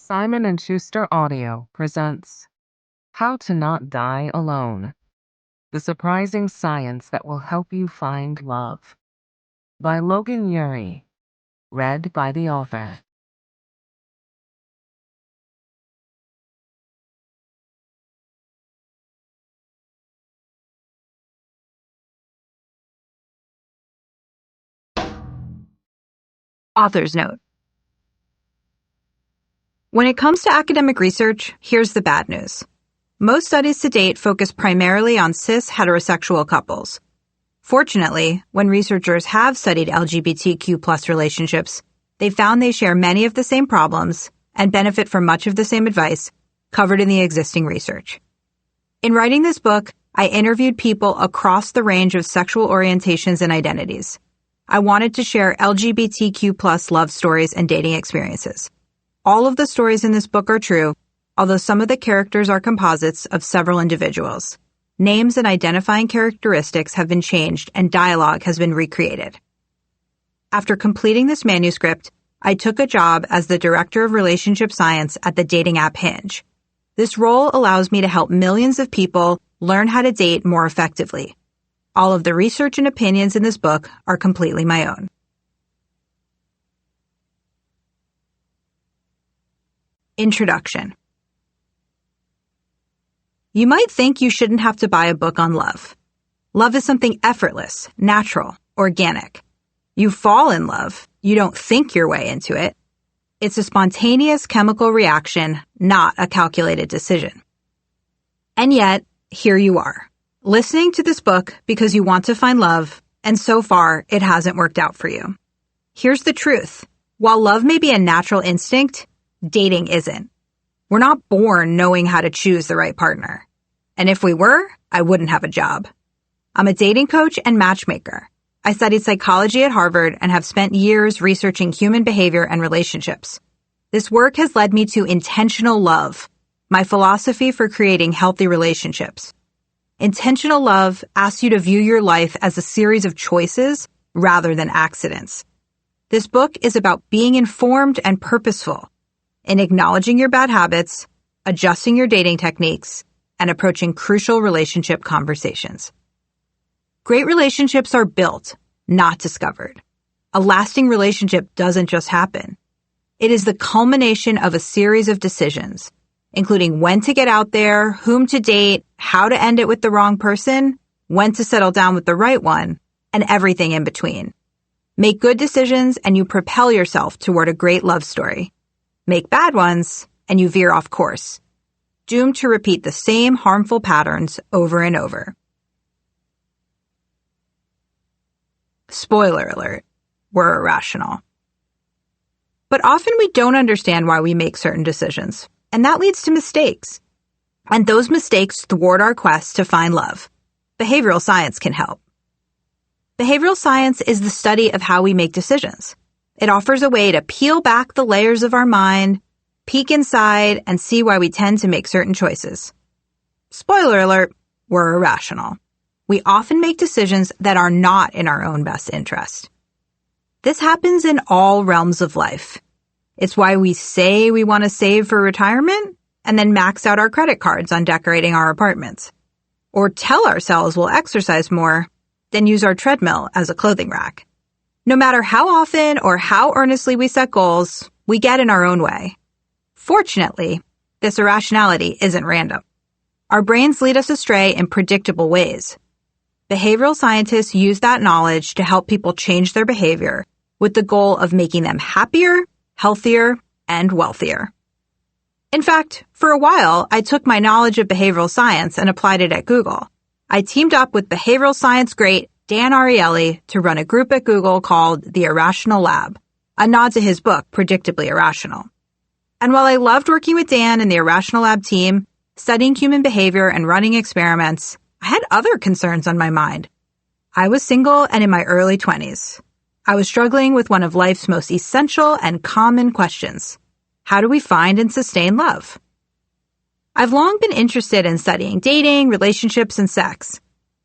Simon & Schuster Audio presents How to Not Die Alone: The Surprising Science That Will Help You Find Love by Logan Ury, read by the author. Author's note. When it comes to academic research, here's the bad news. Most studies to date focus primarily on cis heterosexual couples. Fortunately, when researchers have studied LGBTQ+ relationships, they found they share many of the same problems and benefit from much of the same advice covered in the existing research. In writing this book, I interviewed people across the range of sexual orientations and identities. I wanted to share LGBTQ+ love stories and dating experiences. All of the stories in this book are true, although some of the characters are composites of several individuals. Names and identifying characteristics have been changed and dialogue has been recreated. After completing this manuscript, I took a job as the Director of Relationship Science at the dating app Hinge. This role allows me to help millions of people learn how to date more effectively. All of the research and opinions in this book are completely my own. Introduction. You might think you shouldn't have to buy a book on love. Love is something effortless, natural, organic. You fall in love. You don't think your way into it. It's a spontaneous chemical reaction, not a calculated decision. And yet, here you are, listening to this book because you want to find love, and so far, it hasn't worked out for you. Here's the truth. While love may be a natural instinct, dating isn't. We're not born knowing how to choose the right partner. And if we were, I wouldn't have a job. I'm a dating coach and matchmaker. I studied psychology at Harvard and have spent years researching human behavior and relationships. This work has led me to intentional love, my philosophy for creating healthy relationships. Intentional love asks you to view your life as a series of choices rather than accidents. This book is about being informed and purposeful, in acknowledging your bad habits, adjusting your dating techniques, and approaching crucial relationship conversations. Great relationships are built, not discovered. A lasting relationship doesn't just happen. It is the culmination of a series of decisions, including when to get out there, whom to date, how to end it with the wrong person, when to settle down with the right one, and everything in between. Make good decisions and you propel yourself toward a great love story. Make bad ones, and you veer off course, doomed to repeat the same harmful patterns over and over. Spoiler alert, we're irrational. But often we don't understand why we make certain decisions, and that leads to mistakes. And those mistakes thwart our quest to find love. Behavioral science can help. Behavioral science is the study of how we make decisions. It offers a way to peel back the layers of our mind, peek inside, and see why we tend to make certain choices. Spoiler alert, we're irrational. We often make decisions that are not in our own best interest. This happens in all realms of life. It's why we say we want to save for retirement and then max out our credit cards on decorating our apartments. Or tell ourselves we'll exercise more, then use our treadmill as a clothing rack. No matter how often or how earnestly we set goals, we get in our own way. Fortunately, this irrationality isn't random. Our brains lead us astray in predictable ways. Behavioral scientists use that knowledge to help people change their behavior with the goal of making them happier, healthier, and wealthier. In fact, for a while, I took my knowledge of behavioral science and applied it at Google. I teamed up with behavioral science great Dan Ariely to run a group at Google called The Irrational Lab, a nod to his book, Predictably Irrational. And while I loved working with Dan and the Irrational Lab team, studying human behavior and running experiments, I had other concerns on my mind. I was single and in my early 20s. I was struggling with one of life's most essential and common questions. How do we find and sustain love? I've long been interested in studying dating, relationships, and sex.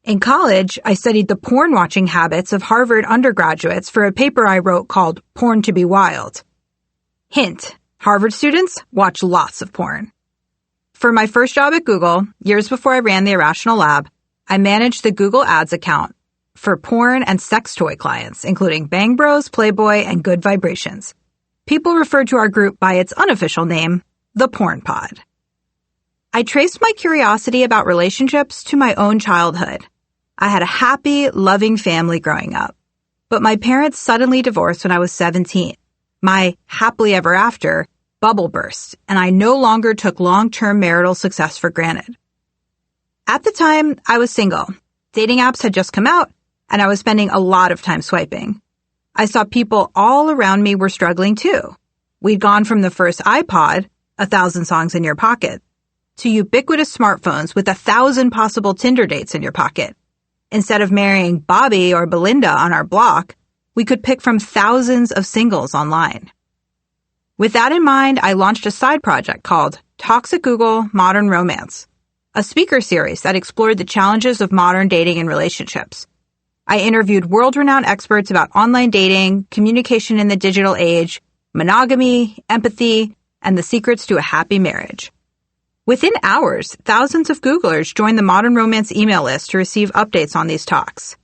In college, I studied the porn-watching habits of Harvard undergraduates for a paper I wrote called Porn to be Wild. Hint, Harvard students watch lots of porn. For my first job at Google, years before I ran the Irrational Lab, I managed the Google Ads account for porn and sex toy clients, including Bang Bros, Playboy, and Good Vibrations. People referred to our group by its unofficial name, the Porn Pod. I traced my curiosity about relationships to my own childhood. I had a happy, loving family growing up, but my parents suddenly divorced when I was 17. My happily ever after bubble burst, and I no longer took long-term marital success for granted. At the time, I was single. Dating apps had just come out, and I was spending a lot of time swiping. I saw people all around me were struggling too. We'd gone from the first iPod, 1,000 songs in your pocket, to ubiquitous smartphones with 1,000 possible Tinder dates in your pocket. Instead of marrying Bobby or Belinda on our block, we could pick from thousands of singles online. With that in mind, I launched a side project called Toxic Google Modern Romance, a speaker series that explored the challenges of modern dating and relationships. I interviewed world-renowned experts about online dating, communication in the digital age, monogamy, empathy, and the secrets to a happy marriage. Within hours, thousands of Googlers joined the Modern Romance email list to receive updates on these talks.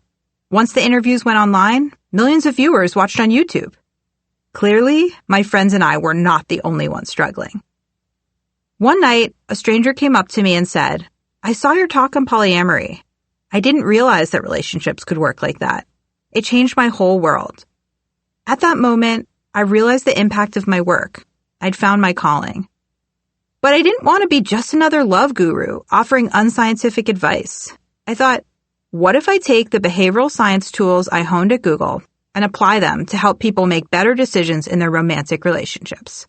Once the interviews went online, millions of viewers watched on YouTube. Clearly, my friends and I were not the only ones struggling. One night, a stranger came up to me and said, "I saw your talk on polyamory. I didn't realize that relationships could work like that. It changed my whole world." At that moment, I realized the impact of my work. I'd found my calling. But I didn't want to be just another love guru offering unscientific advice. I thought, what if I take the behavioral science tools I honed at Google and apply them to help people make better decisions in their romantic relationships?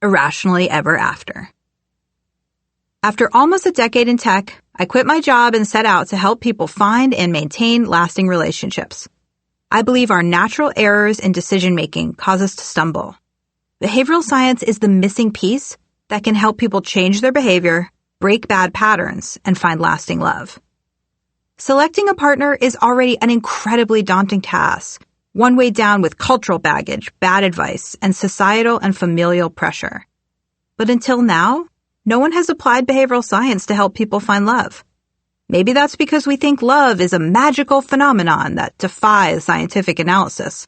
Irrationally ever after. After almost a decade in tech, I quit my job and set out to help people find and maintain lasting relationships. I believe our natural errors in decision-making cause us to stumble. Behavioral science is the missing piece that can help people change their behavior, break bad patterns, and find lasting love. Selecting a partner is already an incredibly daunting task, one weighed down with cultural baggage, bad advice, and societal and familial pressure. But until now, no one has applied behavioral science to help people find love. Maybe that's because we think love is a magical phenomenon that defies scientific analysis.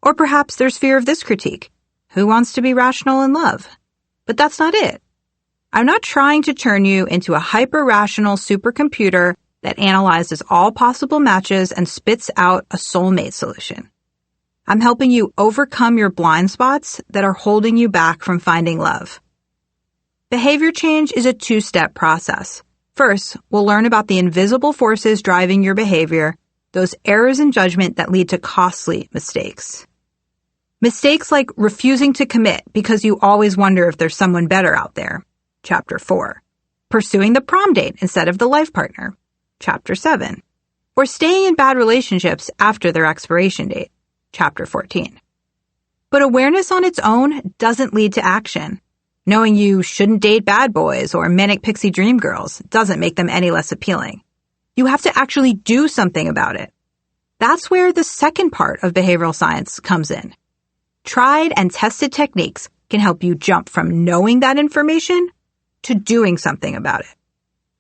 Or perhaps there's fear of this critique. Who wants to be rational in love? But that's not it. I'm not trying to turn you into a hyper-rational supercomputer that analyzes all possible matches and spits out a soulmate solution. I'm helping you overcome your blind spots that are holding you back from finding love. Behavior change is a two-step process. First, we'll learn about the invisible forces driving your behavior, those errors in judgment that lead to costly mistakes. Mistakes like refusing to commit because you always wonder if there's someone better out there. Chapter 4. Pursuing the prom date instead of the life partner. Chapter 7. Or staying in bad relationships after their expiration date. Chapter 14. But awareness on its own doesn't lead to action. Knowing you shouldn't date bad boys or manic pixie dream girls doesn't make them any less appealing. You have to actually do something about it. That's where the second part of behavioral science comes in. Tried and tested techniques can help you jump from knowing that information to doing something about it.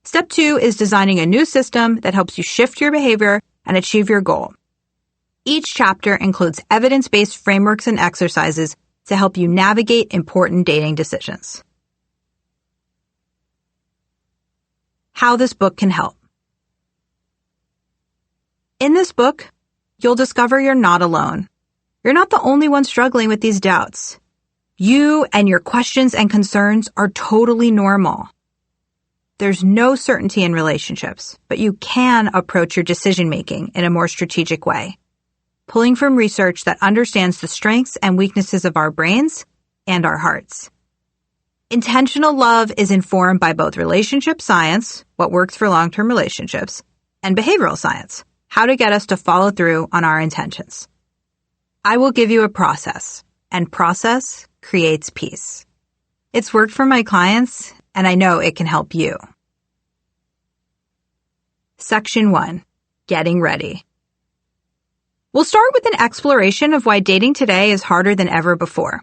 Step 2 is designing a new system that helps you shift your behavior and achieve your goal. Each chapter includes evidence-based frameworks and exercises to help you navigate important dating decisions. How this book can help. In this book, you'll discover you're not alone. You're not the only one struggling with these doubts. You and your questions and concerns are totally normal. There's no certainty in relationships, but you can approach your decision-making in a more strategic way, pulling from research that understands the strengths and weaknesses of our brains and our hearts. Intentional love is informed by both relationship science, what works for long-term relationships, and behavioral science, how to get us to follow through on our intentions. I will give you a process, and process creates peace. It's worked for my clients, and I know it can help you. Section 1. Getting ready. We'll start with an exploration of why dating today is harder than ever before.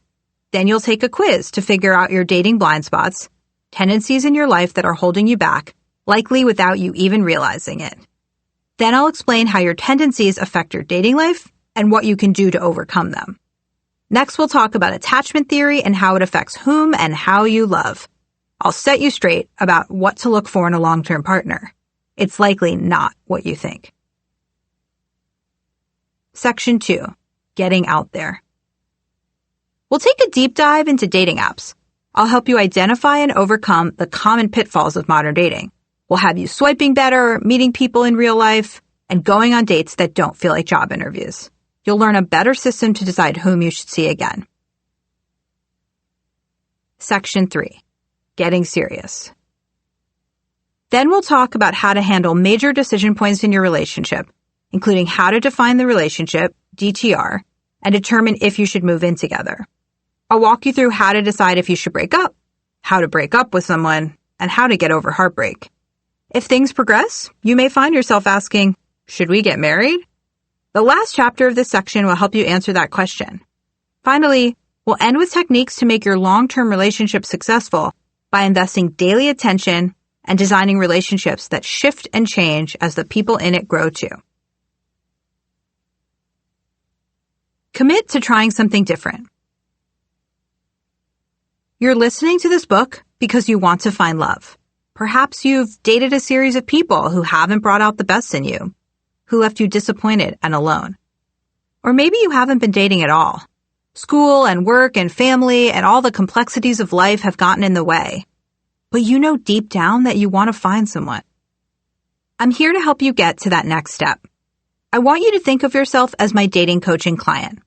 Then you'll take a quiz to figure out your dating blind spots, tendencies in your life that are holding you back, likely without you even realizing it. Then I'll explain how your tendencies affect your dating life and what you can do to overcome them. Next, we'll talk about attachment theory and how it affects whom and how you love. I'll set you straight about what to look for in a long-term partner. It's likely not what you think. Section 2. Getting out there. We'll take a deep dive into dating apps. I'll help you identify and overcome the common pitfalls of modern dating. We'll have you swiping better, meeting people in real life, and going on dates that don't feel like job interviews. You'll learn a better system to decide whom you should see again. Section 3. Getting serious. Then we'll talk about how to handle major decision points in your relationship, including how to define the relationship, DTR, and determine if you should move in together. I'll walk you through how to decide if you should break up, how to break up with someone, and how to get over heartbreak. If things progress, you may find yourself asking, should we get married? The last chapter of this section will help you answer that question. Finally, we'll end with techniques to make your long-term relationship successful by investing daily attention and designing relationships that shift and change as the people in it grow too. Commit to trying something different. You're listening to this book because you want to find love. Perhaps you've dated a series of people who haven't brought out the best in you, who left you disappointed and alone. Or maybe you haven't been dating at all. School and work and family and all the complexities of life have gotten in the way. But you know deep down that you want to find someone. I'm here to help you get to that next step. I want you to think of yourself as my dating coaching client.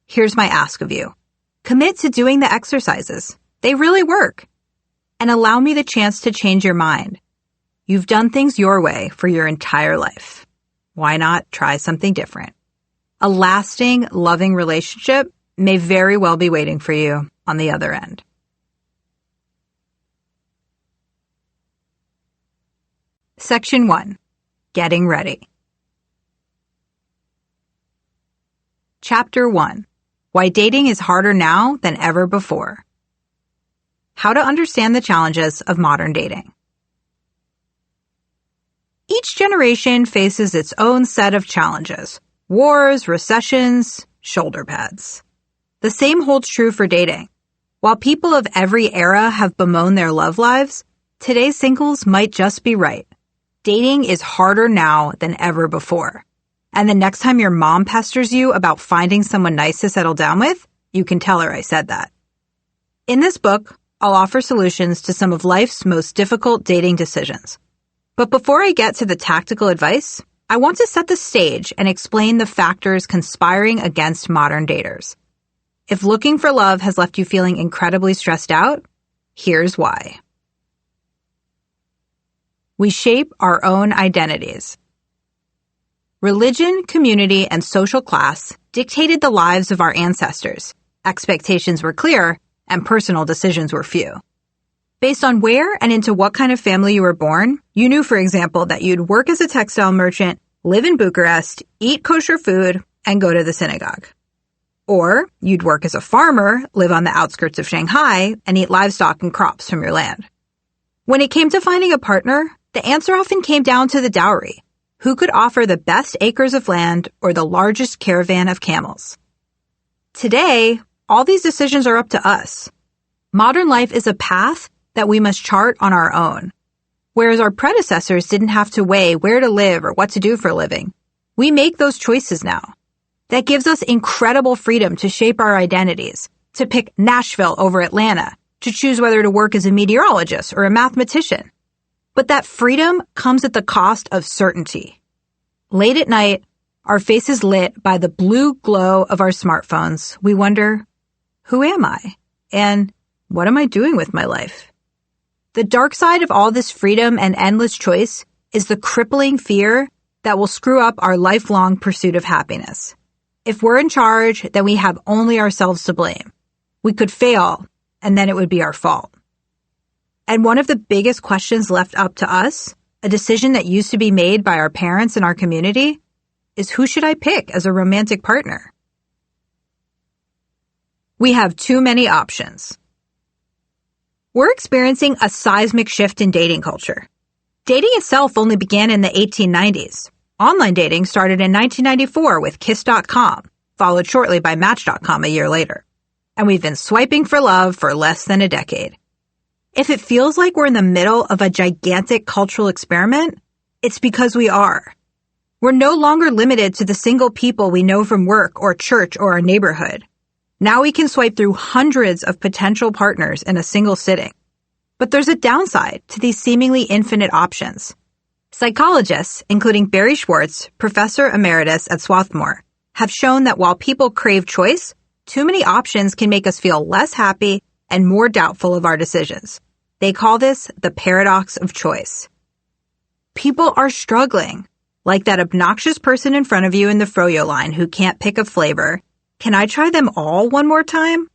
Here's my ask of you. Commit to doing the exercises. They really work. And allow me the chance to change your mind. You've done things your way for your entire life. Why not try something different? A lasting, loving relationship may very well be waiting for you on the other end. Section 1. Getting ready. Chapter 1. Why dating is harder now than ever before. How to understand the challenges of modern dating. Each generation faces its own set of challenges. Wars, recessions, shoulder pads. The same holds true for dating. While people of every era have bemoaned their love lives, today's singles might just be right. Dating is harder now than ever before. And the next time your mom pesters you about finding someone nice to settle down with, you can tell her I said that. In this book, I'll offer solutions to some of life's most difficult dating decisions. But before I get to the tactical advice, I want to set the stage and explain the factors conspiring against modern daters. If looking for love has left you feeling incredibly stressed out, here's why. We shape our own identities. Religion, community, and social class dictated the lives of our ancestors. Expectations were clear, and personal decisions were few. Based on where and into what kind of family you were born, you knew, for example, that you'd work as a textile merchant, live in Bucharest, eat kosher food, and go to the synagogue. Or you'd work as a farmer, live on the outskirts of Shanghai, and eat livestock and crops from your land. When it came to finding a partner, the answer often came down to the dowry. Who could offer the best acres of land or the largest caravan of camels? Today, all these decisions are up to us. Modern life is a path that we must chart on our own. Whereas our predecessors didn't have to weigh where to live or what to do for a living, we make those choices now. That gives us incredible freedom to shape our identities, to pick Nashville over Atlanta, to choose whether to work as a meteorologist or a mathematician. But that freedom comes at the cost of certainty. Late at night, our faces lit by the blue glow of our smartphones, we wonder, who am I? And what am I doing with my life? The dark side of all this freedom and endless choice is the crippling fear that will screw up our lifelong pursuit of happiness. If we're in charge, then we have only ourselves to blame. We could fail, and then it would be our fault. And one of the biggest questions left up to us, a decision that used to be made by our parents and our community, is who should I pick as a romantic partner? We have too many options. We're experiencing a seismic shift in dating culture. Dating itself only began in the 1890s. Online dating started in 1994 with Kiss.com, followed shortly by Match.com a year later. And we've been swiping for love for less than a decade. If it feels like we're in the middle of a gigantic cultural experiment, it's because we are. We're no longer limited to the single people we know from work or church or our neighborhood. Now we can swipe through hundreds of potential partners in a single sitting. But there's a downside to these seemingly infinite options. Psychologists, including Barry Schwartz, professor emeritus at Swarthmore, have shown that while people crave choice, too many options can make us feel less happy and more doubtful of our decisions. They call this the paradox of choice. People are struggling, like that obnoxious person in front of you in the froyo line who can't pick a flavor. Can I try them all one more time?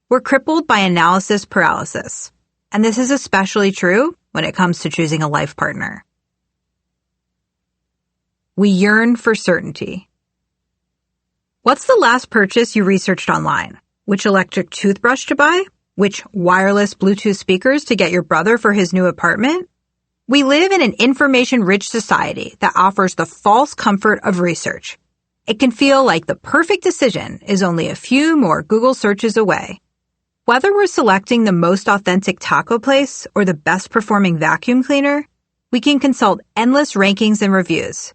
We're crippled by analysis paralysis. And this is especially true when it comes to choosing a life partner. We yearn for certainty. What's the last purchase you researched online? Which electric toothbrush to buy? Which wireless Bluetooth speakers to get your brother for his new apartment? We live in an information-rich society that offers the false comfort of research. It can feel like the perfect decision is only a few more Google searches away. Whether we're selecting the most authentic taco place or the best performing vacuum cleaner, we can consult endless rankings and reviews.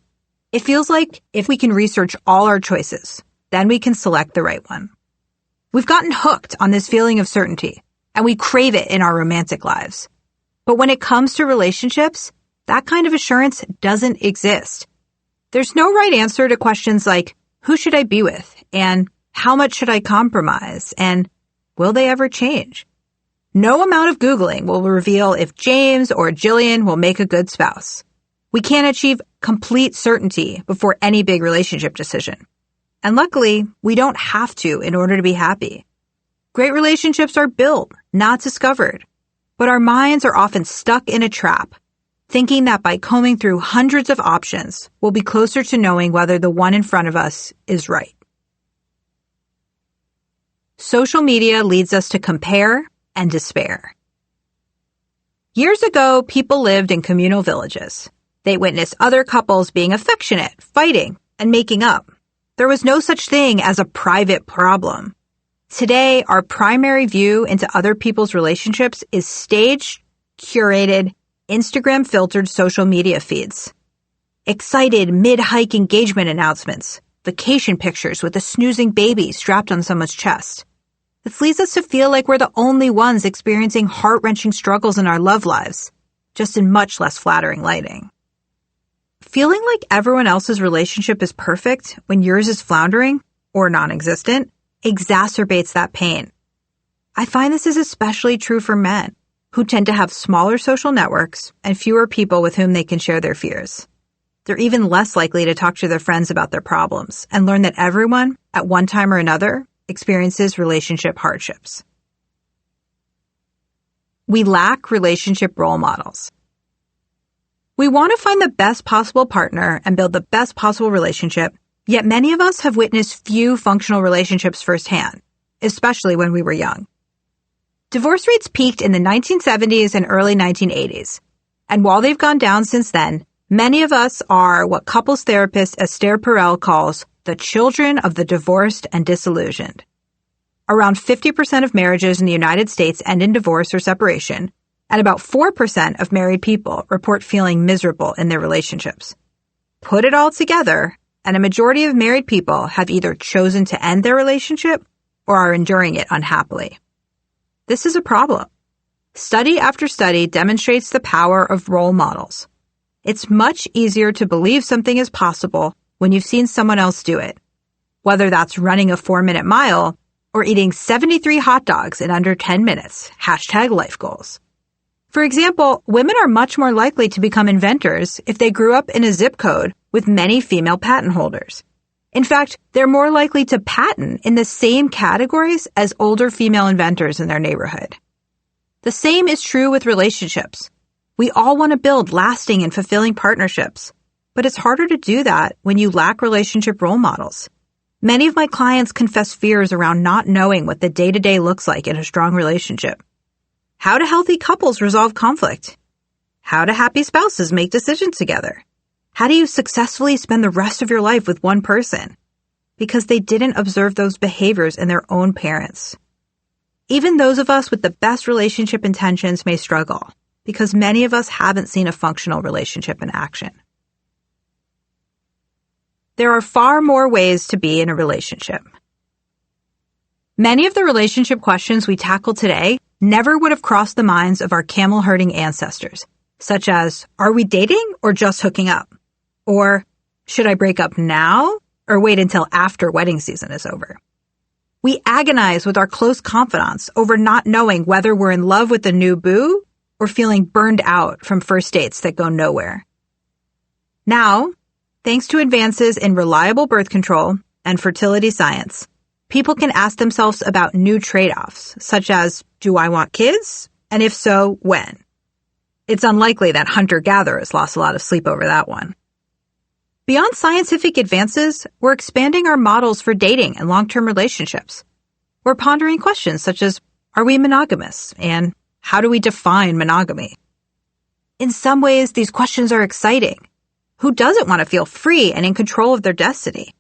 It feels like if we can research all our choices, then we can select the right one. We've gotten hooked on this feeling of certainty, and we crave it in our romantic lives. But when it comes to relationships, that kind of assurance doesn't exist. There's no right answer to questions like, who should I be with? And how much should I compromise? And will they ever change? No amount of Googling will reveal if James or Jillian will make a good spouse. We can't achieve complete certainty before any big relationship decision. And luckily, we don't have to in order to be happy. Great relationships are built, not discovered. But our minds are often stuck in a trap, thinking that by combing through hundreds of options, we'll be closer to knowing whether the one in front of us is right. Social media leads us to compare and despair. Years ago, people lived in communal villages. They witnessed other couples being affectionate, fighting, and making up. There was no such thing as a private problem. Today, our primary view into other people's relationships is staged, curated, Instagram-filtered social media feeds. Excited mid-hike engagement announcements, vacation pictures with a snoozing baby strapped on someone's chest. This leads us to feel like we're the only ones experiencing heart-wrenching struggles in our love lives, just in much less flattering lighting. Feeling like everyone else's relationship is perfect when yours is floundering or non-existent exacerbates that pain. I find this is especially true for men, who tend to have smaller social networks and fewer people with whom they can share their fears. They're even less likely to talk to their friends about their problems and learn that everyone, at one time or another, experiences relationship hardships. We lack relationship role models. We want to find the best possible partner and build the best possible relationship, yet many of us have witnessed few functional relationships firsthand, especially when we were young. Divorce rates peaked in the 1970s and early 1980s, and while they've gone down since then, many of us are what couples therapist Esther Perel calls the children of the divorced and disillusioned. Around 50% of marriages in the United States end in divorce or separation, and about 4% of married people report feeling miserable in their relationships. Put it all together, and a majority of married people have either chosen to end their relationship or are enduring it unhappily. This is a problem. Study after study demonstrates the power of role models. It's much easier to believe something is possible when you've seen someone else do it, whether that's running a 4-minute mile or eating 73 hot dogs in under 10 minutes, #life goals. For example, women are much more likely to become inventors if they grew up in a zip code with many female patent holders. In fact, they're more likely to patent in the same categories as older female inventors in their neighborhood. The same is true with relationships. We all want to build lasting and fulfilling partnerships, But it's harder to do that when you lack relationship role models. Many of my clients confess fears around not knowing what the day-to-day looks like in a strong relationship. How do healthy couples resolve conflict? How do happy spouses make decisions together? How do you successfully spend the rest of your life with one person? Because they didn't observe those behaviors in their own parents. Even those of us with the best relationship intentions may struggle, because many of us haven't seen a functional relationship in action. There are far more ways to be in a relationship. Many of the relationship questions we tackle today never would have crossed the minds of our camel-herding ancestors, such as, are we dating or just hooking up? Or, should I break up now or wait until after wedding season is over? We agonize with our close confidants over not knowing whether we're in love with the new boo or feeling burned out from first dates that go nowhere. Now, thanks to advances in reliable birth control and fertility science, people can ask themselves about new trade-offs, such as, do I want kids? And if so, when? It's unlikely that hunter-gatherers lost a lot of sleep over that one. Beyond scientific advances, we're expanding our models for dating and long-term relationships. We're pondering questions such as, are we monogamous? And how do we define monogamy? In some ways, these questions are exciting. Who doesn't want to feel free and in control of their destiny?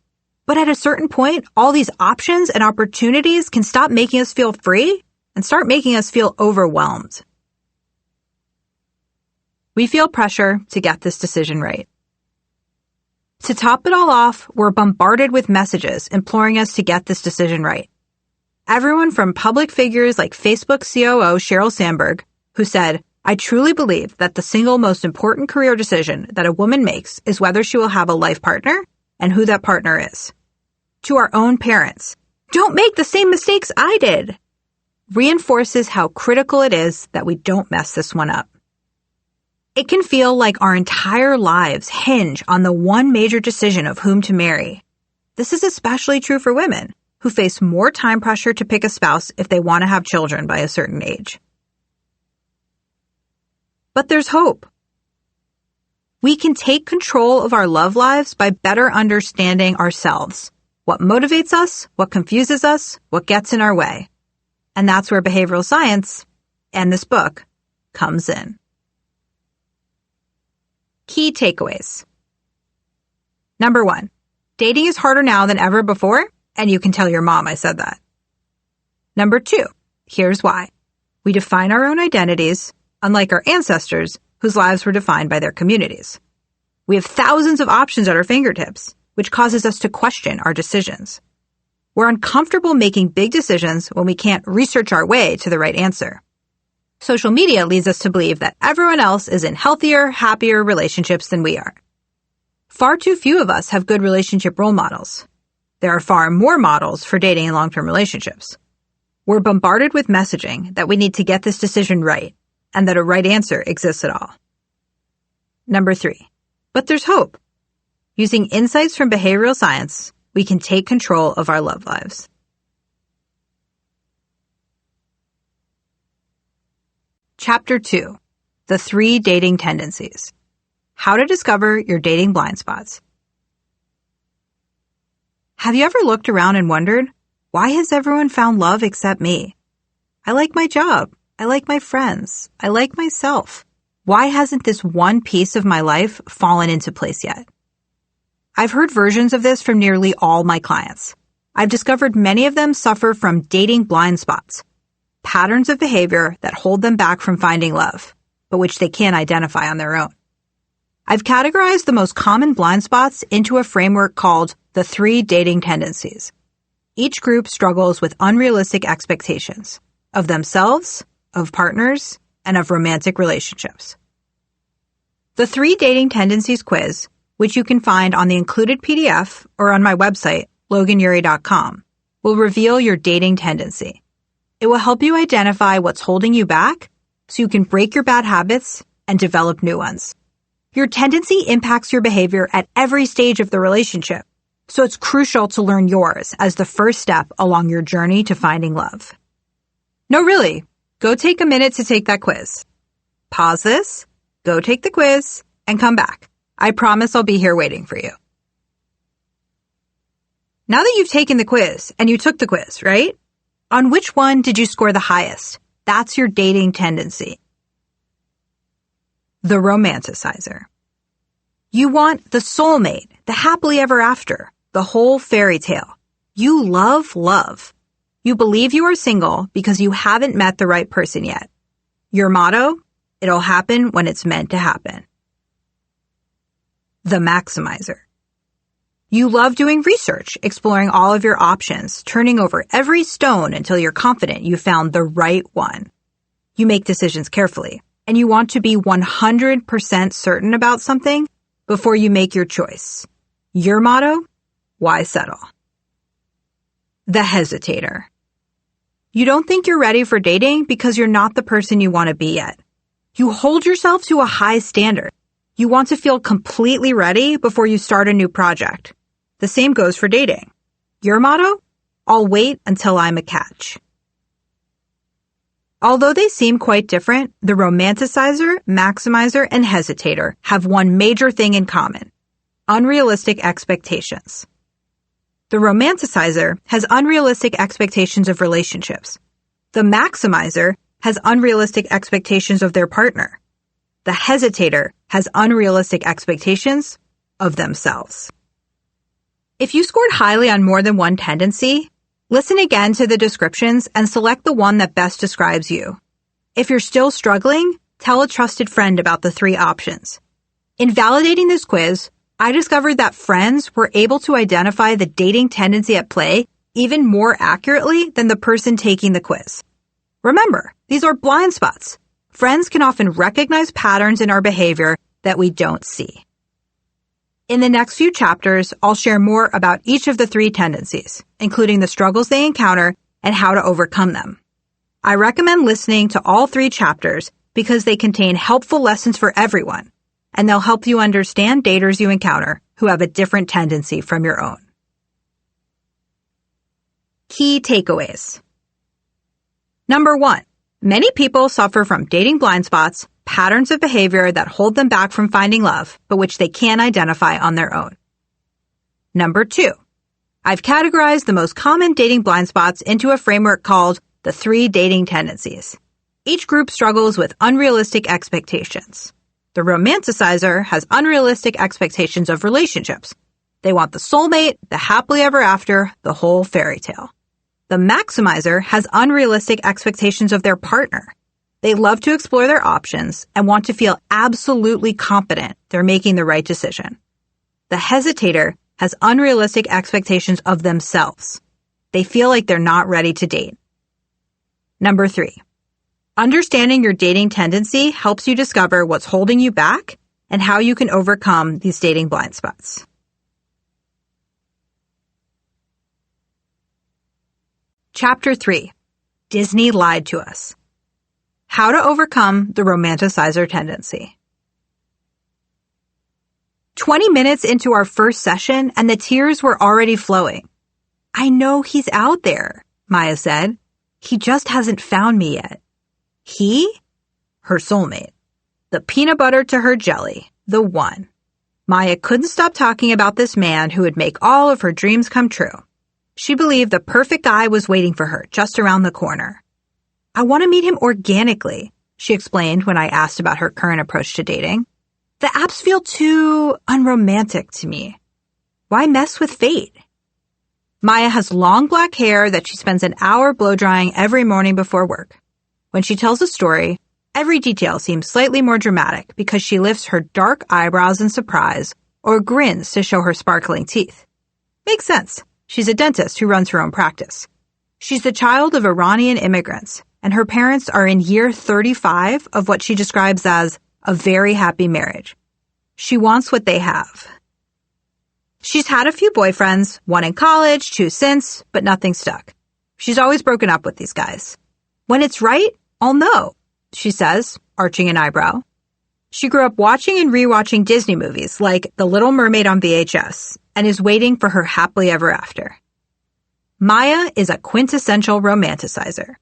But at a certain point, all these options and opportunities can stop making us feel free and start making us feel overwhelmed. We feel pressure to get this decision right. To top it all off, we're bombarded with messages imploring us to get this decision right. Everyone from public figures like Facebook COO Sheryl Sandberg, who said, I truly believe that the single most important career decision that a woman makes is whether she will have a life partner and who that partner is. To our own parents, don't make the same mistakes I did, reinforces how critical it is that we don't mess this one up. It can feel like our entire lives hinge on the one major decision of whom to marry. This is especially true for women, who face more time pressure to pick a spouse if they want to have children by a certain age. But there's hope. We can take control of our love lives by better understanding ourselves, what motivates us, what confuses us, what gets in our way. And that's where behavioral science, and this book, comes in. Key takeaways. Number 1, dating is harder now than ever before, and you can tell your mom I said that. Number 2, here's why. We define our own identities, unlike our ancestors, whose lives were defined by their communities. We have thousands of options at our fingertips, which causes us to question our decisions. We're uncomfortable making big decisions when we can't research our way to the right answer. Social media leads us to believe that everyone else is in healthier, happier relationships than we are. Far too few of us have good relationship role models. There are far more models for dating and long-term relationships. We're bombarded with messaging that we need to get this decision right, and that a right answer exists at all. Number 3, but there's hope. Using insights from behavioral science, we can take control of our love lives. Chapter 2, The 3 Dating Tendencies. How to discover your dating blind spots. Have you ever looked around and wondered, why has everyone found love except me? I like my job. I like my friends. I like myself. Why hasn't this one piece of my life fallen into place yet? I've heard versions of this from nearly all my clients. I've discovered many of them suffer from dating blind spots, patterns of behavior that hold them back from finding love, but which they can't identify on their own. I've categorized the most common blind spots into a framework called the 3 Dating Tendencies. Each group struggles with unrealistic expectations of themselves, of partners, and of romantic relationships. The 3 Dating Tendencies quiz, which you can find on the included PDF or on my website, loganury.com, will reveal your dating tendency. It will help you identify what's holding you back so you can break your bad habits and develop new ones. Your tendency impacts your behavior at every stage of the relationship, so it's crucial to learn yours as the first step along your journey to finding love. No, really, go take a minute to take that quiz. Pause this, go take the quiz, and come back. I promise I'll be here waiting for you. Now that you've taken the quiz, and you took the quiz, right? On which one did you score the highest? That's your dating tendency. The romanticizer. You want the soulmate, the happily ever after, the whole fairy tale. You love love. You believe you are single because you haven't met the right person yet. Your motto? It'll happen when it's meant to happen. The maximizer. You love doing research, exploring all of your options, turning over every stone until you're confident you found the right one. You make decisions carefully, and you want to be 100% certain about something before you make your choice. Your motto? Why settle? The hesitator. You don't think you're ready for dating because you're not the person you want to be yet. You hold yourself to a high standard. You want to feel completely ready before you start a new project. The same goes for dating. Your motto? I'll wait until I'm a catch. Although they seem quite different, the romanticizer, maximizer, and hesitator have one major thing in common: unrealistic expectations. The romanticizer has unrealistic expectations of relationships. The maximizer has unrealistic expectations of their partner. The hesitator has unrealistic expectations of themselves. If you scored highly on more than one tendency, listen again to the descriptions and select the one that best describes you. If you're still struggling, tell a trusted friend about the 3 options. In validating this quiz, I discovered that friends were able to identify the dating tendency at play even more accurately than the person taking the quiz. Remember, these are blind spots. Friends can often recognize patterns in our behavior that we don't see. In the next few chapters, I'll share more about each of the 3 tendencies, including the struggles they encounter and how to overcome them. I recommend listening to all 3 chapters because they contain helpful lessons for everyone, and they'll help you understand daters you encounter who have a different tendency from your own. Key takeaways. Number 1, many people suffer from dating blind spots, patterns of behavior that hold them back from finding love, but which they can't identify on their own. Number 2, I've categorized the most common dating blind spots into a framework called the 3 dating tendencies. Each group struggles with unrealistic expectations. The romanticizer has unrealistic expectations of relationships. They want the soulmate, the happily ever after, the whole fairy tale. The maximizer has unrealistic expectations of their partner. They love to explore their options and want to feel absolutely confident they're making the right decision. The hesitator has unrealistic expectations of themselves. They feel like they're not ready to date. Number 3, understanding your dating tendency helps you discover what's holding you back and how you can overcome these dating blind spots. Chapter 3, Disney Lied to Us. How to overcome the romanticizer tendency. 20 minutes into our first session and the tears were already flowing. I know he's out there, Maya said. He just hasn't found me yet. He? Her soulmate. The peanut butter to her jelly. The one. Maya couldn't stop talking about this man who would make all of her dreams come true. She believed the perfect guy was waiting for her just around the corner. I want to meet him organically, she explained when I asked about her current approach to dating. The apps feel too unromantic to me. Why mess with fate? Maya has long black hair that she spends an hour blow-drying every morning before work. When she tells a story, every detail seems slightly more dramatic because she lifts her dark eyebrows in surprise or grins to show her sparkling teeth. Makes sense. She's a dentist who runs her own practice. She's the child of Iranian immigrants, and her parents are in year 35 of what she describes as a very happy marriage. She wants what they have. She's had a few boyfriends, one in college, 2 since, but nothing stuck. She's always broken up with these guys. When it's right, I'll know, she says, arching an eyebrow. She grew up watching and rewatching Disney movies like The Little Mermaid on VHS and is waiting for her happily ever after. Maya is a quintessential romanticizer.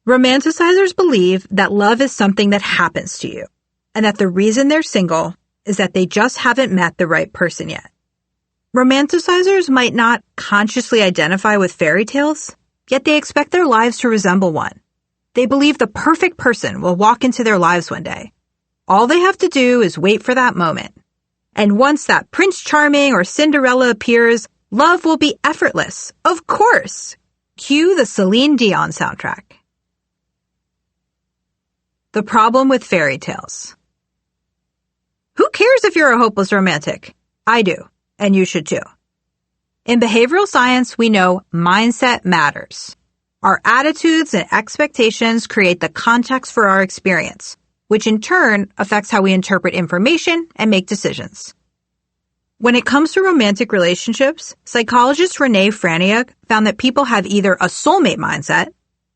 Romanticizers believe that love is something that happens to you, and that the reason they're single is that they just haven't met the right person yet. Romanticizers might not consciously identify with fairy tales, yet they expect their lives to resemble one. They believe the perfect person will walk into their lives one day. All they have to do is wait for that moment. And once that Prince Charming or Cinderella appears, love will be effortless. Of course. Cue the Celine Dion soundtrack. The problem with fairy tales. Who cares if you're a hopeless romantic? I do, and you should too. In behavioral science, we know mindset matters. Our attitudes and expectations create the context for our experience, which in turn affects how we interpret information and make decisions. When it comes to romantic relationships, psychologist Renee Franiuk found that people have either a soulmate mindset,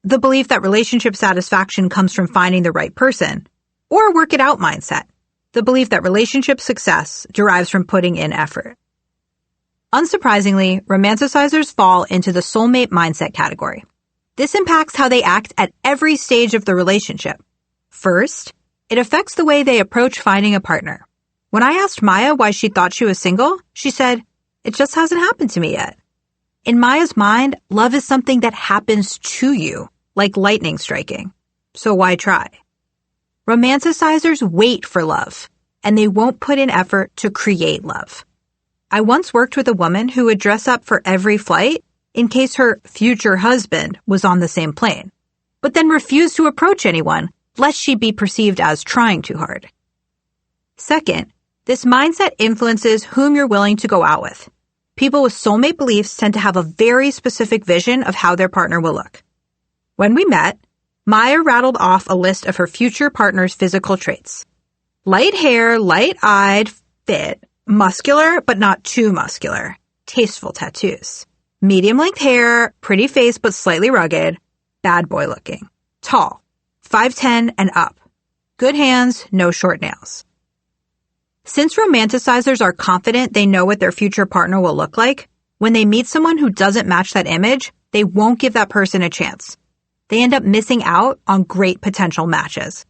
the belief that relationship satisfaction comes from finding the right person, or a work it out mindset, the belief that relationship success derives from putting in effort. Unsurprisingly, romanticizers fall into the soulmate mindset category. This impacts how they act at every stage of the relationship. First, it affects the way they approach finding a partner. When I asked Maya why she thought she was single, she said, "It just hasn't happened to me yet." In Maya's mind, love is something that happens to you, like lightning striking. So why try? Romanticizers wait for love, and they won't put in effort to create love. I once worked with a woman who would dress up for every flight in case her future husband was on the same plane, but then refused to approach anyone lest she be perceived as trying too hard. Second, this mindset influences whom you're willing to go out with. People with soulmate beliefs tend to have a very specific vision of how their partner will look. When we met, Maya rattled off a list of her future partner's physical traits. Light hair, light-eyed, fit, muscular but not too muscular, tasteful tattoos. Medium-length hair, pretty face but slightly rugged, bad boy looking. Tall, 5'10" and up. Good hands, no short nails. Since romanticizers are confident they know what their future partner will look like, when they meet someone who doesn't match that image, they won't give that person a chance. They end up missing out on great potential matches.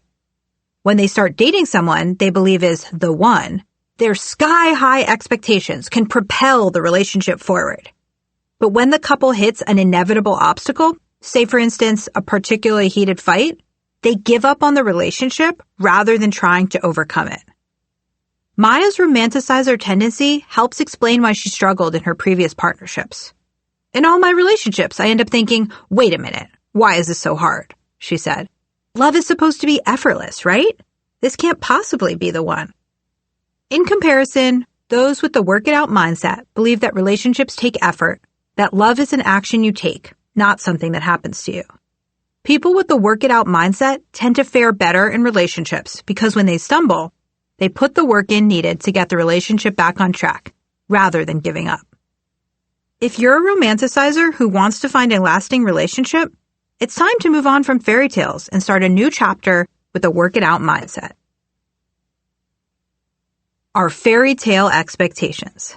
When they start dating someone they believe is the one, their sky-high expectations can propel the relationship forward. But when the couple hits an inevitable obstacle, say for instance a particularly heated fight, they give up on the relationship rather than trying to overcome it. Maya's romanticizer tendency helps explain why she struggled in her previous partnerships. In all my relationships, I end up thinking, wait a minute, why is this so hard? She said. Love is supposed to be effortless, right? This can't possibly be the one. In comparison, those with the work it out mindset believe that relationships take effort, that love is an action you take, not something that happens to you. People with the work it out mindset tend to fare better in relationships because when they stumble, they put the work in needed to get the relationship back on track, rather than giving up. If you're a romanticizer who wants to find a lasting relationship, it's time to move on from fairy tales and start a new chapter with a work it out mindset. Our fairy tale expectations.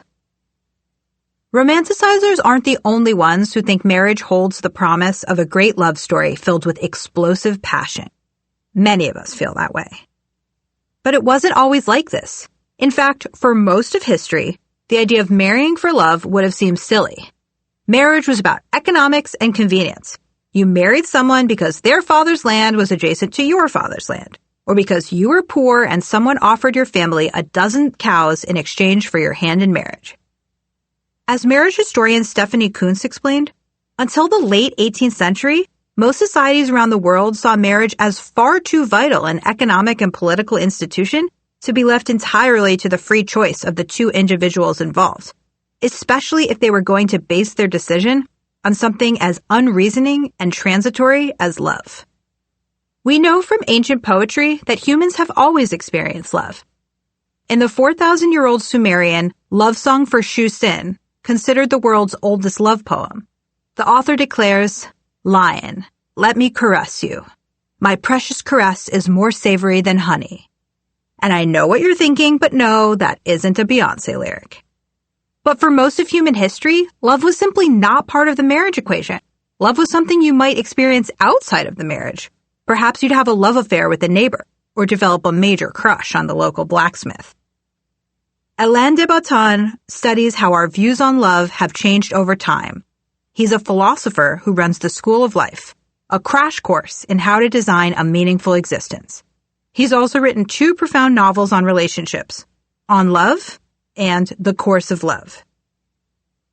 Romanticizers aren't the only ones who think marriage holds the promise of a great love story filled with explosive passion. Many of us feel that way. But it wasn't always like this. In fact, for most of history, the idea of marrying for love would have seemed silly. Marriage was about economics and convenience. You married someone because their father's land was adjacent to your father's land, or because you were poor and someone offered your family a dozen cows in exchange for your hand in marriage. As marriage historian Stephanie Kuntz explained, until the late 18th century, most societies around the world saw marriage as far too vital an economic and political institution to be left entirely to the free choice of the two individuals involved, especially if they were going to base their decision on something as unreasoning and transitory as love. We know from ancient poetry that humans have always experienced love. In the 4,000-year-old Sumerian Love Song for Shu Sin, considered the world's oldest love poem, the author declares, "Lion, let me caress you. My precious caress is more savory than honey." And I know what you're thinking, but no, that isn't a Beyoncé lyric. But for most of human history, love was simply not part of the marriage equation. Love was something you might experience outside of the marriage. Perhaps you'd have a love affair with a neighbor, or develop a major crush on the local blacksmith. Alain de Botton studies how our views on love have changed over time. He's a philosopher who runs the School of Life, a crash course in how to design a meaningful existence. He's also written 2 profound novels on relationships, On Love and The Course of Love.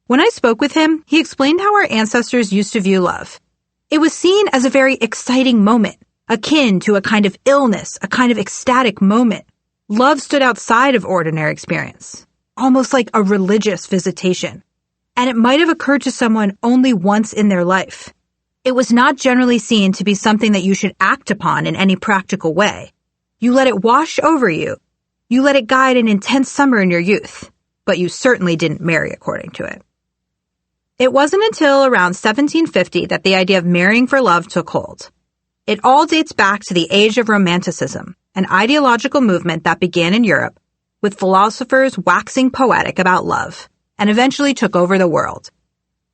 When I spoke with him, he explained how our ancestors used to view love. It was seen as a very exciting moment, akin to a kind of illness, a kind of ecstatic moment. Love stood outside of ordinary experience, almost like a religious visitation, and it might have occurred to someone only once in their life. It was not generally seen to be something that you should act upon in any practical way. You let it wash over you. You let it guide an intense summer in your youth, but you certainly didn't marry according to it. It wasn't until around 1750 that the idea of marrying for love took hold. It all dates back to the age of Romanticism, an ideological movement that began in Europe, with philosophers waxing poetic about love, and eventually took over the world.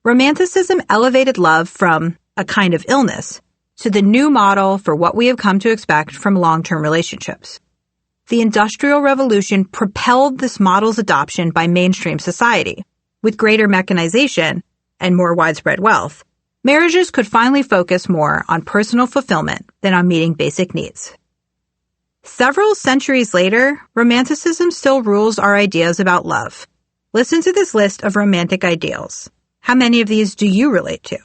Romanticism elevated love from a kind of illness to the new model for what we have come to expect from long-term relationships. The Industrial Revolution propelled this model's adoption by mainstream society. With greater mechanization and more widespread wealth, marriages could finally focus more on personal fulfillment than on meeting basic needs. Several centuries later, Romanticism still rules our ideas about love. Listen to this list of romantic ideals. How many of these do you relate to?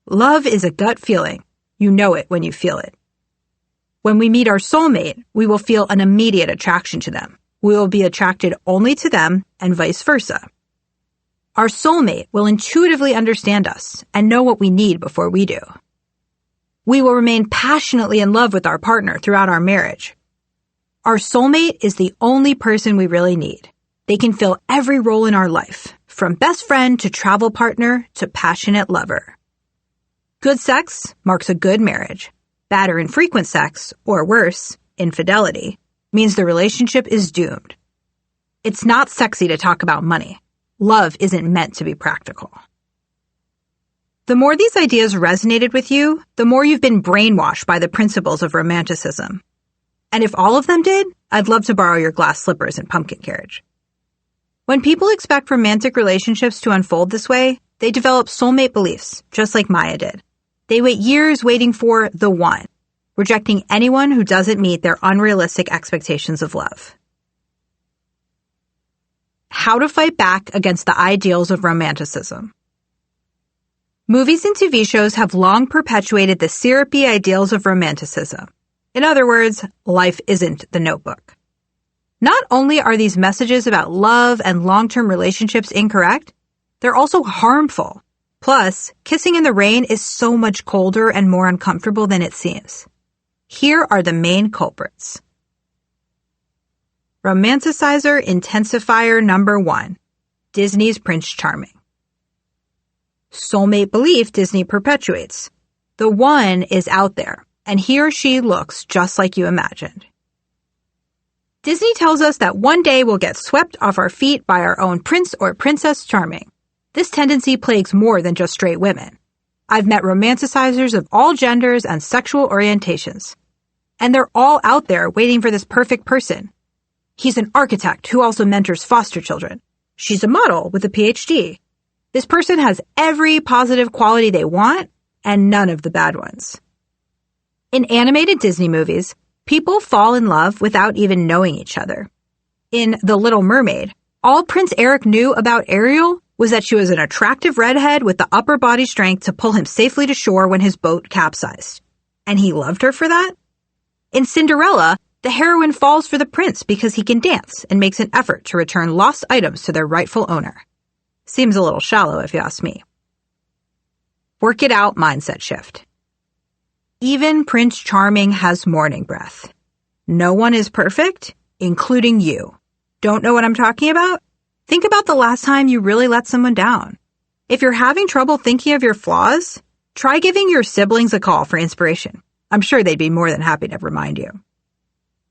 Love is a gut feeling. You know it when you feel it. When we meet our soulmate, we will feel an immediate attraction to them. We will be attracted only to them and vice versa. Our soulmate will intuitively understand us and know what we need before we do. We will remain passionately in love with our partner throughout our marriage. Our soulmate is the only person we really need. They can fill every role in our life, from best friend to travel partner to passionate lover. Good sex marks a good marriage. Bad or infrequent sex, or worse, infidelity, means the relationship is doomed. It's not sexy to talk about money. Love isn't meant to be practical. The more these ideas resonated with you, the more you've been brainwashed by the principles of Romanticism. And if all of them did, I'd love to borrow your glass slippers and pumpkin carriage. When people expect romantic relationships to unfold this way, they develop soulmate beliefs, just like Maya did. They wait years waiting for the one, rejecting anyone who doesn't meet their unrealistic expectations of love. How to fight back against the ideals of Romanticism. Movies and TV shows have long perpetuated the syrupy ideals of Romanticism. In other words, life isn't The Notebook. Not only are these messages about love and long-term relationships incorrect, they're also harmful. Plus, kissing in the rain is so much colder and more uncomfortable than it seems. Here are the main culprits. Romanticizer intensifier number 1, Disney's Prince Charming. Soulmate belief Disney perpetuates. The one is out there, and he or she looks just like you imagined. Disney tells us that one day we'll get swept off our feet by our own Prince or Princess Charming. This tendency plagues more than just straight women. I've met romanticizers of all genders and sexual orientations. And they're all out there waiting for this perfect person. He's an architect who also mentors foster children. She's a model with a PhD. This person has every positive quality they want and none of the bad ones. In animated Disney movies, people fall in love without even knowing each other. In The Little Mermaid, all Prince Eric knew about Ariel was that she was an attractive redhead with the upper body strength to pull him safely to shore when his boat capsized. And he loved her for that? In Cinderella, the heroine falls for the prince because he can dance and makes an effort to return lost items to their rightful owner. Seems a little shallow if you ask me. Work it out mindset shift. Even Prince Charming has morning breath. No one is perfect, including you. Don't know what I'm talking about? Think about the last time you really let someone down. If you're having trouble thinking of your flaws, try giving your siblings a call for inspiration. I'm sure they'd be more than happy to remind you.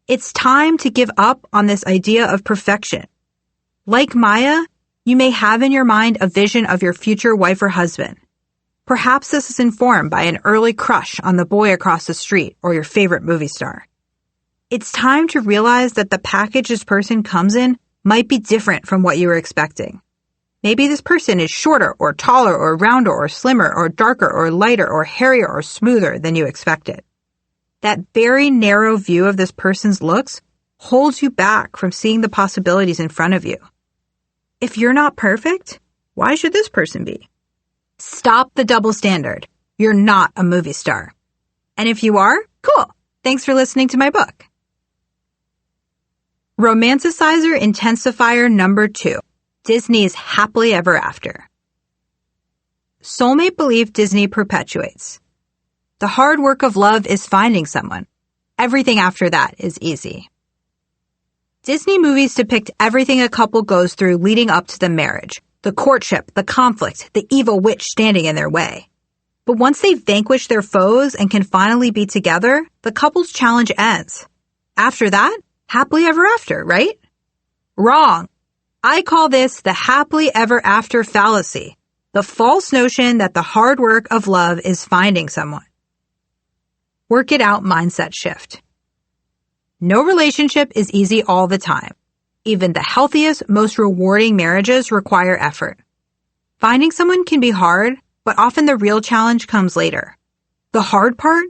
It's time to give up on this idea of perfection. Like Maya, you may have in your mind a vision of your future wife or husband. Perhaps this is informed by an early crush on the boy across the street or your favorite movie star. It's time to realize that the package this person comes in might be different from what you were expecting. Maybe this person is shorter or taller or rounder or slimmer or darker or lighter or hairier or smoother than you expected. That very narrow view of this person's looks holds you back from seeing the possibilities in front of you. If you're not perfect, why should this person be? Stop the double standard. You're not a movie star. And if you are, cool. Thanks for listening to my book. Romanticizer Intensifier number 2. Disney's Happily Ever After. Soulmate belief Disney perpetuates. The hard work of love is finding someone. Everything after that is easy. Disney movies depict everything a couple goes through leading up to the marriage, the courtship, the conflict, the evil witch standing in their way. But once they vanquish their foes and can finally be together, the couple's challenge ends. After that, happily ever after, right? Wrong. I call this the happily ever after fallacy, the false notion that the hard work of love is finding someone. Work it out mindset shift. No relationship is easy all the time. Even the healthiest, most rewarding marriages require effort. Finding someone can be hard, but often the real challenge comes later. The hard part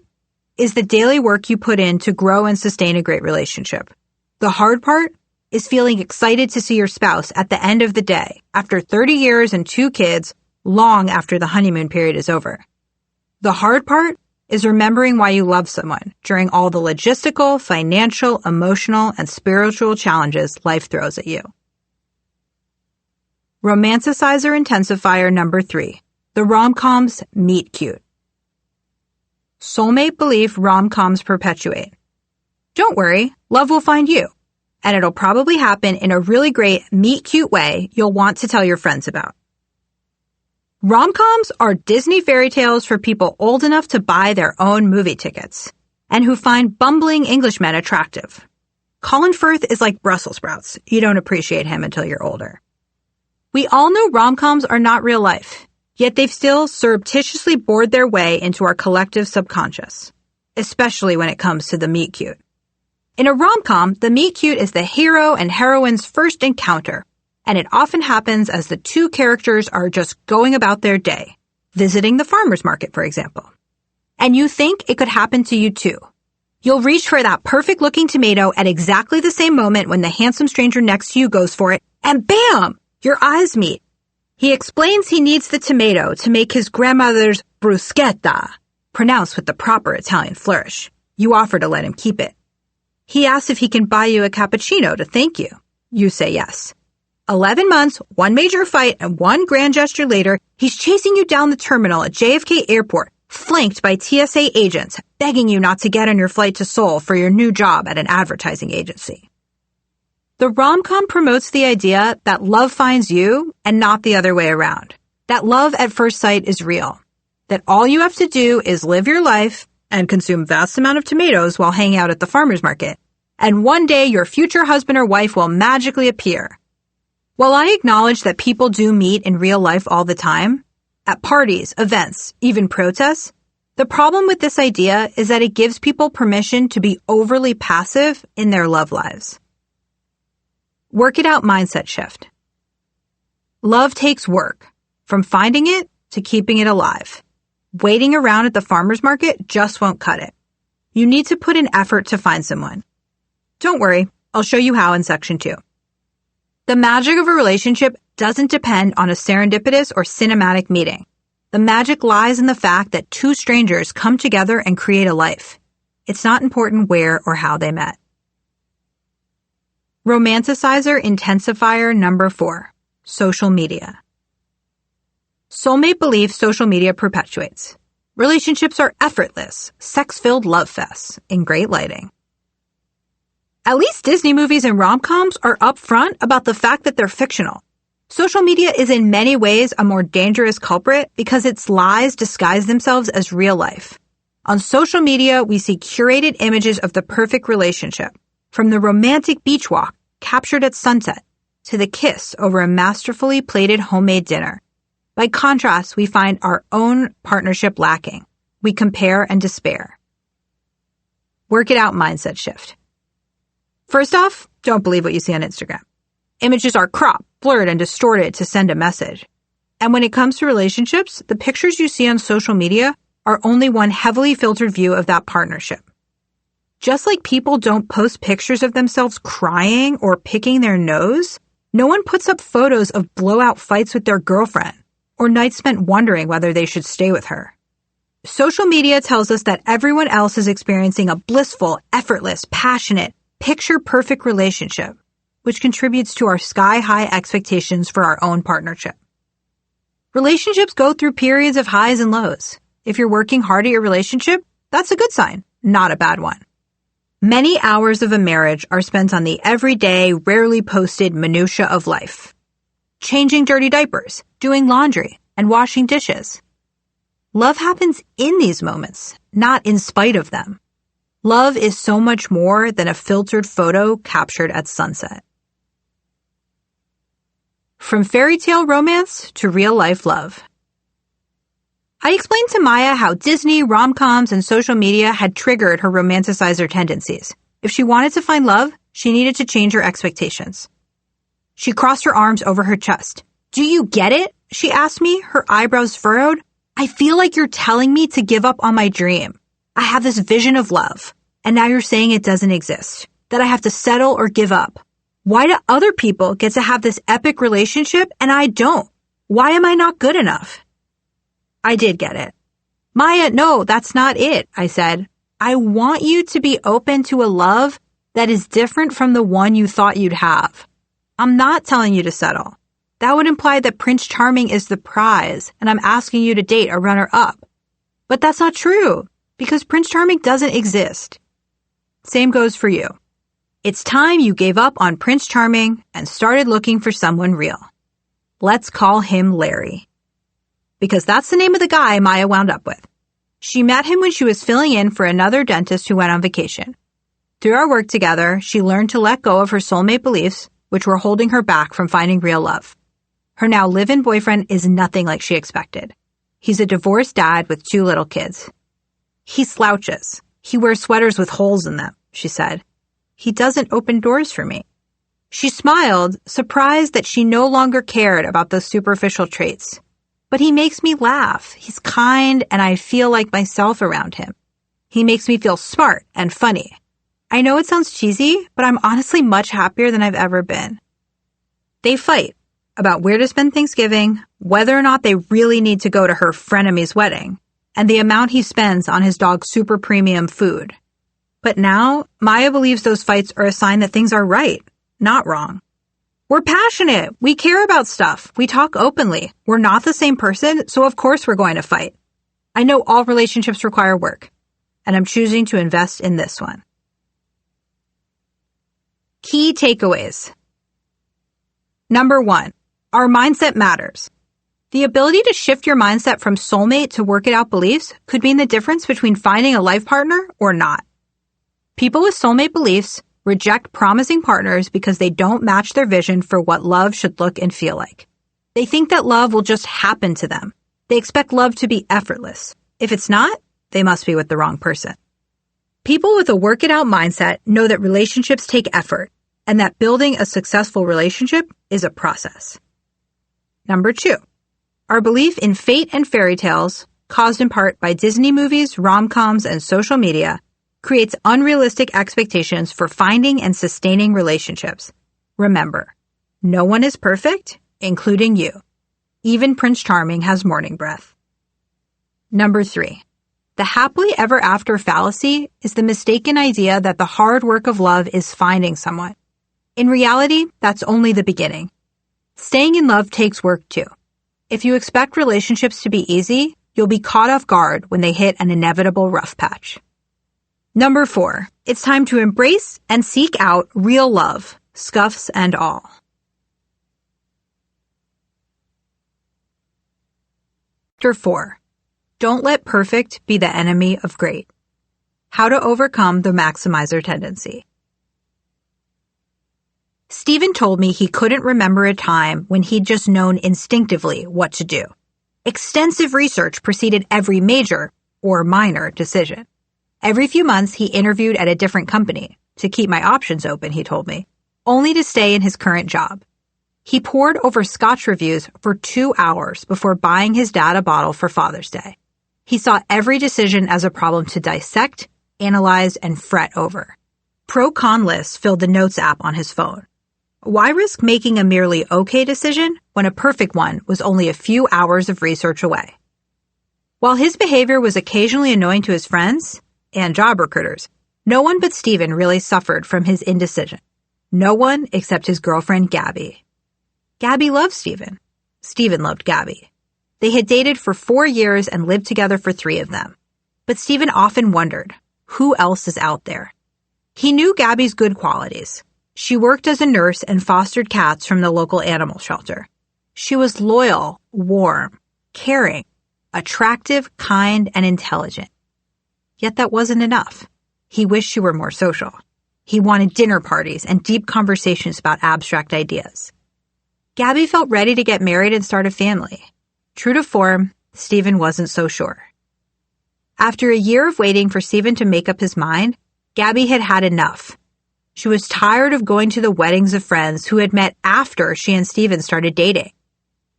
is the daily work you put in to grow and sustain a great relationship. The hard part is feeling excited to see your spouse at the end of the day, after 30 years and 2 kids, long after the honeymoon period is over. The hard part is remembering why you love someone during all the logistical, financial, emotional, and spiritual challenges life throws at you. Romanticizer Intensifier number 3. The rom-coms meet cute. Soulmate belief rom-coms perpetuate. Don't worry, love will find you. And it'll probably happen in a really great meet cute way you'll want to tell your friends about. Rom-coms are Disney fairy tales for people old enough to buy their own movie tickets and who find bumbling Englishmen attractive. Colin Firth is like Brussels sprouts. You don't appreciate him until you're older. We all know rom-coms are not real life, yet they've still surreptitiously bored their way into our collective subconscious, especially when it comes to the meet cute. In a rom-com, the meet cute is the hero and heroine's first encounter, and it often happens as the 2 characters are just going about their day, visiting the farmer's market, for example. And you think it could happen to you too. You'll reach for that perfect-looking tomato at exactly the same moment when the handsome stranger next to you goes for it, and bam! Your eyes meet. He explains he needs the tomato to make his grandmother's bruschetta, pronounced with the proper Italian flourish. You offer to let him keep it. He asks if he can buy you a cappuccino to thank you. You say yes. 11 months, 1 major fight, and 1 grand gesture later, he's chasing you down the terminal at JFK Airport, flanked by TSA agents, begging you not to get on your flight to Seoul for your new job at an advertising agency. The rom-com promotes the idea that love finds you and not the other way around. That love at first sight is real. That all you have to do is live your life and consume vast amount of tomatoes while hanging out at the farmer's market. And one day your future husband or wife will magically appear. While I acknowledge that people do meet in real life all the time, at parties, events, even protests, the problem with this idea is that it gives people permission to be overly passive in their love lives. Work it out mindset shift. Love takes work, from finding it to keeping it alive. Waiting around at the farmer's market just won't cut it. You need to put in effort to find someone. Don't worry, I'll show you how in section 2. The magic of a relationship doesn't depend on a serendipitous or cinematic meeting. The magic lies in the fact that 2 strangers come together and create a life. It's not important where or how they met. Romanticizer Intensifier number 4. Social media. Soulmate belief social media perpetuates. Relationships are effortless, sex-filled love fests in great lighting. At least Disney movies and rom-coms are upfront about the fact that they're fictional. Social media is in many ways a more dangerous culprit because its lies disguise themselves as real life. On social media, we see curated images of the perfect relationship, from the romantic beach walk captured at sunset to the kiss over a masterfully plated homemade dinner. By contrast, we find our own partnership lacking. We compare and despair. Work it out mindset shift. First off, don't believe what you see on Instagram. Images are cropped, blurred, and distorted to send a message. And when it comes to relationships, the pictures you see on social media are only one heavily filtered view of that partnership. Just like people don't post pictures of themselves crying or picking their nose, no one puts up photos of blowout fights with their girlfriend or nights spent wondering whether they should stay with her. Social media tells us that everyone else is experiencing a blissful, effortless, passionate, picture-perfect relationship, which contributes to our sky-high expectations for our own partnership. Relationships go through periods of highs and lows. If you're working hard at your relationship, that's a good sign, not a bad one. Many hours of a marriage are spent on the everyday, rarely posted minutia of life. Changing dirty diapers, doing laundry, and washing dishes. Love happens in these moments, not in spite of them. Love is so much more than a filtered photo captured at sunset. From fairy tale romance to real-life love. I explained to Maya how Disney, rom-coms, and social media had triggered her romanticizer tendencies. If she wanted to find love, she needed to change her expectations. She crossed her arms over her chest. "Do you get it?" she asked me, her eyebrows furrowed. "I feel like you're telling me to give up on my dream. I have this vision of love, and now you're saying it doesn't exist, that I have to settle or give up. Why do other people get to have this epic relationship and I don't? Why am I not good enough?" I did get it. "Maya, no, that's not it," I said. "I want you to be open to a love that is different from the one you thought you'd have. I'm not telling you to settle. That would imply that Prince Charming is the prize and I'm asking you to date a runner-up. But that's not true, because Prince Charming doesn't exist. Same goes for you. It's time you gave up on Prince Charming and started looking for someone real. Let's call him Larry." Because that's the name of the guy Maya wound up with. She met him when she was filling in for another dentist who went on vacation. Through our work together, she learned to let go of her soulmate beliefs, which were holding her back from finding real love. Her now live-in boyfriend is nothing like she expected. He's a divorced dad with 2 little kids. "He slouches. He wears sweaters with holes in them," she said. "He doesn't open doors for me." She smiled, surprised that she no longer cared about those superficial traits. "But he makes me laugh. He's kind, and I feel like myself around him. He makes me feel smart and funny. I know it sounds cheesy, but I'm honestly much happier than I've ever been." They fight about where to spend Thanksgiving, whether or not they really need to go to her frenemy's wedding, and the amount he spends on his dog's super premium food. But now, Maya believes those fights are a sign that things are right, not wrong. "We're passionate. We care about stuff. We talk openly. We're not the same person, so of course we're going to fight. I know all relationships require work, and I'm choosing to invest in this one." Key takeaways. Number 1, our mindset matters. The ability to shift your mindset from soulmate to work it out beliefs could mean the difference between finding a life partner or not. People with soulmate beliefs reject promising partners because they don't match their vision for what love should look and feel like. They think that love will just happen to them. They expect love to be effortless. If it's not, they must be with the wrong person. People with a work it out mindset know that relationships take effort and that building a successful relationship is a process. Number 2, our belief in fate and fairy tales, caused in part by Disney movies, rom-coms, and social media, creates unrealistic expectations for finding and sustaining relationships. Remember, no one is perfect, including you. Even Prince Charming has morning breath. Number 3, the happily ever after fallacy is the mistaken idea that the hard work of love is finding someone. In reality, that's only the beginning. Staying in love takes work too. If you expect relationships to be easy, you'll be caught off guard when they hit an inevitable rough patch. Number 4, it's time to embrace and seek out real love, scuffs and all. Chapter 4, don't let perfect be the enemy of great. How to overcome the maximizer tendency. Stephen told me he couldn't remember a time when he'd just known instinctively what to do. Extensive research preceded every major or minor decision. Every few months, he interviewed at a different company to keep my options open, he told me, only to stay in his current job. He pored over Scotch reviews for 2 hours before buying his dad a bottle for Father's Day. He saw every decision as a problem to dissect, analyze, and fret over. Pro-con lists filled the Notes app on his phone. Why risk making a merely okay decision when a perfect one was only a few hours of research away? While his behavior was occasionally annoying to his friends and job recruiters, no one but Stephen really suffered from his indecision. No one except his girlfriend, Gabby. Gabby loved Stephen. Stephen loved Gabby. They had dated for 4 years and lived together for 3 of them. But Stephen often wondered, who else is out there? He knew Gabby's good qualities. She worked as a nurse and fostered cats from the local animal shelter. She was loyal, warm, caring, attractive, kind, and intelligent. Yet that wasn't enough. He wished she were more social. He wanted dinner parties and deep conversations about abstract ideas. Gabby felt ready to get married and start a family. True to form, Stephen wasn't so sure. After a year of waiting for Stephen to make up his mind, Gabby had had enough. She was tired of going to the weddings of friends who had met after she and Stephen started dating.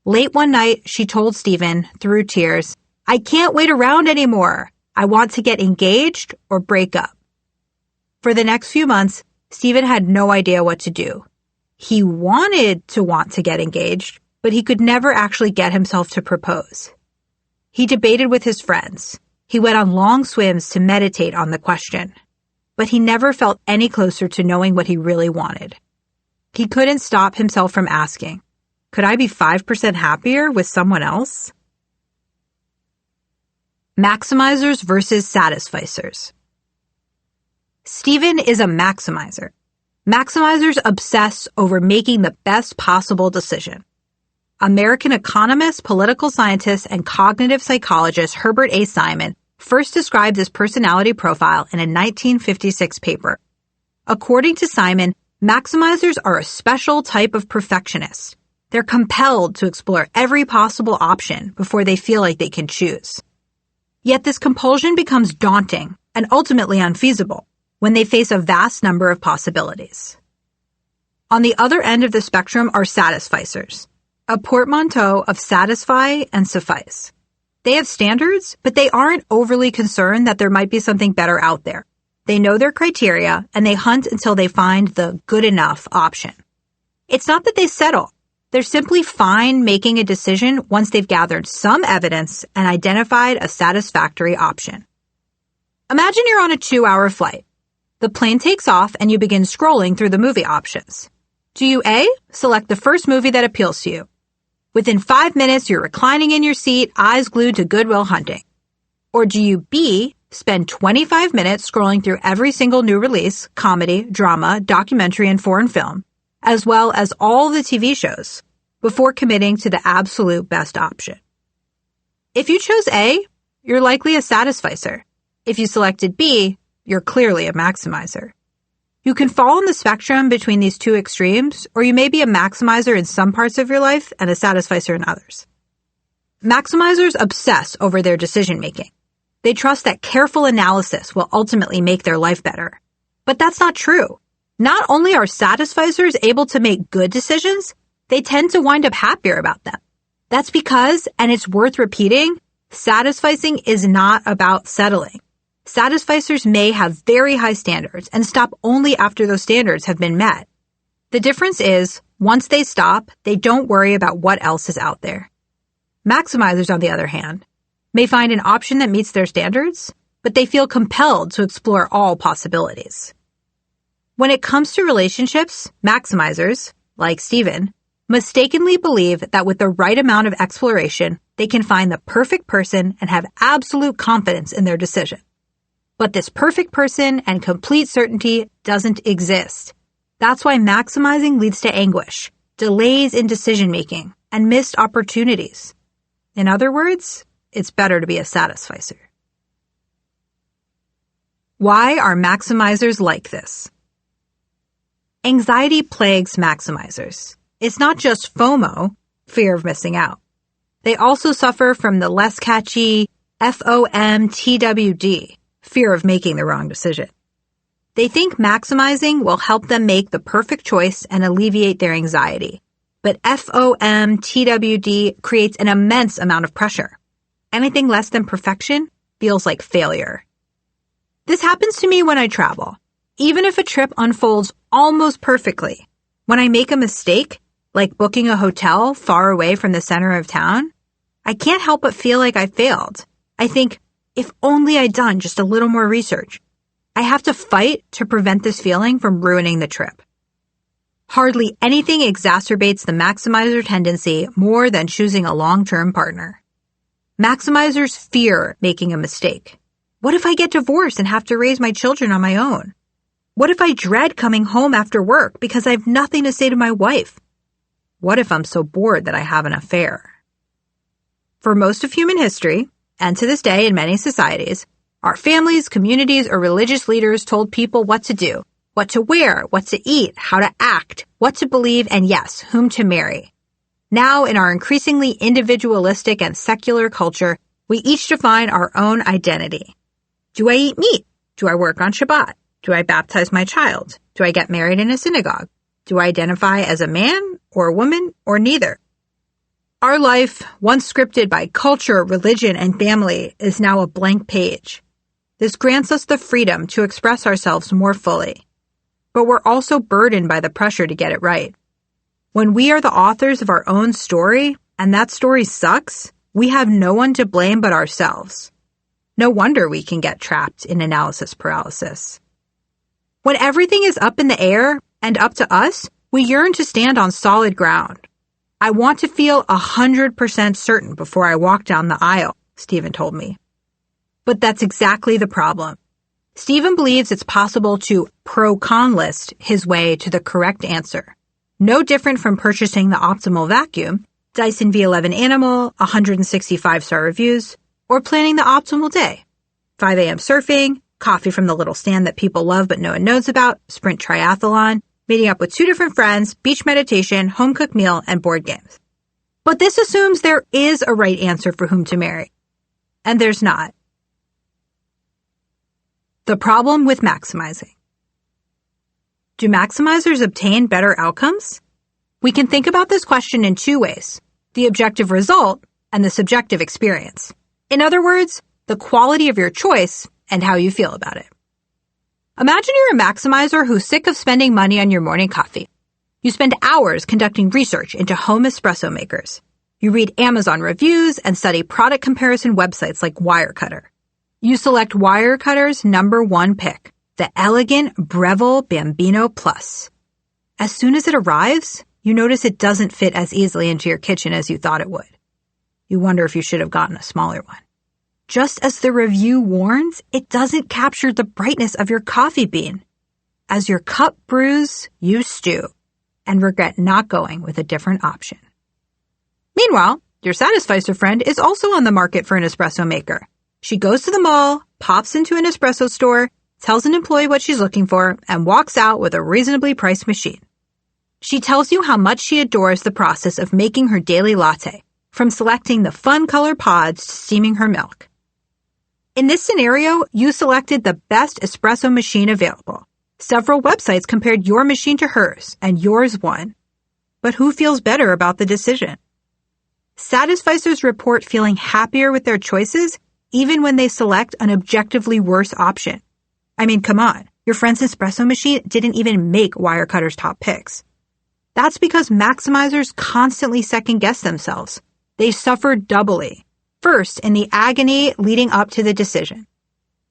Late one night, she told Stephen, through tears, "I can't wait around anymore. I want to get engaged or break up." For the next few months, Stephen had no idea what to do. He wanted to want to get engaged, but he could never actually get himself to propose. He debated with his friends. He went on long swims to meditate on the question. But he never felt any closer to knowing what he really wanted. He couldn't stop himself from asking, could I be 5% happier with someone else? Maximizers versus satisficers. Stephen is a maximizer. Maximizers obsess over making the best possible decision. American economist, political scientist, and cognitive psychologist Herbert A. Simon first described this personality profile in a 1956 paper. According to Simon, maximizers are a special type of perfectionist. They're compelled to explore every possible option before they feel like they can choose. Yet this compulsion becomes daunting and ultimately unfeasible when they face a vast number of possibilities. On the other end of the spectrum are satisficers, a portmanteau of satisfy and suffice. They have standards, but they aren't overly concerned that there might be something better out there. They know their criteria, and they hunt until they find the good enough option. It's not that they settle. They're simply fine making a decision once they've gathered some evidence and identified a satisfactory option. Imagine you're on a 2-hour flight. The plane takes off and you begin scrolling through the movie options. Do you A, select the first movie that appeals to you? Within 5 minutes, you're reclining in your seat, eyes glued to Good Will Hunting. Or do you B, spend 25 minutes scrolling through every single new release, comedy, drama, documentary, and foreign film, as well as all the TV shows, before committing to the absolute best option? If you chose A, you're likely a satisficer. If you selected B, you're clearly a maximizer. You can fall on the spectrum between these two extremes, or you may be a maximizer in some parts of your life and a satisficer in others. Maximizers obsess over their decision-making. They trust that careful analysis will ultimately make their life better. But that's not true. Not only are satisficers able to make good decisions, they tend to wind up happier about them. That's because, and it's worth repeating, satisficing is not about settling. Satisficers may have very high standards and stop only after those standards have been met. The difference is, once they stop, they don't worry about what else is out there. Maximizers, on the other hand, may find an option that meets their standards, but they feel compelled to explore all possibilities. When it comes to relationships, maximizers, like Stephen, mistakenly believe that with the right amount of exploration, they can find the perfect person and have absolute confidence in their decision. But this perfect person and complete certainty doesn't exist. That's why maximizing leads to anguish, delays in decision-making, and missed opportunities. In other words, it's better to be a satisficer. Why are maximizers like this? Anxiety plagues maximizers. It's not just FOMO, fear of missing out. They also suffer from the less catchy FOMTWD, fear of making the wrong decision. They think maximizing will help them make the perfect choice and alleviate their anxiety. But FOMTWD creates an immense amount of pressure. Anything less than perfection feels like failure. This happens to me when I travel. Even if a trip unfolds almost perfectly, when I make a mistake, like booking a hotel far away from the center of town, I can't help but feel like I failed. I think, if only I'd done just a little more research. I have to fight to prevent this feeling from ruining the trip. Hardly anything exacerbates the maximizer tendency more than choosing a long-term partner. Maximizers fear making a mistake. What if I get divorced and have to raise my children on my own? What if I dread coming home after work because I have nothing to say to my wife? What if I'm so bored that I have an affair? For most of human history, and to this day in many societies, our families, communities, or religious leaders told people what to do, what to wear, what to eat, how to act, what to believe, and yes, whom to marry. Now, in our increasingly individualistic and secular culture, we each define our own identity. Do I eat meat? Do I work on Shabbat? Do I baptize my child? Do I get married in a synagogue? Do I identify as a man or a woman or neither? Our life, once scripted by culture, religion, and family, is now a blank page. This grants us the freedom to express ourselves more fully. But we're also burdened by the pressure to get it right. When we are the authors of our own story, and that story sucks, we have no one to blame but ourselves. No wonder we can get trapped in analysis paralysis. When everything is up in the air and up to us, we yearn to stand on solid ground. I want to feel 100% certain before I walk down the aisle, Stephen told me. But that's exactly the problem. Stephen believes it's possible to pro-con list his way to the correct answer. No different from purchasing the optimal vacuum, Dyson V11 Animal, 165-star reviews, or planning the optimal day. 5 a.m. surfing, coffee from the little stand that people love but no one knows about, sprint triathlon, meeting up with 2 different friends, beach meditation, home-cooked meal, and board games. But this assumes there is a right answer for whom to marry. And there's not. The problem with maximizing. Do maximizers obtain better outcomes? We can think about this question in 2 ways, the objective result and the subjective experience. In other words, the quality of your choice and how you feel about it. Imagine you're a maximizer who's sick of spending money on your morning coffee. You spend hours conducting research into home espresso makers. You read Amazon reviews and study product comparison websites like Wirecutter. You select Wirecutter's #1 pick, the elegant Breville Bambino Plus. As soon as it arrives, you notice it doesn't fit as easily into your kitchen as you thought it would. You wonder if you should have gotten a smaller one. Just as the review warns, it doesn't capture the brightness of your coffee bean. As your cup brews, you stew and regret not going with a different option. Meanwhile, your Satisficer friend is also on the market for an espresso maker. She goes to the mall, pops into an espresso store, tells an employee what she's looking for, and walks out with a reasonably priced machine. She tells you how much she adores the process of making her daily latte, from selecting the fun color pods to steaming her milk. In this scenario, you selected the best espresso machine available. Several websites compared your machine to hers, and yours won. But who feels better about the decision? Satisficers report feeling happier with their choices even when they select an objectively worse option. I mean, come on, your friend's espresso machine didn't even make Wirecutter's top picks. That's because maximizers constantly second-guess themselves. They suffer doubly. First, in the agony leading up to the decision.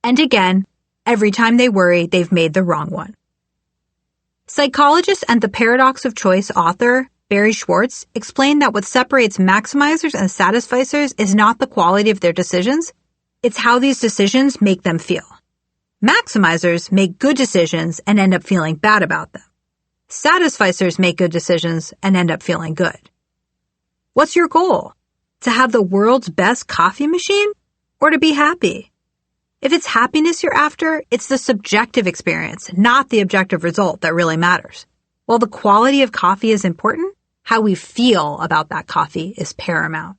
And again, every time they worry they've made the wrong one. Psychologist and The Paradox of Choice author Barry Schwartz explained that what separates maximizers and satisficers is not the quality of their decisions, it's how these decisions make them feel. Maximizers make good decisions and end up feeling bad about them. Satisficers make good decisions and end up feeling good. What's your goal? To have the world's best coffee machine? Or to be happy? If it's happiness you're after, it's the subjective experience, not the objective result that really matters. While the quality of coffee is important, how we feel about that coffee is paramount.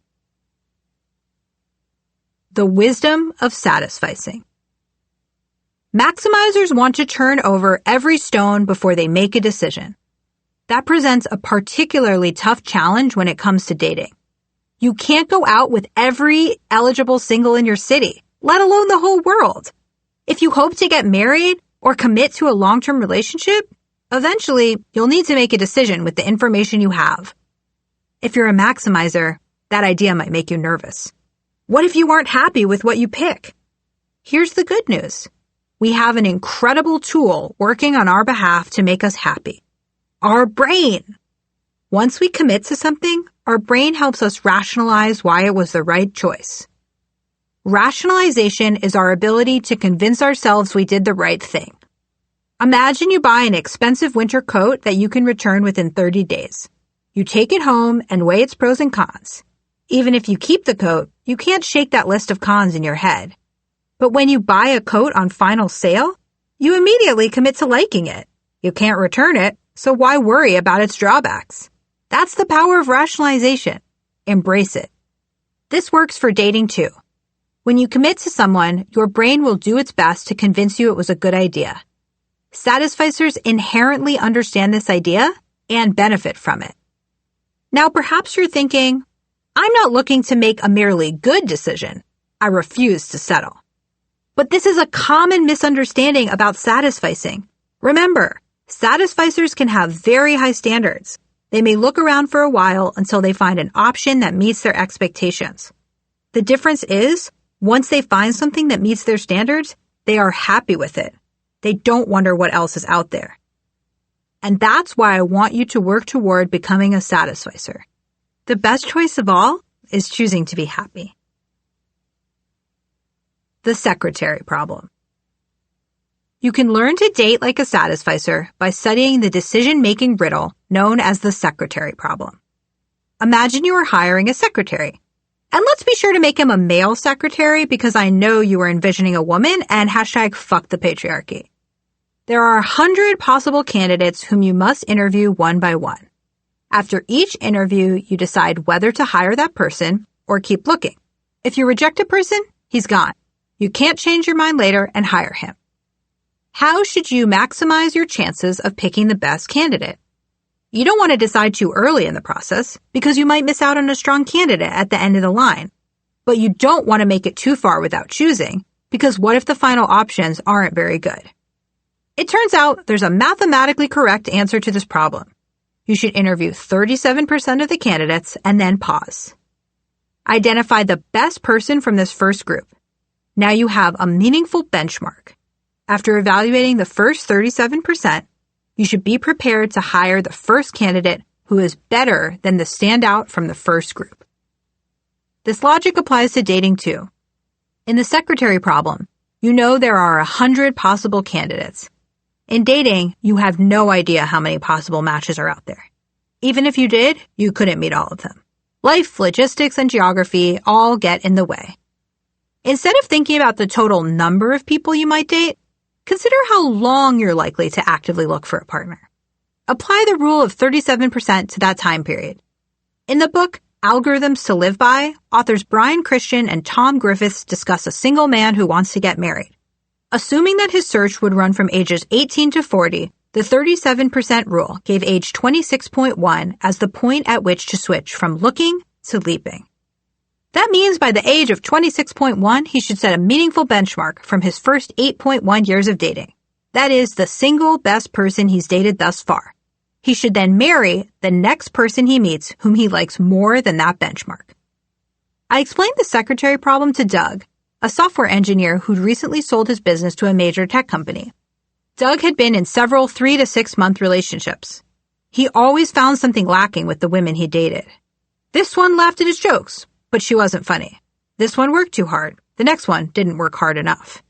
The wisdom of satisficing. Maximizers want to turn over every stone before they make a decision. That presents a particularly tough challenge when it comes to dating. You can't go out with every eligible single in your city, let alone the whole world. If you hope to get married or commit to a long-term relationship, eventually you'll need to make a decision with the information you have. If you're a maximizer, that idea might make you nervous. What if you aren't happy with what you pick? Here's the good news. We have an incredible tool working on our behalf to make us happy. Our brain. Once we commit to something, our brain helps us rationalize why it was the right choice. Rationalization is our ability to convince ourselves we did the right thing. Imagine you buy an expensive winter coat that you can return within 30 days. You take it home and weigh its pros and cons. Even if you keep the coat, you can't shake that list of cons in your head. But when you buy a coat on final sale, you immediately commit to liking it. You can't return it, so why worry about its drawbacks? That's the power of rationalization. Embrace it. This works for dating too. When you commit to someone, your brain will do its best to convince you it was a good idea. Satisficers inherently understand this idea and benefit from it. Now perhaps you're thinking, I'm not looking to make a merely good decision. I refuse to settle. But this is a common misunderstanding about satisficing. Remember, satisficers can have very high standards. They may look around for a while until they find an option that meets their expectations. The difference is, once they find something that meets their standards, they are happy with it. They don't wonder what else is out there. And that's why I want you to work toward becoming a satisficer. The best choice of all is choosing to be happy. The secretary problem. You can learn to date like a satisficer by studying the decision-making riddle known as the secretary problem. Imagine you are hiring a secretary. And let's be sure to make him a male secretary because I know you are envisioning a woman and #fuck the patriarchy. There are 100 possible candidates whom you must interview one by one. After each interview, you decide whether to hire that person or keep looking. If you reject a person, he's gone. You can't change your mind later and hire him. How should you maximize your chances of picking the best candidate? You don't want to decide too early in the process because you might miss out on a strong candidate at the end of the line. But you don't want to make it too far without choosing because what if the final options aren't very good? It turns out there's a mathematically correct answer to this problem. You should interview 37% of the candidates and then pause. Identify the best person from this first group. Now you have a meaningful benchmark. After evaluating the first 37%, you should be prepared to hire the first candidate who is better than the standout from the first group. This logic applies to dating too. In the secretary problem, you know there are 100 possible candidates. In dating, you have no idea how many possible matches are out there. Even if you did, you couldn't meet all of them. Life, logistics, and geography all get in the way. Instead of thinking about the total number of people you might date, consider how long you're likely to actively look for a partner. Apply the rule of 37% to that time period. In the book, Algorithms to Live By, authors Brian Christian and Tom Griffiths discuss a single man who wants to get married. Assuming that his search would run from ages 18 to 40, the 37% rule gave age 26.1 as the point at which to switch from looking to leaping. That means by the age of 26.1, he should set a meaningful benchmark from his first 8.1 years of dating. That is the single best person he's dated thus far. He should then marry the next person he meets whom he likes more than that benchmark. I explained the secretary problem to Doug, a software engineer who'd recently sold his business to a major tech company. Doug had been in several 3 to 6 month relationships. He always found something lacking with the women he dated. This one laughed at his jokes, but she wasn't funny. This one worked too hard. The next one didn't work hard enough.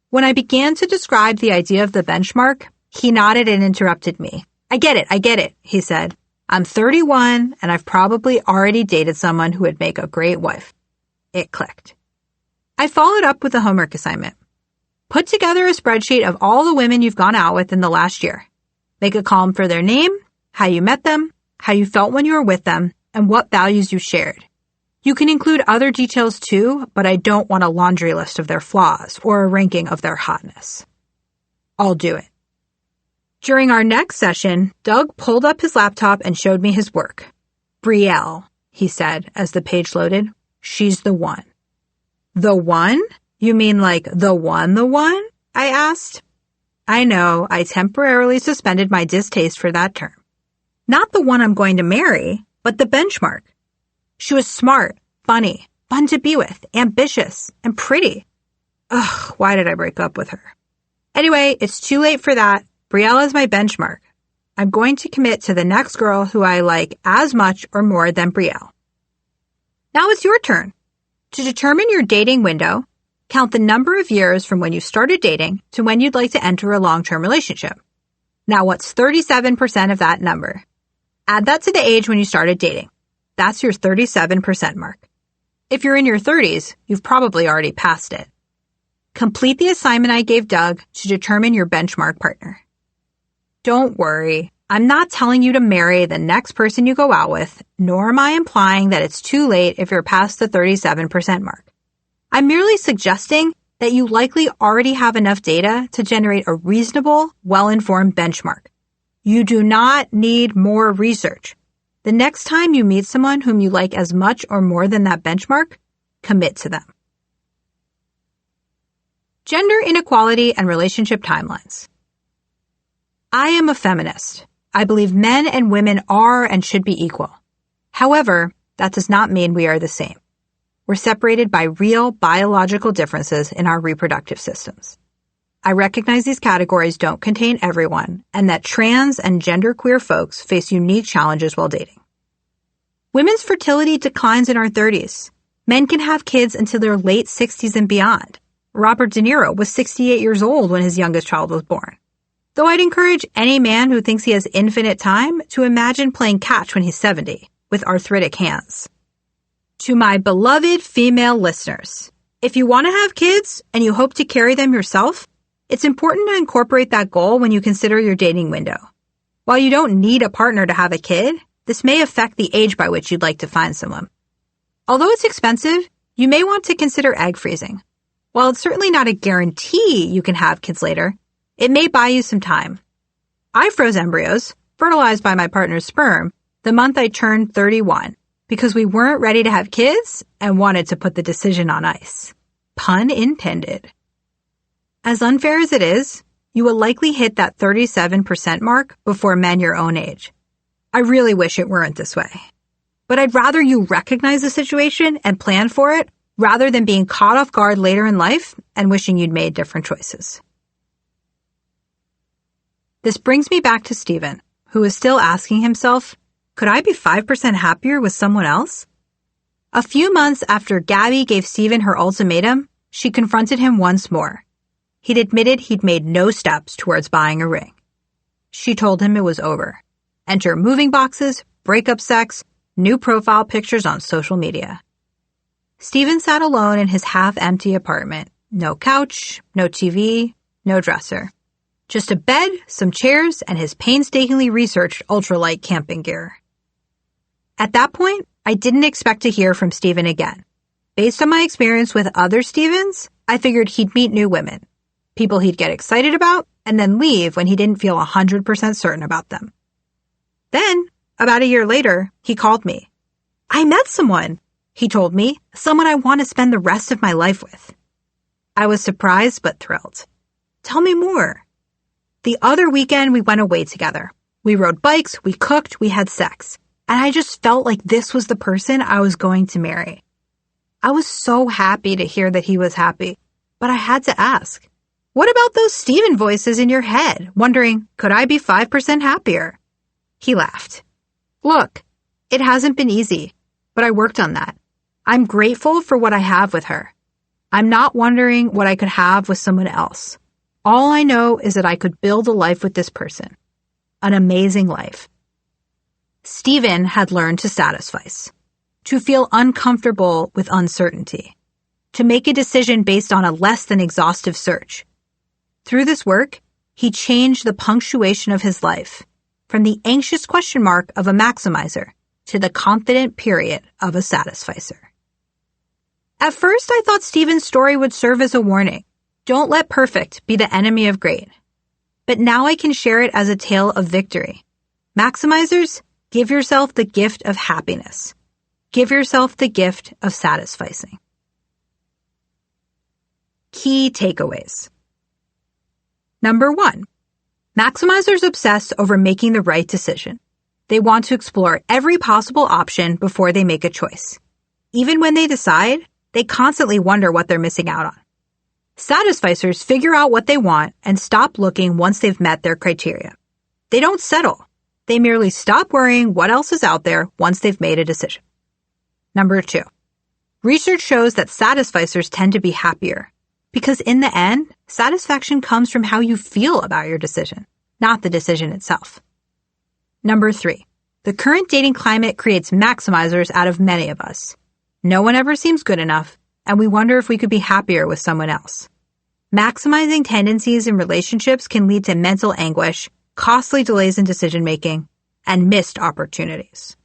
When I began to describe the idea of the benchmark, he nodded and interrupted me. I get it, he said. I'm 31 and I've probably already dated someone who would make a great wife. It clicked. I followed up with a homework assignment. Put together a spreadsheet of all the women you've gone out with in the last year. Make a column for their name, how you met them, how you felt when you were with them, and what values you shared. You can include other details too, but I don't want a laundry list of their flaws or a ranking of their hotness. I'll do it. During our next session, Doug pulled up his laptop and showed me his work. "Brielle," he said as the page loaded. "She's the one." "The one? You mean like the one? I asked. I know, I temporarily suspended my distaste for that term. Not the one I'm going to marry, but the benchmark. She was smart, funny, fun to be with, ambitious, and pretty. Ugh, why did I break up with her? Anyway, it's too late for that. Brielle is my benchmark. I'm going to commit to the next girl who I like as much or more than Brielle. Now it's your turn. To determine your dating window, count the number of years from when you started dating to when you'd like to enter a long-term relationship. Now what's 37% of that number? Add that to the age when you started dating. That's your 37% mark. If you're in your 30s, you've probably already passed it. Complete the assignment I gave Doug to determine your benchmark partner. Don't worry, I'm not telling you to marry the next person you go out with, nor am I implying that it's too late if you're past the 37% mark. I'm merely suggesting that you likely already have enough data to generate a reasonable, well-informed benchmark. You do not need more research. The next time you meet someone whom you like as much or more than that benchmark, commit to them. Gender inequality and relationship timelines. I am a feminist. I believe men and women are and should be equal. However, that does not mean we are the same. We're separated by real biological differences in our reproductive systems. I recognize these categories don't contain everyone and that trans and genderqueer folks face unique challenges while dating. Women's fertility declines in our 30s. Men can have kids until their late 60s and beyond. Robert De Niro was 68 years old when his youngest child was born. Though I'd encourage any man who thinks he has infinite time to imagine playing catch when he's 70 with arthritic hands. To my beloved female listeners, if you want to have kids and you hope to carry them yourself, it's important to incorporate that goal when you consider your dating window. While you don't need a partner to have a kid, this may affect the age by which you'd like to find someone. Although it's expensive, you may want to consider egg freezing. While it's certainly not a guarantee you can have kids later, it may buy you some time. I froze embryos, fertilized by my partner's sperm, the month I turned 31, because we weren't ready to have kids and wanted to put the decision on ice. Pun intended. As unfair as it is, you will likely hit that 37% mark before men your own age. I really wish it weren't this way. But I'd rather you recognize the situation and plan for it rather than being caught off guard later in life and wishing you'd made different choices. This brings me back to Stephen, who is still asking himself, could I be 5% happier with someone else? A few months after Gabby gave Stephen her ultimatum, she confronted him once more. He'd admitted he'd made no steps towards buying a ring. She told him it was over. Enter moving boxes, breakup sex, new profile pictures on social media. Stephen sat alone in his half-empty apartment. No couch, no TV, no dresser. Just a bed, some chairs, and his painstakingly researched ultralight camping gear. At that point, I didn't expect to hear from Stephen again. Based on my experience with other Stephens, I figured he'd meet new women. People he'd get excited about, and then leave when he didn't feel 100% certain about them. Then, about a year later, he called me. I met someone, he told me, someone I want to spend the rest of my life with. I was surprised but thrilled. Tell me more. The other weekend, we went away together. We rode bikes, we cooked, we had sex. And I just felt like this was the person I was going to marry. I was so happy to hear that he was happy, but I had to ask, what about those Stephen voices in your head, wondering, could I be 5% happier? He laughed. Look, it hasn't been easy, but I worked on that. I'm grateful for what I have with her. I'm not wondering what I could have with someone else. All I know is that I could build a life with this person. An amazing life. Stephen had learned to satisfice, to feel uncomfortable with uncertainty, to make a decision based on a less than exhaustive search. Through this work, he changed the punctuation of his life, from the anxious question mark of a maximizer to the confident period of a satisficer. At first, I thought Stephen's story would serve as a warning. Don't let perfect be the enemy of great. but now I can share it as a tale of victory. Maximizers, give yourself the gift of happiness. Give yourself the gift of satisficing. Key takeaways. Number 1. Maximizers obsess over making the right decision. They want to explore every possible option before they make a choice. Even when they decide, they constantly wonder what they're missing out on. Satisficers figure out what they want and stop looking once they've met their criteria. They don't settle. They merely stop worrying what else is out there once they've made a decision. Number 2. Research shows that satisficers tend to be happier because in the end, satisfaction comes from how you feel about your decision, not the decision itself. Number 3. The current dating climate creates maximizers out of many of us. No one ever seems good enough, and we wonder if we could be happier with someone else. Maximizing tendencies in relationships can lead to mental anguish, costly delays in decision-making, and missed opportunities.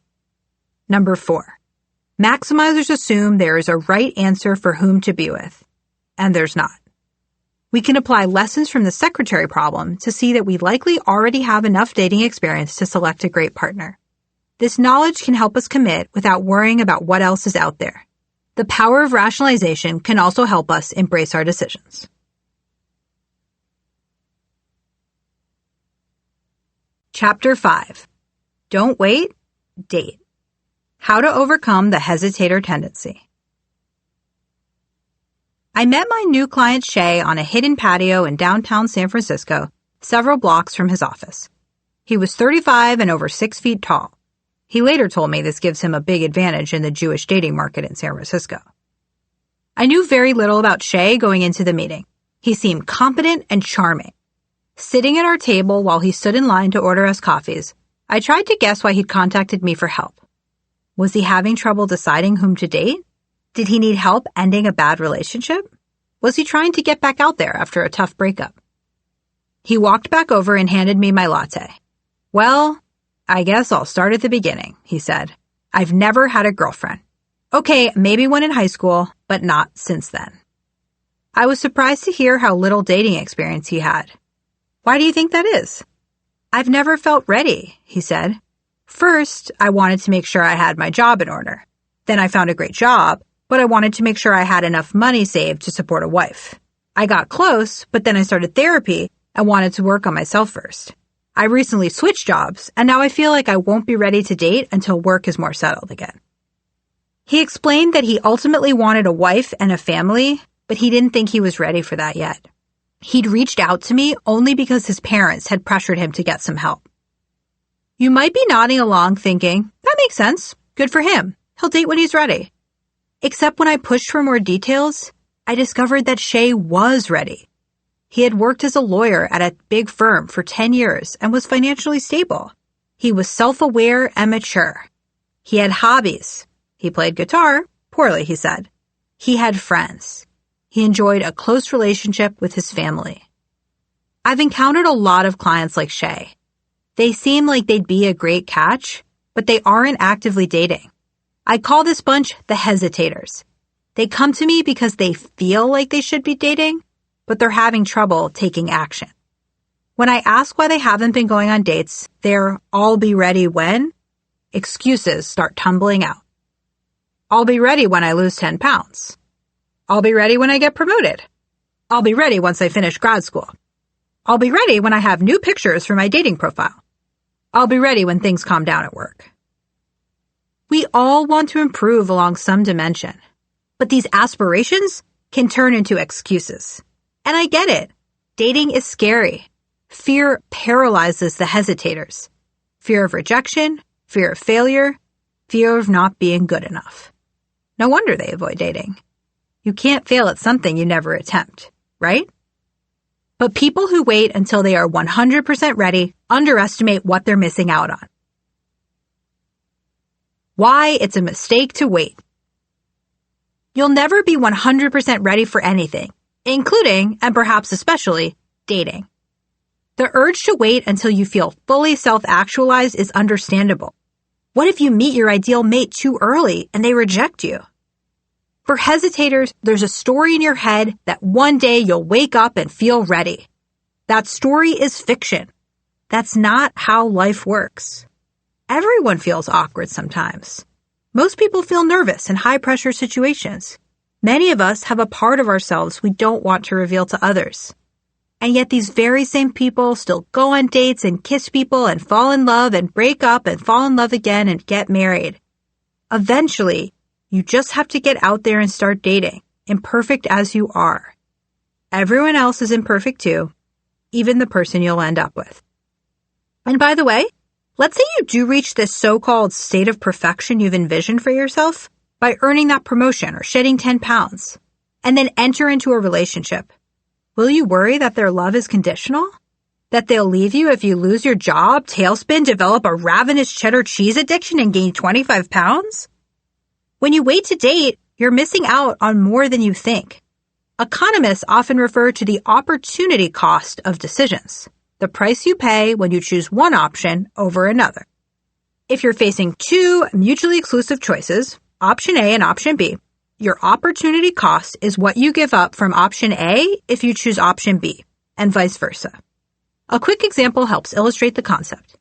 Number 4. Maximizers assume there is a right answer for whom to be with, and there's not. We can apply lessons from the secretary problem to see that we likely already have enough dating experience to select a great partner. This knowledge can help us commit without worrying about what else is out there. The power of rationalization can also help us embrace our decisions. Chapter 5. Don't wait, date. How to overcome the hesitator tendency. I met my new client Shay on a hidden patio in downtown San Francisco, several blocks from his office. He was 35 and over 6 feet tall. He later told me this gives him a big advantage in the Jewish dating market in San Francisco. I knew very little about Shay going into the meeting. He seemed competent and charming. Sitting at our table while he stood in line to order us coffees, I tried to guess why he'd contacted me for help. Was he having trouble deciding whom to date? Did he need help ending a bad relationship? Was he trying to get back out there after a tough breakup? He walked back over and handed me my latte. Well, I guess I'll start at the beginning, he said. I've never had a girlfriend. Okay, maybe one in high school, but not since then. I was surprised to hear how little dating experience he had. Why do you think that is? I've never felt ready, he said. First, I wanted to make sure I had my job in order. Then I found a great job, but I wanted to make sure I had enough money saved to support a wife. I got close, but then I started therapy and wanted to work on myself first. I recently switched jobs, and now I feel like I won't be ready to date until work is more settled again. He explained that he ultimately wanted a wife and a family, but he didn't think he was ready for that yet. He'd reached out to me only because his parents had pressured him to get some help. You might be nodding along thinking, that makes sense. Good for him. He'll date when he's ready. Except when I pushed for more details, I discovered that Shay was ready. He had worked as a lawyer at a big firm for 10 years and was financially stable. He was self-aware and mature. He had hobbies. He played guitar, poorly, he said. He had friends. He enjoyed a close relationship with his family. I've encountered a lot of clients like Shay. They seem like they'd be a great catch, but they aren't actively dating. I call this bunch the hesitators. They come to me because they feel like they should be dating, but they're having trouble taking action. When I ask why they haven't been going on dates, their "I'll be ready when" excuses start tumbling out. I'll be ready when I lose 10 pounds. I'll be ready when I get promoted. I'll be ready once I finish grad school. I'll be ready when I have new pictures for my dating profile. I'll be ready when things calm down at work. We all want to improve along some dimension, but these aspirations can turn into excuses. And I get it. Dating is scary. Fear paralyzes the hesitators. Fear of rejection, fear of failure, fear of not being good enough. No wonder they avoid dating. You can't fail at something you never attempt, right? But people who wait until they are 100% ready underestimate what they're missing out on. Why it's a mistake to wait. You'll never be 100% ready for anything, including, and perhaps especially, dating. The urge to wait until you feel fully self-actualized is understandable. What if you meet your ideal mate too early and they reject you? For hesitators, there's a story in your head that one day you'll wake up and feel ready. That story is fiction. That's not how life works. Everyone feels awkward sometimes. Most people feel nervous in high-pressure situations. Many of us have a part of ourselves we don't want to reveal to others. And yet these very same people still go on dates and kiss people and fall in love and break up and fall in love again and get married. Eventually, you just have to get out there and start dating, imperfect as you are. Everyone else is imperfect too, even the person you'll end up with. And by the way, let's say you do reach this so-called state of perfection you've envisioned for yourself by earning that promotion or shedding 10 pounds, and then enter into a relationship. Will you worry that their love is conditional? That they'll leave you if you lose your job, tailspin, develop a ravenous cheddar cheese addiction, and gain 25 pounds? When you wait to date, you're missing out on more than you think. Economists often refer to the opportunity cost of decisions, the price you pay when you choose one option over another. If you're facing two mutually exclusive choices, option A and option B, your opportunity cost is what you give up from option A if you choose option B, and vice versa. A quick example helps illustrate the concept.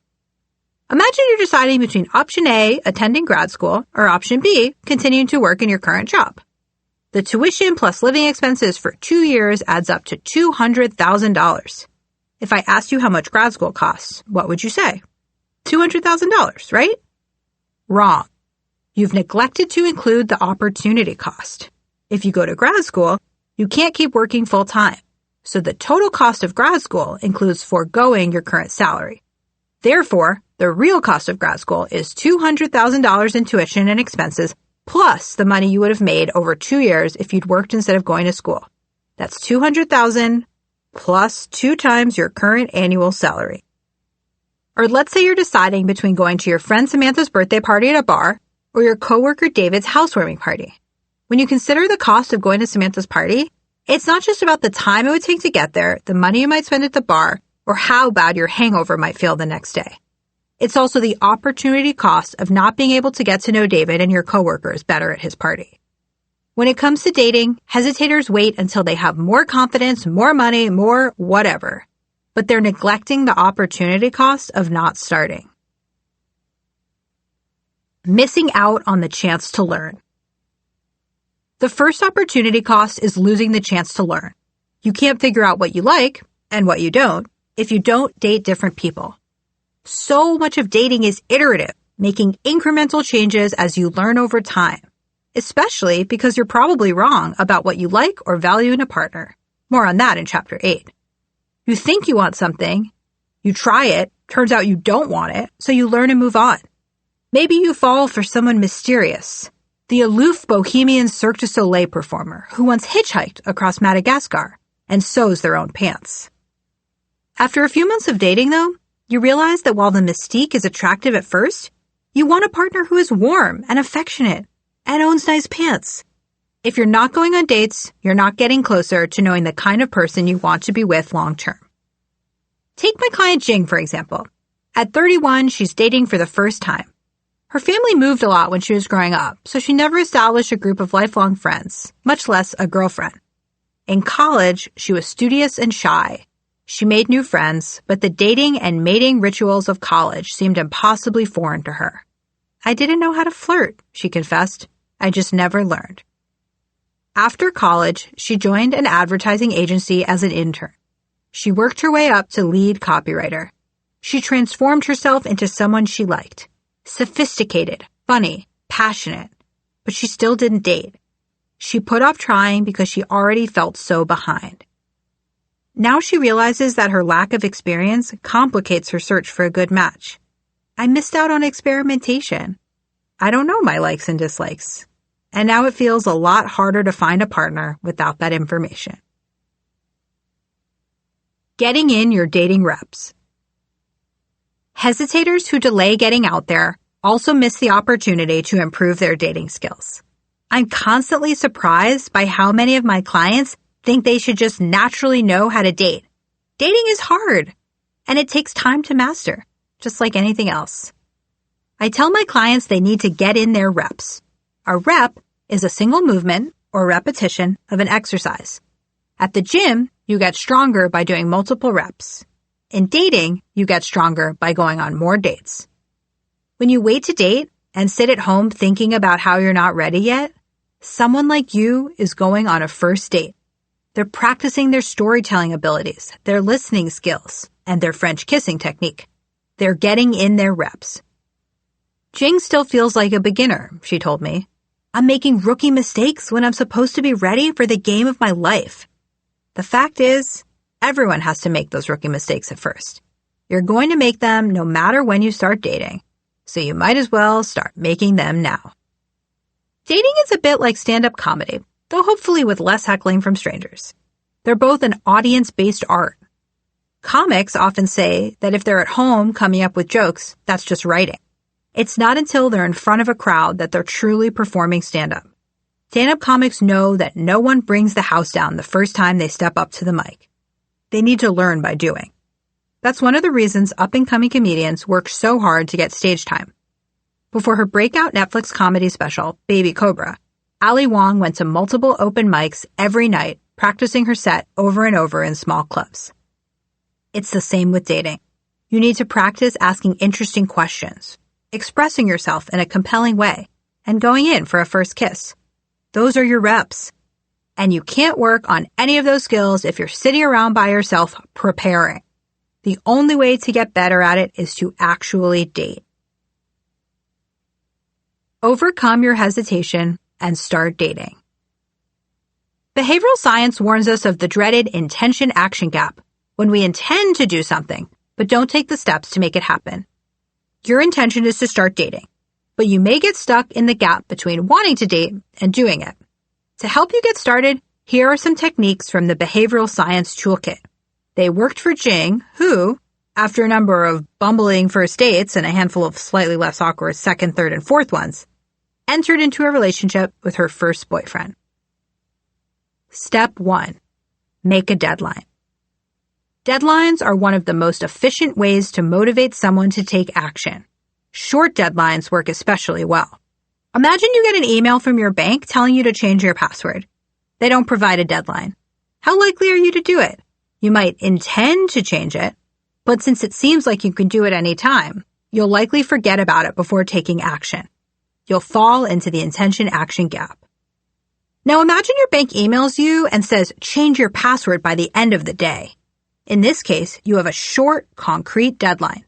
Imagine you're deciding between option A, attending grad school, or option B, continuing to work in your current job. The tuition plus living expenses for 2 years adds up to $200,000. If I asked you how much grad school costs, what would you say? $200,000, right? Wrong. You've neglected to include the opportunity cost. If you go to grad school, you can't keep working full-time. So the total cost of grad school includes foregoing your current salary. Therefore, the real cost of grad school is $200,000 in tuition and expenses plus the money you would have made over 2 years if you'd worked instead of going to school. That's $200,000 plus 2 times your current annual salary. Or let's say you're deciding between going to your friend Samantha's birthday party at a bar or your coworker David's housewarming party. When you consider the cost of going to Samantha's party, it's not just about the time it would take to get there, the money you might spend at the bar, or how bad your hangover might feel the next day. It's also the opportunity cost of not being able to get to know David and your coworkers better at his party. When it comes to dating, hesitators wait until they have more confidence, more money, more whatever. But they're neglecting the opportunity cost of not starting. Missing out on the chance to learn. The first opportunity cost is losing the chance to learn. You can't figure out what you like and what you don't if you don't date different people. So much of dating is iterative, making incremental changes as you learn over time, especially because you're probably wrong about what you like or value in a partner. More on that in Chapter 8. You think you want something, you try it, turns out you don't want it, so you learn and move on. Maybe you fall for someone mysterious, the aloof bohemian Cirque du Soleil performer who once hitchhiked across Madagascar and sews their own pants. After a few months of dating, though, you realize that while the mystique is attractive at first, you want a partner who is warm and affectionate and owns nice pants. If you're not going on dates, you're not getting closer to knowing the kind of person you want to be with long term. Take my client Jing, for example. At 31, she's dating for the first time. Her family moved a lot when she was growing up, so she never established a group of lifelong friends, much less a girlfriend. In college, she was studious and shy. She made new friends, but the dating and mating rituals of college seemed impossibly foreign to her. I didn't know how to flirt, she confessed. I just never learned. After college, she joined an advertising agency as an intern. She worked her way up to lead copywriter. She transformed herself into someone she liked. Sophisticated, funny, passionate, but she still didn't date. She put off trying because she already felt so behind. Now she realizes that her lack of experience complicates her search for a good match. I missed out on experimentation. I don't know my likes and dislikes. And now it feels a lot harder to find a partner without that information. Getting in your dating reps. Hesitators who delay getting out there also miss the opportunity to improve their dating skills. I'm constantly surprised by how many of my clients think they should just naturally know how to date. Dating is hard, and it takes time to master, just like anything else. I tell my clients they need to get in their reps. A rep is a single movement or repetition of an exercise. At the gym, you get stronger by doing multiple reps. In dating, you get stronger by going on more dates. When you wait to date and sit at home thinking about how you're not ready yet, someone like you is going on a first date. They're practicing their storytelling abilities, their listening skills, and their French kissing technique. They're getting in their reps. Jing still feels like a beginner, she told me. I'm making rookie mistakes when I'm supposed to be ready for the game of my life. The fact is, everyone has to make those rookie mistakes at first. You're going to make them no matter when you start dating, so you might as well start making them now. Dating is a bit like stand-up comedy, though hopefully with less heckling from strangers. They're both an audience-based art. Comics often say that if they're at home coming up with jokes, that's just writing. It's not until they're in front of a crowd that they're truly performing stand-up. Stand-up comics know that no one brings the house down the first time they step up to the mic. They need to learn by doing. That's one of the reasons up-and-coming comedians work so hard to get stage time. Before her breakout Netflix comedy special, Baby Cobra, Ali Wong went to multiple open mics every night, practicing her set over and over in small clubs. It's the same with dating. You need to practice asking interesting questions, expressing yourself in a compelling way, and going in for a first kiss. Those are your reps. And you can't work on any of those skills if you're sitting around by yourself preparing. The only way to get better at it is to actually date. Overcome your hesitation and start dating. Behavioral science warns us of the dreaded intention-action gap, when we intend to do something, but don't take the steps to make it happen. Your intention is to start dating, but you may get stuck in the gap between wanting to date and doing it. To help you get started, here are some techniques from the Behavioral Science Toolkit. They worked for Jing, who, after a number of bumbling first dates and a handful of slightly less awkward second, third, and fourth ones, entered into a relationship with her first boyfriend. Step 1. Make a deadline. Deadlines are one of the most efficient ways to motivate someone to take action. Short deadlines work especially well. Imagine you get an email from your bank telling you to change your password. They don't provide a deadline. How likely are you to do it? You might intend to change it, but since it seems like you can do it any time, you'll likely forget about it before taking action. You'll fall into the intention-action gap. Now imagine your bank emails you and says, change your password by the end of the day. In this case, you have a short, concrete deadline.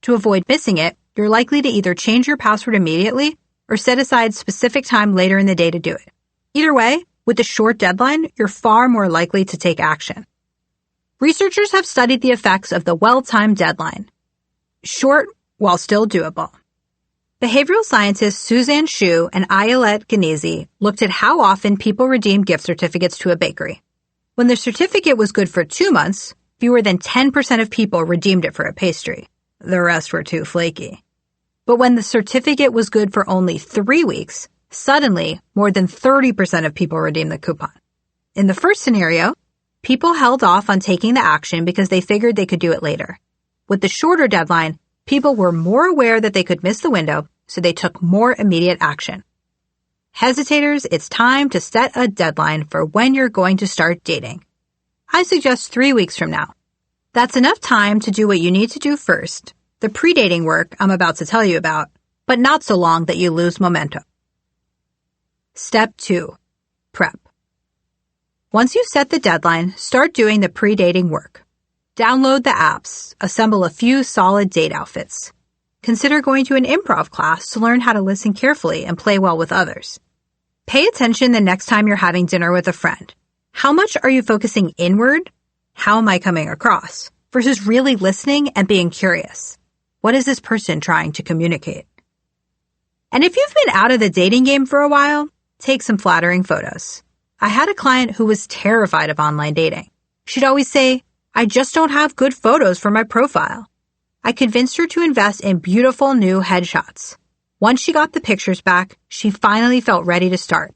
To avoid missing it, you're likely to either change your password immediately or set aside specific time later in the day to do it. Either way, with a short deadline, you're far more likely to take action. Researchers have studied the effects of the well-timed deadline. Short while still doable. Behavioral scientists Suzanne Shu and Ayelet Genesi looked at how often people redeemed gift certificates to a bakery. When the certificate was good for 2 months, fewer than 10% of people redeemed it for a pastry. The rest were too flaky. But when the certificate was good for only 3 weeks, suddenly more than 30% of people redeemed the coupon. In the first scenario, people held off on taking the action because they figured they could do it later. With the shorter deadline, people were more aware that they could miss the window, so they took more immediate action. Hesitators, it's time to set a deadline for when you're going to start dating. I suggest 3 weeks from now. That's enough time to do what you need to do first, the pre-dating work I'm about to tell you about, but not so long that you lose momentum. Step 2. Prep. Once you've set the deadline, start doing the pre-dating work. Download the apps, assemble a few solid date outfits. Consider going to an improv class to learn how to listen carefully and play well with others. Pay attention the next time you're having dinner with a friend. How much are you focusing inward? How am I coming across? Versus really listening and being curious. What is this person trying to communicate? And if you've been out of the dating game for a while, take some flattering photos. I had a client who was terrified of online dating. She'd always say, I just don't have good photos for my profile. I convinced her to invest in beautiful new headshots. Once she got the pictures back, she finally felt ready to start.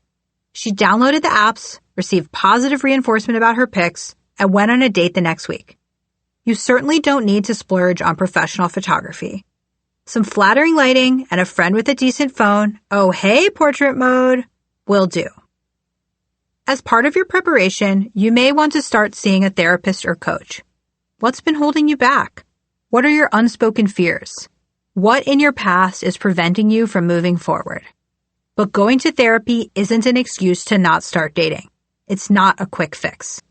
She downloaded the apps, received positive reinforcement about her pics, and went on a date the next week. You certainly don't need to splurge on professional photography. Some flattering lighting and a friend with a decent phone, oh hey, portrait mode, will do. As part of your preparation, you may want to start seeing a therapist or coach. What's been holding you back? What are your unspoken fears? What in your past is preventing you from moving forward? But going to therapy isn't an excuse to not start dating. It's not a quick fix.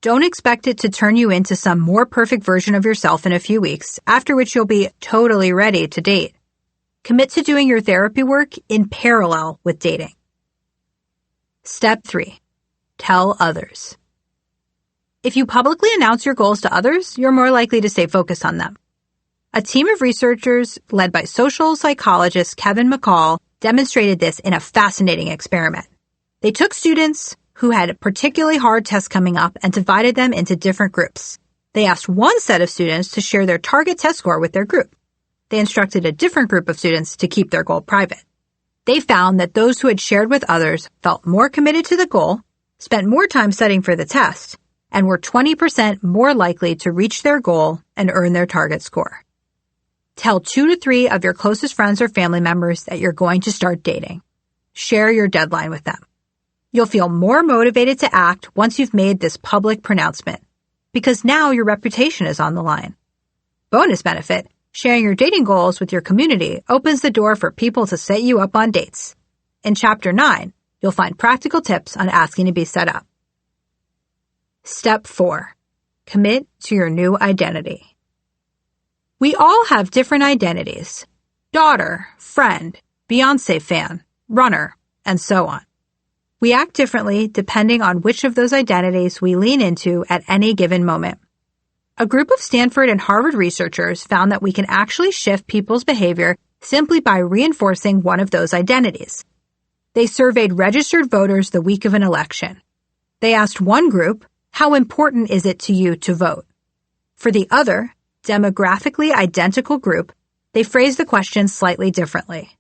Don't expect it to turn you into some more perfect version of yourself in a few weeks, after which you'll be totally ready to date. Commit to doing your therapy work in parallel with dating. Step 3. Tell others. If you publicly announce your goals to others, you're more likely to stay focused on them. A team of researchers led by social psychologist Kevin McCall demonstrated this in a fascinating experiment. They took students who had particularly hard tests coming up and divided them into different groups. They asked one set of students to share their target test score with their group. They instructed a different group of students to keep their goal private. They found that those who had shared with others felt more committed to the goal, spent more time studying for the test, and were 20% more likely to reach their goal and earn their target score. Tell 2 to 3 of your closest friends or family members that you're going to start dating. Share your deadline with them. You'll feel more motivated to act once you've made this public pronouncement, because now your reputation is on the line. Bonus benefit, sharing your dating goals with your community opens the door for people to set you up on dates. In Chapter 9, you'll find practical tips on asking to be set up. Step 4. Commit to your new identity. We all have different identities: daughter, friend, Beyoncé fan, runner, and so on. We act differently depending on which of those identities we lean into at any given moment. A group of Stanford and Harvard researchers found that we can actually shift people's behavior simply by reinforcing one of those identities. They surveyed registered voters the week of an election. They asked one group, "How important is it to you to vote?" For the other, demographically identical group, they phrased the question slightly differently.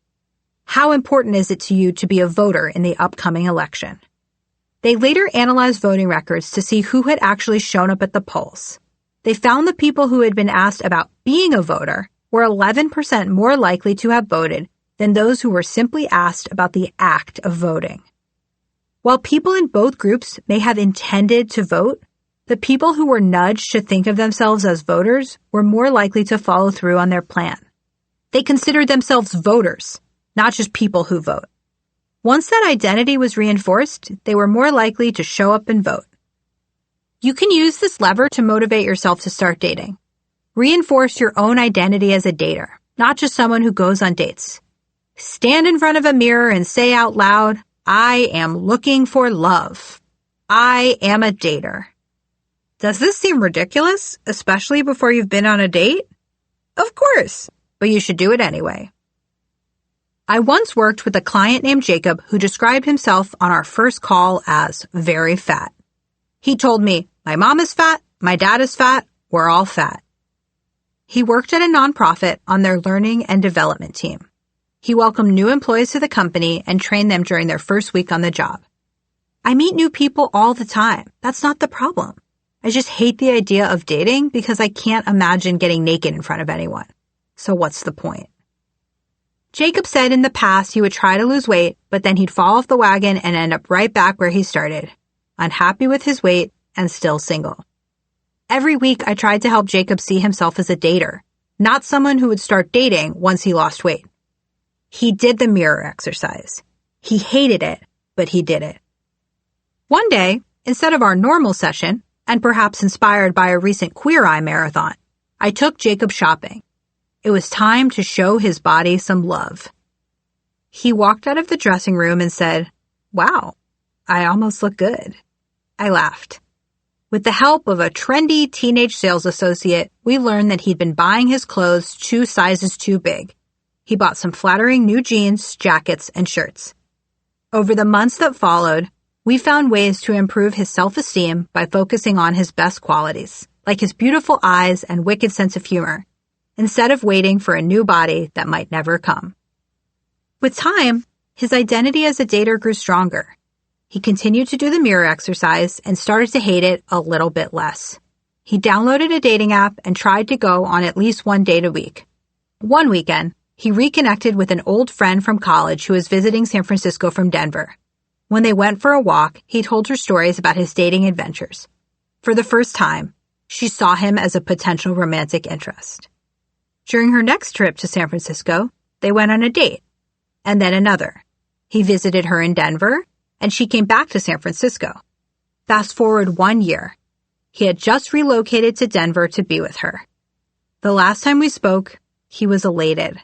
"How important is it to you to be a voter in the upcoming election?" They later analyzed voting records to see who had actually shown up at the polls. They found the people who had been asked about being a voter were 11% more likely to have voted than those who were simply asked about the act of voting. While people in both groups may have intended to vote, the people who were nudged to think of themselves as voters were more likely to follow through on their plan. They considered themselves voters, not just people who vote. Once that identity was reinforced, they were more likely to show up and vote. You can use this lever to motivate yourself to start dating. Reinforce your own identity as a dater, not just someone who goes on dates. Stand in front of a mirror and say out loud, "I am looking for love. I am a dater." Does this seem ridiculous, especially before you've been on a date? Of course, but you should do it anyway. I once worked with a client named Jacob who described himself on our first call as very fat. He told me, "My mom is fat, my dad is fat, we're all fat." He worked at a nonprofit on their learning and development team. He welcomed new employees to the company and trained them during their first week on the job. I meet new people all the time. That's not the problem. I just hate the idea of dating because I can't imagine getting naked in front of anyone. So what's the point? Jacob said in the past he would try to lose weight, but then he'd fall off the wagon and end up right back where he started, unhappy with his weight and still single. Every week I tried to help Jacob see himself as a dater, not someone who would start dating once he lost weight. He did the mirror exercise. He hated it, but he did it. One day, instead of our normal session, and perhaps inspired by a recent Queer Eye marathon, I took Jacob shopping. It was time to show his body some love. He walked out of the dressing room and said, "Wow, I almost look good." I laughed. With the help of a trendy teenage sales associate, we learned that he'd been buying his clothes 2 sizes too big. He bought some flattering new jeans, jackets, and shirts. Over the months that followed, we found ways to improve his self-esteem by focusing on his best qualities, like his beautiful eyes and wicked sense of humor, instead of waiting for a new body that might never come. With time, his identity as a dater grew stronger. He continued to do the mirror exercise and started to hate it a little bit less. He downloaded a dating app and tried to go on at least 1 date a week. One weekend, he reconnected with an old friend from college who was visiting San Francisco from Denver. When they went for a walk, he told her stories about his dating adventures. For the first time, she saw him as a potential romantic interest. During her next trip to San Francisco, they went on a date, and then another. He visited her in Denver, and she came back to San Francisco. Fast forward 1 year. He had just relocated to Denver to be with her. The last time we spoke, he was elated.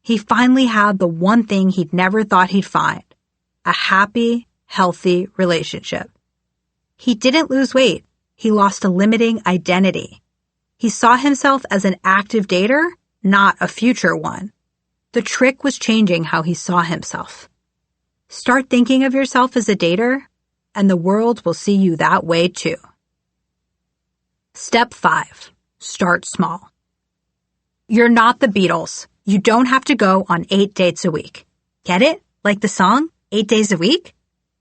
He finally had the one thing he'd never thought he'd find, a happy, healthy relationship. He didn't lose weight. He lost a limiting identity. He saw himself as an active dater, not a future one. The trick was changing how he saw himself. Start thinking of yourself as a dater, and the world will see you that way too. Step 5. Start small. You're not the Beatles. You don't have to go on 8 dates a week. Get it? Like the song, 8 days a week?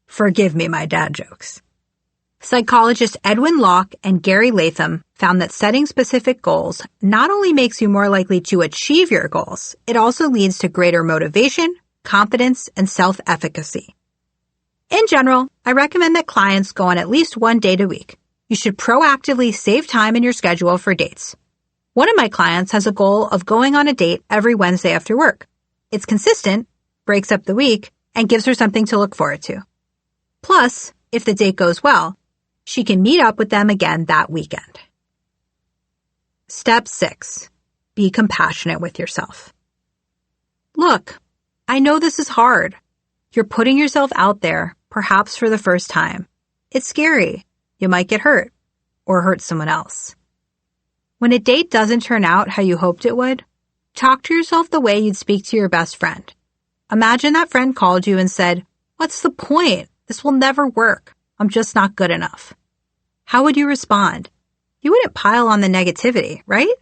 Forgive me my dad jokes. Psychologists Edwin Locke and Gary Latham found that setting specific goals not only makes you more likely to achieve your goals, it also leads to greater motivation, confidence, and self-efficacy. In general, I recommend that clients go on at least 1 date a week. You should proactively save time in your schedule for dates. One of my clients has a goal of going on a date every Wednesday after work. It's consistent, breaks up the week, and gives her something to look forward to. Plus, if the date goes well, she can meet up with them again that weekend. Step 6. Be compassionate with yourself. Look, I know this is hard. You're putting yourself out there, perhaps for the first time. It's scary. You might get hurt, or hurt someone else. When a date doesn't turn out how you hoped it would, talk to yourself the way you'd speak to your best friend. Imagine that friend called you and said, "What's the point? This will never work. I'm just not good enough." How would you respond? You wouldn't pile on the negativity, right?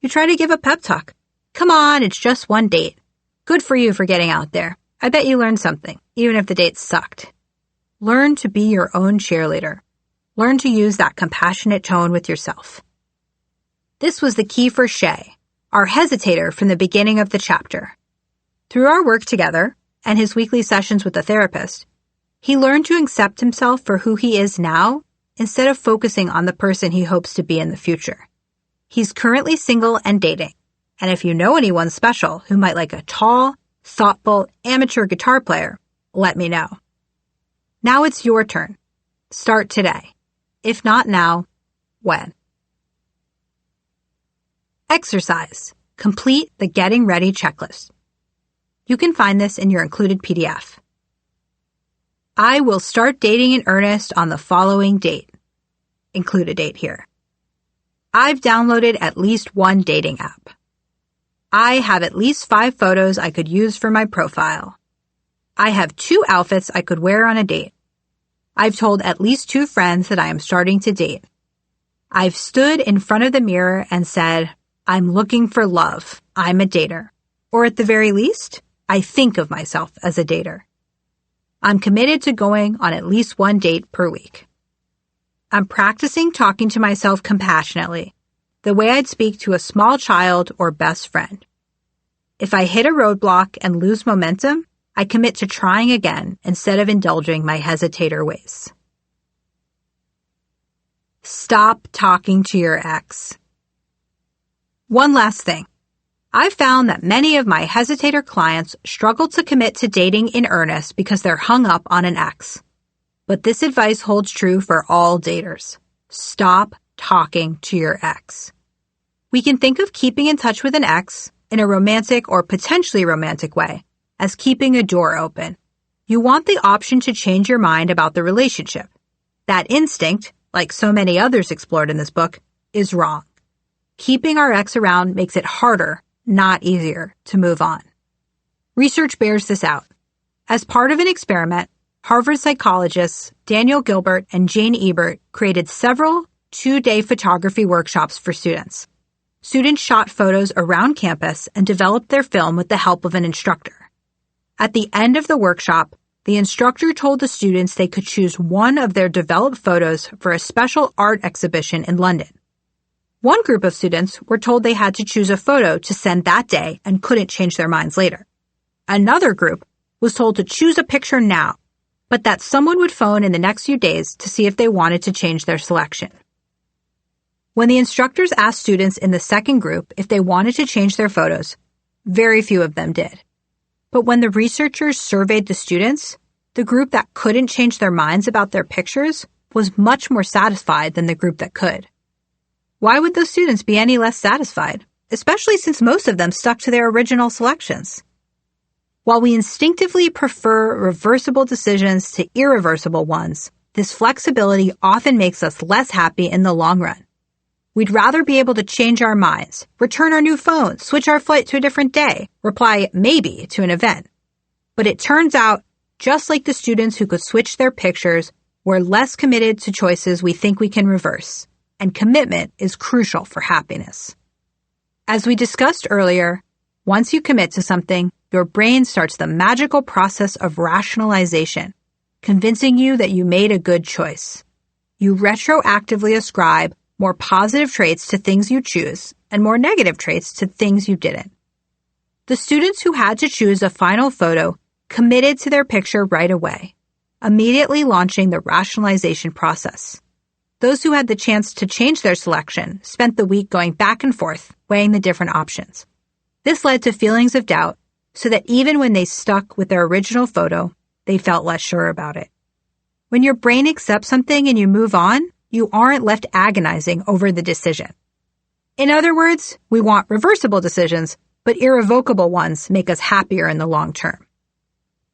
You try to give a pep talk. Come on, it's just 1 date. Good for you for getting out there. I bet you learned something, even if the date sucked. Learn to be your own cheerleader. Learn to use that compassionate tone with yourself. This was the key for Shay, our hesitator from the beginning of the chapter. Through our work together and his weekly sessions with the therapist, he learned to accept himself for who he is now instead of focusing on the person he hopes to be in the future. He's currently single and dating, and if you know anyone special who might like a tall, thoughtful, amateur guitar player, let me know. Now it's your turn. Start today. If not now, when? Exercise. Complete the Getting Ready checklist. You can find this in your included PDF. I will start dating in earnest on the following date. Include a date here. I've downloaded at least 1 dating app. I have at least 5 photos I could use for my profile. I have 2 outfits I could wear on a date. I've told at least 2 friends that I am starting to date. I've stood in front of the mirror and said, I'm looking for love. I'm a dater. Or at the very least, I think of myself as a dater. I'm committed to going on at least 1 date per week. I'm practicing talking to myself compassionately, the way I'd speak to a small child or best friend. If I hit a roadblock and lose momentum, I commit to trying again instead of indulging my hesitator ways. Stop talking to your ex. One last thing. I've found that many of my hesitator clients struggle to commit to dating in earnest because they're hung up on an ex. But this advice holds true for all daters. Stop talking to your ex. We can think of keeping in touch with an ex in a romantic or potentially romantic way as keeping a door open. You want the option to change your mind about the relationship. That instinct, like so many others explored in this book, is wrong. Keeping our ex around makes it harder, not easier, to move on. Research bears this out. As part of an experiment, Harvard psychologists Daniel Gilbert and Jane Ebert created several 2-day photography workshops for students. Students shot photos around campus and developed their film with the help of an instructor. At the end of the workshop, the instructor told the students they could choose one of their developed photos for a special art exhibition in London. One group of students were told they had to choose a photo to send that day and couldn't change their minds later. Another group was told to choose a picture now, but that someone would phone in the next few days to see if they wanted to change their selection. When the instructors asked students in the second group if they wanted to change their photos, very few of them did. But when the researchers surveyed the students, the group that couldn't change their minds about their pictures was much more satisfied than the group that could. Why would those students be any less satisfied, especially since most of them stuck to their original selections? While we instinctively prefer reversible decisions to irreversible ones, this flexibility often makes us less happy in the long run. We'd rather be able to change our minds, return our new phone, switch our flight to a different day, reply maybe to an event. But it turns out, just like the students who could switch their pictures, we're less committed to choices we think we can reverse, and commitment is crucial for happiness. As we discussed earlier, once you commit to something, your brain starts the magical process of rationalization, convincing you that you made a good choice. You retroactively ascribe more positive traits to things you choose and more negative traits to things you didn't. The students who had to choose a final photo committed to their picture right away, immediately launching the rationalization process. Those who had the chance to change their selection spent the week going back and forth, weighing the different options. This led to feelings of doubt, so that even when they stuck with their original photo, they felt less sure about it. When your brain accepts something and you move on, you aren't left agonizing over the decision. In other words, we want reversible decisions, but irrevocable ones make us happier in the long term.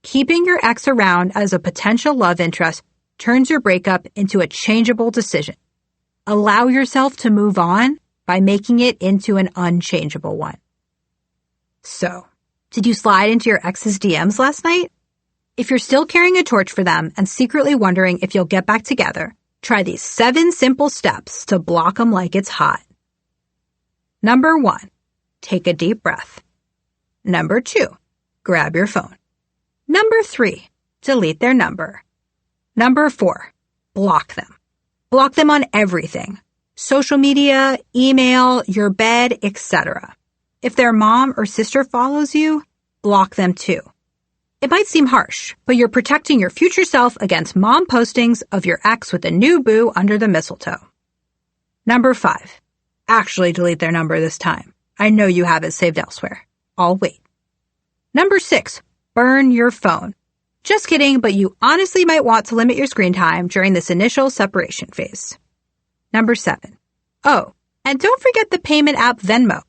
Keeping your ex around as a potential love interest turns your breakup into a changeable decision. Allow yourself to move on by making it into an unchangeable one. So, did you slide into your ex's DMs last night? If you're still carrying a torch for them and secretly wondering if you'll get back together, try these 7 simple steps to block them like it's hot. Number 1, take a deep breath. Number 2, grab your phone. Number 3, delete their number. Number 4, block them. Block them on everything. Social media, email, your bed, etc. If their mom or sister follows you, block them too. It might seem harsh, but you're protecting your future self against mom postings of your ex with a new boo under the mistletoe. Number 5, actually delete their number this time. I know you have it saved elsewhere. I'll wait. Number 6, burn your phone. Just kidding, but you honestly might want to limit your screen time during this initial separation phase. Number 7. Oh, and don't forget the payment app Venmo.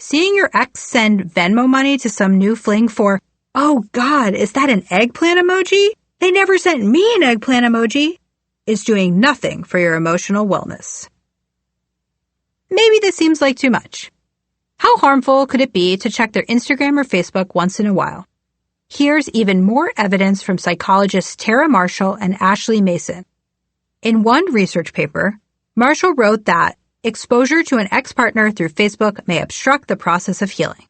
Seeing your ex send Venmo money to some new fling for, oh God, is that an eggplant emoji? They never sent me an eggplant emoji, is doing nothing for your emotional wellness. Maybe this seems like too much. How harmful could it be to check their Instagram or Facebook once in a while? Here's even more evidence from psychologists Tara Marshall and Ashley Mason. In one research paper, Marshall wrote that exposure to an ex-partner through Facebook may obstruct the process of healing.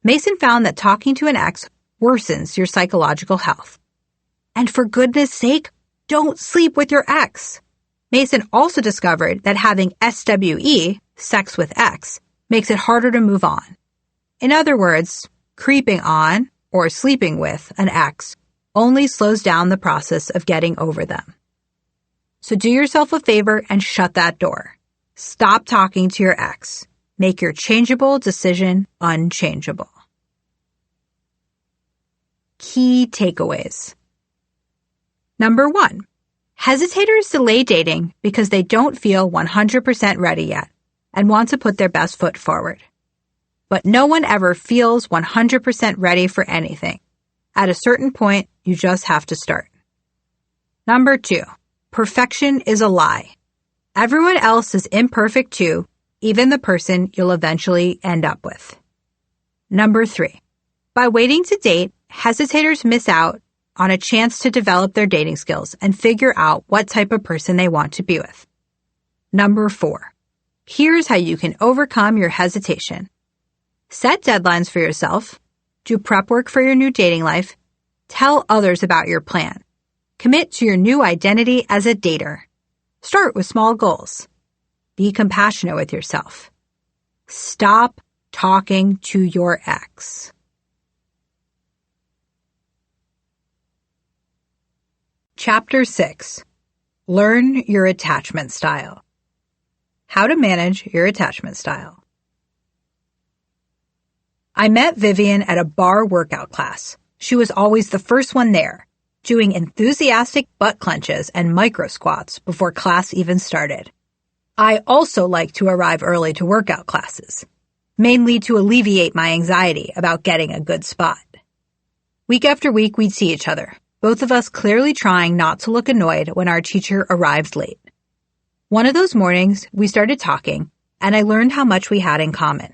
Mason found that talking to an ex worsens your psychological health. And for goodness sake, don't sleep with your ex. Mason also discovered that having SWE, sex with ex, makes it harder to move on. In other words, creeping on or sleeping with an ex only slows down the process of getting over them. So do yourself a favor and shut that door. Stop talking to your ex. Make your changeable decision unchangeable. Key takeaways. Number 1, hesitators delay dating because they don't feel 100% ready yet and want to put their best foot forward. But no one ever feels 100% ready for anything. At a certain point, you just have to start. Number 2, perfection is a lie. Everyone else is imperfect too, even the person you'll eventually end up with. Number 3, by waiting to date, hesitators miss out on a chance to develop their dating skills and figure out what type of person they want to be with. Number 4, here's how you can overcome your hesitation. Set deadlines for yourself. Do prep work for your new dating life. Tell others about your plan. Commit to your new identity as a dater. Start with small goals. Be compassionate with yourself. Stop talking to your ex. Chapter 6. Learn your attachment style. How to manage your attachment style. I met Vivian at a bar workout class. She was always the first one there, doing enthusiastic butt clenches and micro squats before class even started. I also like to arrive early to workout classes, mainly to alleviate my anxiety about getting a good spot. Week after week, we'd see each other, both of us clearly trying not to look annoyed when our teacher arrived late. One of those mornings, we started talking, and I learned how much we had in common.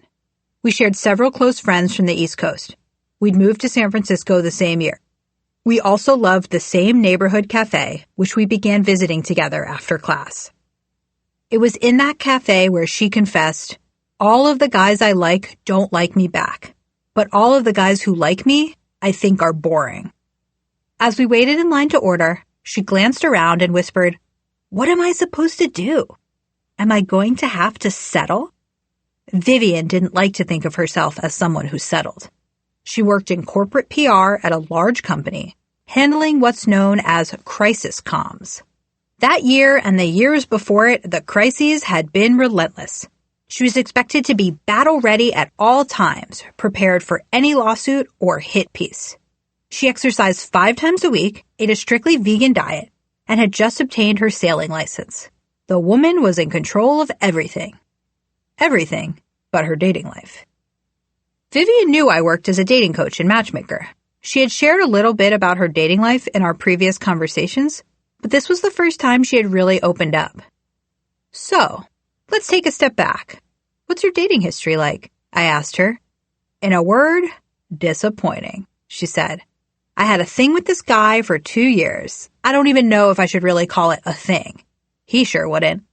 We shared several close friends from the East Coast. We'd moved to San Francisco the same year. We also loved the same neighborhood cafe, which we began visiting together after class. It was in that cafe where she confessed, "All of the guys I like don't like me back, but all of the guys who like me, I think are boring." As we waited in line to order, she glanced around and whispered, "What am I supposed to do? Am I going to have to settle?" Vivian didn't like to think of herself as someone who settled. She worked in corporate PR at a large company, handling what's known as crisis comms. That year and the years before it, the crises had been relentless. She was expected to be battle-ready at all times, prepared for any lawsuit or hit piece. She exercised 5 times a week, ate a strictly vegan diet, and had just obtained her sailing license. The woman was in control of everything. Everything but her dating life. Vivian knew I worked as a dating coach and matchmaker. She had shared a little bit about her dating life in our previous conversations, but this was the first time she had really opened up. "So, let's take a step back. What's your dating history like?" I asked her. "In a word, disappointing," she said. "I had a thing with this guy for 2 years. I don't even know if I should really call it a thing. He sure wouldn't.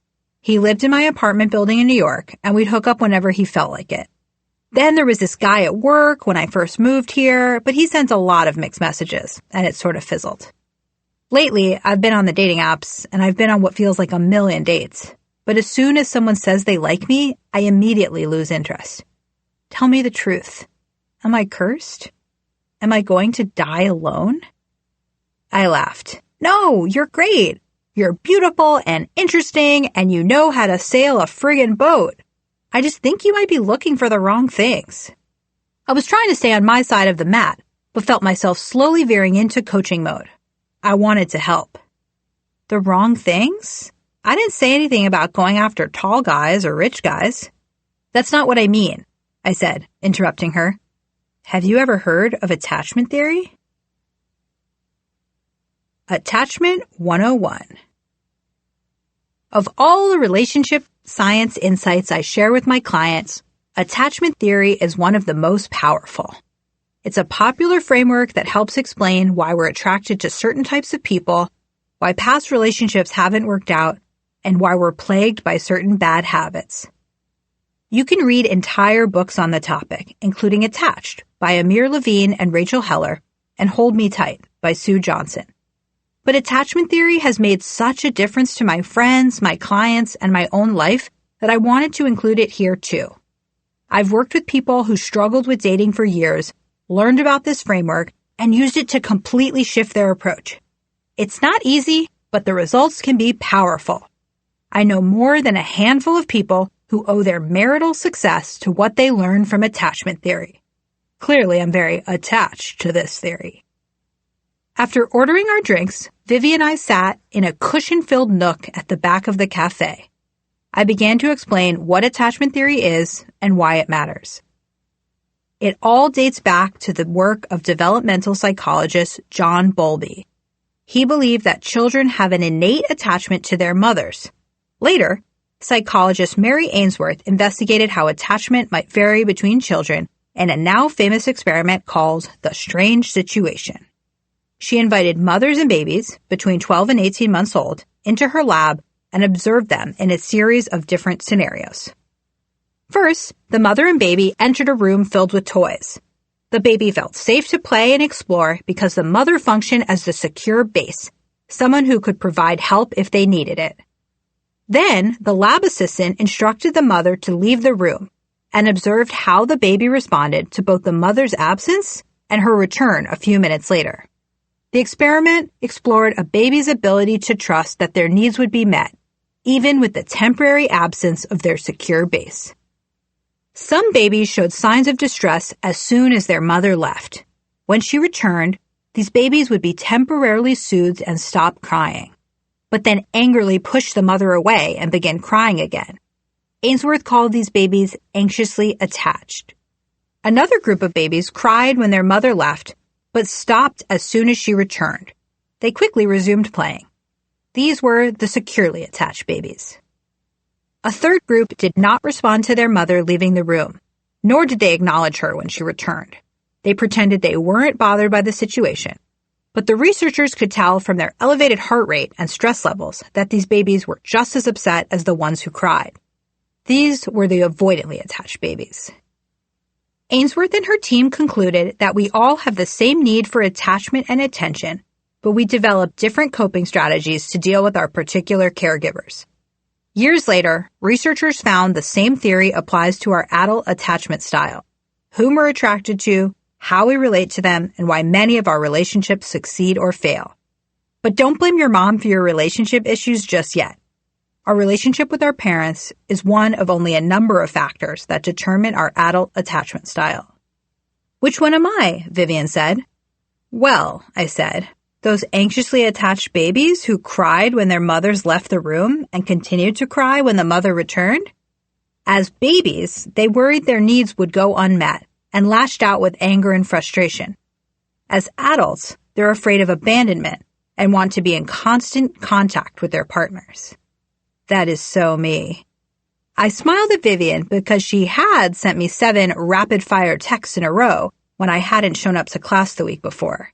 He lived in my apartment building in New York, and we'd hook up whenever he felt like it. Then there was this guy at work when I first moved here, but he sent a lot of mixed messages, and it sort of fizzled. Lately, I've been on the dating apps, and I've been on what feels like a million dates. But as soon as someone says they like me, I immediately lose interest. Tell me the truth. Am I cursed? Am I going to die alone?" I laughed. "No, you're great. You're beautiful and interesting, and you know how to sail a friggin' boat. I just think you might be looking for the wrong things." I was trying to stay on my side of the mat, but felt myself slowly veering into coaching mode. I wanted to help. The wrong things? I didn't say anything about going after tall guys or rich guys. "That's not what I mean," I said, interrupting her. "Have you ever heard of attachment theory?" Attachment 101. Of all the relationship science insights I share with my clients, attachment theory is one of the most powerful. It's a popular framework that helps explain why we're attracted to certain types of people, why past relationships haven't worked out, and why we're plagued by certain bad habits. You can read entire books on the topic, including Attached by Amir Levine and Rachel Heller, and Hold Me Tight by Sue Johnson. But attachment theory has made such a difference to my friends, my clients, and my own life that I wanted to include it here too. I've worked with people who struggled with dating for years, learned about this framework, and used it to completely shift their approach. It's not easy, but the results can be powerful. I know more than a handful of people who owe their marital success to what they learned from attachment theory. Clearly, I'm very attached to this theory. After ordering our drinks, Vivi and I sat in a cushion-filled nook at the back of the cafe. I began to explain what attachment theory is and why it matters. It all dates back to the work of developmental psychologist John Bowlby. He believed that children have an innate attachment to their mothers. Later, psychologist Mary Ainsworth investigated how attachment might vary between children in a now famous experiment called the Strange Situation. She invited mothers and babies between 12 and 18 months old into her lab and observed them in a series of different scenarios. First, the mother and baby entered a room filled with toys. The baby felt safe to play and explore because the mother functioned as the secure base, someone who could provide help if they needed it. Then, the lab assistant instructed the mother to leave the room and observed how the baby responded to both the mother's absence and her return a few minutes later. The experiment explored a baby's ability to trust that their needs would be met, even with the temporary absence of their secure base. Some babies showed signs of distress as soon as their mother left. When she returned, these babies would be temporarily soothed and stop crying, but then angrily push the mother away and begin crying again. Ainsworth called these babies anxiously attached. Another group of babies cried when their mother left, but stopped as soon as she returned. They quickly resumed playing. These were the securely attached babies. A third group did not respond to their mother leaving the room, nor did they acknowledge her when she returned. They pretended they weren't bothered by the situation. But the researchers could tell from their elevated heart rate and stress levels that these babies were just as upset as the ones who cried. These were the avoidantly attached babies. Ainsworth and her team concluded that we all have the same need for attachment and attention, but we develop different coping strategies to deal with our particular caregivers. Years later, researchers found the same theory applies to our adult attachment style, whom we're attracted to, how we relate to them, and why many of our relationships succeed or fail. But don't blame your mom for your relationship issues just yet. Our relationship with our parents is one of only a number of factors that determine our adult attachment style. Which one am I? Vivian said. Well, I said, those anxiously attached babies who cried when their mothers left the room and continued to cry when the mother returned? As babies, they worried their needs would go unmet and lashed out with anger and frustration. As adults, they're afraid of abandonment and want to be in constant contact with their partners. That is so me. I smiled at Vivian because she had sent me 7 rapid-fire texts in a row when I hadn't shown up to class the week before.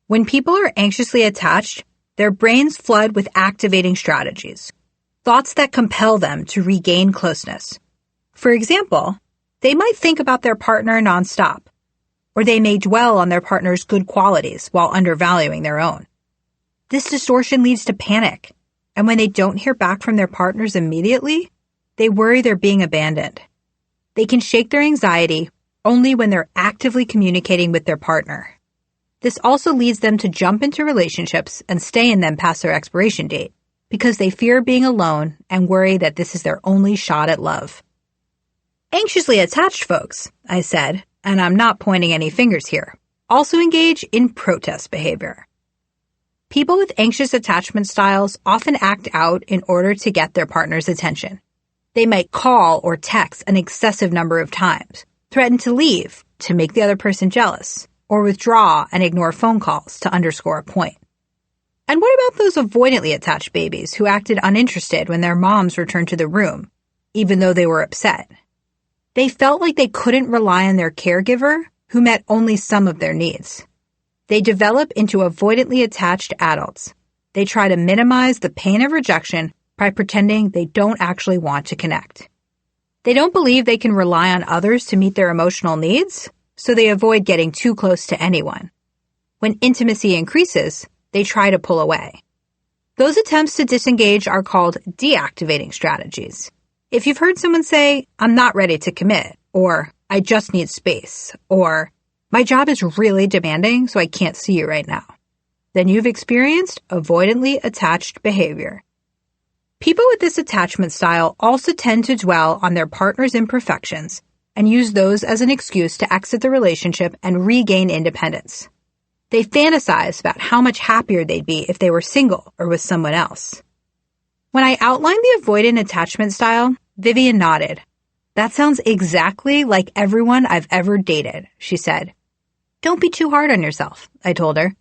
When people are anxiously attached, their brains flood with activating strategies, thoughts that compel them to regain closeness. For example, they might think about their partner nonstop, or they may dwell on their partner's good qualities while undervaluing their own. This distortion leads to panic, and when they don't hear back from their partners immediately, they worry they're being abandoned. They can shake their anxiety only when they're actively communicating with their partner. This also leads them to jump into relationships and stay in them past their expiration date because they fear being alone and worry that this is their only shot at love. Anxiously attached folks, I said, and I'm not pointing any fingers here, also engage in protest behavior. People with anxious attachment styles often act out in order to get their partner's attention. They might call or text an excessive number of times, threaten to leave to make the other person jealous, or withdraw and ignore phone calls to underscore a point. And what about those avoidantly attached babies who acted uninterested when their moms returned to the room, even though they were upset? They felt like they couldn't rely on their caregiver, who met only some of their needs. They develop into avoidantly attached adults. They try to minimize the pain of rejection by pretending they don't actually want to connect. They don't believe they can rely on others to meet their emotional needs, so they avoid getting too close to anyone. When intimacy increases, they try to pull away. Those attempts to disengage are called deactivating strategies. If you've heard someone say, "I'm not ready to commit," or "I just need space," or "My job is really demanding, so I can't see you right now," then you've experienced avoidantly attached behavior. People with this attachment style also tend to dwell on their partner's imperfections and use those as an excuse to exit the relationship and regain independence. They fantasize about how much happier they'd be if they were single or with someone else. When I outlined the avoidant attachment style, Vivian nodded. "That sounds exactly like everyone I've ever dated," she said. "Don't be too hard on yourself," I told her.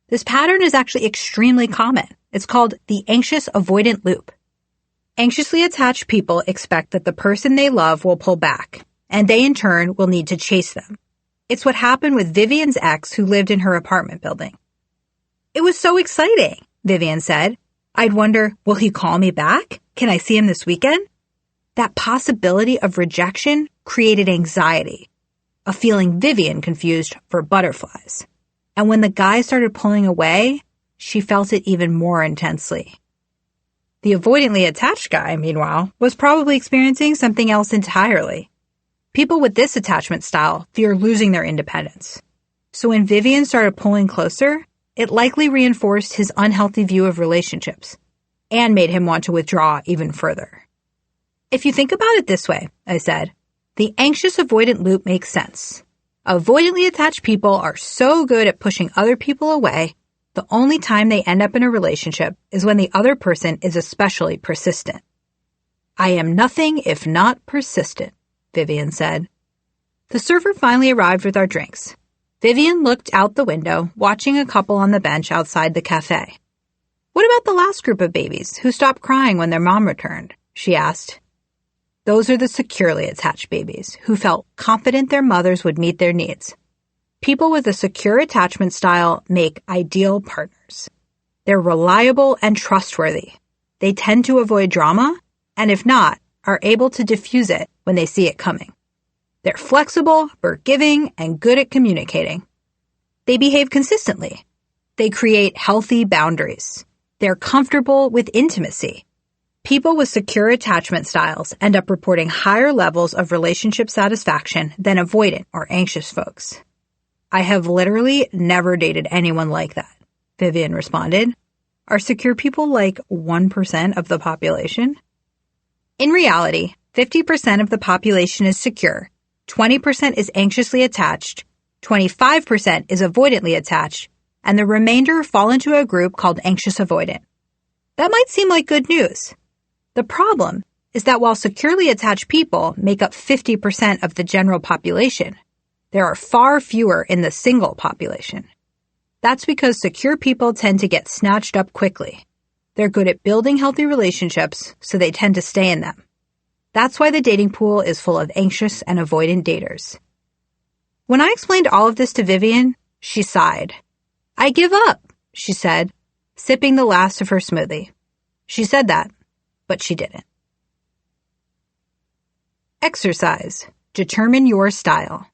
This pattern is actually extremely common. It's called the anxious avoidant loop. Anxiously attached people expect that the person they love will pull back, and they in turn will need to chase them. It's what happened with Vivian's ex who lived in her apartment building. "It was so exciting," Vivian said. "I'd wonder, will he call me back? Can I see him this weekend?" That possibility of rejection created anxiety, a feeling Vivian confused for butterflies. And when the guy started pulling away, she felt it even more intensely. The avoidantly attached guy, meanwhile, was probably experiencing something else entirely. People with this attachment style fear losing their independence. So when Vivian started pulling closer, it likely reinforced his unhealthy view of relationships and made him want to withdraw even further. If you think about it this way, I said, the anxious avoidant loop makes sense. Avoidantly attached people are so good at pushing other people away, the only time they end up in a relationship is when the other person is especially persistent. I am nothing if not persistent, Vivian said. The server finally arrived with our drinks. Vivian looked out the window, watching a couple on the bench outside the cafe. What about the last group of babies who stopped crying when their mom returned? She asked. Those are the securely attached babies who felt confident their mothers would meet their needs. People with a secure attachment style make ideal partners. They're reliable and trustworthy. They tend to avoid drama, and if not, are able to diffuse it when they see it coming. They're flexible, forgiving, and good at communicating. They behave consistently. They create healthy boundaries. They're comfortable with intimacy. People with secure attachment styles end up reporting higher levels of relationship satisfaction than avoidant or anxious folks. I have literally never dated anyone like that, Vivian responded. Are secure people like 1% of the population? In reality, 50% of the population is secure, 20% is anxiously attached, 25% is avoidantly attached, and the remainder fall into a group called anxious avoidant. That might seem like good news. The problem is that while securely attached people make up 50% of the general population, there are far fewer in the single population. That's because secure people tend to get snatched up quickly. They're good at building healthy relationships, so they tend to stay in them. That's why the dating pool is full of anxious and avoidant daters. When I explained all of this to Vivian, she sighed. I give up, she said, sipping the last of her smoothie. She said that, but she didn't. Exercise. Determine your style.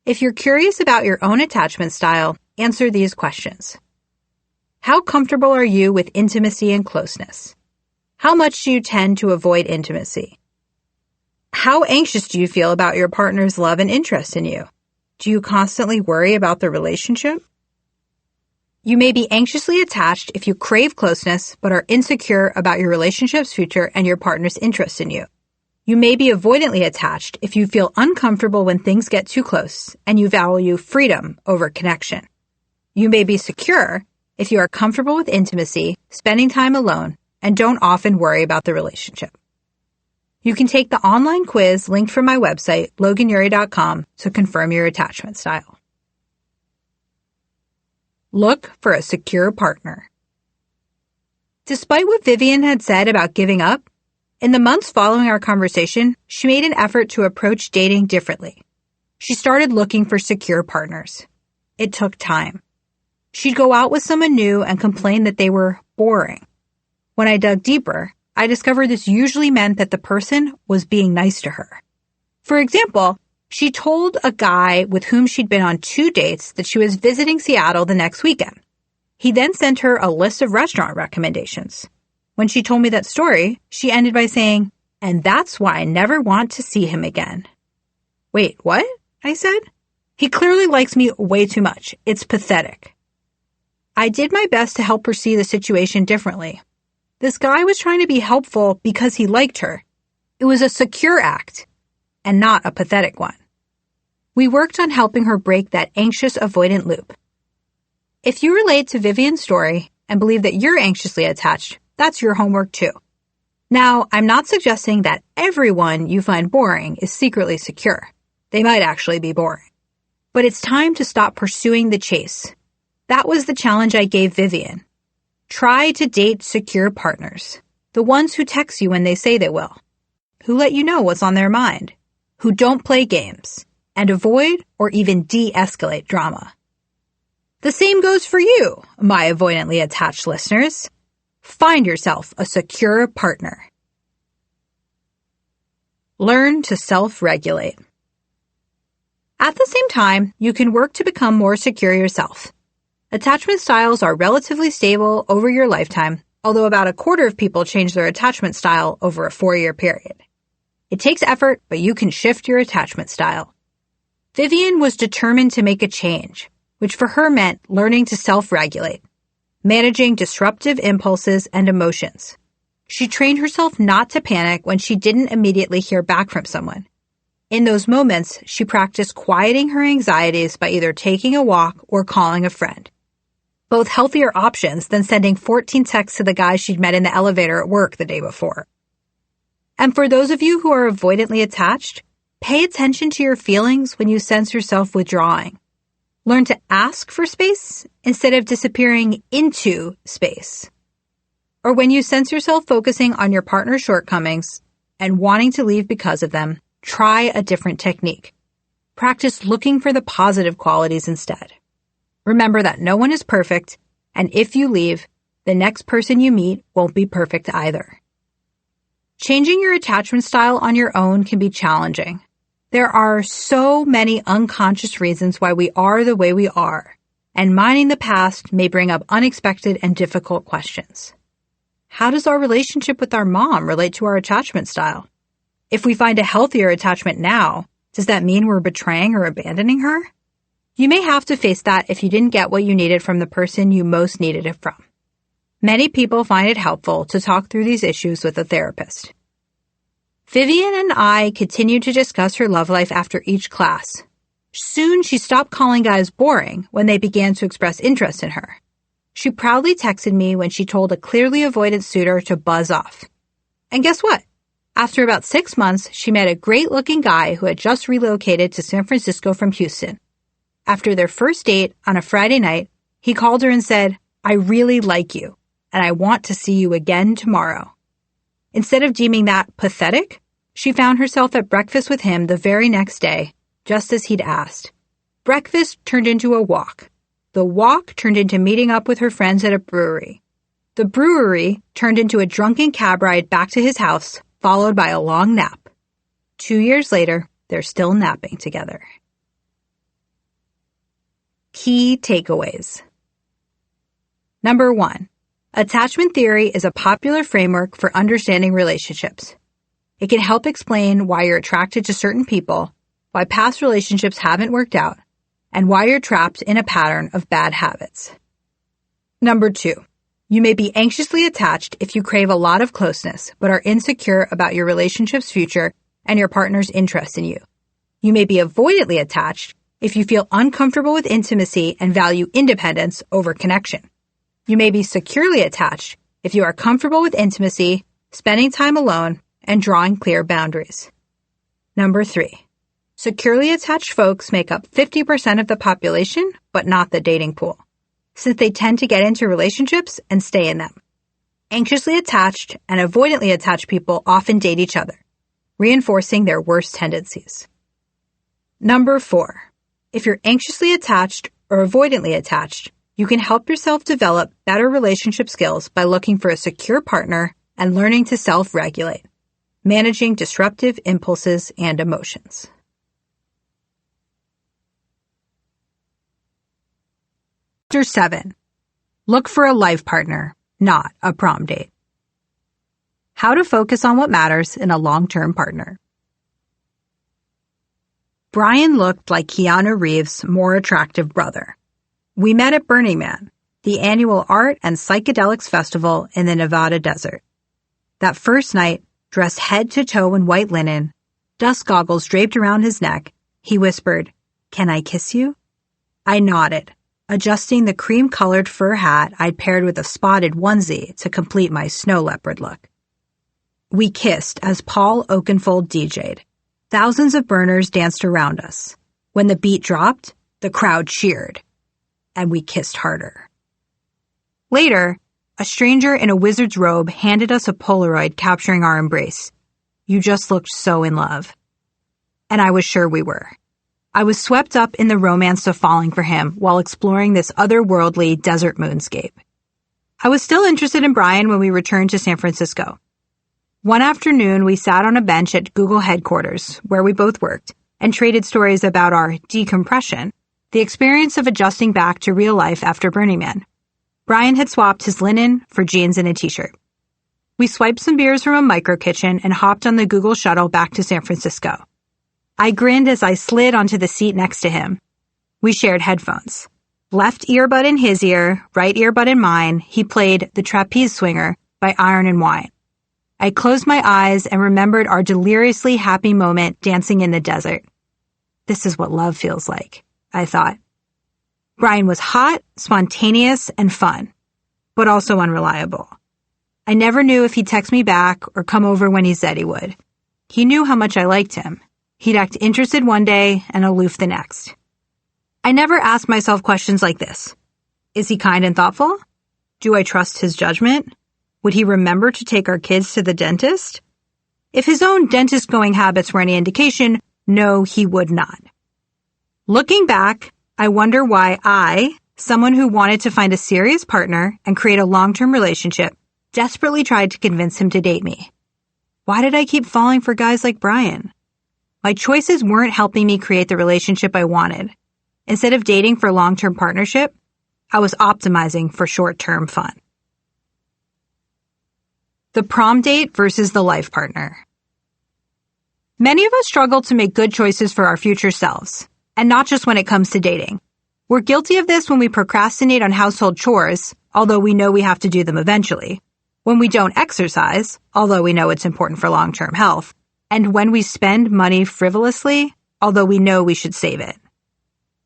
If you're curious about your own attachment style, answer these questions. How comfortable are you with intimacy and closeness? How much do you tend to avoid intimacy? How anxious do you feel about your partner's love and interest in you? Do you constantly worry about the relationship? You may be anxiously attached if you crave closeness but are insecure about your relationship's future and your partner's interest in you. You may be avoidantly attached if you feel uncomfortable when things get too close and you value freedom over connection. You may be secure if you are comfortable with intimacy, spending time alone, and don't often worry about the relationship. You can take the online quiz linked from my website, loganury.com, to confirm your attachment style. Look for a secure partner. Despite what Vivian had said about giving up, in the months following our conversation, she made an effort to approach dating differently. She started looking for secure partners. It took time. She'd go out with someone new and complain that they were boring. When I dug deeper, I discovered this usually meant that the person was being nice to her. For example, she told a guy with whom she'd been on 2 dates that she was visiting Seattle the next weekend. He then sent her a list of restaurant recommendations. When she told me that story, she ended by saying, "And that's why I never want to see him again." Wait, what? I said. He clearly likes me way too much. It's pathetic. I did my best to help her see the situation differently. This guy was trying to be helpful because he liked her. It was a secure act, and not a pathetic one. We worked on helping her break that anxious avoidant loop. If you relate to Vivian's story and believe that you're anxiously attached, that's your homework too. Now, I'm not suggesting that everyone you find boring is secretly secure. They might actually be boring. But it's time to stop pursuing the chase. That was the challenge I gave Vivian. Try to date secure partners. The ones who text you when they say they will. Who let you know what's on their mind. Who don't play games. And avoid or even de-escalate drama. The same goes for you, my avoidantly attached listeners. Find yourself a secure partner. Learn to self-regulate. At the same time, you can work to become more secure yourself. Attachment styles are relatively stable over your lifetime, although about a quarter of people change their attachment style over a 4-year period. It takes effort, but you can shift your attachment style. Vivian was determined to make a change. which for her meant learning to self-regulate, managing disruptive impulses and emotions. She trained herself not to panic when she didn't immediately hear back from someone. In those moments, she practiced quieting her anxieties by either taking a walk or calling a friend. Both healthier options than sending 14 texts to the guy she'd met in the elevator at work the day before. And for those of you who are avoidantly attached, pay attention to your feelings when you sense yourself withdrawing. Learn to ask for space instead of disappearing into space. Or when you sense yourself focusing on your partner's shortcomings and wanting to leave because of them, try a different technique. Practice looking for the positive qualities instead. Remember that no one is perfect, and if you leave, the next person you meet won't be perfect either. Changing your attachment style on your own can be challenging. There are so many unconscious reasons why we are the way we are, and mining the past may bring up unexpected and difficult questions. How does our relationship with our mom relate to our attachment style? If we find a healthier attachment now, does that mean we're betraying or abandoning her? You may have to face that if you didn't get what you needed from the person you most needed it from. Many people find it helpful to talk through these issues with a therapist. Vivian and I continued to discuss her love life after each class. Soon she stopped calling guys boring when they began to express interest in her. She proudly texted me when she told a clearly avoidant suitor to buzz off. And guess what? After about 6 months, she met a great-looking guy who had just relocated to San Francisco from Houston. After their first date on a Friday night, he called her and said, "I really like you, and I want to see you again tomorrow." Instead of deeming that pathetic, she found herself at breakfast with him the very next day, just as he'd asked. Breakfast turned into a walk. The walk turned into meeting up with her friends at a brewery. The brewery turned into a drunken cab ride back to his house, followed by a long nap. 2 years later, they're still napping together. Key takeaways. Number 1. Attachment theory is a popular framework for understanding relationships. It can help explain why you're attracted to certain people, why past relationships haven't worked out, and why you're trapped in a pattern of bad habits. Number 2. You may be anxiously attached if you crave a lot of closeness, but are insecure about your relationship's future and your partner's interest in you. You may be avoidantly attached if you feel uncomfortable with intimacy and value independence over connection. You may be securely attached if you are comfortable with intimacy, spending time alone, and drawing clear boundaries. Number 3. Securely attached folks make up 50% of the population, but not the dating pool, since they tend to get into relationships and stay in them. Anxiously attached and avoidantly attached people often date each other, reinforcing their worst tendencies. Number 4. If you're anxiously attached or avoidantly attached, you can help yourself develop better relationship skills by looking for a secure partner and learning to self-regulate, managing disruptive impulses and emotions. Chapter 7. Look for a life partner, not a prom date. How to focus on what matters in a long-term partner. Brian looked like Keanu Reeves' more attractive brother. We met at Burning Man, the annual art and psychedelics festival in the Nevada desert. That first night, dressed head to toe in white linen, dust goggles draped around his neck, he whispered, "Can I kiss you?" I nodded, adjusting the cream-colored fur hat I'd paired with a spotted onesie to complete my snow leopard look. We kissed as Paul Oakenfold DJ'd. Thousands of burners danced around us. When the beat dropped, the crowd cheered, and we kissed harder. Later, a stranger in a wizard's robe handed us a Polaroid capturing our embrace. "You just looked so in love." And I was sure we were. I was swept up in the romance of falling for him while exploring this otherworldly desert moonscape. I was still interested in Brian when we returned to San Francisco. One afternoon, we sat on a bench at Google headquarters, where we both worked, and traded stories about our decompression, the experience of adjusting back to real life after Burning Man. Brian had swapped his linen for jeans and a t-shirt. We swiped some beers from a micro kitchen and hopped on the Google shuttle back to San Francisco. I grinned as I slid onto the seat next to him. We shared headphones. Left earbud in his ear, right earbud in mine, he played The Trapeze Swinger by Iron and Wine. I closed my eyes and remembered our deliriously happy moment dancing in the desert. This is what love feels like, I thought. Brian was hot, spontaneous, and fun, but also unreliable. I never knew if he'd text me back or come over when he said he would. He knew how much I liked him. He'd act interested one day and aloof the next. I never asked myself questions like this. Is he kind and thoughtful? Do I trust his judgment? Would he remember to take our kids to the dentist? If his own dentist-going habits were any indication, no, he would not. Looking back, I wonder why I, someone who wanted to find a serious partner and create a long-term relationship, desperately tried to convince him to date me. Why did I keep falling for guys like Brian? My choices weren't helping me create the relationship I wanted. Instead of dating for long-term partnership, I was optimizing for short-term fun. The prom date versus the life partner. Many of us struggle to make good choices for our future selves, and not just when it comes to dating. We're guilty of this when we procrastinate on household chores, although we know we have to do them eventually, when we don't exercise, although we know it's important for long-term health, and when we spend money frivolously, although we know we should save it.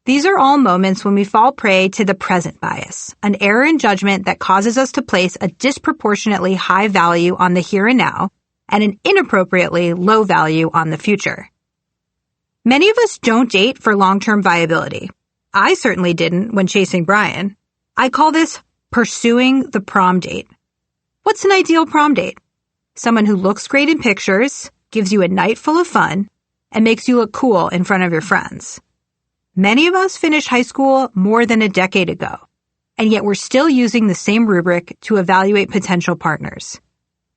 These are all moments when we fall prey to the present bias, an error in judgment that causes us to place a disproportionately high value on the here and now and an inappropriately low value on the future. Many of us don't date for long-term viability. I certainly didn't when chasing Brian. I call this pursuing the prom date. What's an ideal prom date? Someone who looks great in pictures, gives you a night full of fun, and makes you look cool in front of your friends. Many of us finished high school more than a decade ago, and yet we're still using the same rubric to evaluate potential partners.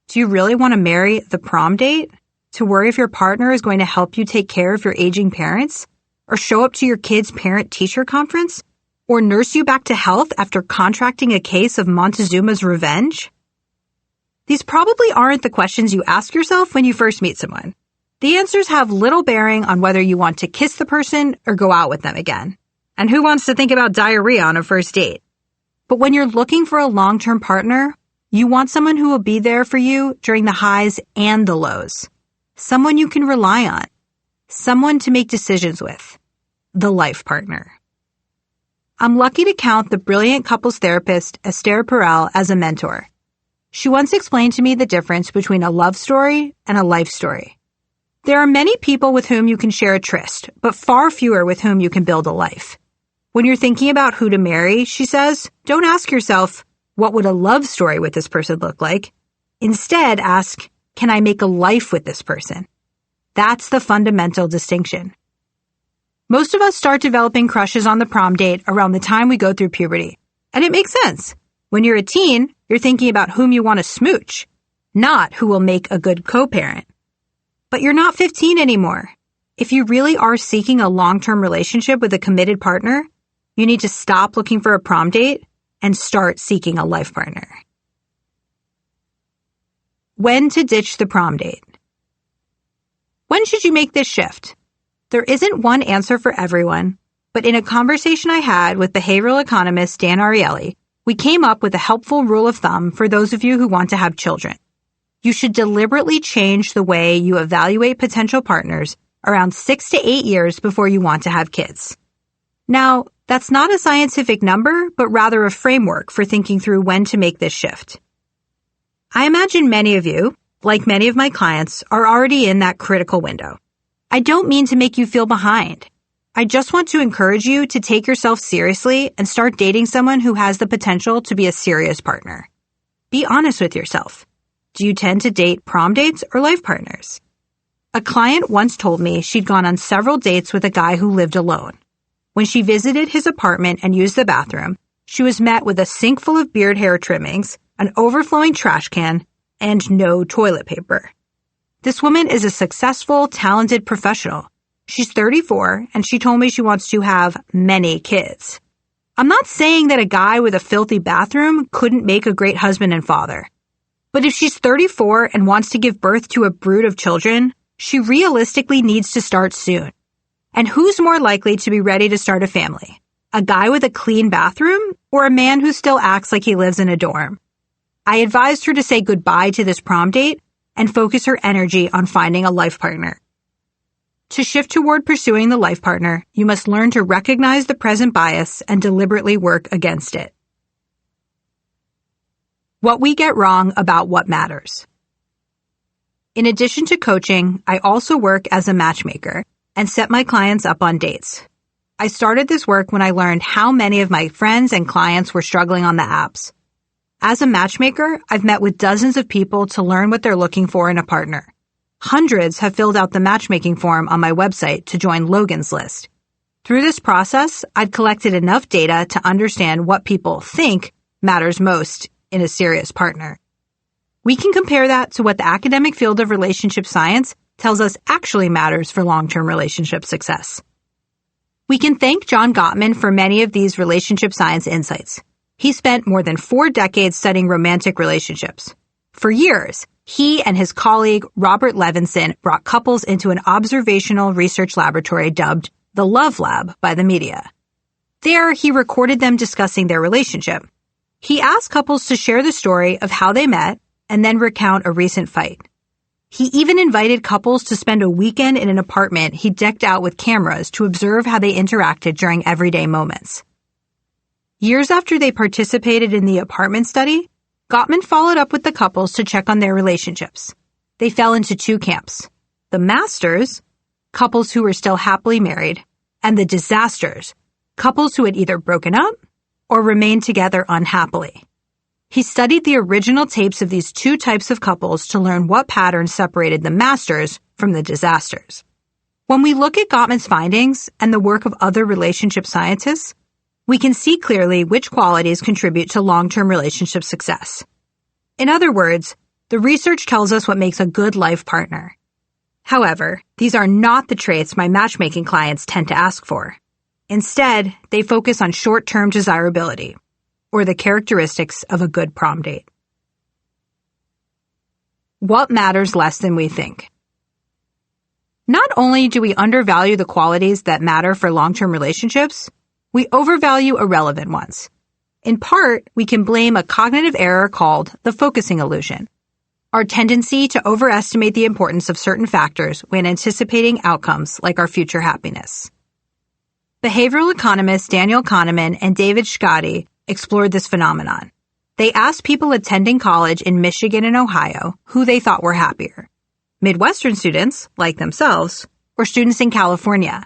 Do you really want to marry the prom date? To worry if your partner is going to help you take care of your aging parents? Or show up to your kid's parent-teacher conference? Or nurse you back to health after contracting a case of Montezuma's revenge? These probably aren't the questions you ask yourself when you first meet someone. The answers have little bearing on whether you want to kiss the person or go out with them again. And who wants to think about diarrhea on a first date? But when you're looking for a long-term partner, you want someone who will be there for you during the highs and the lows. Someone you can rely on. Someone to make decisions with. The life partner. I'm lucky to count the brilliant couples therapist Esther Perel as a mentor. She once explained to me the difference between a love story and a life story. There are many people with whom you can share a tryst, but far fewer with whom you can build a life. When you're thinking about who to marry, she says, don't ask yourself, what would a love story with this person look like? Instead, ask, can I make a life with this person? That's the fundamental distinction. Most of us start developing crushes on the prom date around the time we go through puberty. And it makes sense. When you're a teen, you're thinking about whom you want to smooch, not who will make a good co-parent. But you're not 15 anymore. If you really are seeking a long-term relationship with a committed partner, you need to stop looking for a prom date and start seeking a life partner. When to ditch the prom date. When should you make this shift? There isn't one answer for everyone, but in a conversation I had with behavioral economist Dan Ariely, we came up with a helpful rule of thumb for those of you who want to have children. You should deliberately change the way you evaluate potential partners around 6 to 8 years before you want to have kids. Now, that's not a scientific number, but rather a framework for thinking through when to make this shift. I imagine many of you, like many of my clients, are already in that critical window. I don't mean to make you feel behind. I just want to encourage you to take yourself seriously and start dating someone who has the potential to be a serious partner. Be honest with yourself. Do you tend to date prom dates or life partners? A client once told me she'd gone on several dates with a guy who lived alone. When she visited his apartment and used the bathroom, she was met with a sink full of beard hair trimmings, an overflowing trash can, and no toilet paper. This woman is a successful, talented professional. She's 34, and she told me she wants to have many kids. I'm not saying that a guy with a filthy bathroom couldn't make a great husband and father. But if she's 34 and wants to give birth to a brood of children, she realistically needs to start soon. And who's more likely to be ready to start a family? a guy with a clean bathroom, or a man who still acts like he lives in a dorm. I advised her to say goodbye to this prom date and focus her energy on finding a life partner. To shift toward pursuing the life partner, you must learn to recognize the present bias and deliberately work against it. What we get wrong about what matters. In addition to coaching, I also work as a matchmaker and set my clients up on dates. I started this work when I learned how many of my friends and clients were struggling on the apps. As a matchmaker, I've met with dozens of people to learn what they're looking for in a partner. Hundreds have filled out the matchmaking form on my website to join Logan's list. Through this process, I've collected enough data to understand what people think matters most in a serious partner. We can compare that to what the academic field of relationship science tells us actually matters for long-term relationship success. We can thank John Gottman for many of these relationship science insights. He spent more than 4 decades studying romantic relationships. For years, he and his colleague Robert Levinson brought couples into an observational research laboratory dubbed the Love Lab by the media. There, he recorded them discussing their relationship. He asked couples to share the story of how they met and then recount a recent fight. He even invited couples to spend a weekend in an apartment he decked out with cameras to observe how they interacted during everyday moments. Years after they participated in the apartment study, Gottman followed up with the couples to check on their relationships. They fell into 2 camps: the masters, couples who were still happily married, and the disasters, couples who had either broken up or remained together unhappily. He studied the original tapes of these 2 types of couples to learn what patterns separated the masters from the disasters. When we look at Gottman's findings and the work of other relationship scientists, we can see clearly which qualities contribute to long-term relationship success. In other words, the research tells us what makes a good life partner. However, these are not the traits my matchmaking clients tend to ask for. Instead, they focus on short-term desirability, or the characteristics of a good prom date. What matters less than we think? Not only do we undervalue the qualities that matter for long-term relationships, we overvalue irrelevant ones. In part, we can blame a cognitive error called the focusing illusion, our tendency to overestimate the importance of certain factors when anticipating outcomes like our future happiness. Behavioral economists Daniel Kahneman and David Scotty explored this phenomenon. They asked people attending college in Michigan and Ohio who they thought were happier: Midwestern students, like themselves, or students in California.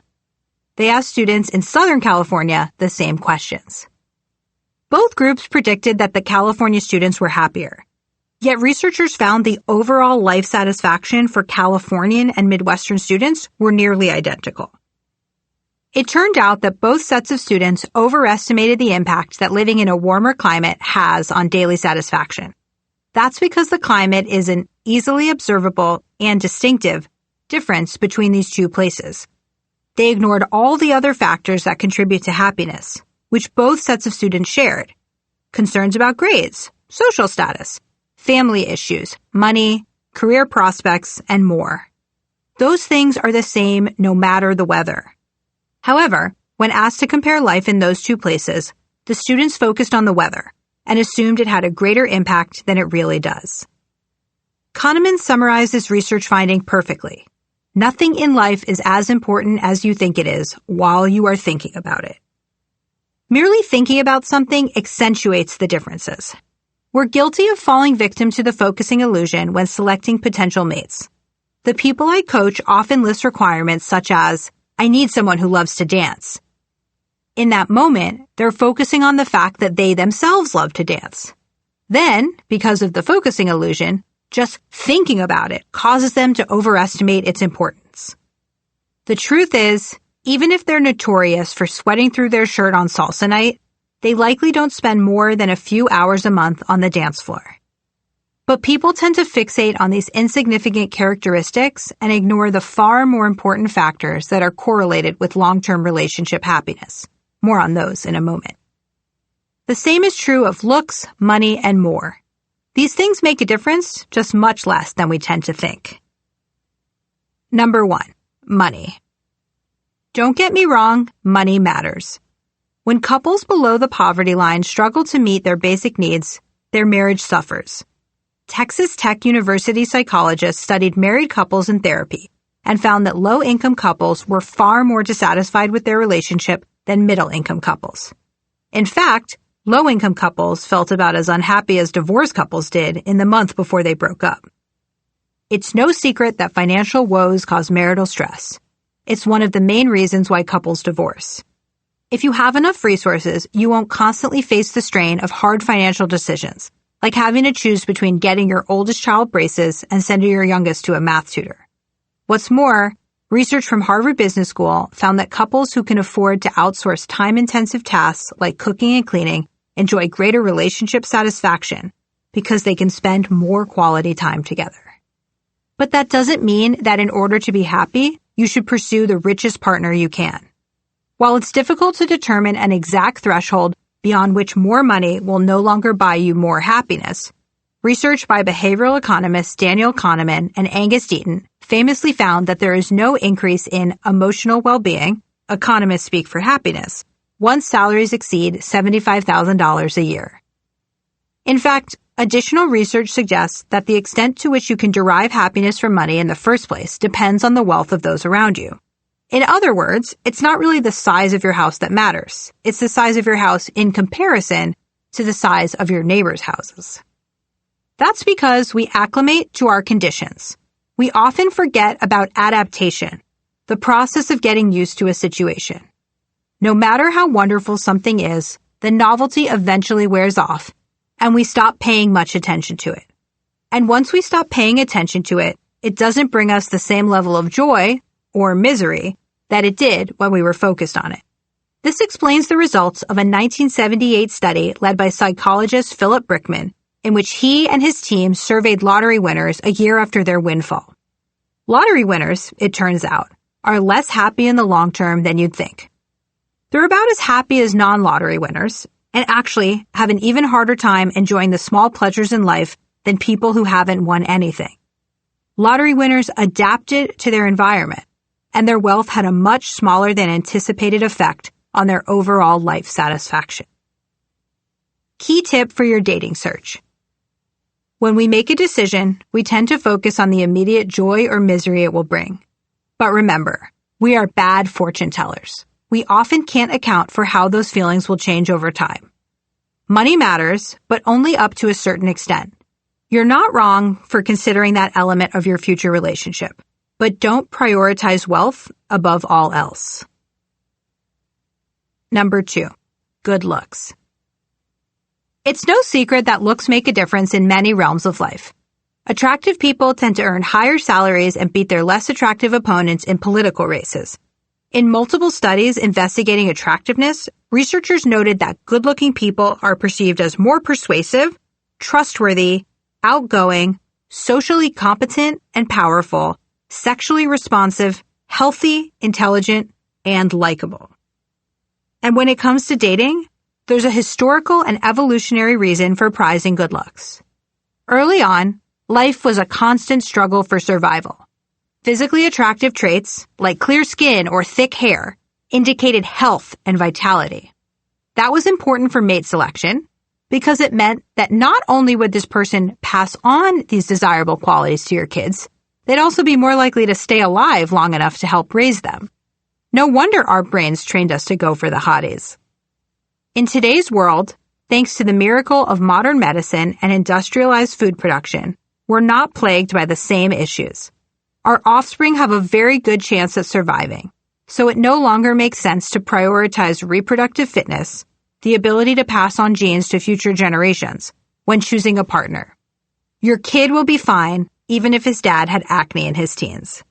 They asked students in Southern California the same questions. Both groups predicted that the California students were happier. Yet researchers found the overall life satisfaction for Californian and Midwestern students were nearly identical. It turned out that both sets of students overestimated the impact that living in a warmer climate has on daily satisfaction. That's because the climate is an easily observable and distinctive difference between these 2 places. They ignored all the other factors that contribute to happiness, which both sets of students shared: concerns about grades, social status, family issues, money, career prospects, and more. Those things are the same no matter the weather. However, when asked to compare life in those 2 places, the students focused on the weather and assumed it had a greater impact than it really does. Kahneman summarized this research finding perfectly. Nothing in life is as important as you think it is while you are thinking about it. Merely thinking about something accentuates the differences. We're guilty of falling victim to the focusing illusion when selecting potential mates. The people I coach often list requirements such as, "I need someone who loves to dance." In that moment, they're focusing on the fact that they themselves love to dance. Then, because of the focusing illusion, just thinking about it causes them to overestimate its importance. The truth is, even if they're notorious for sweating through their shirt on salsa night, they likely don't spend more than a few hours a month on the dance floor. But people tend to fixate on these insignificant characteristics and ignore the far more important factors that are correlated with long-term relationship happiness. More on those in a moment. The same is true of looks, money, and more. These things make a difference, just much less than we tend to think. Number 1, money. Don't get me wrong, money matters. When couples below the poverty line struggle to meet their basic needs, their marriage suffers. Texas Tech University psychologists studied married couples in therapy and found that low-income couples were far more dissatisfied with their relationship than middle-income couples. In fact, low-income couples felt about as unhappy as divorced couples did in the month before they broke up. It's no secret that financial woes cause marital stress. It's one of the main reasons why couples divorce. If you have enough resources, you won't constantly face the strain of hard financial decisions, like having to choose between getting your oldest child braces and sending your youngest to a math tutor. What's more, research from Harvard Business School found that couples who can afford to outsource time-intensive tasks like cooking and cleaning enjoy greater relationship satisfaction because they can spend more quality time together. But that doesn't mean that in order to be happy, you should pursue the richest partner you can. While it's difficult to determine an exact threshold beyond which more money will no longer buy you more happiness, research by behavioral economists Daniel Kahneman and Angus Deaton famously found that there is no increase in emotional well-being, economists speak for happiness, once salaries exceed $75,000 a year. In fact, additional research suggests that the extent to which you can derive happiness from money in the first place depends on the wealth of those around you. In other words, it's not really the size of your house that matters. It's the size of your house in comparison to the size of your neighbors' houses. That's because we acclimate to our conditions. We often forget about adaptation, the process of getting used to a situation. No matter how wonderful something is, the novelty eventually wears off, and we stop paying much attention to it. And once we stop paying attention to it, it doesn't bring us the same level of joy or misery that it did when we were focused on it. This explains the results of a 1978 study led by psychologist Philip Brickman, in which he and his team surveyed lottery winners a year after their windfall. Lottery winners, it turns out, are less happy in the long term than you'd think. They're about as happy as non-lottery winners, and actually have an even harder time enjoying the small pleasures in life than people who haven't won anything. Lottery winners adapted to their environment, and their wealth had a much smaller than anticipated effect on their overall life satisfaction. Key tip for your dating search. When we make a decision, we tend to focus on the immediate joy or misery it will bring. But remember, we are bad fortune tellers. We often can't account for how those feelings will change over time. Money matters, but only up to a certain extent. You're not wrong for considering that element of your future relationship, but don't prioritize wealth above all else. Number 2, good looks. It's no secret that looks make a difference in many realms of life. Attractive people tend to earn higher salaries and beat their less attractive opponents in political races. In multiple studies investigating attractiveness, researchers noted that good-looking people are perceived as more persuasive, trustworthy, outgoing, socially competent and powerful, sexually responsive, healthy, intelligent, and likable. And when it comes to dating, there's a historical and evolutionary reason for prizing good looks. Early on, life was a constant struggle for survival. Physically attractive traits, like clear skin or thick hair, indicated health and vitality. That was important for mate selection because it meant that not only would this person pass on these desirable qualities to your kids, they'd also be more likely to stay alive long enough to help raise them. No wonder our brains trained us to go for the hotties. In today's world, thanks to the miracle of modern medicine and industrialized food production, we're not plagued by the same issues. Our offspring have a very good chance at surviving, so it no longer makes sense to prioritize reproductive fitness, the ability to pass on genes to future generations, when choosing a partner. Your kid will be fine, even if his dad had acne in his teens.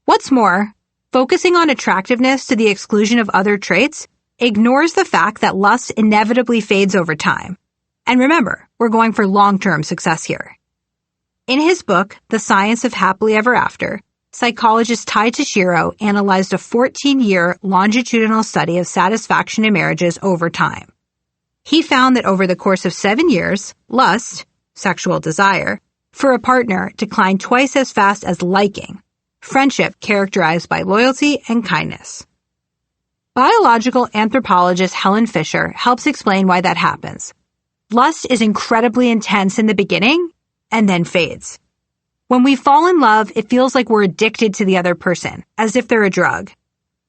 What's more, focusing on attractiveness to the exclusion of other traits ignores the fact that lust inevitably fades over time. And remember, we're going for long-term success here. In his book, The Science of Happily Ever After, psychologist Tai Tashiro analyzed a 14-year longitudinal study of satisfaction in marriages over time. He found that over the course of 7 years, lust, sexual desire, for a partner declined twice as fast as liking, friendship characterized by loyalty and kindness. Biological anthropologist Helen Fisher helps explain why that happens. Lust is incredibly intense in the beginning and then fades. When we fall in love, it feels like we're addicted to the other person, as if they're a drug.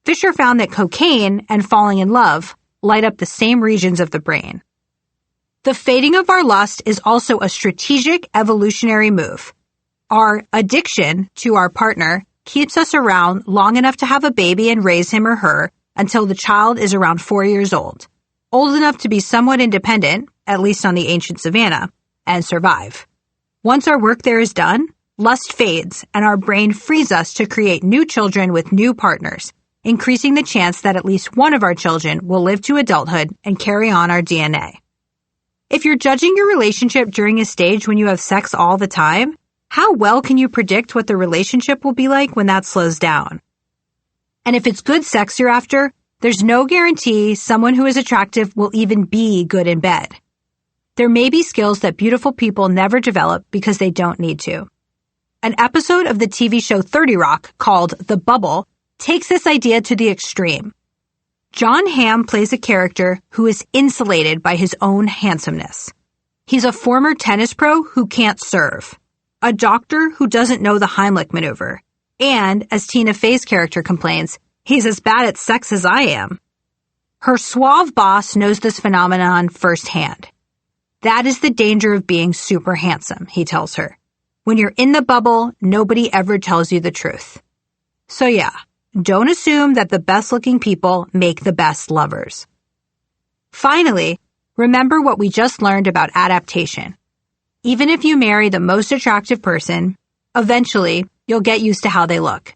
Fisher found that cocaine and falling in love light up the same regions of the brain. The fading of our lust is also a strategic evolutionary move. Our addiction to our partner keeps us around long enough to have a baby and raise him or her until the child is around 4 years old enough to be somewhat independent, at least on the ancient savanna, and survive. Once our work there is done, lust fades and our brain frees us to create new children with new partners, increasing the chance that at least one of our children will live to adulthood and carry on our DNA. If you're judging your relationship during a stage when you have sex all the time, how well can you predict what the relationship will be like when that slows down? And if it's good sex you're after, there's no guarantee someone who is attractive will even be good in bed. There may be skills that beautiful people never develop because they don't need to. An episode of the TV show 30 Rock called The Bubble takes this idea to the extreme. John Hamm plays a character who is insulated by his own handsomeness. He's a former tennis pro who can't serve, a doctor who doesn't know the Heimlich maneuver, and, as Tina Fey's character complains, he's as bad at sex as I am. Her suave boss knows this phenomenon firsthand. That is the danger of being super handsome, he tells her. When you're in the bubble, nobody ever tells you the truth. So yeah, don't assume that the best-looking people make the best lovers. Finally, remember what we just learned about adaptation. Even if you marry the most attractive person, eventually you'll get used to how they look.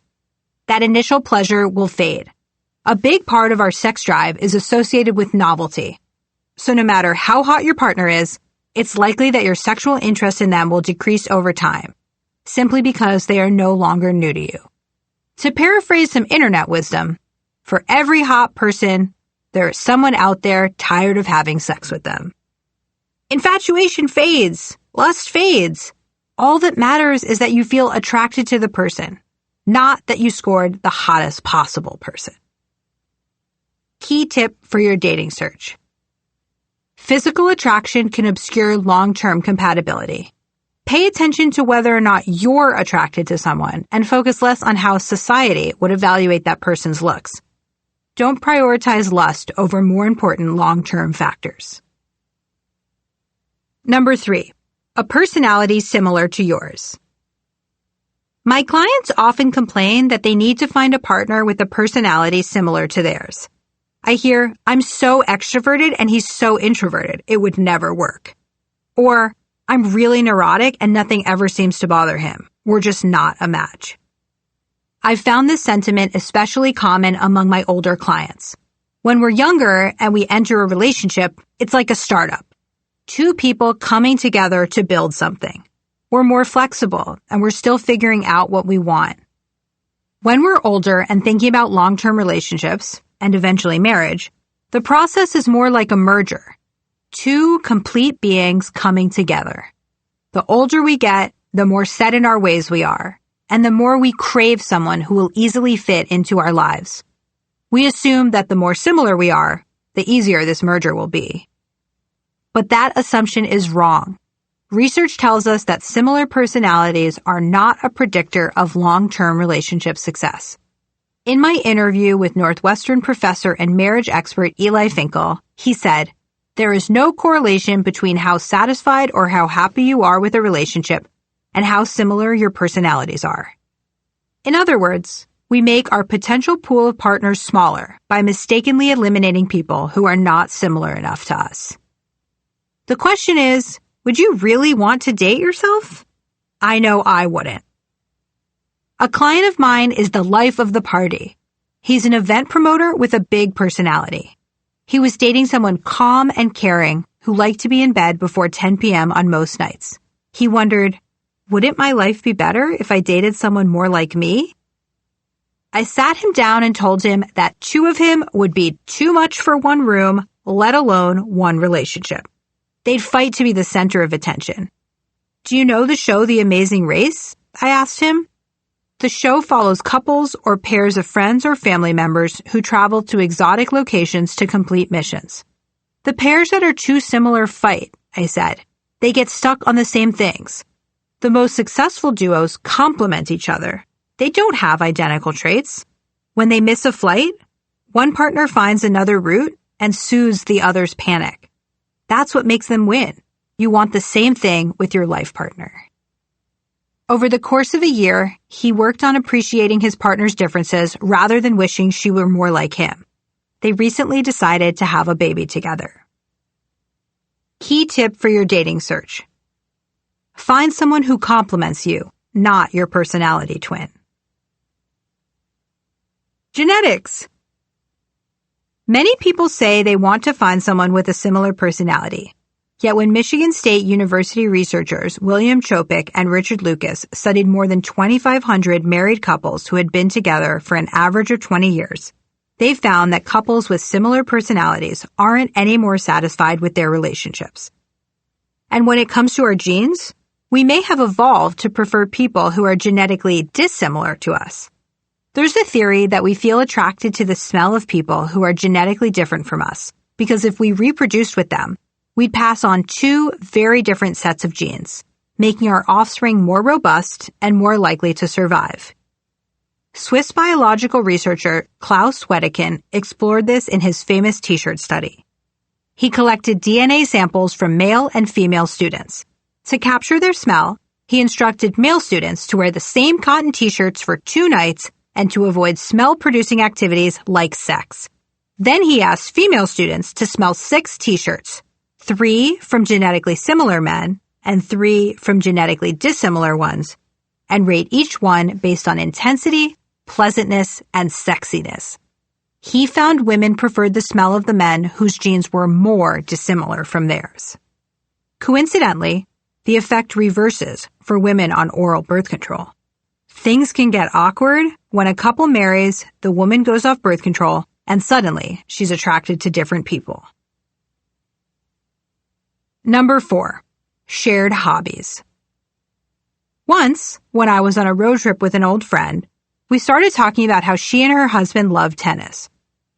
That initial pleasure will fade. A big part of our sex drive is associated with novelty. So no matter how hot your partner is, it's likely that your sexual interest in them will decrease over time, simply because they are no longer new to you. To paraphrase some internet wisdom, for every hot person, there is someone out there tired of having sex with them. Infatuation fades. Lust fades. All that matters is that you feel attracted to the person, not that you scored the hottest possible person. Key tip for your dating search. Physical attraction can obscure long-term compatibility. Pay attention to whether or not you're attracted to someone and focus less on how society would evaluate that person's looks. Don't prioritize lust over more important long-term factors. Number 3, a personality similar to yours. My clients often complain that they need to find a partner with a personality similar to theirs. I hear, I'm so extroverted and he's so introverted, it would never work. Or, I'm really neurotic and nothing ever seems to bother him. We're just not a match. I've found this sentiment especially common among my older clients. When we're younger and we enter a relationship, it's like a startup. Two people coming together to build something. We're more flexible and we're still figuring out what we want. When we're older and thinking about long-term relationships, and eventually marriage, the process is more like a merger. Two complete beings coming together. The older we get, the more set in our ways we are, and the more we crave someone who will easily fit into our lives. We assume that the more similar we are, the easier this merger will be. But that assumption is wrong. Research tells us that similar personalities are not a predictor of long-term relationship success. In my interview with Northwestern professor and marriage expert Eli Finkel, he said, there is no correlation between how satisfied or how happy you are with a relationship and how similar your personalities are. In other words, we make our potential pool of partners smaller by mistakenly eliminating people who are not similar enough to us. The question is, would you really want to date yourself? I know I wouldn't. A client of mine is the life of the party. He's an event promoter with a big personality. He was dating someone calm and caring who liked to be in bed before 10 p.m. on most nights. He wondered, wouldn't my life be better if I dated someone more like me? I sat him down and told him that two of him would be too much for one room, let alone one relationship. They'd fight to be the center of attention. Do you know the show The Amazing Race? I asked him. The show follows couples or pairs of friends or family members who travel to exotic locations to complete missions. The pairs that are too similar fight, I said. They get stuck on the same things. The most successful duos complement each other. They don't have identical traits. When they miss a flight, one partner finds another route and soothes the other's panic. That's what makes them win. You want the same thing with your life partner. Over the course of a year, he worked on appreciating his partner's differences rather than wishing she were more like him. They recently decided to have a baby together. Key tip for your dating search. Find someone who complements you, not your personality twin. Genetics. Many people say they want to find someone with a similar personality. Yet when Michigan State University researchers William Chopik and Richard Lucas studied more than 2,500 married couples who had been together for an average of 20 years, they found that couples with similar personalities aren't any more satisfied with their relationships. And when it comes to our genes, we may have evolved to prefer people who are genetically dissimilar to us. There's a theory that we feel attracted to the smell of people who are genetically different from us, because if we reproduced with them, we'd pass on two very different sets of genes, making our offspring more robust and more likely to survive. Swiss biological researcher Klaus Wedekind explored this in his famous T-shirt study. He collected DNA samples from male and female students. To capture their smell, he instructed male students to wear the same cotton T-shirts for 2 nights and to avoid smell-producing activities like sex. Then he asked female students to smell 6 T-shirts, 3 from genetically similar men and 3 from genetically dissimilar ones, and rate each one based on intensity, pleasantness, and sexiness. He found women preferred the smell of the men whose genes were more dissimilar from theirs. Coincidentally, the effect reverses for women on oral birth control. Things can get awkward when a couple marries, the woman goes off birth control, and suddenly she's attracted to different people. Number 4, shared hobbies. Once, when I was on a road trip with an old friend, we started talking about how she and her husband loved tennis.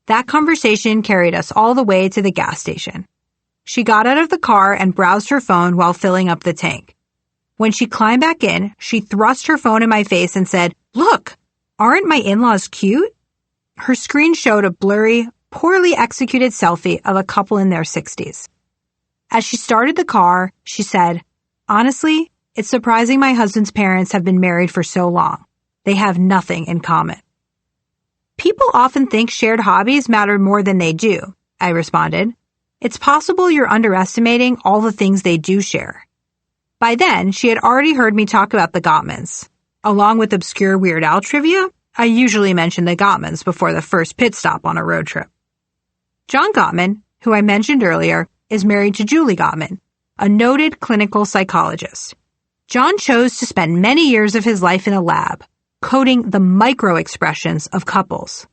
That conversation carried us all the way to the gas station. She got out of the car and browsed her phone while filling up the tank. When she climbed back in, she thrust her phone in my face and said, "Look, aren't my in-laws cute?" Her screen showed a blurry, poorly executed selfie of a couple in their 60s. As she started the car, she said, "Honestly, it's surprising my husband's parents have been married for so long. They have nothing in common." People often think shared hobbies matter more than they do, I responded. It's possible you're underestimating all the things they do share. By then, she had already heard me talk about the Gottmans. Along with obscure Weird Al trivia, I usually mention the Gottmans before the first pit stop on a road trip. John Gottman, who I mentioned earlier, is married to Julie Gottman, a noted clinical psychologist. John chose to spend many years of his life in a lab, coding the micro-expressions of couples.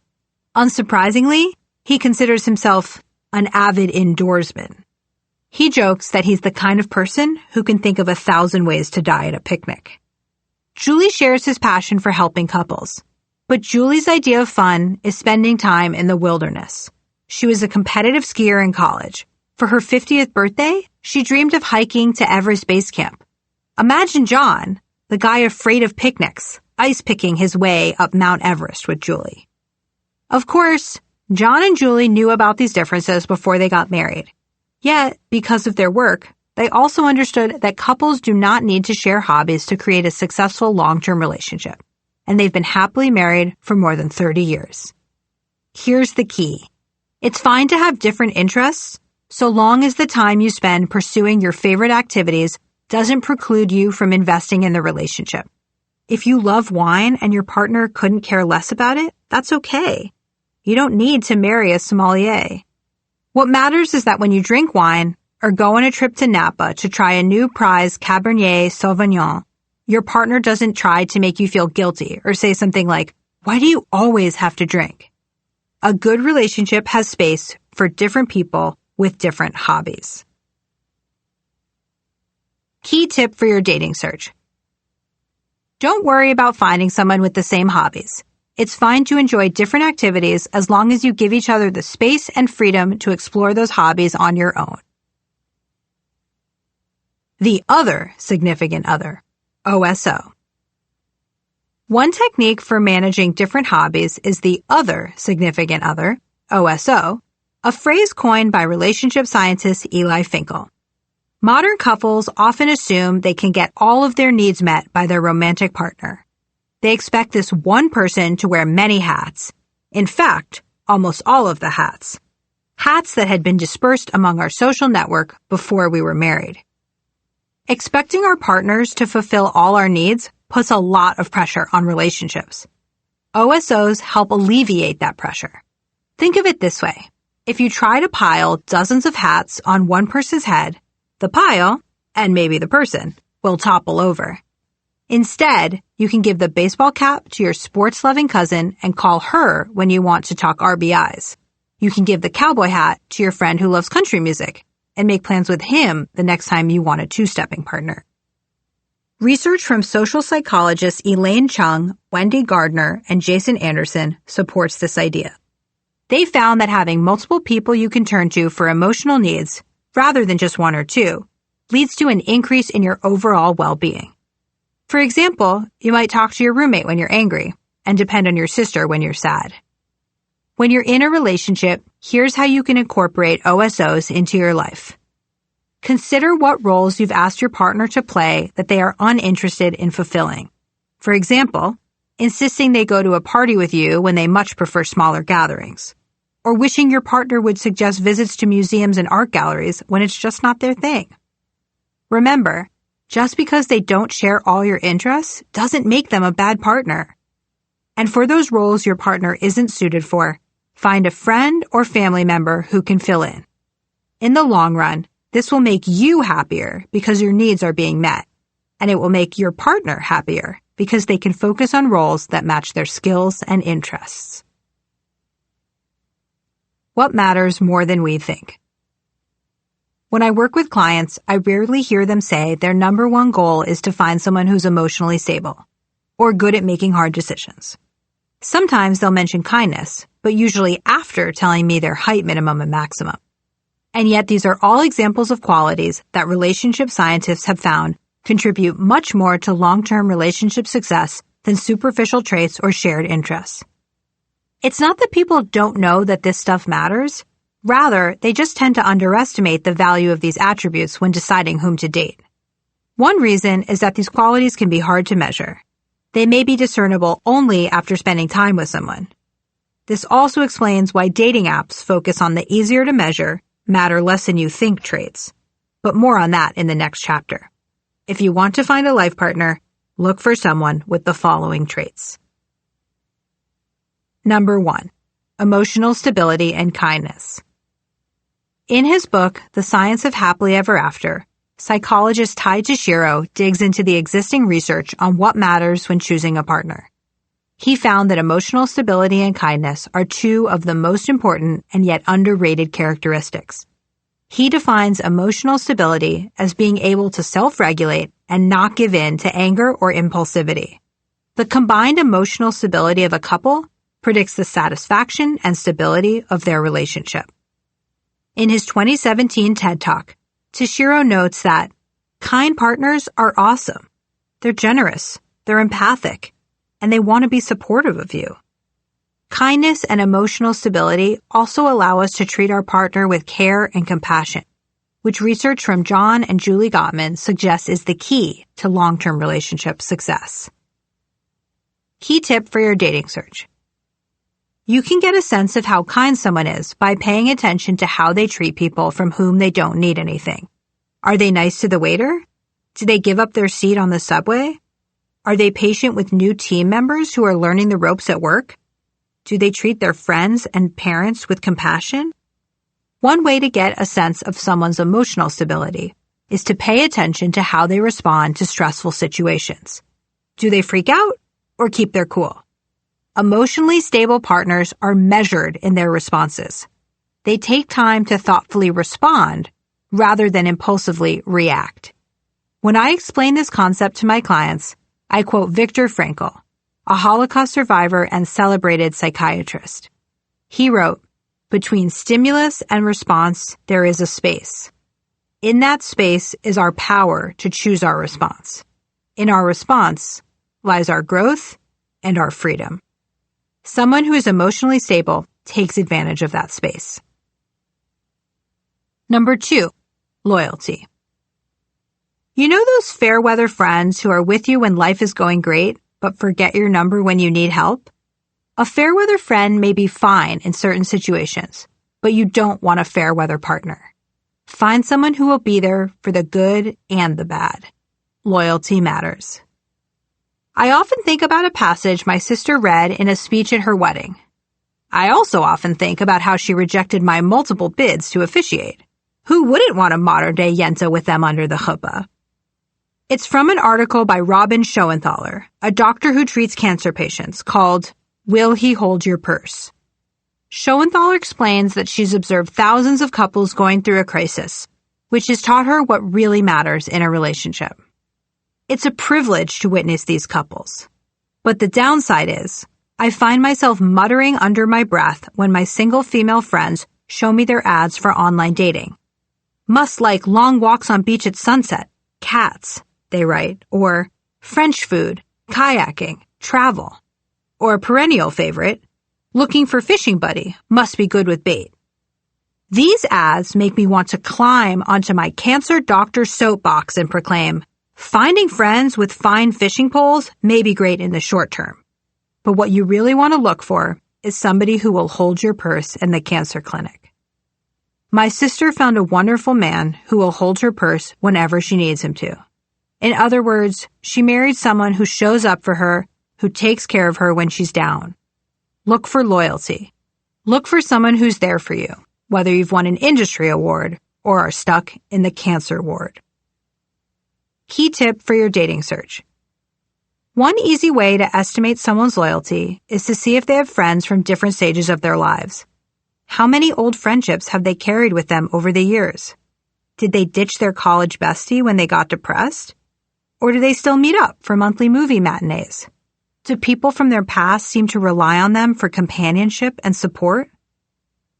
Unsurprisingly, he considers himself an avid indoorsman. He jokes that he's the kind of person who can think of 1,000 ways to die at a picnic. Julie shares his passion for helping couples, but Julie's idea of fun is spending time in the wilderness. She was a competitive skier in college. For her 50th birthday, she dreamed of hiking to Everest Base Camp. Imagine John, the guy afraid of picnics, ice-picking his way up Mount Everest with Julie. Of course, John and Julie knew about these differences before they got married. Yet, because of their work, they also understood that couples do not need to share hobbies to create a successful long-term relationship, and they've been happily married for more than 30 years. Here's the key. It's fine to have different interests, so long as the time you spend pursuing your favorite activities doesn't preclude you from investing in the relationship. If you love wine and your partner couldn't care less about it, that's okay. You don't need to marry a sommelier. What matters is that when you drink wine or go on a trip to Napa to try a new prize Cabernet Sauvignon, your partner doesn't try to make you feel guilty or say something like, "Why do you always have to drink?" A good relationship has space for different people with different hobbies. Key tip for your dating search. Don't worry about finding someone with the same hobbies. It's fine to enjoy different activities as long as you give each other the space and freedom to explore those hobbies on your own. The other significant other, OSO. One technique for managing different hobbies is the other significant other, OSO, a phrase coined by relationship scientist Eli Finkel. Modern couples often assume they can get all of their needs met by their romantic partner. They expect this one person to wear many hats. In fact, almost all of the hats. Hats that had been dispersed among our social network before we were married. Expecting our partners to fulfill all our needs puts a lot of pressure on relationships. OSOs help alleviate that pressure. Think of it this way. If you try to pile dozens of hats on one person's head, the pile, and maybe the person, will topple over. Instead, you can give the baseball cap to your sports-loving cousin and call her when you want to talk RBIs. You can give the cowboy hat to your friend who loves country music and make plans with him the next time you want a two-stepping partner. Research from social psychologists Elaine Chung, Wendy Gardner, and Jason Anderson supports this idea. They found that having multiple people you can turn to for emotional needs, rather than just one or two, leads to an increase in your overall well-being. For example, you might talk to your roommate when you're angry and depend on your sister when you're sad. When you're in a relationship, here's how you can incorporate OSOs into your life. Consider what roles you've asked your partner to play that they are uninterested in fulfilling. For example, insisting they go to a party with you when they much prefer smaller gatherings, or wishing your partner would suggest visits to museums and art galleries when it's just not their thing. Remember, just because they don't share all your interests doesn't make them a bad partner. And for those roles your partner isn't suited for, find a friend or family member who can fill in. In the long run, this will make you happier because your needs are being met, and it will make your partner happier because they can focus on roles that match their skills and interests. What matters more than we think? When I work with clients, I rarely hear them say their number one goal is to find someone who's emotionally stable or good at making hard decisions. Sometimes they'll mention kindness, but usually after telling me their height minimum and maximum. And yet these are all examples of qualities that relationship scientists have found contribute much more to long-term relationship success than superficial traits or shared interests. It's not that people don't know that this stuff matters. Rather, they just tend to underestimate the value of these attributes when deciding whom to date. One reason is that these qualities can be hard to measure. They may be discernible only after spending time with someone. This also explains why dating apps focus on the easier to measure, matter less than you think traits. But more on that in the next chapter. If you want to find a life partner, look for someone with the following traits. Number 1. Emotional stability and kindness. In his book, The Science of Happily Ever After, psychologist Tai Tashiro digs into the existing research on what matters when choosing a partner. He found that emotional stability and kindness are two of the most important and yet underrated characteristics. He defines emotional stability as being able to self-regulate and not give in to anger or impulsivity. The combined emotional stability of a couple predicts the satisfaction and stability of their relationship. In his 2017 TED Talk, Tashiro notes that kind partners are awesome. They're generous, they're empathic, and they want to be supportive of you. Kindness and emotional stability also allow us to treat our partner with care and compassion, which research from John and Julie Gottman suggests is the key to long-term relationship success. Key tip for your dating search. You can get a sense of how kind someone is by paying attention to how they treat people from whom they don't need anything. Are they nice to the waiter? Do they give up their seat on the subway? Are they patient with new team members who are learning the ropes at work? Do they treat their friends and parents with compassion? One way to get a sense of someone's emotional stability is to pay attention to how they respond to stressful situations. Do they freak out or keep their cool? Emotionally stable partners are measured in their responses. They take time to thoughtfully respond rather than impulsively react. When I explain this concept to my clients, I quote Viktor Frankl, a Holocaust survivor and celebrated psychiatrist. He wrote, "Between stimulus and response, there is a space. In that space is our power to choose our response. In our response lies our growth and our freedom." Someone who is emotionally stable takes advantage of that space. Number 2, loyalty. You know those fair weather friends who are with you when life is going great, but forget your number when you need help? A fair weather friend may be fine in certain situations, but you don't want a fair weather partner. Find someone who will be there for the good and the bad. Loyalty matters. I often think about a passage my sister read in a speech at her wedding. I also often think about how she rejected my multiple bids to officiate. Who wouldn't want a modern-day Yenta with them under the chuppah? It's from an article by Robin Schoenthaler, a doctor who treats cancer patients, called "Will He Hold Your Purse?" Schoenthaler explains that she's observed thousands of couples going through a crisis, which has taught her what really matters in a relationship. It's a privilege to witness these couples. But the downside is, I find myself muttering under my breath when my single female friends show me their ads for online dating. Must like long walks on beach at sunset, cats, they write, or French food, kayaking, travel. Or a perennial favorite, looking for fishing buddy, must be good with bait. These ads make me want to climb onto my cancer doctor soapbox and proclaim, finding friends with fine fishing poles may be great in the short term. But what you really want to look for is somebody who will hold your purse in the cancer clinic. My sister found a wonderful man who will hold her purse whenever she needs him to. In other words, she married someone who shows up for her, who takes care of her when she's down. Look for loyalty. Look for someone who's there for you, whether you've won an industry award or are stuck in the cancer ward. Key tip for your dating search. One easy way to estimate someone's loyalty is to see if they have friends from different stages of their lives. How many old friendships have they carried with them over the years? Did they ditch their college bestie when they got depressed? Or do they still meet up for monthly movie matinees? Do people from their past seem to rely on them for companionship and support?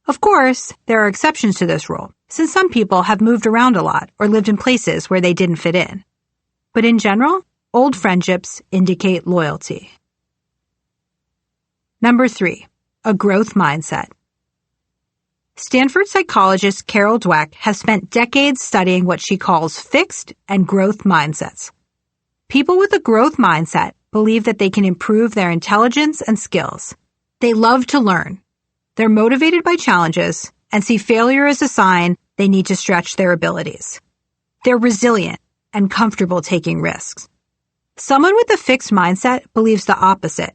Of course, there are exceptions to this rule, since some people have moved around a lot or lived in places where they didn't fit in. But in general, old friendships indicate loyalty. Number 3, a growth mindset. Stanford psychologist Carol Dweck has spent decades studying what she calls fixed and growth mindsets. People with a growth mindset believe that they can improve their intelligence and skills. They love to learn. They're motivated by challenges and see failure as a sign they need to stretch their abilities. They're resilient and comfortable taking risks. Someone with a fixed mindset believes the opposite,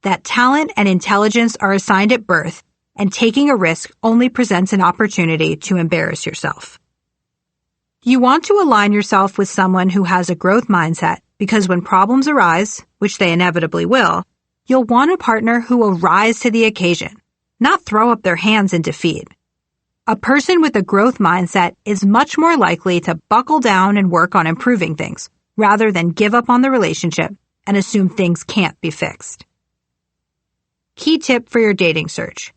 that talent and intelligence are assigned at birth, and taking a risk only presents an opportunity to embarrass yourself. You want to align yourself with someone who has a growth mindset because when problems arise, which they inevitably will, you'll want a partner who will rise to the occasion, not throw up their hands in defeat. A person with a growth mindset is much more likely to buckle down and work on improving things, rather than give up on the relationship and assume things can't be fixed. Key tip for your dating search.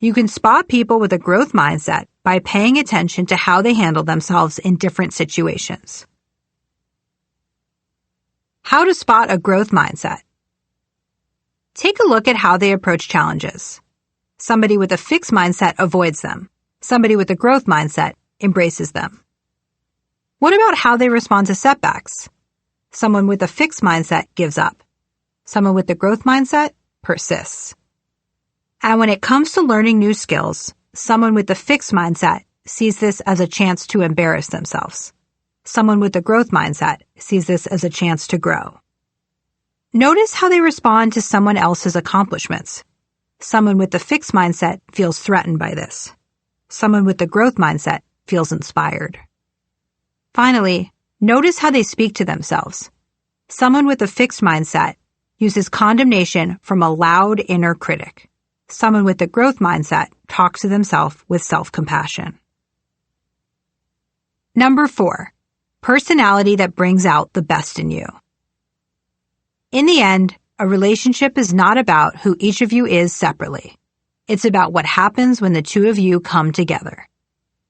You can spot people with a growth mindset by paying attention to how they handle themselves in different situations. How to spot a growth mindset. Take a look at how they approach challenges. Somebody with a fixed mindset avoids them. Somebody with a growth mindset embraces them. What about how they respond to setbacks? Someone with a fixed mindset gives up. Someone with a growth mindset persists. And when it comes to learning new skills, someone with a fixed mindset sees this as a chance to embarrass themselves. Someone with a growth mindset sees this as a chance to grow. Notice how they respond to someone else's accomplishments. Someone with a fixed mindset feels threatened by this. Someone with a growth mindset feels inspired. Finally, notice how they speak to themselves. Someone with a fixed mindset uses condemnation from a loud inner critic. Someone with a growth mindset talks to themselves with self-compassion. Number 4, personality that brings out the best in you. In the end, a relationship is not about who each of you is separately. It's about what happens when the two of you come together.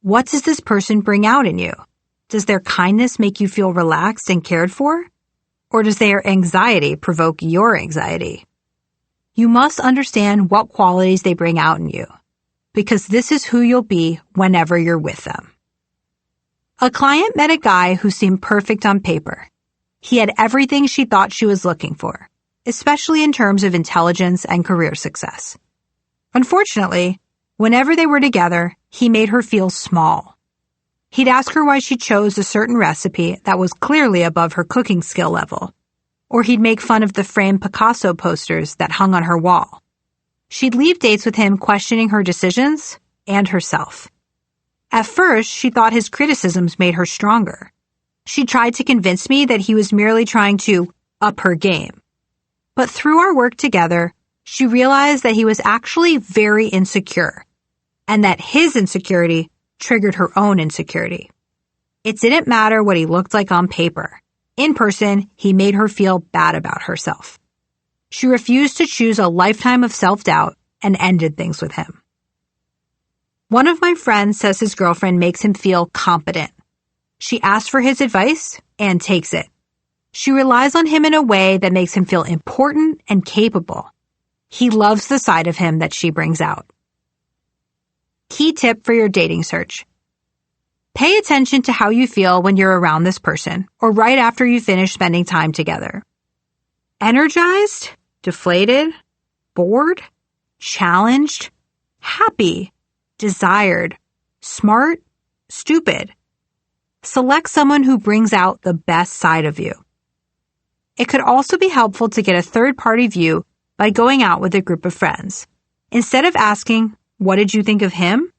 What does this person bring out in you? Does their kindness make you feel relaxed and cared for? Or does their anxiety provoke your anxiety? You must understand what qualities they bring out in you, because this is who you'll be whenever you're with them. A client met a guy who seemed perfect on paper. He had everything she thought she was looking for, especially in terms of intelligence and career success. Unfortunately, whenever they were together, he made her feel small. He'd ask her why she chose a certain recipe that was clearly above her cooking skill level, or he'd make fun of the framed Picasso posters that hung on her wall. She'd leave dates with him questioning her decisions and herself. At first, she thought his criticisms made her stronger. She tried to convince me that he was merely trying to up her game. But through our work together, she realized that he was actually very insecure, and that his insecurity triggered her own insecurity. It didn't matter what he looked like on paper. In person, he made her feel bad about herself. She refused to choose a lifetime of self-doubt and ended things with him. One of my friends says his girlfriend makes him feel competent. She asks for his advice and takes it. She relies on him in a way that makes him feel important and capable. He loves the side of him that she brings out. Key tip for your dating search. Pay attention to how you feel when you're around this person or right after you finish spending time together. Energized, deflated, bored, challenged, happy, desired, smart, stupid. Select someone who brings out the best side of you. It could also be helpful to get a third-party view by going out with a group of friends. Instead of asking, "What did you think of him?"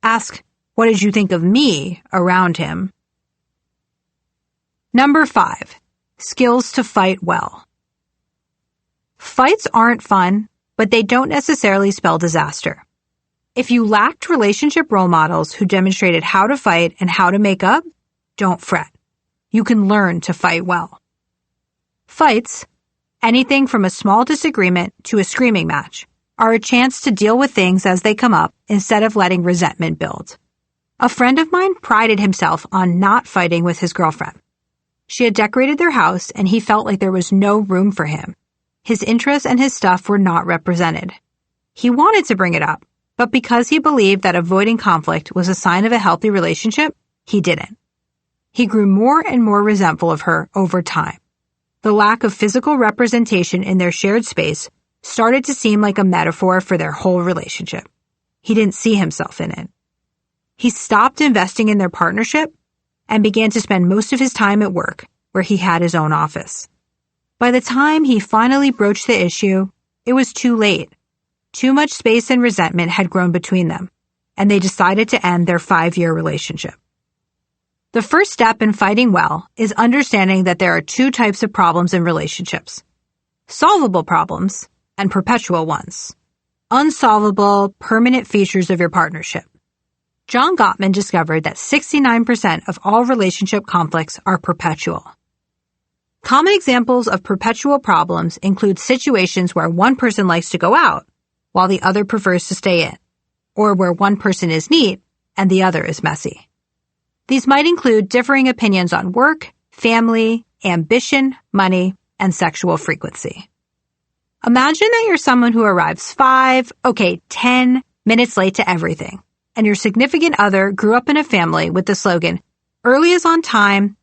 ask, "What did you think of me around him?" Number 5, skills to fight well. Fights aren't fun, but they don't necessarily spell disaster. If you lacked relationship role models who demonstrated how to fight and how to make up, don't fret. You can learn to fight well. Fights, anything from a small disagreement to a screaming match, are a chance to deal with things as they come up instead of letting resentment build. A friend of mine prided himself on not fighting with his girlfriend. She had decorated their house and he felt like there was no room for him. His interests and his stuff were not represented. He wanted to bring it up, but because he believed that avoiding conflict was a sign of a healthy relationship, he didn't. He grew more and more resentful of her over time. The lack of physical representation in their shared space started to seem like a metaphor for their whole relationship. He didn't see himself in it. He stopped investing in their partnership and began to spend most of his time at work, where he had his own office. By the time he finally broached the issue, it was too late. Too much space and resentment had grown between them, and they decided to end their 5-year relationship. The first step in fighting well is understanding that there are 2 types of problems in relationships: solvable problems and perpetual ones. Unsolvable, permanent features of your partnership. John Gottman discovered that 69% of all relationship conflicts are perpetual. Common examples of perpetual problems include situations where one person likes to go out while the other prefers to stay in, or where one person is neat and the other is messy. These might include differing opinions on work, family, ambition, money, and sexual frequency. Imagine that you're someone who arrives 10 minutes late to everything, and your significant other grew up in a family with the slogan, "Early is on time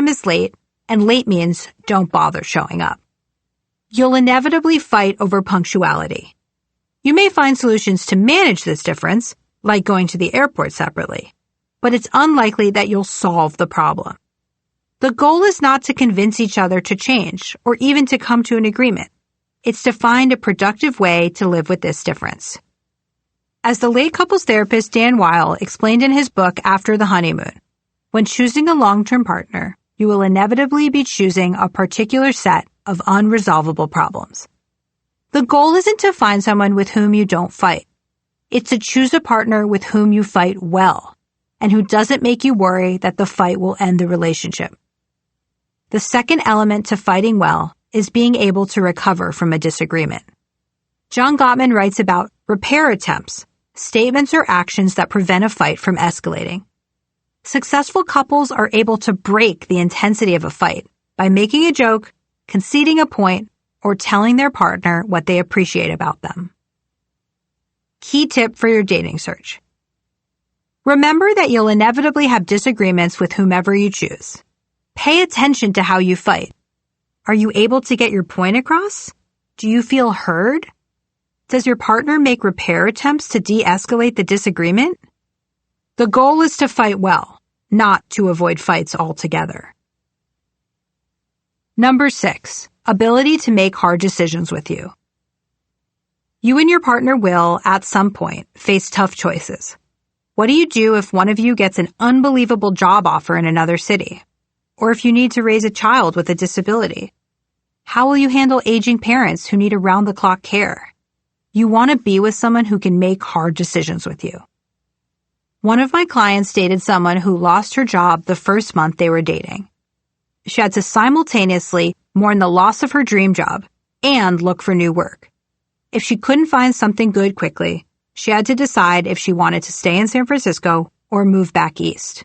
is late, and late means don't bother showing up." You'll inevitably fight over punctuality. You may find solutions to manage this difference, like going to the airport separately, but it's unlikely that you'll solve the problem. The goal is not to convince each other to change or even to come to an agreement. It's to find a productive way to live with this difference. As the late couples therapist Dan Weil explained in his book After the Honeymoon, when choosing a long-term partner, you will inevitably be choosing a particular set of unresolvable problems. The goal isn't to find someone with whom you don't fight. It's to choose a partner with whom you fight well and who doesn't make you worry that the fight will end the relationship. The second element to fighting well is being able to recover from a disagreement. John Gottman writes about repair attempts, statements or actions that prevent a fight from escalating. Successful couples are able to break the intensity of a fight by making a joke, conceding a point, or telling their partner what they appreciate about them. Key tip for your dating search. Remember that you'll inevitably have disagreements with whomever you choose. Pay attention to how you fight. Are you able to get your point across? Do you feel heard? Does your partner make repair attempts to de-escalate the disagreement? The goal is to fight well, not to avoid fights altogether. Number 6, ability to make hard decisions with you. You and your partner will, at some point, face tough choices. What do you do if one of you gets an unbelievable job offer in another city? Or if you need to raise a child with a disability? How will you handle aging parents who need around-the-clock care? You want to be with someone who can make hard decisions with you. One of my clients dated someone who lost her job the first month they were dating. She had to simultaneously mourn the loss of her dream job and look for new work. If she couldn't find something good quickly, she had to decide if she wanted to stay in San Francisco or move back east.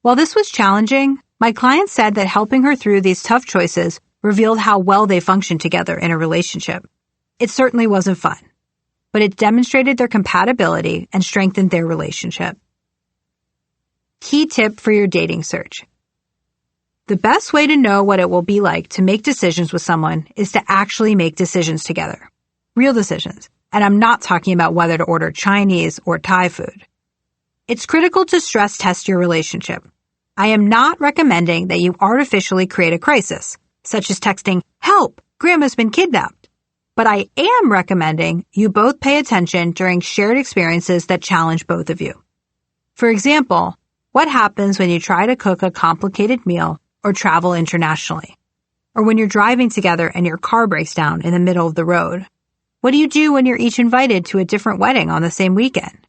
While this was challenging, my client said that helping her through these tough choices revealed how well they functioned together in a relationship. It certainly wasn't fun, but it demonstrated their compatibility and strengthened their relationship. Key tip for your dating search. The best way to know what it will be like to make decisions with someone is to actually make decisions together. Real decisions. And I'm not talking about whether to order Chinese or Thai food. It's critical to stress test your relationship. I am not recommending that you artificially create a crisis, such as texting, "Help! Grandma's been kidnapped." But I am recommending you both pay attention during shared experiences that challenge both of you. For example, what happens when you try to cook a complicated meal or travel internationally? Or when you're driving together and your car breaks down in the middle of the road? What do you do when you're each invited to a different wedding on the same weekend?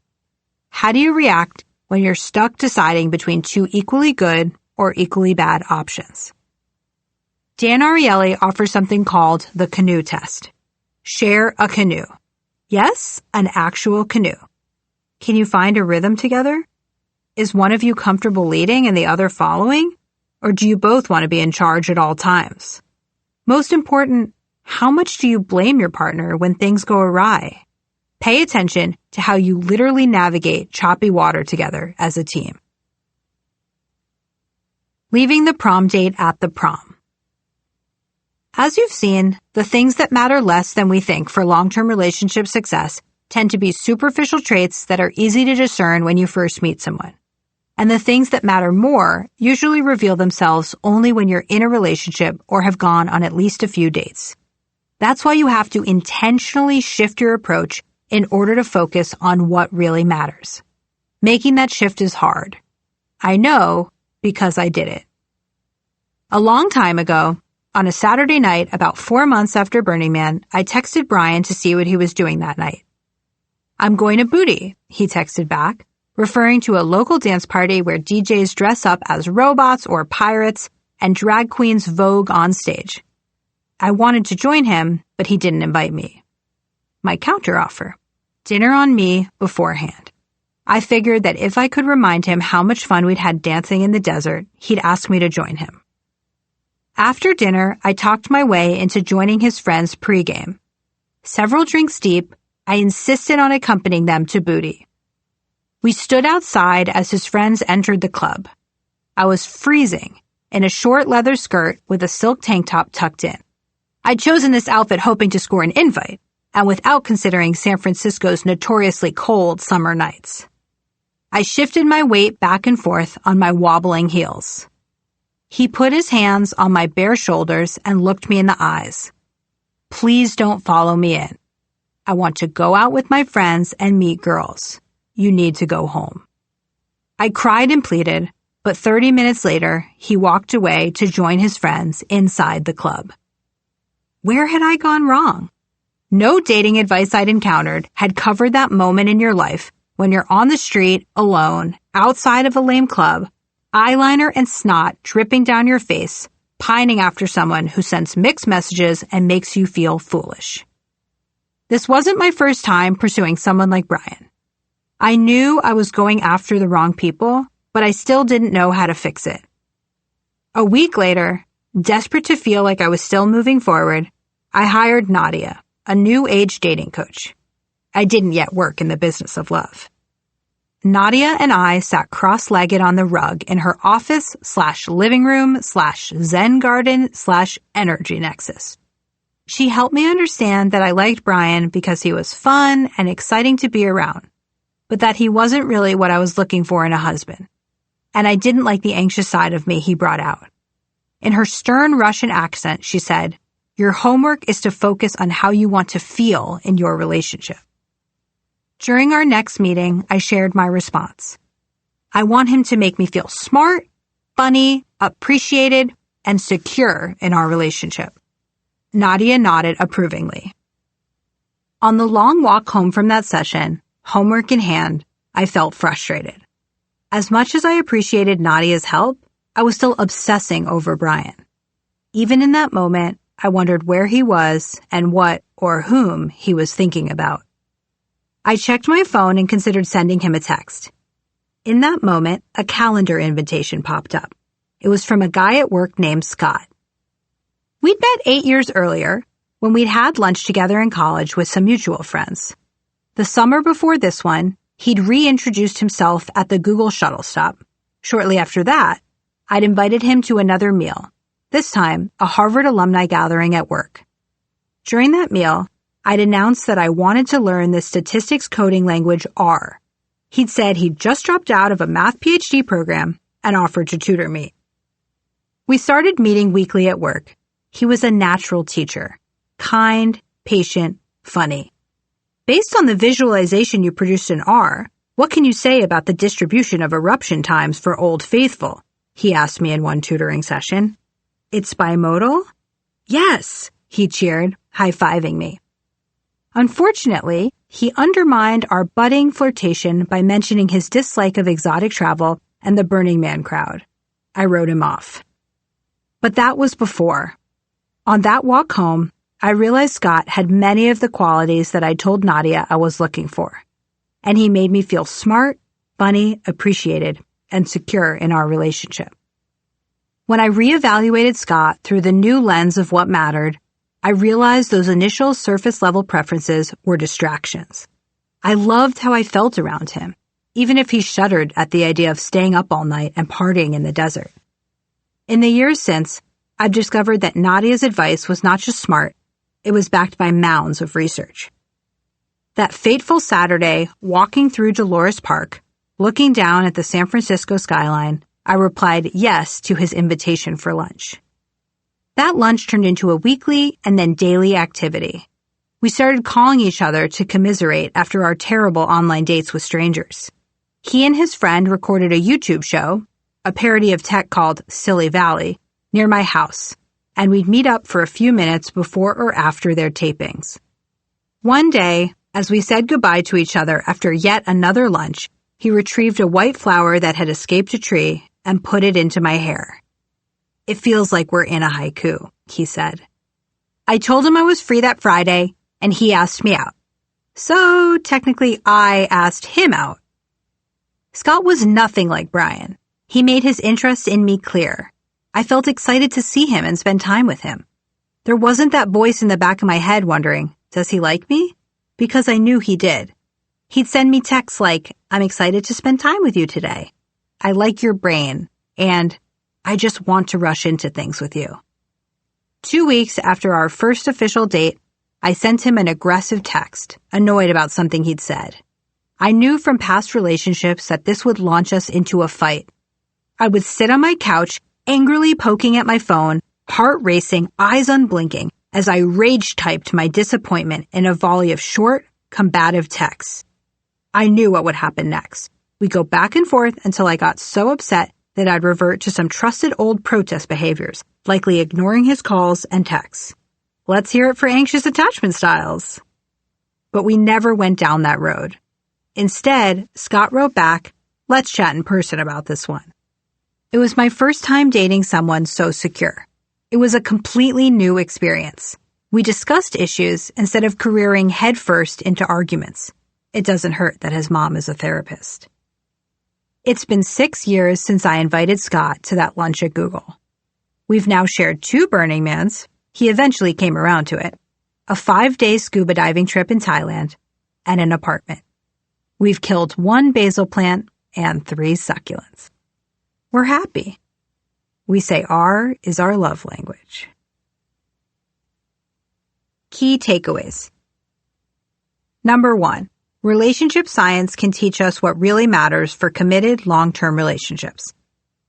How do you react when you're stuck deciding between two equally good or equally bad options? Dan Ariely offers something called the canoe test. Share a canoe. Yes, an actual canoe. Can you find a rhythm together? Is one of you comfortable leading and the other following? Or do you both want to be in charge at all times? Most important, how much do you blame your partner when things go awry? Pay attention to how you literally navigate choppy water together as a team. Leaving the prom date at the prom. As you've seen, the things that matter less than we think for long-term relationship success tend to be superficial traits that are easy to discern when you first meet someone. And the things that matter more usually reveal themselves only when you're in a relationship or have gone on at least a few dates. That's why you have to intentionally shift your approach in order to focus on what really matters. Making that shift is hard. I know because I did it. A long time ago, on a Saturday night about 4 months after Burning Man, I texted Brian to see what he was doing that night. "I'm going to Booty," he texted back, referring to a local dance party where DJs dress up as robots or pirates and drag queens vogue on stage. I wanted to join him, but he didn't invite me. My counteroffer: dinner on me beforehand. I figured that if I could remind him how much fun we'd had dancing in the desert, he'd ask me to join him. After dinner, I talked my way into joining his friends pregame. Several drinks deep, I insisted on accompanying them to Booty. We stood outside as his friends entered the club. I was freezing, in a short leather skirt with a silk tank top tucked in. I'd chosen this outfit hoping to score an invite, and without considering San Francisco's notoriously cold summer nights. I shifted my weight back and forth on my wobbling heels. He put his hands on my bare shoulders and looked me in the eyes. "Please don't follow me in. I want to go out with my friends and meet girls. You need to go home." I cried and pleaded, but 30 minutes later, he walked away to join his friends inside the club. Where had I gone wrong? No dating advice I'd encountered had covered that moment in your life when you're on the street, alone, outside of a lame club, eyeliner and snot dripping down your face, pining after someone who sends mixed messages and makes you feel foolish. This wasn't my first time pursuing someone like Brian. I knew I was going after the wrong people, but I still didn't know how to fix it. A week later, desperate to feel like I was still moving forward, I hired Nadia, a new age dating coach. I didn't yet work in the business of love. Nadia and I sat cross-legged on the rug in her office/living room/Zen garden/energy nexus. She helped me understand that I liked Brian because he was fun and exciting to be around, but that he wasn't really what I was looking for in a husband. And I didn't like the anxious side of me he brought out. In her stern Russian accent, she said, "Your homework is to focus on how you want to feel in your relationship." During our next meeting, I shared my response. I want him to make me feel smart, funny, appreciated, and secure in our relationship. Nadia nodded approvingly. On the long walk home from that session, homework in hand, I felt frustrated. As much as I appreciated Nadia's help, I was still obsessing over Brian. Even in that moment, I wondered where he was and what or whom he was thinking about. I checked my phone and considered sending him a text. In that moment, a calendar invitation popped up. It was from a guy at work named Scott. We'd met 8 years earlier when we'd had lunch together in college with some mutual friends. The summer before this one, he'd reintroduced himself at the Google shuttle stop. Shortly after that, I'd invited him to another meal, this time a Harvard alumni gathering at work. During that meal, I'd announced that I wanted to learn the statistics coding language R. He'd said he'd just dropped out of a math PhD program and offered to tutor me. We started meeting weekly at work. He was a natural teacher, kind, patient, funny. Based on the visualization you produced in R, what can you say about the distribution of eruption times for Old Faithful? He asked me in one tutoring session. It's bimodal? Yes, he cheered, high-fiving me. Unfortunately, he undermined our budding flirtation by mentioning his dislike of exotic travel and the Burning Man crowd. I wrote him off. But that was before. On that walk home, I realized Scott had many of the qualities that I told Nadia I was looking for. And he made me feel smart, funny, appreciated, and secure in our relationship. When I reevaluated Scott through the new lens of what mattered, I realized those initial surface-level preferences were distractions. I loved how I felt around him, even if he shuddered at the idea of staying up all night and partying in the desert. In the years since, I've discovered that Nadia's advice was not just smart, it was backed by mounds of research. That fateful Saturday, walking through Dolores Park, looking down at the San Francisco skyline, I replied yes to his invitation for lunch. That lunch turned into a weekly and then daily activity. We started calling each other to commiserate after our terrible online dates with strangers. He and his friend recorded a YouTube show, a parody of tech called Silly Valley, near my house, and we'd meet up for a few minutes before or after their tapings. One day, as we said goodbye to each other after yet another lunch, he retrieved a white flower that had escaped a tree and put it into my hair. "It feels like we're in a haiku," he said. I told him I was free that Friday, and he asked me out. So, technically, I asked him out. Scott was nothing like Brian. He made his interest in me clear. I felt excited to see him and spend time with him. There wasn't that voice in the back of my head wondering, does he like me? Because I knew he did. He'd send me texts like, "I'm excited to spend time with you today. I like your brain," and "I just want to rush into things with you." 2 weeks after our first official date, I sent him an aggressive text, annoyed about something he'd said. I knew from past relationships that this would launch us into a fight. I would sit on my couch, angrily poking at my phone, heart racing, eyes unblinking, as I rage-typed my disappointment in a volley of short, combative texts. I knew what would happen next. We'd go back and forth until I got so upset that I'd revert to some trusted old protest behaviors, likely ignoring his calls and texts. Let's hear it for anxious attachment styles. But we never went down that road. Instead, Scott wrote back, "Let's chat in person about this one." It was my first time dating someone so secure. It was a completely new experience. We discussed issues instead of careering headfirst into arguments. It doesn't hurt that his mom is a therapist. It's been 6 years since I invited Scott to that lunch at Google. We've now shared 2 Burning Mans. He eventually came around to it. A 5-day scuba diving trip in Thailand, and an apartment. We've killed 1 basil plant and 3 succulents. We're happy. We say R is our love language. Key takeaways. Number 1, relationship science can teach us what really matters for committed long-term relationships.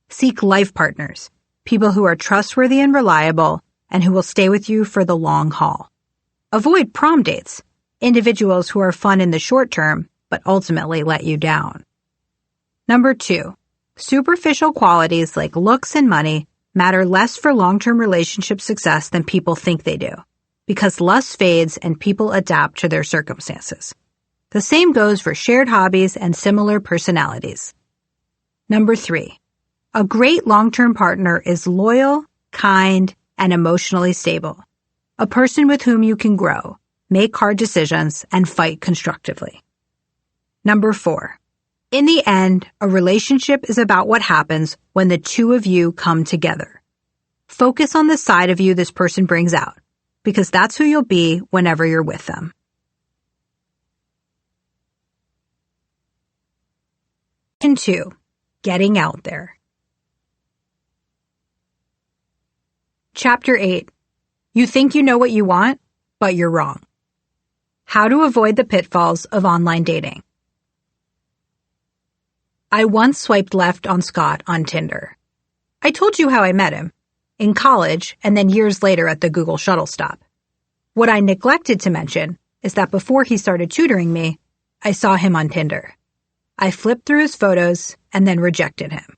Seek life partners, people who are trustworthy and reliable, and who will stay with you for the long haul. Avoid prom dates, individuals who are fun in the short term, but ultimately let you down. Number 2, superficial qualities like looks and money matter less for long-term relationship success than people think they do, because lust fades and people adapt to their circumstances. The same goes for shared hobbies and similar personalities. Number 3, a great long-term partner is loyal, kind, and emotionally stable. A person with whom you can grow, make hard decisions, and fight constructively. Number 4, in the end, a relationship is about what happens when the 2 of you come together. Focus on the side of you this person brings out, because that's who you'll be whenever you're with them. Section 2, getting out there. Chapter 8, you think you know what you want, but you're wrong. How to avoid the pitfalls of online dating. I once swiped left on Scott on Tinder. I told you how I met him. In college, and then years later at the Google shuttle stop. What I neglected to mention is that before he started tutoring me, I saw him on Tinder. I flipped through his photos and then rejected him.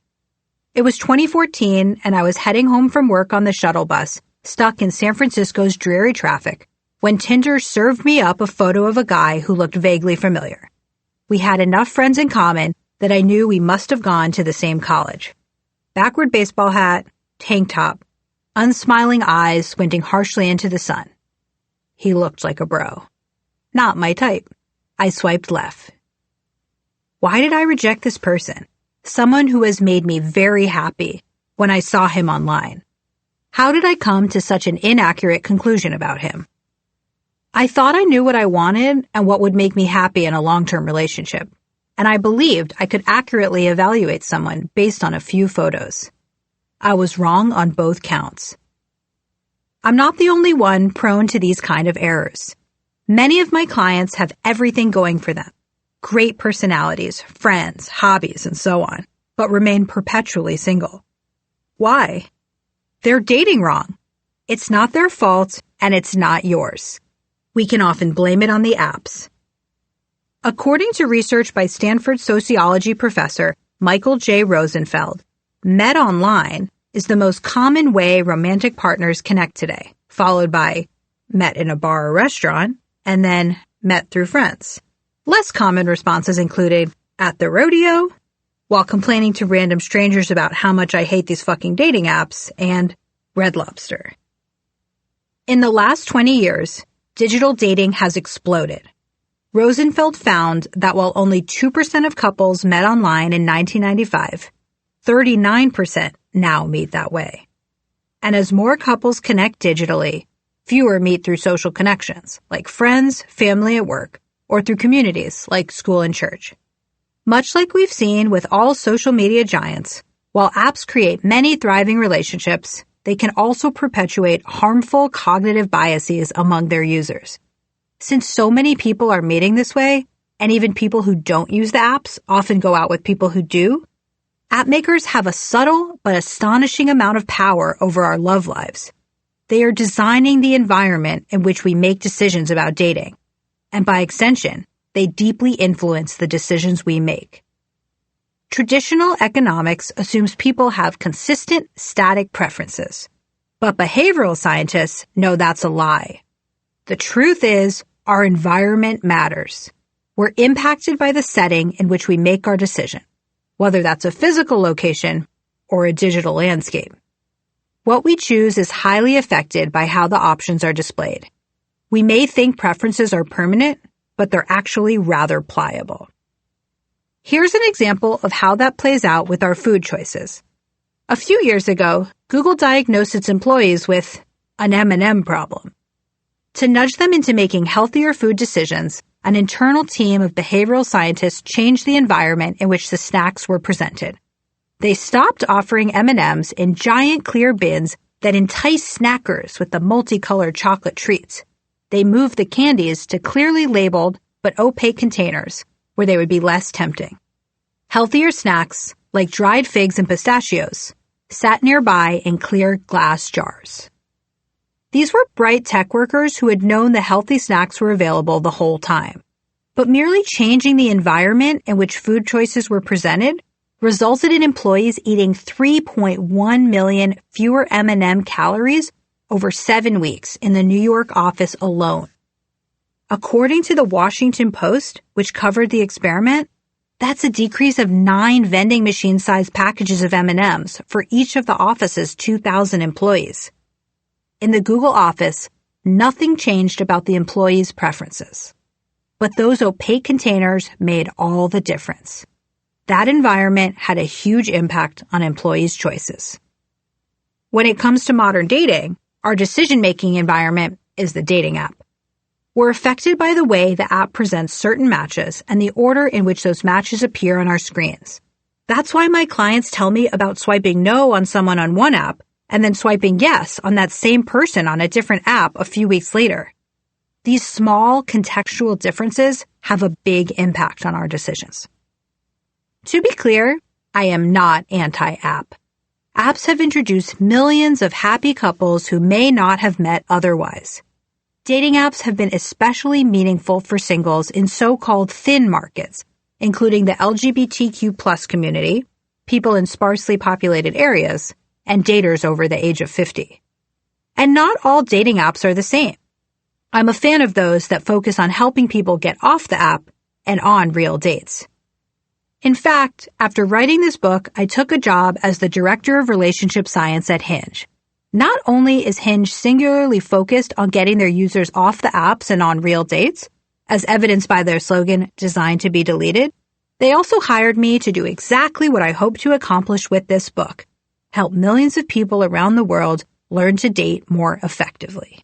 It was 2014 and I was heading home from work on the shuttle bus, stuck in San Francisco's dreary traffic, when Tinder served me up a photo of a guy who looked vaguely familiar. We had enough friends in common that I knew we must have gone to the same college. Backward baseball hat, tank top, unsmiling eyes squinting harshly into the sun. He looked like a bro. Not my type. I swiped left. Why did I reject this person? Someone who has made me very happy when I saw him online. How did I come to such an inaccurate conclusion about him? I thought I knew what I wanted and what would make me happy in a long-term relationship, and I believed I could accurately evaluate someone based on a few photos. I was wrong on both counts. I'm not the only one prone to these kind of errors. Many of my clients have everything going for them. Great personalities, friends, hobbies, and so on, but remain perpetually single. Why? They're dating wrong. It's not their fault, and it's not yours. We can often blame it on the apps. According to research by Stanford sociology professor Michael J. Rosenfeld, met online is the most common way romantic partners connect today, followed by met in a bar or restaurant, and then met through friends. Less common responses included at the rodeo, while complaining to random strangers about how much I hate these fucking dating apps, and Red Lobster. In the last 20 years, digital dating has exploded. Rosenfeld found that while only 2% of couples met online in 1995, 39% now meet that way. And as more couples connect digitally, fewer meet through social connections, like friends, family at work, or through communities like school and church. Much like we've seen with all social media giants, while apps create many thriving relationships, they can also perpetuate harmful cognitive biases among their users. Since so many people are meeting this way, and even people who don't use the apps often go out with people who do, app makers have a subtle but astonishing amount of power over our love lives. They are designing the environment in which we make decisions about dating, and by extension, they deeply influence the decisions we make. Traditional economics assumes people have consistent, static preferences, but behavioral scientists know that's a lie. The truth is, our environment matters. We're impacted by the setting in which we make our decision, whether that's a physical location or a digital landscape. What we choose is highly affected by how the options are displayed. We may think preferences are permanent, but they're actually rather pliable. Here's an example of how that plays out with our food choices. A few years ago, Google diagnosed its employees with an M&M problem. To nudge them into making healthier food decisions, an internal team of behavioral scientists changed the environment in which the snacks were presented. They stopped offering M&Ms in giant clear bins that entice snackers with the multicolored chocolate treats. They moved the candies to clearly labeled but opaque containers where they would be less tempting. Healthier snacks, like dried figs and pistachios, sat nearby in clear glass jars. These were bright tech workers who had known the healthy snacks were available the whole time. But merely changing the environment in which food choices were presented resulted in employees eating 3.1 million fewer M&M calories over 7 weeks in the New York office alone. According to the Washington Post, which covered the experiment, that's a decrease of 9 vending machine-sized packages of M&Ms for each of the office's 2,000 employees. In the Google office, nothing changed about the employees' preferences. But those opaque containers made all the difference. That environment had a huge impact on employees' choices. When it comes to modern dating, our decision-making environment is the dating app. We're affected by the way the app presents certain matches and the order in which those matches appear on our screens. That's why my clients tell me about swiping no on someone on one app and then swiping yes on that same person on a different app a few weeks later. These small contextual differences have a big impact on our decisions. To be clear, I am not anti-app. Apps have introduced millions of happy couples who may not have met otherwise. Dating apps have been especially meaningful for singles in so-called thin markets, including the LGBTQ+ community, people in sparsely populated areas, and daters over the age of 50. And not all dating apps are the same. I'm a fan of those that focus on helping people get off the app and on real dates. In fact, after writing this book, I took a job as the Director of Relationship Science at Hinge. Not only is Hinge singularly focused on getting their users off the apps and on real dates, as evidenced by their slogan, designed to be deleted, they also hired me to do exactly what I hope to accomplish with this book, help millions of people around the world learn to date more effectively.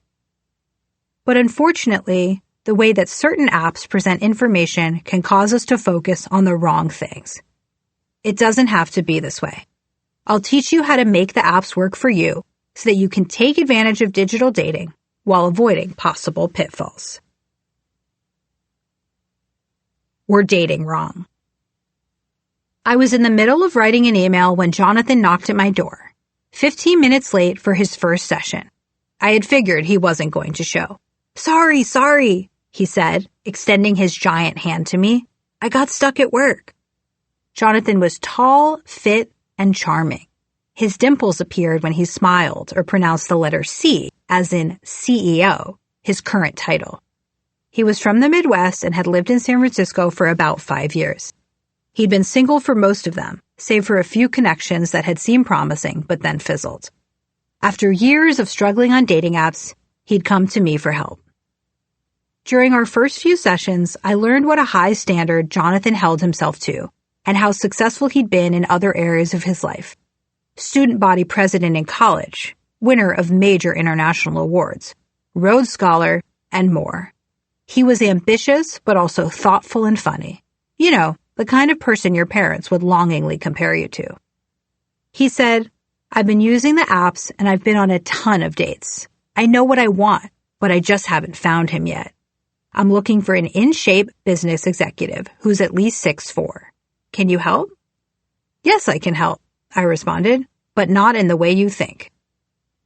But unfortunately, the way that certain apps present information can cause us to focus on the wrong things. It doesn't have to be this way. I'll teach you how to make the apps work for you so that you can take advantage of digital dating while avoiding possible pitfalls. We're dating wrong. I was in the middle of writing an email when Jonathan knocked at my door, 15 minutes late for his first session. I had figured he wasn't going to show. Sorry, he said, extending his giant hand to me. I got stuck at work. Jonathan was tall, fit, and charming. His dimples appeared when he smiled or pronounced the letter C, as in CEO, his current title. He was from the Midwest and had lived in San Francisco for about 5 years. He'd been single for most of them, save for a few connections that had seemed promising but then fizzled. After years of struggling on dating apps, he'd come to me for help. During our first few sessions, I learned what a high standard Jonathan held himself to and how successful he'd been in other areas of his life. Student body president in college, winner of major international awards, Rhodes Scholar, and more. He was ambitious but also thoughtful and funny. You know, the kind of person your parents would longingly compare you to. He said, I've been using the apps and I've been on a ton of dates. I know what I want, but I just haven't found him yet. I'm looking for an in-shape business executive who's at least 6'4". Can you help? Yes, I can help, I responded, but not in the way you think.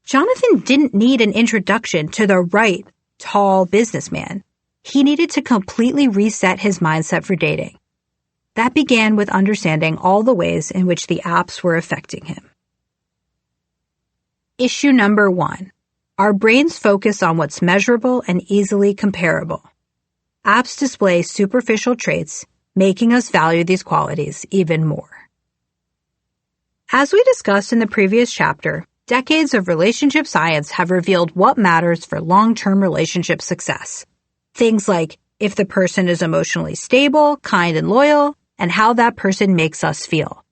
Jonathan didn't need an introduction to the right, tall businessman. He needed to completely reset his mindset for dating. That began with understanding all the ways in which the apps were affecting him. Issue number 1. Our brains focus on what's measurable and easily comparable. Apps display superficial traits, making us value these qualities even more. As we discussed in the previous chapter, decades of relationship science have revealed what matters for long-term relationship success. Things like if the person is emotionally stable, kind, and loyal, and how that person makes us feel.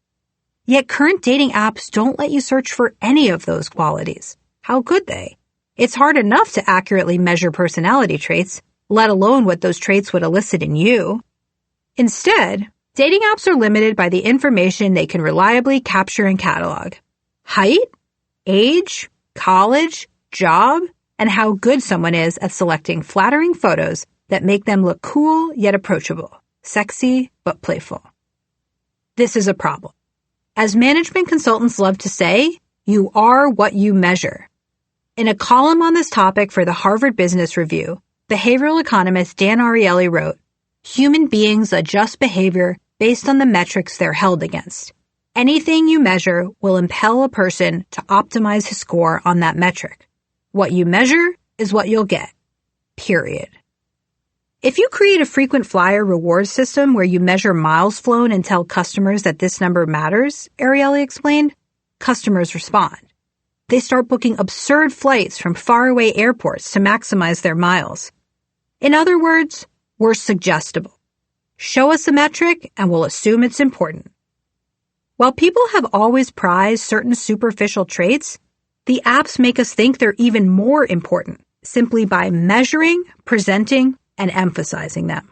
Yet current dating apps don't let you search for any of those qualities. How could they? It's hard enough to accurately measure personality traits, let alone what those traits would elicit in you. Instead, dating apps are limited by the information they can reliably capture and catalog. Height, age, college, job, and how good someone is at selecting flattering photos that make them look cool yet approachable, sexy but playful. This is a problem. As management consultants love to say, you are what you measure. In a column on this topic for the Harvard Business Review, behavioral economist Dan Ariely wrote, "Human beings adjust behavior based on the metrics they're held against. Anything you measure will impel a person to optimize his score on that metric. What you measure is what you'll get. Period." If you create a frequent flyer reward system where you measure miles flown and tell customers that this number matters, Ariely explained, customers respond. They start booking absurd flights from faraway airports to maximize their miles. In other words, we're suggestible. Show us a metric and we'll assume it's important. While people have always prized certain superficial traits, the apps make us think they're even more important simply by measuring, presenting, and emphasizing them.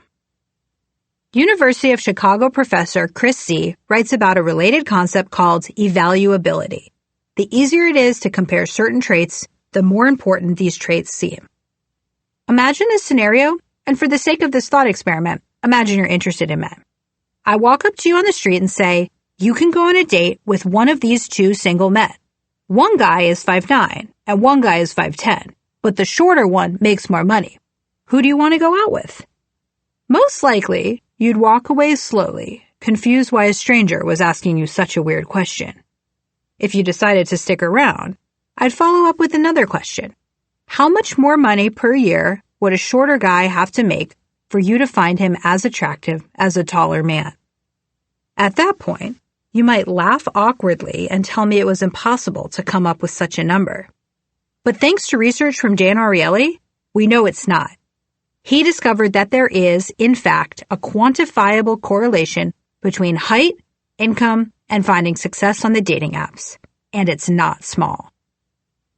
University of Chicago professor Chris C. writes about a related concept called evaluability. The easier it is to compare certain traits, the more important these traits seem. Imagine this scenario, and for the sake of this thought experiment, imagine you're interested in men. I walk up to you on the street and say, you can go on a date with one of these two single men. One guy is 5'9", and one guy is 5'10", but the shorter one makes more money. Who do you want to go out with? Most likely, you'd walk away slowly, confused why a stranger was asking you such a weird question. If you decided to stick around, I'd follow up with another question. How much more money per year would a shorter guy have to make for you to find him as attractive as a taller man? At that point, you might laugh awkwardly and tell me it was impossible to come up with such a number. But thanks to research from Dan Ariely, we know it's not. He discovered that there is, in fact, a quantifiable correlation between height, income, and finding success on the dating apps. And it's not small.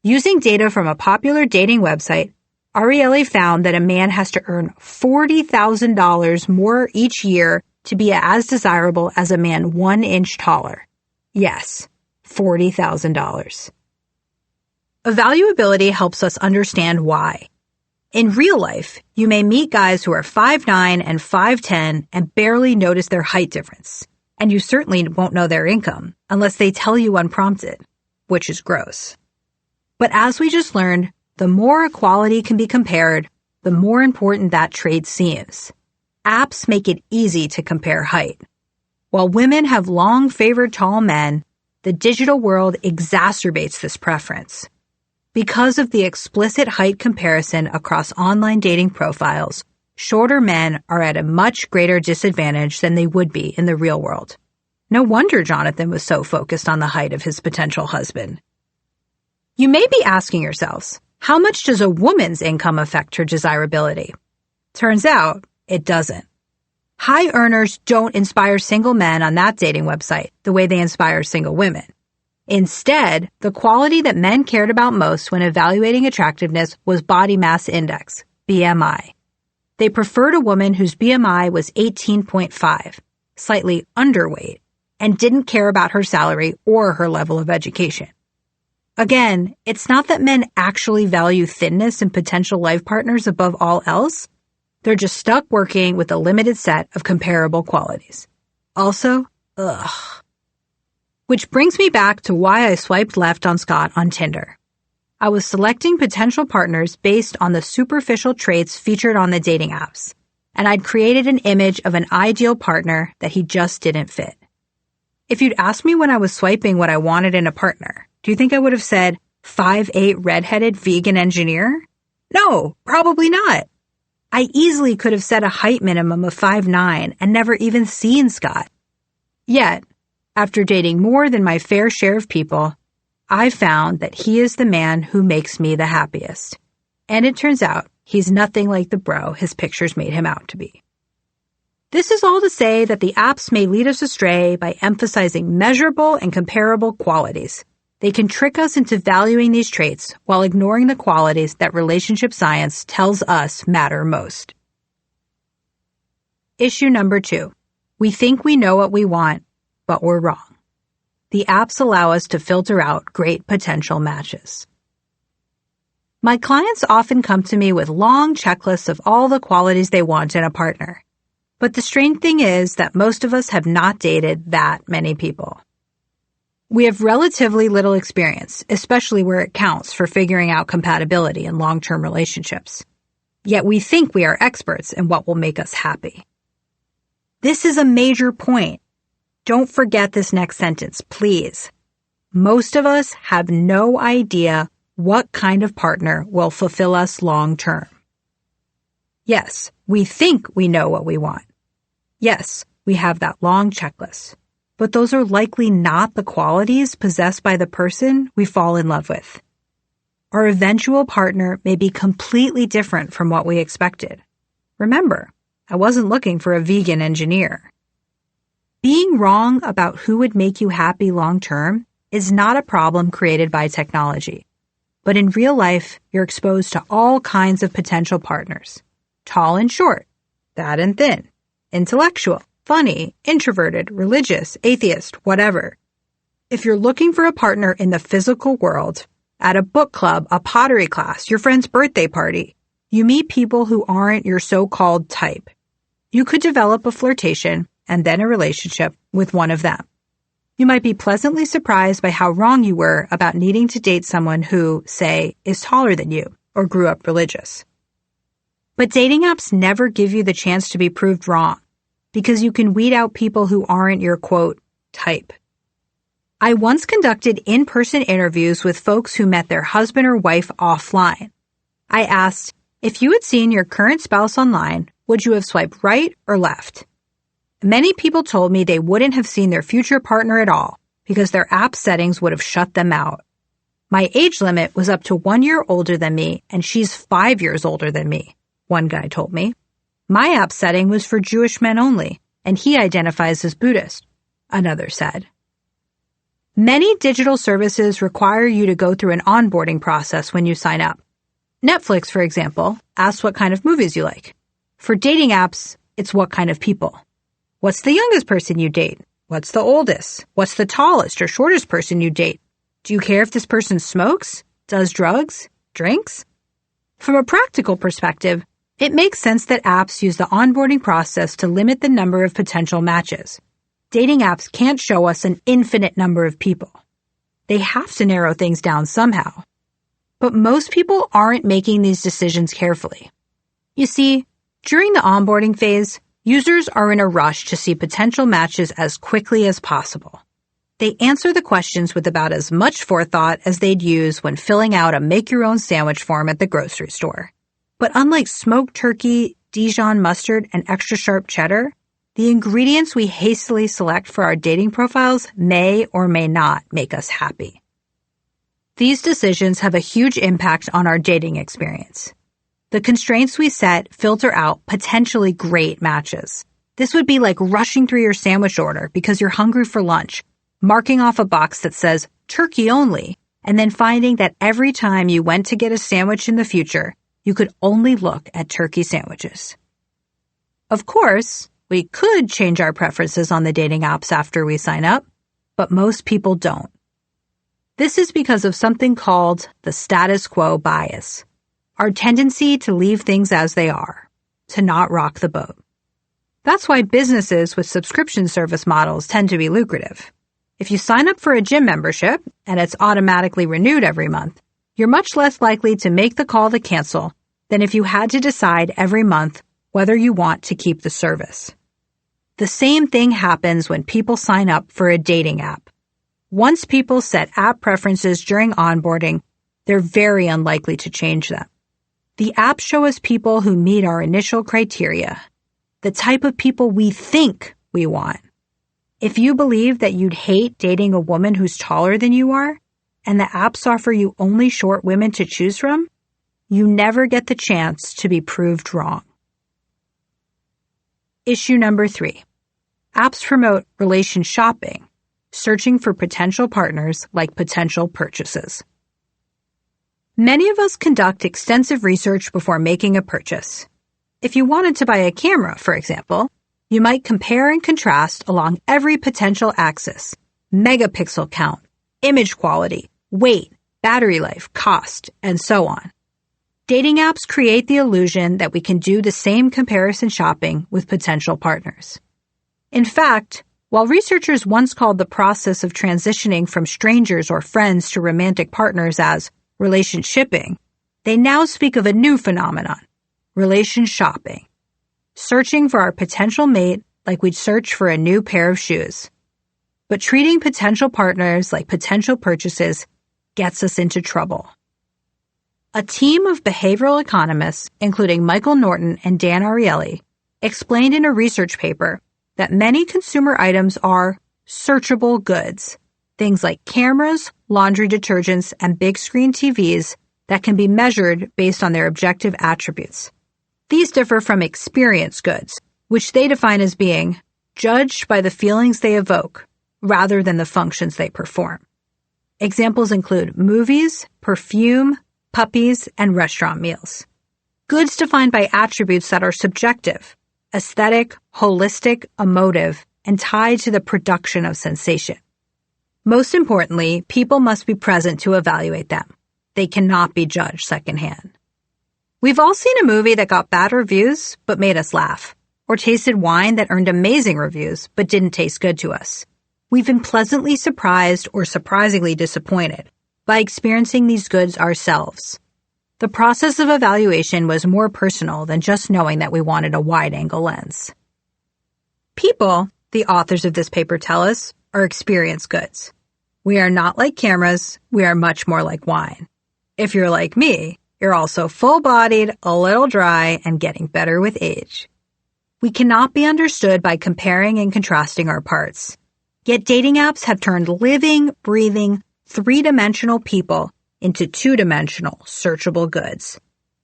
Using data from a popular dating website, Ariely found that a man has to earn $40,000 more each year to be as desirable as a man 1 inch taller. Yes, $40,000. Evaluability helps us understand why. In real life, you may meet guys who are 5'9" and 5'10" and barely notice their height difference. And you certainly won't know their income unless they tell you unprompted, which is gross. But as we just learned, the more equality can be compared, the more important that trait seems. Apps make it easy to compare height. While women have long favored tall men, the digital world exacerbates this preference. Because of the explicit height comparison across online dating profiles, shorter men are at a much greater disadvantage than they would be in the real world. No wonder Jonathan was so focused on the height of his potential husband. You may be asking yourselves, how much does a woman's income affect her desirability? Turns out, it doesn't. High earners don't inspire single men on that dating website the way they inspire single women. Instead, the quality that men cared about most when evaluating attractiveness was body mass index, BMI. They preferred a woman whose BMI was 18.5, slightly underweight, and didn't care about her salary or her level of education. Again, it's not that men actually value thinness in potential life partners above all else. They're just stuck working with a limited set of comparable qualities. Also, Which brings me back to why I swiped left on Scott on Tinder. I was selecting potential partners based on the superficial traits featured on the dating apps, and I'd created an image of an ideal partner that he just didn't fit. If you'd asked me when I was swiping what I wanted in a partner, do you think I would have said 5'8" redheaded vegan engineer? No, probably not. I easily could have set a height minimum of 5'9" and never even seen Scott. Yet, after dating more than my fair share of people, I found that he is the man who makes me the happiest. And it turns out he's nothing like the bro his pictures made him out to be. This is all to say that the apps may lead us astray by emphasizing measurable and comparable qualities. They can trick us into valuing these traits while ignoring the qualities that relationship science tells us matter most. Issue number 2. We think we know what we want, but we're wrong. The apps allow us to filter out great potential matches. My clients often come to me with long checklists of all the qualities they want in a partner. But the strange thing is that most of us have not dated that many people. We have relatively little experience, especially where it counts for figuring out compatibility in long-term relationships. Yet we think we are experts in what will make us happy. This is a major point. Don't forget this next sentence, please. Most of us have no idea what kind of partner will fulfill us long-term. Yes, we think we know what we want. Yes, we have that long checklist. But those are likely not the qualities possessed by the person we fall in love with. Our eventual partner may be completely different from what we expected. Remember, I wasn't looking for a vegan engineer. Being wrong about who would make you happy long-term is not a problem created by technology. But in real life, you're exposed to all kinds of potential partners. Tall and short, fat and thin, intellectual, funny, introverted, religious, atheist, whatever. If you're looking for a partner in the physical world, at a book club, a pottery class, your friend's birthday party, you meet people who aren't your so-called type. You could develop a flirtation and then a relationship with one of them. You might be pleasantly surprised by how wrong you were about needing to date someone who, say, is taller than you or grew up religious. But dating apps never give you the chance to be proved wrong, because you can weed out people who aren't your, quote, type. I once conducted in-person interviews with folks who met their husband or wife offline. I asked, if you had seen your current spouse online, would you have swiped right or left? Many people told me they wouldn't have seen their future partner at all because their app settings would have shut them out. My age limit was up to 1 year older than me, and she's 5 years older than me, one guy told me. My app setting was for Jewish men only, and he identifies as Buddhist, another said. Many digital services require you to go through an onboarding process when you sign up. Netflix, for example, asks what kind of movies you like. For dating apps, it's what kind of people. What's the youngest person you date? What's the oldest? What's the tallest or shortest person you date? Do you care if this person smokes, does drugs, drinks? From a practical perspective, it makes sense that apps use the onboarding process to limit the number of potential matches. Dating apps can't show us an infinite number of people. They have to narrow things down somehow. But most people aren't making these decisions carefully. You see, during the onboarding phase, users are in a rush to see potential matches as quickly as possible. They answer the questions with about as much forethought as they'd use when filling out a make-your-own sandwich form at the grocery store. But unlike smoked turkey, Dijon mustard, and extra sharp cheddar, the ingredients we hastily select for our dating profiles may or may not make us happy. These decisions have a huge impact on our dating experience. The constraints we set filter out potentially great matches. This would be like rushing through your sandwich order because you're hungry for lunch, marking off a box that says turkey only, and then finding that every time you went to get a sandwich in the future, you could only look at turkey sandwiches. Of course, we could change our preferences on the dating apps after we sign up, but most people don't. This is because of something called the status quo bias, our tendency to leave things as they are, to not rock the boat. That's why businesses with subscription service models tend to be lucrative. If you sign up for a gym membership and it's automatically renewed every month, you're much less likely to make the call to cancel than if you had to decide every month whether you want to keep the service. The same thing happens when people sign up for a dating app. Once people set app preferences during onboarding, they're very unlikely to change them. The apps show us people who meet our initial criteria, the type of people we think we want. If you believe that you'd hate dating a woman who's taller than you are, and the apps offer you only short women to choose from, you never get the chance to be proved wrong. Issue number 3. Apps promote relation shopping, searching for potential partners like potential purchases. Many of us conduct extensive research before making a purchase. If you wanted to buy a camera, for example, you might compare and contrast along every potential axis: megapixel count, image quality, weight, battery life, cost, and so on. Dating apps create the illusion that we can do the same comparison shopping with potential partners. In fact, while researchers once called the process of transitioning from strangers or friends to romantic partners as relation shipping, they now speak of a new phenomenon: relation shopping. Searching for our potential mate like we'd search for a new pair of shoes. But treating potential partners like potential purchases gets us into trouble. A team of behavioral economists, including Michael Norton and Dan Ariely, explained in a research paper that many consumer items are searchable goods, things like cameras, laundry detergents, and big screen TVs that can be measured based on their objective attributes. These differ from experience goods, which they define as being judged by the feelings they evoke rather than the functions they perform. Examples include movies, perfume, puppies, and restaurant meals. Goods defined by attributes that are subjective, aesthetic, holistic, emotive, and tied to the production of sensation. Most importantly, people must be present to evaluate them. They cannot be judged secondhand. We've all seen a movie that got bad reviews but made us laugh, or tasted wine that earned amazing reviews but didn't taste good to us. We've been pleasantly surprised or surprisingly disappointed by experiencing these goods ourselves. The process of evaluation was more personal than just knowing that we wanted a wide-angle lens. People, the authors of this paper tell us, are experience goods. We are not like cameras, we are much more like wine. If you're like me, you're also full-bodied, a little dry, and getting better with age. We cannot be understood by comparing and contrasting our parts. Yet dating apps have turned living, breathing, three-dimensional people into two-dimensional, searchable goods.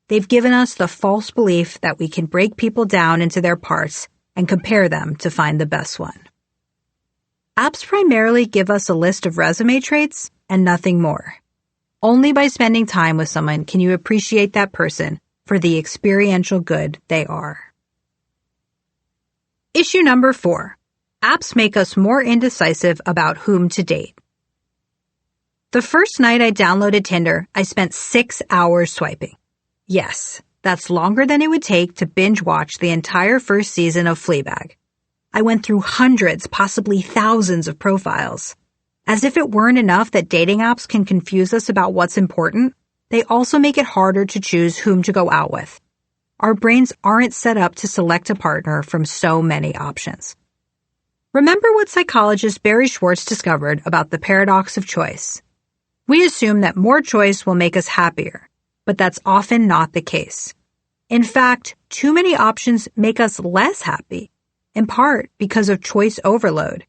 They've given us the false belief that we can break people down into their parts and compare them to find the best one. Apps primarily give us a list of resume traits and nothing more. Only by spending time with someone can you appreciate that person for the experiential good they are. Issue number 4. Apps make us more indecisive about whom to date. The first night I downloaded Tinder, I spent 6 hours swiping. Yes, that's longer than it would take to binge watch the entire first season of Fleabag. I went through hundreds, possibly thousands of profiles. As if it weren't enough that dating apps can confuse us about what's important, they also make it harder to choose whom to go out with. Our brains aren't set up to select a partner from so many options. Remember what psychologist Barry Schwartz discovered about the paradox of choice. We assume that more choice will make us happier, but that's often not the case. In fact, too many options make us less happy, in part because of choice overload.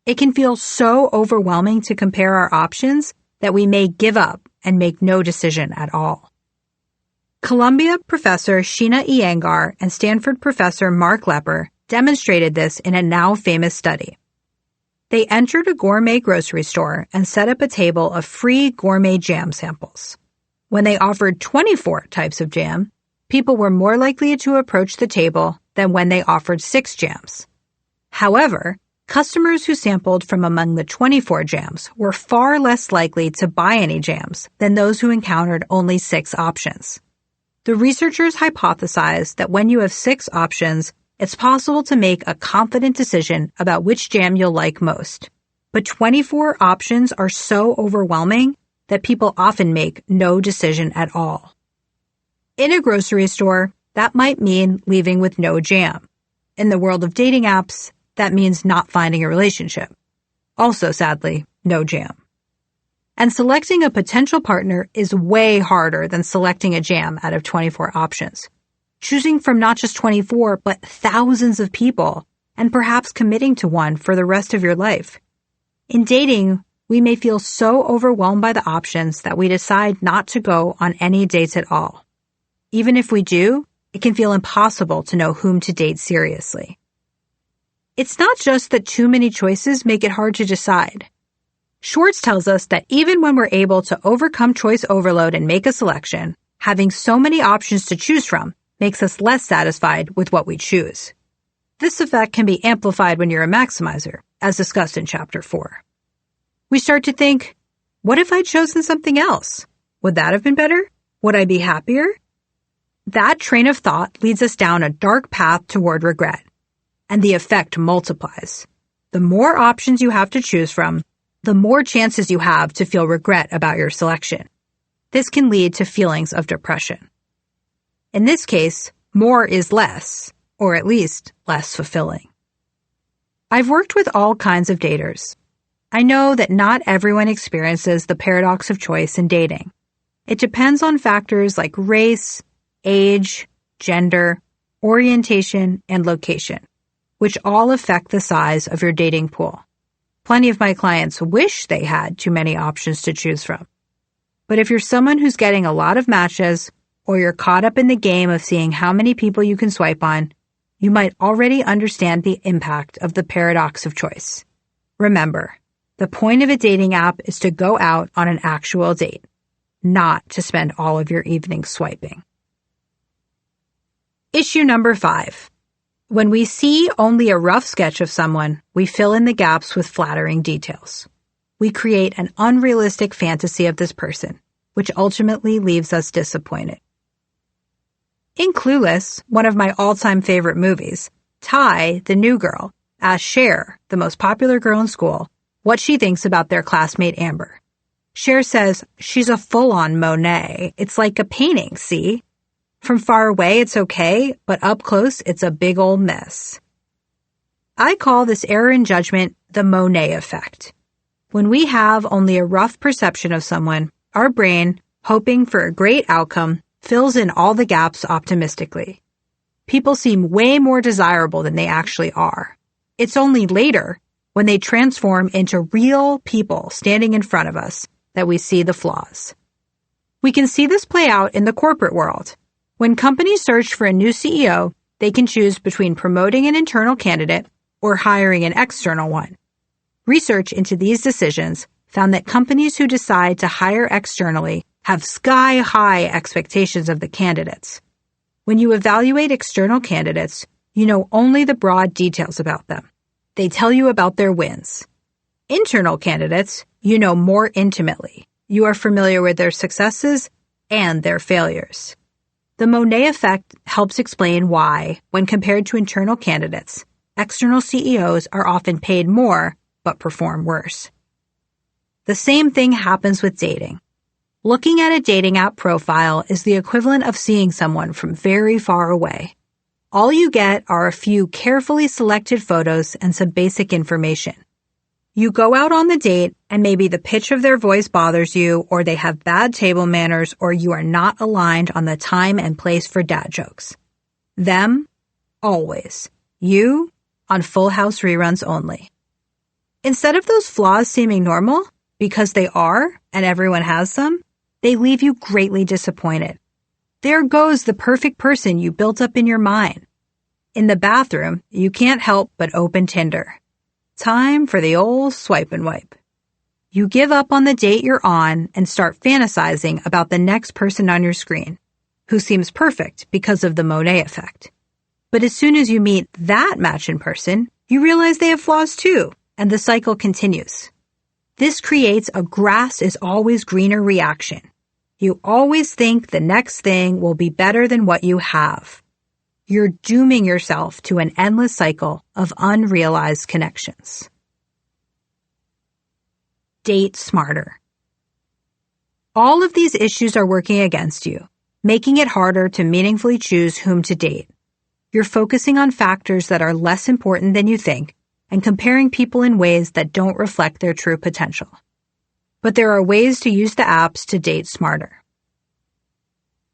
It can feel so overwhelming to compare our options that we may give up and make no decision at all. Columbia professor Sheena Iyengar and Stanford professor Mark Lepper demonstrated this in a now famous study. They entered a gourmet grocery store and set up a table of free gourmet jam samples. When they offered 24 types of jam, people were more likely to approach the table than when they offered 6 jams. However, customers who sampled from among the 24 jams were far less likely to buy any jams than those who encountered only 6 options. The researchers hypothesized that when you have 6 options, it's possible to make a confident decision about which jam you'll like most. But 24 options are so overwhelming that people often make no decision at all. In a grocery store, that might mean leaving with no jam. In the world of dating apps, that means not finding a relationship. Also, sadly, no jam. And selecting a potential partner is way harder than selecting a jam out of 24 options. Choosing from not just 24, but thousands of people, and perhaps committing to one for the rest of your life. In dating, We may feel so overwhelmed by the options that we decide not to go on any dates at all. Even if we do, it can feel impossible to know whom to date seriously. It's not just that too many choices make it hard to decide. Schwartz tells us that even when we're able to overcome choice overload and make a selection, having so many options to choose from makes us less satisfied with what we choose. This effect can be amplified when you're a maximizer, as discussed in Chapter 4. We start to think, what if I'd chosen something else? Would that have been better? Would I be happier? That train of thought leads us down a dark path toward regret, and the effect multiplies. The more options you have to choose from, the more chances you have to feel regret about your selection. This can lead to feelings of depression. In this case, more is less, or at least less fulfilling. I've worked with all kinds of daters. I know that not everyone experiences the paradox of choice in dating. It depends on factors like race, age, gender, orientation, and location, which all affect the size of your dating pool. Plenty of my clients wish they had too many options to choose from. But if you're someone who's getting a lot of matches, or you're caught up in the game of seeing how many people you can swipe on, you might already understand the impact of the paradox of choice. Remember, the point of a dating app is to go out on an actual date, not to spend all of your evening swiping. Issue number 5. When we see only a rough sketch of someone, we fill in the gaps with flattering details. We create an unrealistic fantasy of this person, which ultimately leaves us disappointed. In Clueless, one of my all-time favorite movies, Ty, the new girl, asks Cher, the most popular girl in school, what she thinks about their classmate Amber. Cher says, she's a full-on Monet. It's like a painting, see? From far away, it's okay, but up close, it's a big old mess. I call this error in judgment the Monet effect. When we have only a rough perception of someone, our brain, hoping for a great outcome, fills in all the gaps optimistically. People seem way more desirable than they actually are. It's only later, when they transform into real people standing in front of us, that we see the flaws. We can see this play out in the corporate world. When companies search for a new CEO, they can choose between promoting an internal candidate or hiring an external one. Research into these decisions found that companies who decide to hire externally have sky-high expectations of the candidates. When you evaluate external candidates, you know only the broad details about them. They tell you about their wins. Internal candidates, you know more intimately. You are familiar with their successes and their failures. The Monet effect helps explain why, when compared to internal candidates, external CEOs are often paid more but perform worse. The same thing happens with dating. Looking at a dating app profile is the equivalent of seeing someone from very far away. All you get are a few carefully selected photos and some basic information. You go out on the date and maybe the pitch of their voice bothers you, or they have bad table manners, or you are not aligned on the time and place for dad jokes. Them, always. You, on Full House reruns only. Instead of those flaws seeming normal, because they are, and everyone has them, they leave you greatly disappointed. There goes the perfect person you built up in your mind. In the bathroom, you can't help but open Tinder. Time for the old swipe and wipe. You give up on the date you're on and start fantasizing about the next person on your screen, who seems perfect because of the Monet effect. But as soon as you meet that match in person, you realize they have flaws too, and the cycle continues. This creates a grass is always greener reaction. You always think the next thing will be better than what you have. You're dooming yourself to an endless cycle of unrealized connections. Date smarter. All of these issues are working against you, making it harder to meaningfully choose whom to date. You're focusing on factors that are less important than you think and comparing people in ways that don't reflect their true potential. But there are ways to use the apps to date smarter.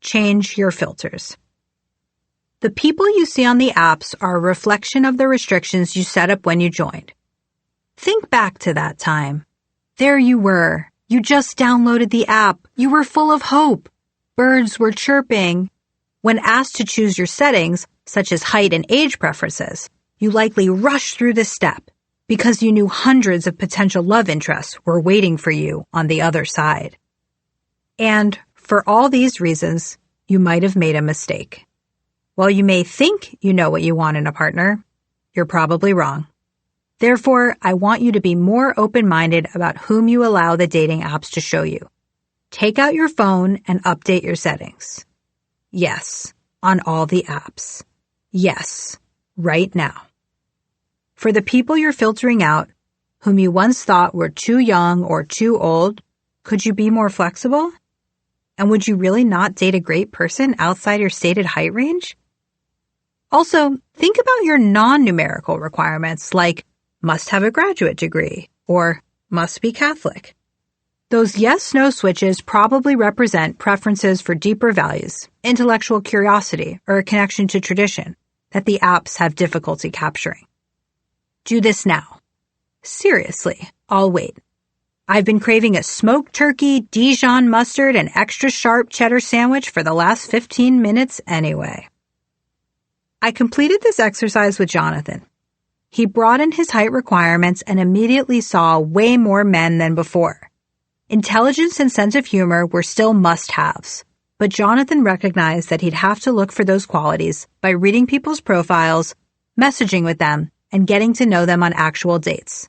Change your filters. The people you see on the apps are a reflection of the restrictions you set up when you joined. Think back to that time. There you were. You just downloaded the app. You were full of hope. Birds were chirping. When asked to choose your settings, such as height and age preferences, you likely rushed through this step because you knew hundreds of potential love interests were waiting for you on the other side. And for all these reasons, you might have made a mistake. While you may think you know what you want in a partner, you're probably wrong. Therefore, I want you to be more open-minded about whom you allow the dating apps to show you. Take out your phone and update your settings. Yes, on all the apps. Yes, right now. For the people you're filtering out, whom you once thought were too young or too old, could you be more flexible? And would you really not date a great person outside your stated height range? Also, think about your non-numerical requirements like must have a graduate degree or must be Catholic. Those yes-no switches probably represent preferences for deeper values, intellectual curiosity, or a connection to tradition that the apps have difficulty capturing. Do this now. Seriously, I'll wait. I've been craving a smoked turkey, Dijon mustard, and extra sharp cheddar sandwich for the last 15 minutes anyway. I completed this exercise with Jonathan. He broadened his height requirements and immediately saw way more men than before. Intelligence and sense of humor were still must-haves, but Jonathan recognized that he'd have to look for those qualities by reading people's profiles, messaging with them, and getting to know them on actual dates.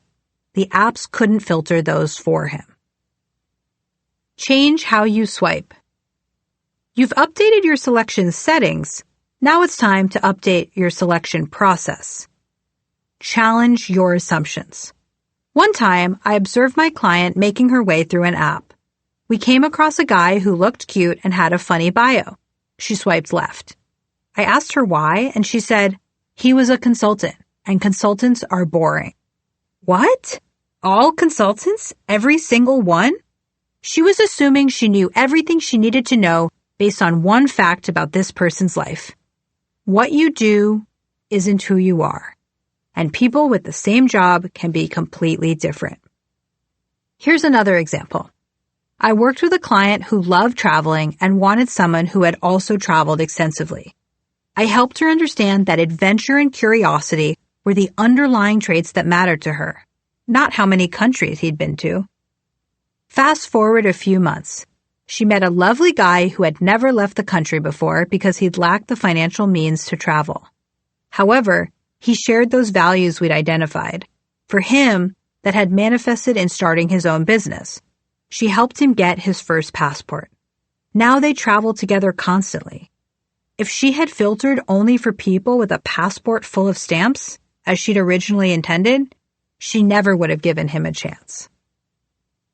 The apps couldn't filter those for him. Change how you swipe. You've updated your selection settings. Now it's time to update your selection process. Challenge your assumptions. One time, I observed my client making her way through an app. We came across a guy who looked cute and had a funny bio. She swiped left. I asked her why, and she said, he was a consultant, and consultants are boring. What? All consultants? Every single one? She was assuming she knew everything she needed to know based on one fact about this person's life. What you do isn't who you are. And people with the same job can be completely different. Here's another example. I worked with a client who loved traveling and wanted someone who had also traveled extensively. I helped her understand that adventure and curiosity were the underlying traits that mattered to her, not how many countries he'd been to. Fast forward a few months. She met a lovely guy who had never left the country before because he'd lacked the financial means to travel. However, he shared those values we'd identified. For him, that had manifested in starting his own business. She helped him get his first passport. Now they travel together constantly. If she had filtered only for people with a passport full of stamps, as she'd originally intended, she never would have given him a chance.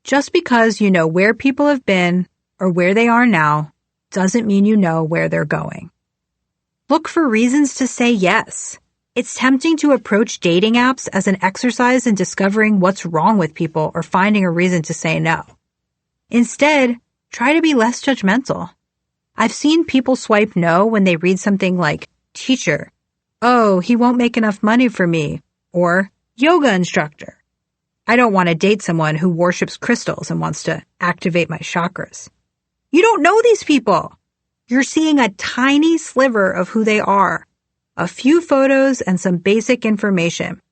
Just because you know where people have been or where they are now doesn't mean you know where they're going. Look for reasons to say yes. It's tempting to approach dating apps as an exercise in discovering what's wrong with people or finding a reason to say no. Instead, try to be less judgmental. I've seen people swipe no when they read something like, teacher, oh, he won't make enough money for me, or yoga instructor. I don't want to date someone who worships crystals and wants to activate my chakras. You don't know these people. You're seeing a tiny sliver of who they are. A few photos and some basic information.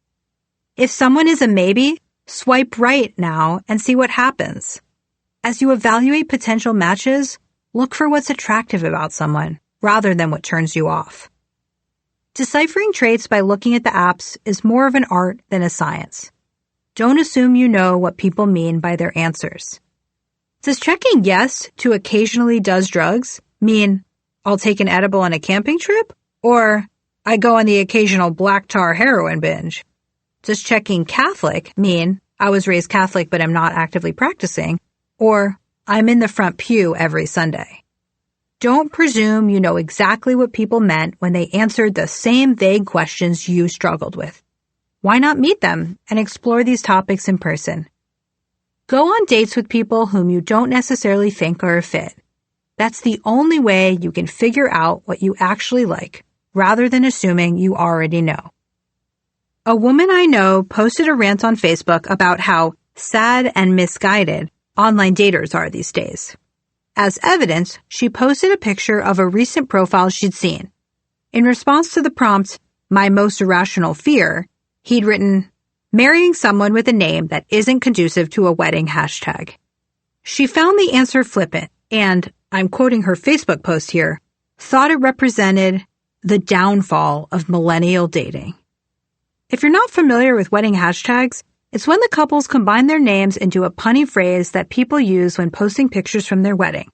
If someone is a maybe, swipe right now and see what happens. As you evaluate potential matches, look for what's attractive about someone rather than what turns you off. Deciphering traits by looking at the apps is more of an art than a science. Don't assume you know what people mean by their answers. Does checking yes to occasionally does drugs mean I'll take an edible on a camping trip? Or I go on the occasional black tar heroin binge? Does checking Catholic mean I was raised Catholic but am not actively practicing? Or I'm in the front pew every Sunday? Don't presume you know exactly what people meant when they answered the same vague questions you struggled with. Why not meet them and explore these topics in person? Go on dates with people whom you don't necessarily think are a fit. That's the only way you can figure out what you actually like, rather than assuming you already know. A woman I know posted a rant on Facebook about how sad and misguided online daters are these days. As evidence, she posted a picture of a recent profile she'd seen. In response to the prompt, "My most irrational fear," he'd written, "Marrying someone with a name that isn't conducive to a wedding hashtag." She found the answer flippant and, I'm quoting her Facebook post here, thought it represented the downfall of millennial dating. If you're not familiar with wedding hashtags, it's when the couples combine their names into a punny phrase that people use when posting pictures from their wedding.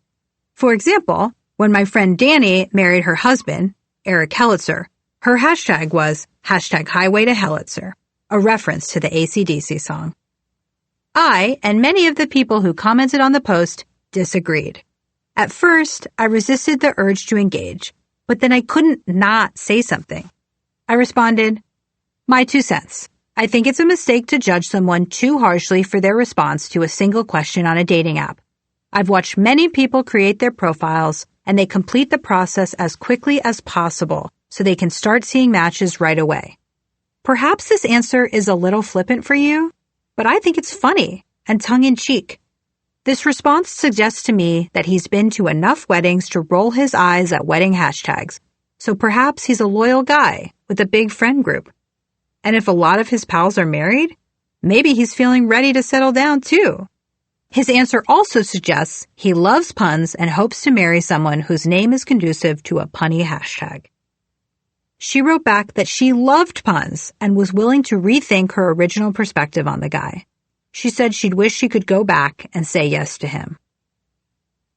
For example, when my friend Danny married her husband, Eric Hellitzer, her hashtag was #Highway to Hellitzer, a reference to the AC/DC song. I, and many of the people who commented on the post, disagreed. At first, I resisted the urge to engage, but then I couldn't not say something. I responded, "My 2 cents. I think it's a mistake to judge someone too harshly for their response to a single question on a dating app. I've watched many people create their profiles, and they complete the process as quickly as possible so they can start seeing matches right away. Perhaps this answer is a little flippant for you, but I think it's funny and tongue-in-cheek. This response suggests to me that he's been to enough weddings to roll his eyes at wedding hashtags, so perhaps he's a loyal guy with a big friend group. And if a lot of his pals are married, maybe he's feeling ready to settle down too. His answer also suggests he loves puns and hopes to marry someone whose name is conducive to a punny hashtag." She wrote back that she loved puns and was willing to rethink her original perspective on the guy. She said she'd wish she could go back and say yes to him.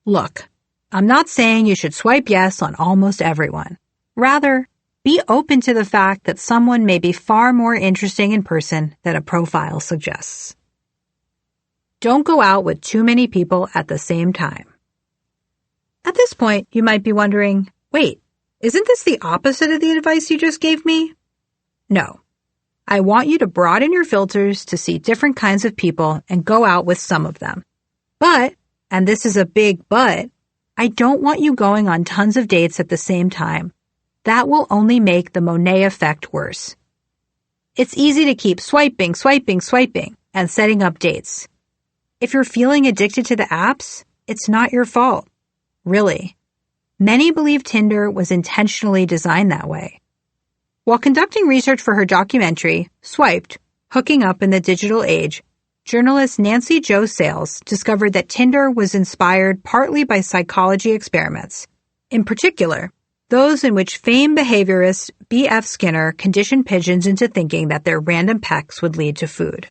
Look, I'm not saying you should swipe yes on almost everyone. Rather, be open to the fact that someone may be far more interesting in person than a profile suggests. Don't go out with too many people at the same time. At this point, you might be wondering, wait, isn't this the opposite of the advice you just gave me? No. I want you to broaden your filters to see different kinds of people and go out with some of them. But, and this is a big but, I don't want you going on tons of dates at the same time. That will only make the Monet effect worse. It's easy to keep swiping, and setting up dates. If you're feeling addicted to the apps, it's not your fault. Really. Many believe Tinder was intentionally designed that way. While conducting research for her documentary, Swiped, Hooking Up in the Digital Age, journalist Nancy Jo Sales discovered that Tinder was inspired partly by psychology experiments. In particular, those in which famed behaviorist B.F. Skinner conditioned pigeons into thinking that their random pecks would lead to food.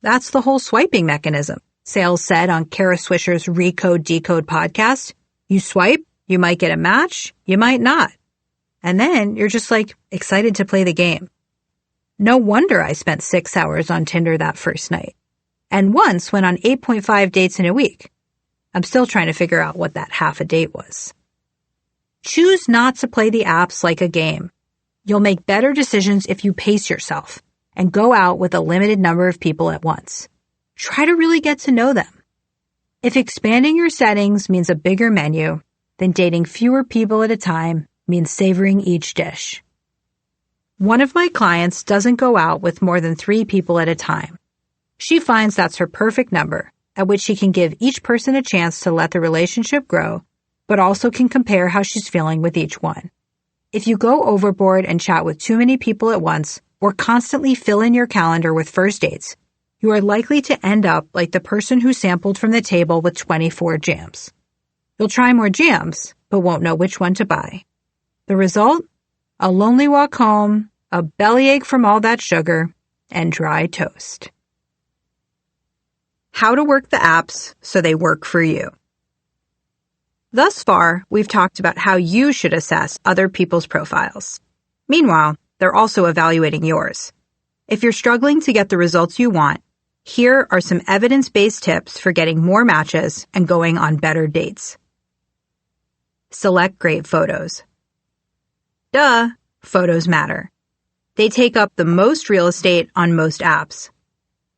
That's the whole swiping mechanism, Sales said on Kara Swisher's Recode Decode podcast. You swipe, you might get a match, you might not. And then you're just excited to play the game. No wonder I spent 6 hours on Tinder that first night. And once went on 8.5 dates in a week. I'm still trying to figure out what that half a date was. Choose not to play the apps like a game. You'll make better decisions if you pace yourself and go out with a limited number of people at once. Try to really get to know them. If expanding your settings means a bigger menu, then dating fewer people at a time means savoring each dish. One of my clients doesn't go out with more than 3 people at a time. She finds that's her perfect number, at which she can give each person a chance to let the relationship grow, but also can compare how she's feeling with each one. If you go overboard and chat with too many people at once, or constantly fill in your calendar with first dates, you are likely to end up like the person who sampled from the table with 24 jams. You'll try more jams, but won't know which one to buy. The result? A lonely walk home, a bellyache from all that sugar, and dry toast. How to work the apps so they work for you. Thus far, we've talked about how you should assess other people's profiles. Meanwhile, they're also evaluating yours. If you're struggling to get the results you want, here are some evidence-based tips for getting more matches and going on better dates. Select great photos. Duh, photos matter. They take up the most real estate on most apps.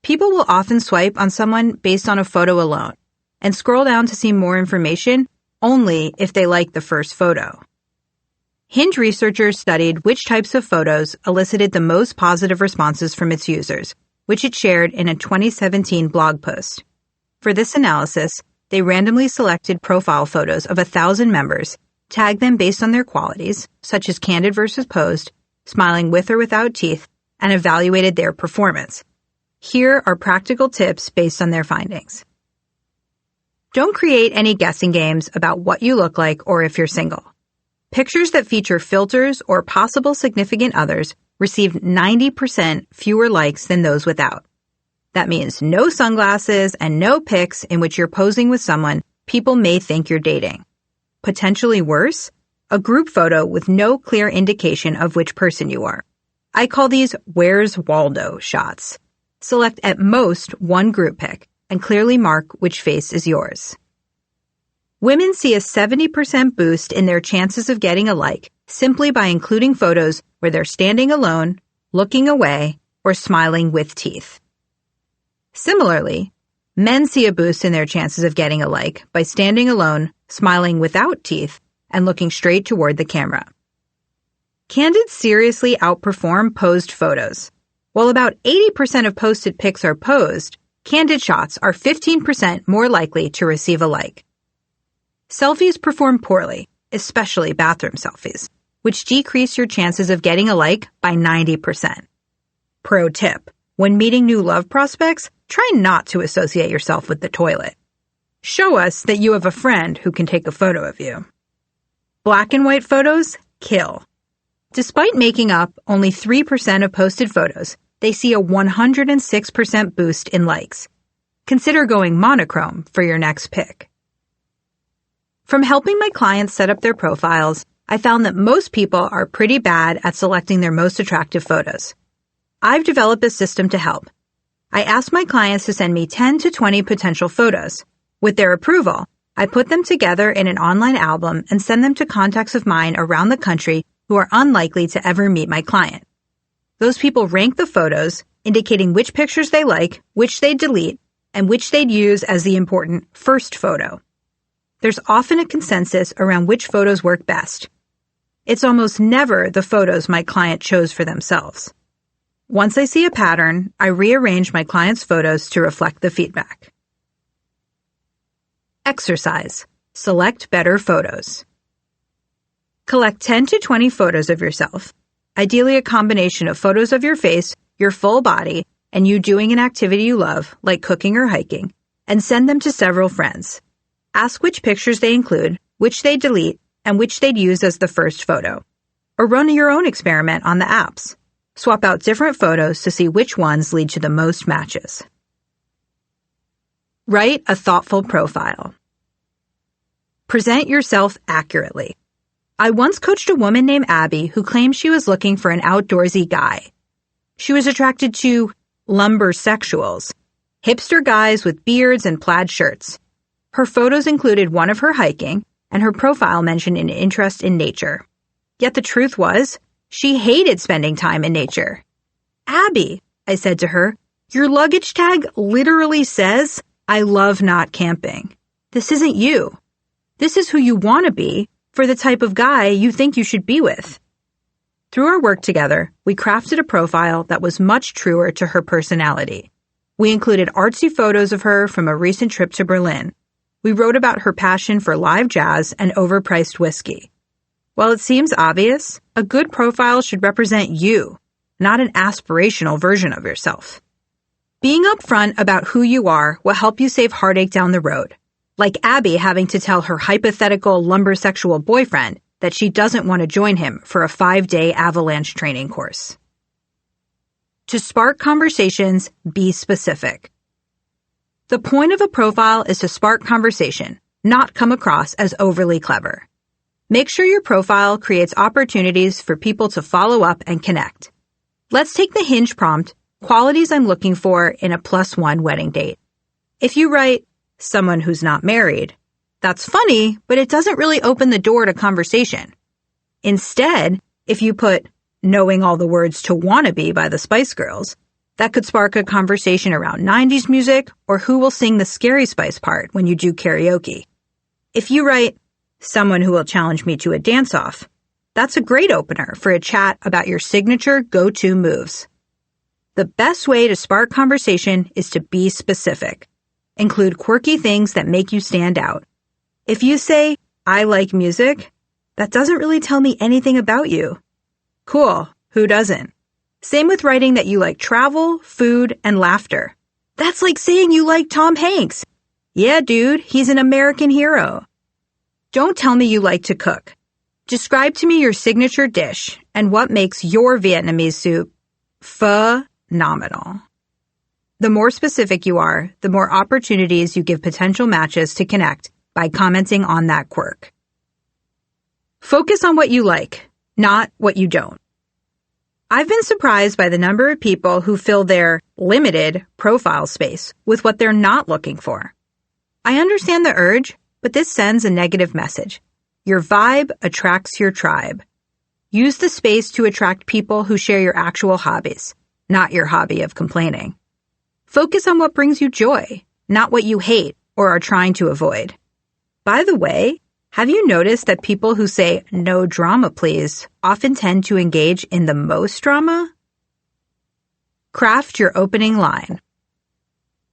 People will often swipe on someone based on a photo alone and scroll down to see more information only if they like the first photo. Hinge researchers studied which types of photos elicited the most positive responses from its users which it shared in a 2017 blog post. For this analysis, they randomly selected profile photos of 1,000 members, tagged them based on their qualities, such as candid versus posed, smiling with or without teeth, and evaluated their performance. Here are practical tips based on their findings. Don't create any guessing games about what you look like or if you're single. Pictures that feature filters or possible significant others received 90% fewer likes than those without. That means no sunglasses and no pics in which you're posing with someone people may think you're dating. Potentially worse, a group photo with no clear indication of which person you are. I call these Where's Waldo shots. Select at most one group pic and clearly mark which face is yours. Women see a 70% boost in their chances of getting a like simply by including photos where they're standing alone, looking away, or smiling with teeth. Similarly, men see a boost in their chances of getting a like by standing alone, smiling without teeth, and looking straight toward the camera. Candid seriously outperform posed photos. While about 80% of posted pics are posed, candid shots are 15% more likely to receive a like. Selfies perform poorly, especially bathroom selfies, which decrease your chances of getting a like by 90%. Pro tip: when meeting new love prospects, try not to associate yourself with the toilet. Show us that you have a friend who can take a photo of you. Black and white photos kill. Despite making up only 3% of posted photos, they see a 106% boost in likes. Consider going monochrome for your next pic. From helping my clients set up their profiles, I found that most people are pretty bad at selecting their most attractive photos. I've developed a system to help. I ask my clients to send me 10 to 20 potential photos. With their approval, I put them together in an online album and send them to contacts of mine around the country who are unlikely to ever meet my client. Those people rank the photos, indicating which pictures they like, which they delete, and which they'd use as the important first photo. There's often a consensus around which photos work best. It's almost never the photos my client chose for themselves. Once I see a pattern, I rearrange my client's photos to reflect the feedback. Exercise. Select better photos. Collect 10 to 20 photos of yourself, ideally a combination of photos of your face, your full body, and you doing an activity you love, like cooking or hiking, and send them to several friends. Ask which pictures they include, which they delete, and which they'd use as the first photo. Or run your own experiment on the apps. Swap out different photos to see which ones lead to the most matches. Write a thoughtful profile. Present yourself accurately. I once coached a woman named Abby who claimed she was looking for an outdoorsy guy. She was attracted to lumbersexuals, hipster guys with beards and plaid shirts. Her photos included one of her hiking, and her profile mentioned an interest in nature. Yet the truth was, she hated spending time in nature. Abby, I said to her, your luggage tag literally says, I love not camping. This isn't you. This is who you want to be for the type of guy you think you should be with. Through our work together, we crafted a profile that was much truer to her personality. We included artsy photos of her from a recent trip to Berlin. We wrote about her passion for live jazz and overpriced whiskey. While it seems obvious, a good profile should represent you, not an aspirational version of yourself. Being upfront about who you are will help you save heartache down the road, like Abby having to tell her hypothetical lumbersexual boyfriend that she doesn't want to join him for a 5-day avalanche training course. To spark conversations, be specific. The point of a profile is to spark conversation, not come across as overly clever. Make sure your profile creates opportunities for people to follow up and connect. Let's take the Hinge prompt, qualities I'm looking for in a +1 wedding date. If you write, someone who's not married, that's funny, but it doesn't really open the door to conversation. Instead, if you put, knowing all the words to Wannabe by the Spice Girls, that could spark a conversation around 90s music or who will sing the Scary Spice part when you do karaoke. If you write, someone who will challenge me to a dance-off, that's a great opener for a chat about your signature go-to moves. The best way to spark conversation is to be specific. Include quirky things that make you stand out. If you say, I like music, that doesn't really tell me anything about you. Cool, who doesn't? Same with writing that you like travel, food, and laughter. That's like saying you like Tom Hanks. Yeah, dude, he's an American hero. Don't tell me you like to cook. Describe to me your signature dish and what makes your Vietnamese soup phenomenal. The more specific you are, the more opportunities you give potential matches to connect by commenting on that quirk. Focus on what you like, not what you don't. I've been surprised by the number of people who fill their limited profile space with what they're not looking for. I understand the urge, but this sends a negative message. Your vibe attracts your tribe. Use the space to attract people who share your actual hobbies, not your hobby of complaining. Focus on what brings you joy, not what you hate or are trying to avoid. By the way, have you noticed that people who say, no drama please, often tend to engage in the most drama? Craft your opening line.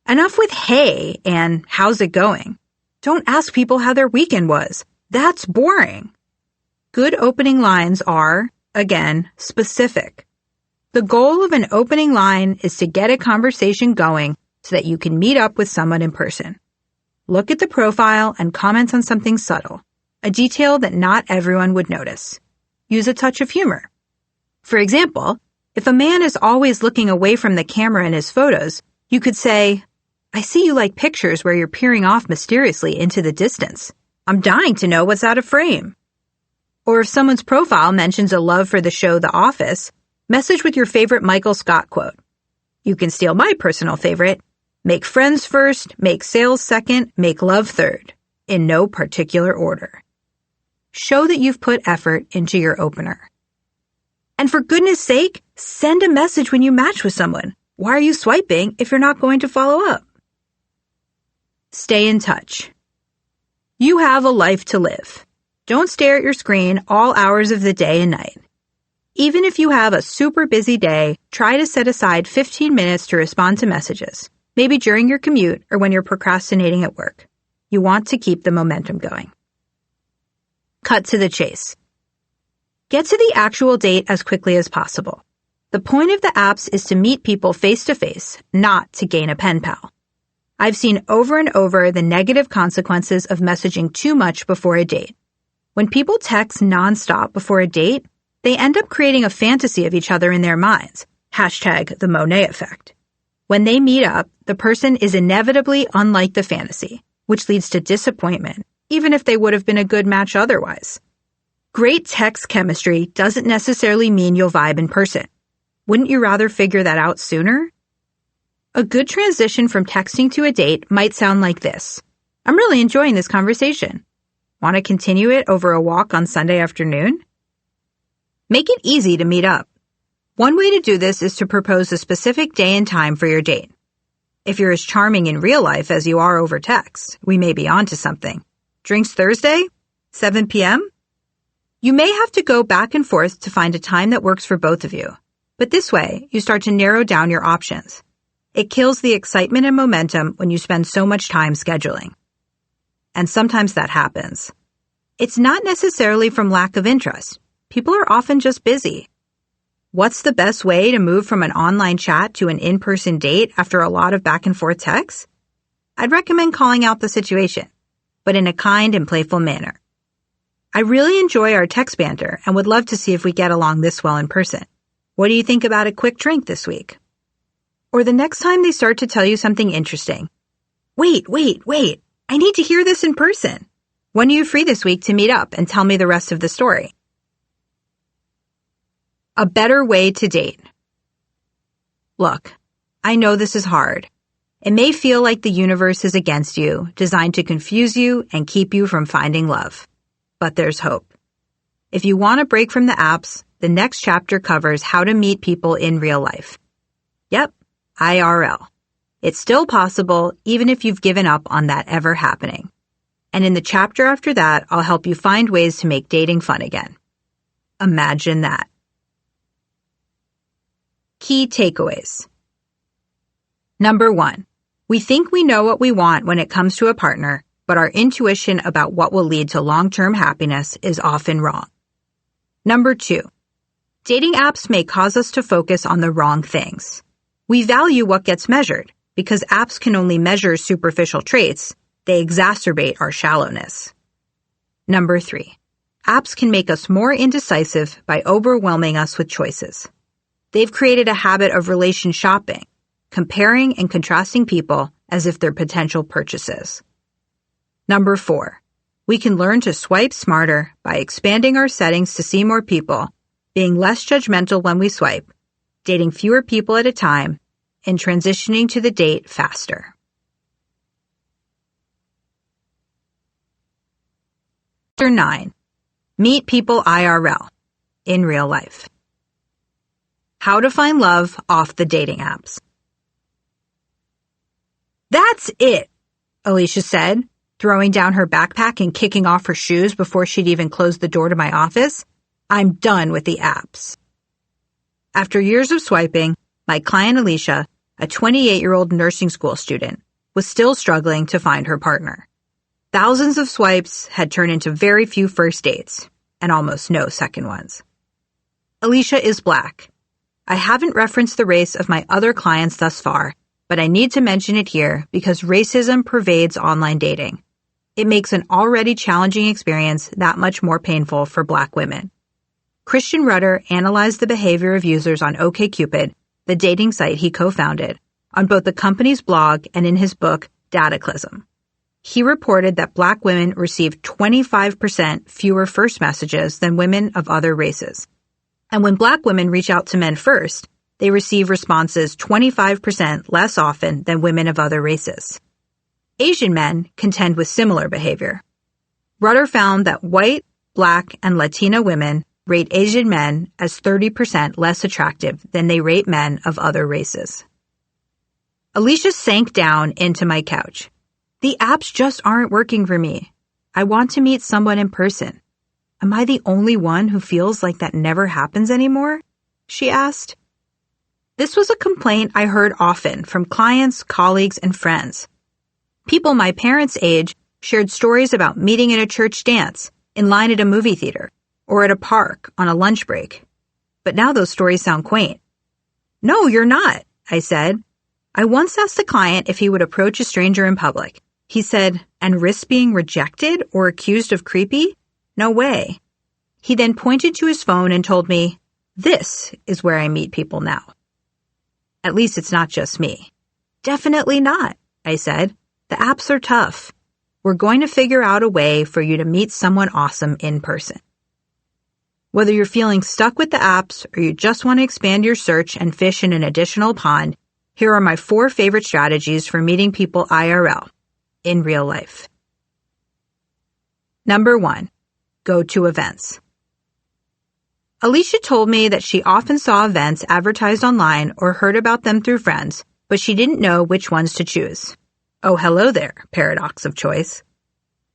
Enough with hey and how's it going? Don't ask people how their weekend was. That's boring. Good opening lines are, again, specific. The goal of an opening line is to get a conversation going so that you can meet up with someone in person. Look at the profile and comment on something subtle, a detail that not everyone would notice. Use a touch of humor. For example, if a man is always looking away from the camera in his photos, you could say, I see you like pictures where you're peering off mysteriously into the distance. I'm dying to know what's out of frame. Or if someone's profile mentions a love for the show The Office, message with your favorite Michael Scott quote. You can steal my personal favorite. Make friends first, make sales second, make love third, in no particular order. Show that you've put effort into your opener. And for goodness sake, send a message when you match with someone. Why are you swiping if you're not going to follow up? Stay in touch. You have a life to live. Don't stare at your screen all hours of the day and night. Even if you have a super busy day, try to set aside 15 minutes to respond to messages, maybe during your commute or when you're procrastinating at work. You want to keep the momentum going. Cut to the chase. Get to the actual date as quickly as possible. The point of the apps is to meet people face-to-face, not to gain a pen pal. I've seen over and over the negative consequences of messaging too much before a date. When people text nonstop before a date, they end up creating a fantasy of each other in their minds. # the Monet effect. When they meet up, the person is inevitably unlike the fantasy, which leads to disappointment, even if they would have been a good match otherwise. Great text chemistry doesn't necessarily mean you'll vibe in person. Wouldn't you rather figure that out sooner? A good transition from texting to a date might sound like this. I'm really enjoying this conversation. Want to continue it over a walk on Sunday afternoon? Make it easy to meet up. One way to do this is to propose a specific day and time for your date. If you're as charming in real life as you are over text, we may be onto something. Drinks Thursday? 7 p.m.? You may have to go back and forth to find a time that works for both of you. But this way, you start to narrow down your options. It kills the excitement and momentum when you spend so much time scheduling. And sometimes that happens. It's not necessarily from lack of interest. People are often just busy. What's the best way to move from an online chat to an in-person date after a lot of back and forth texts? I'd recommend calling out the situation, but in a kind and playful manner. I really enjoy our text banter and would love to see if we get along this well in person. What do you think about a quick drink this week? Or the next time they start to tell you something interesting. Wait. I need to hear this in person. When are you free this week to meet up and tell me the rest of the story? A better way to date. Look, I know this is hard. It may feel like the universe is against you, designed to confuse you and keep you from finding love. But there's hope. If you want to break from the apps, the next chapter covers how to meet people in real life. Yep, IRL. It's still possible even if you've given up on that ever happening. And in the chapter after that, I'll help you find ways to make dating fun again. Imagine that. Key takeaways. Number 1, we think we know what we want when it comes to a partner, but our intuition about what will lead to long-term happiness is often wrong. Number 2, dating apps may cause us to focus on the wrong things. We value what gets measured. Because apps can only measure superficial traits, they exacerbate our shallowness. Number 3, apps can make us more indecisive by overwhelming us with choices. They've created a habit of relation shopping, comparing and contrasting people as if they're potential purchases. Number 4, we can learn to swipe smarter by expanding our settings to see more people, being less judgmental when we swipe, dating fewer people at a time, and transitioning to the date faster. Chapter 9. Meet people IRL, in real life. How to find love off the dating apps. That's it, Alicia said, throwing down her backpack and kicking off her shoes before she'd even closed the door to my office. I'm done with the apps. After years of swiping, my client Alicia, a 28-year-old nursing school student, was still struggling to find her partner. Thousands of swipes had turned into very few first dates, and almost no second ones. Alicia is Black. I haven't referenced the race of my other clients thus far, but I need to mention it here because racism pervades online dating. It makes an already challenging experience that much more painful for Black women. Christian Rudder analyzed the behavior of users on OkCupid, the dating site he co-founded, on both the company's blog and in his book, Dataclysm. He reported that Black women receive 25% fewer first messages than women of other races. And when Black women reach out to men first, they receive responses 25% less often than women of other races. Asian men contend with similar behavior. Rudder found that white, Black, and Latina women rate Asian men as 30% less attractive than they rate men of other races. Alicia sank down into my couch. The apps just aren't working for me. I want to meet someone in person. Am I the only one who feels like that never happens anymore? She asked. This was a complaint I heard often from clients, colleagues, and friends. People my parents' age shared stories about meeting at a church dance, in line at a movie theater, or at a park on a lunch break. But now those stories sound quaint. No, you're not, I said. I once asked a client if he would approach a stranger in public. He said, and risk being rejected or accused of creepy? No way. He then pointed to his phone and told me, this is where I meet people now. At least it's not just me. Definitely not, I said. The apps are tough. We're going to figure out a way for you to meet someone awesome in person. Whether you're feeling stuck with the apps or you just want to expand your search and fish in an additional pond, here are my 4 favorite strategies for meeting people IRL, in real life. Number 1, go to events. Alicia told me that she often saw events advertised online or heard about them through friends, but she didn't know which ones to choose. Oh, hello there, paradox of choice.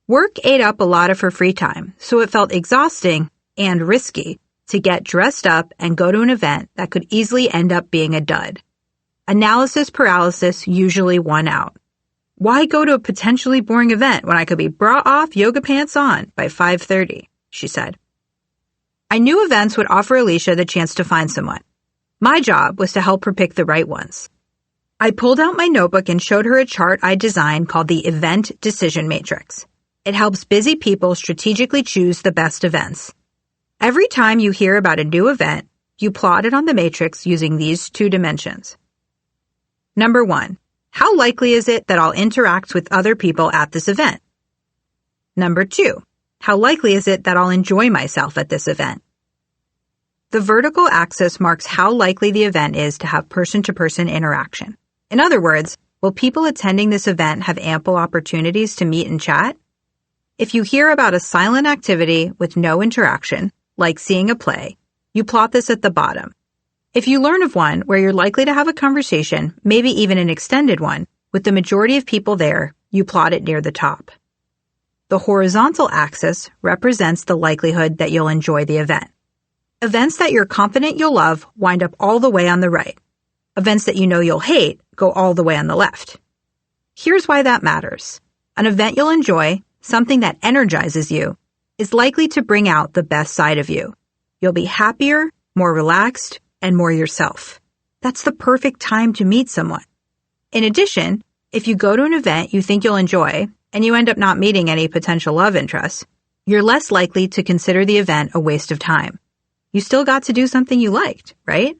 Work ate up a lot of her free time, so it felt exhausting and risky to get dressed up and go to an event that could easily end up being a dud. Analysis paralysis usually won out. Why go to a potentially boring event when I could be bra off, yoga pants on by 5:30, she said. I knew events would offer Alicia the chance to find someone. My job was to help her pick the right ones. I pulled out my notebook and showed her a chart I designed called the Event Decision Matrix. It helps busy people strategically choose the best events. Every time you hear about a new event, you plot it on the matrix using these 2 dimensions. Number 1, how likely is it that I'll interact with other people at this event? Number 2, how likely is it that I'll enjoy myself at this event? The vertical axis marks how likely the event is to have person-to-person interaction. In other words, will people attending this event have ample opportunities to meet and chat? If you hear about a silent activity with no interaction, like seeing a play, you plot this at the bottom. If you learn of one where you're likely to have a conversation, maybe even an extended one, with the majority of people there, you plot it near the top. The horizontal axis represents the likelihood that you'll enjoy the event. Events that you're confident you'll love wind up all the way on the right. Events that you know you'll hate go all the way on the left. Here's why that matters. An event you'll enjoy, something that energizes you, is likely to bring out the best side of you. You'll be happier, more relaxed, and more yourself. That's the perfect time to meet someone. In addition, if you go to an event you think you'll enjoy and you end up not meeting any potential love interests, you're less likely to consider the event a waste of time. You still got to do something you liked, right?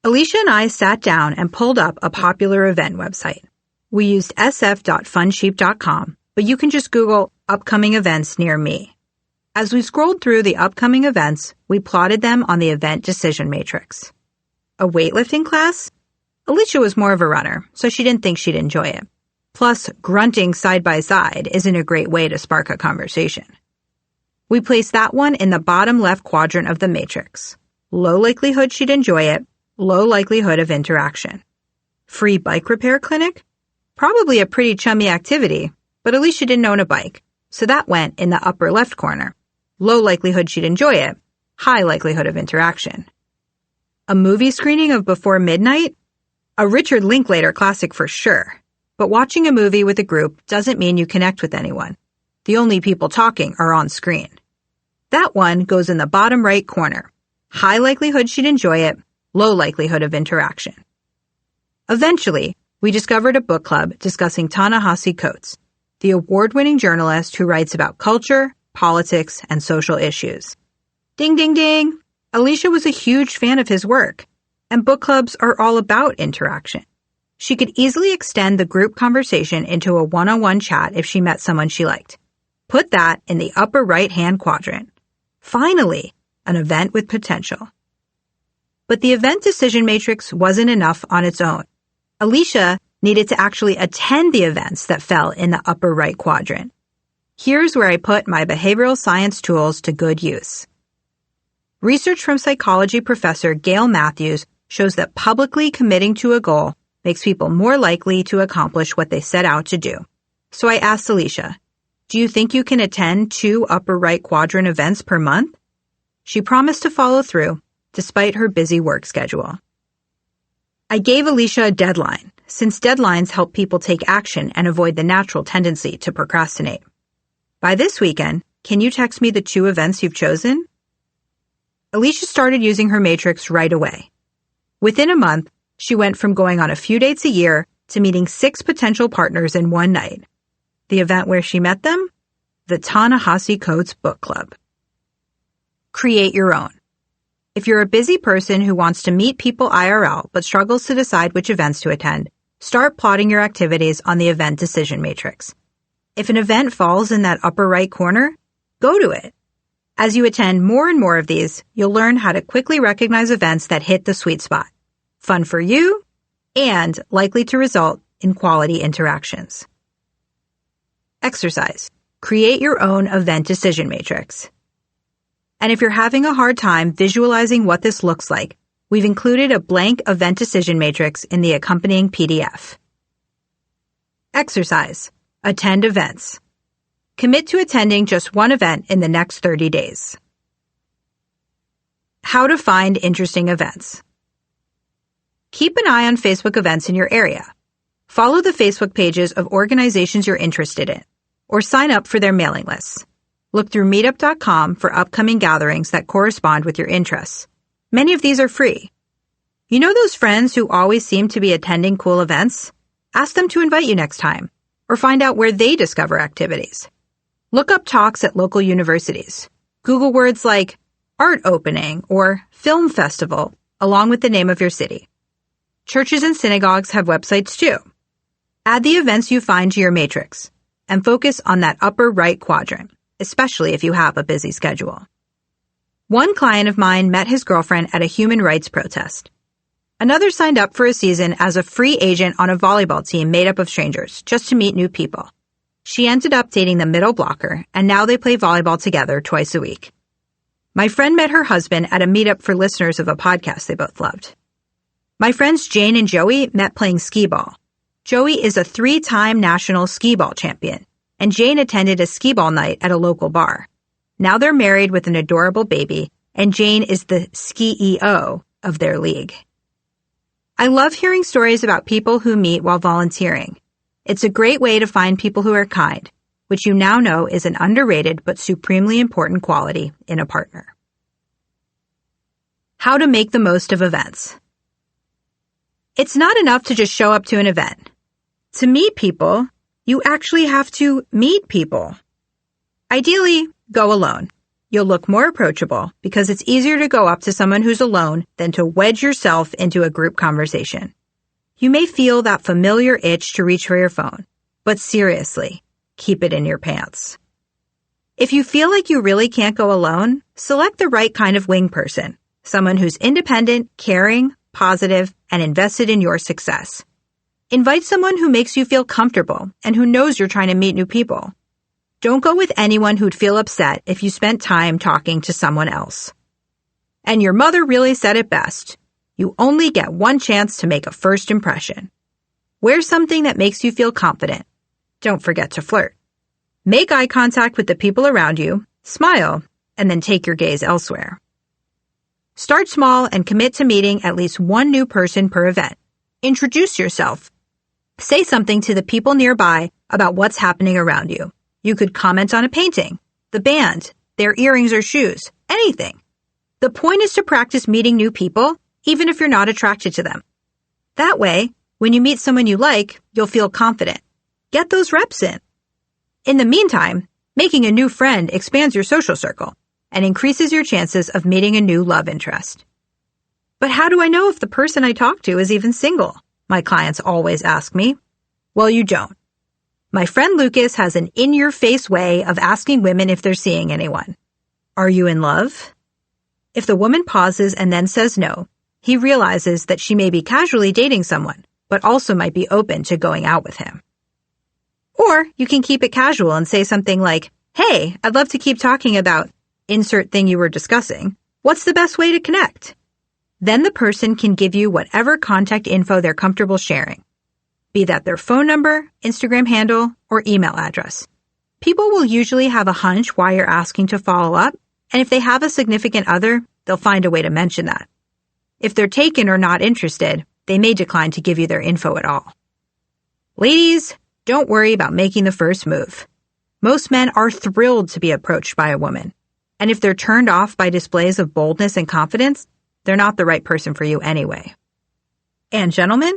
Alicia and I sat down and pulled up a popular event website. We used sf.funsheep.com, but you can just Google upcoming events near me. As we scrolled through the upcoming events, we plotted them on the event decision matrix. A weightlifting class? Alicia was more of a runner, so she didn't think she'd enjoy it. Plus, grunting side by side isn't a great way to spark a conversation. We placed that one in the bottom left quadrant of the matrix. Low likelihood she'd enjoy it, low likelihood of interaction. Free bike repair clinic? Probably a pretty chummy activity, but Alicia didn't own a bike, so that went in the upper left corner. Low likelihood she'd enjoy it, high likelihood of interaction. A movie screening of Before Midnight? A Richard Linklater classic for sure. But watching a movie with a group doesn't mean you connect with anyone. The only people talking are on screen. That one goes in the bottom right corner. High likelihood she'd enjoy it, low likelihood of interaction. Eventually, we discovered a book club discussing Ta-Nehisi Coates, the award-winning journalist who writes about culture, politics, and social issues. Ding, ding, ding! Alicia was a huge fan of his work, and book clubs are all about interaction. She could easily extend the group conversation into a one-on-one chat if she met someone she liked. Put that in the upper right-hand quadrant. Finally, an event with potential. But the event decision matrix wasn't enough on its own. Alicia needed to actually attend the events that fell in the upper right quadrant. Here's where I put my behavioral science tools to good use. Research from psychology professor Gail Matthews shows that publicly committing to a goal makes people more likely to accomplish what they set out to do. So I asked Alicia, do you think you can attend 2 upper right quadrant events per month? She promised to follow through, despite her busy work schedule. I gave Alicia a deadline, since deadlines help people take action and avoid the natural tendency to procrastinate. By this weekend, can you text me the 2 events you've chosen? Alicia started using her matrix right away. Within a month, she went from going on a few dates a year to meeting 6 potential partners in one night. The event where she met them? The Ta-Nehisi Coates Book Club. Create your own. If you're a busy person who wants to meet people IRL but struggles to decide which events to attend, start plotting your activities on the event decision matrix. If an event falls in that upper right corner, go to it. As you attend more and more of these, you'll learn how to quickly recognize events that hit the sweet spot. Fun for you, and likely to result in quality interactions. Exercise. Create your own event decision matrix. And if you're having a hard time visualizing what this looks like, we've included a blank event decision matrix in the accompanying PDF. Exercise. Attend events. Commit to attending just one event in the next 30 days. How to find interesting events. Keep an eye on Facebook events in your area. Follow the Facebook pages of organizations you're interested in, or sign up for their mailing lists. Look through meetup.com for upcoming gatherings that correspond with your interests. Many of these are free. You know those friends who always seem to be attending cool events? Ask them to invite you next time, or find out where they discover activities. Look up talks at local universities. Google words like art opening or film festival, along with the name of your city. Churches and synagogues have websites too. Add the events you find to your matrix, and focus on that upper right quadrant, especially if you have a busy schedule. One client of mine met his girlfriend at a human rights protest. Another signed up for a season as a free agent on a volleyball team made up of strangers, just to meet new people. She ended up dating the middle blocker, and now they play volleyball together twice a week. My friend met her husband at a meetup for listeners of a podcast they both loved. My friends Jane and Joey met playing skee-ball. Joey is a 3-time national skee-ball champion, and Jane attended a skee-ball night at a local bar. Now they're married with an adorable baby, and Jane is the skee-EO of their league. I love hearing stories about people who meet while volunteering. It's a great way to find people who are kind, which you now know is an underrated but supremely important quality in a partner. How to make the most of events. It's not enough to just show up to an event. To meet people, you actually have to meet people. Ideally, go alone. You'll look more approachable because it's easier to go up to someone who's alone than to wedge yourself into a group conversation. You may feel that familiar itch to reach for your phone, but seriously, keep it in your pants. If you feel like you really can't go alone, select the right kind of wing person, someone who's independent, caring, positive, and invested in your success. Invite someone who makes you feel comfortable and who knows you're trying to meet new people. Don't go with anyone who'd feel upset if you spent time talking to someone else. And your mother really said it best. You only get one chance to make a first impression. Wear something that makes you feel confident. Don't forget to flirt. Make eye contact with the people around you, smile, and then take your gaze elsewhere. Start small and commit to meeting at least one new person per event. Introduce yourself. Say something to the people nearby about what's happening around you. You could comment on a painting, the band, their earrings or shoes, anything. The point is to practice meeting new people, even if you're not attracted to them. That way, when you meet someone you like, you'll feel confident. Get those reps in. In the meantime, making a new friend expands your social circle and increases your chances of meeting a new love interest. But how do I know if the person I talk to is even single? My clients always ask me. Well, you don't. My friend Lucas has an in-your-face way of asking women if they're seeing anyone. Are you in love? If the woman pauses and then says no, he realizes that she may be casually dating someone, but also might be open to going out with him. Or you can keep it casual and say something like, hey, I'd love to keep talking about insert thing you were discussing. What's the best way to connect? Then the person can give you whatever contact info they're comfortable sharing, be that their phone number, Instagram handle, or email address. People will usually have a hunch why you're asking to follow up, and if they have a significant other, they'll find a way to mention that. If they're taken or not interested, they may decline to give you their info at all. Ladies, don't worry about making the first move. Most men are thrilled to be approached by a woman, and if they're turned off by displays of boldness and confidence, they're not the right person for you anyway. And gentlemen,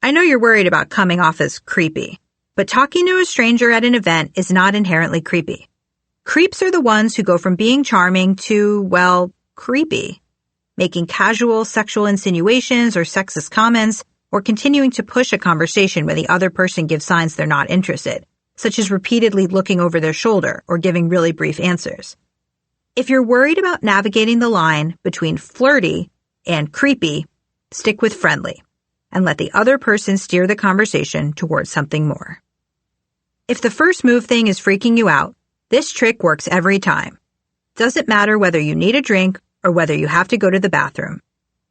I know you're worried about coming off as creepy, but talking to a stranger at an event is not inherently creepy. Creeps are the ones who go from being charming to, well, creepy, making casual sexual insinuations or sexist comments, or continuing to push a conversation when the other person gives signs they're not interested, such as repeatedly looking over their shoulder or giving really brief answers. If you're worried about navigating the line between flirty and creepy, stick with friendly and let the other person steer the conversation towards something more. If the first move thing is freaking you out, this trick works every time. Doesn't matter whether you need a drink or whether you have to go to the bathroom.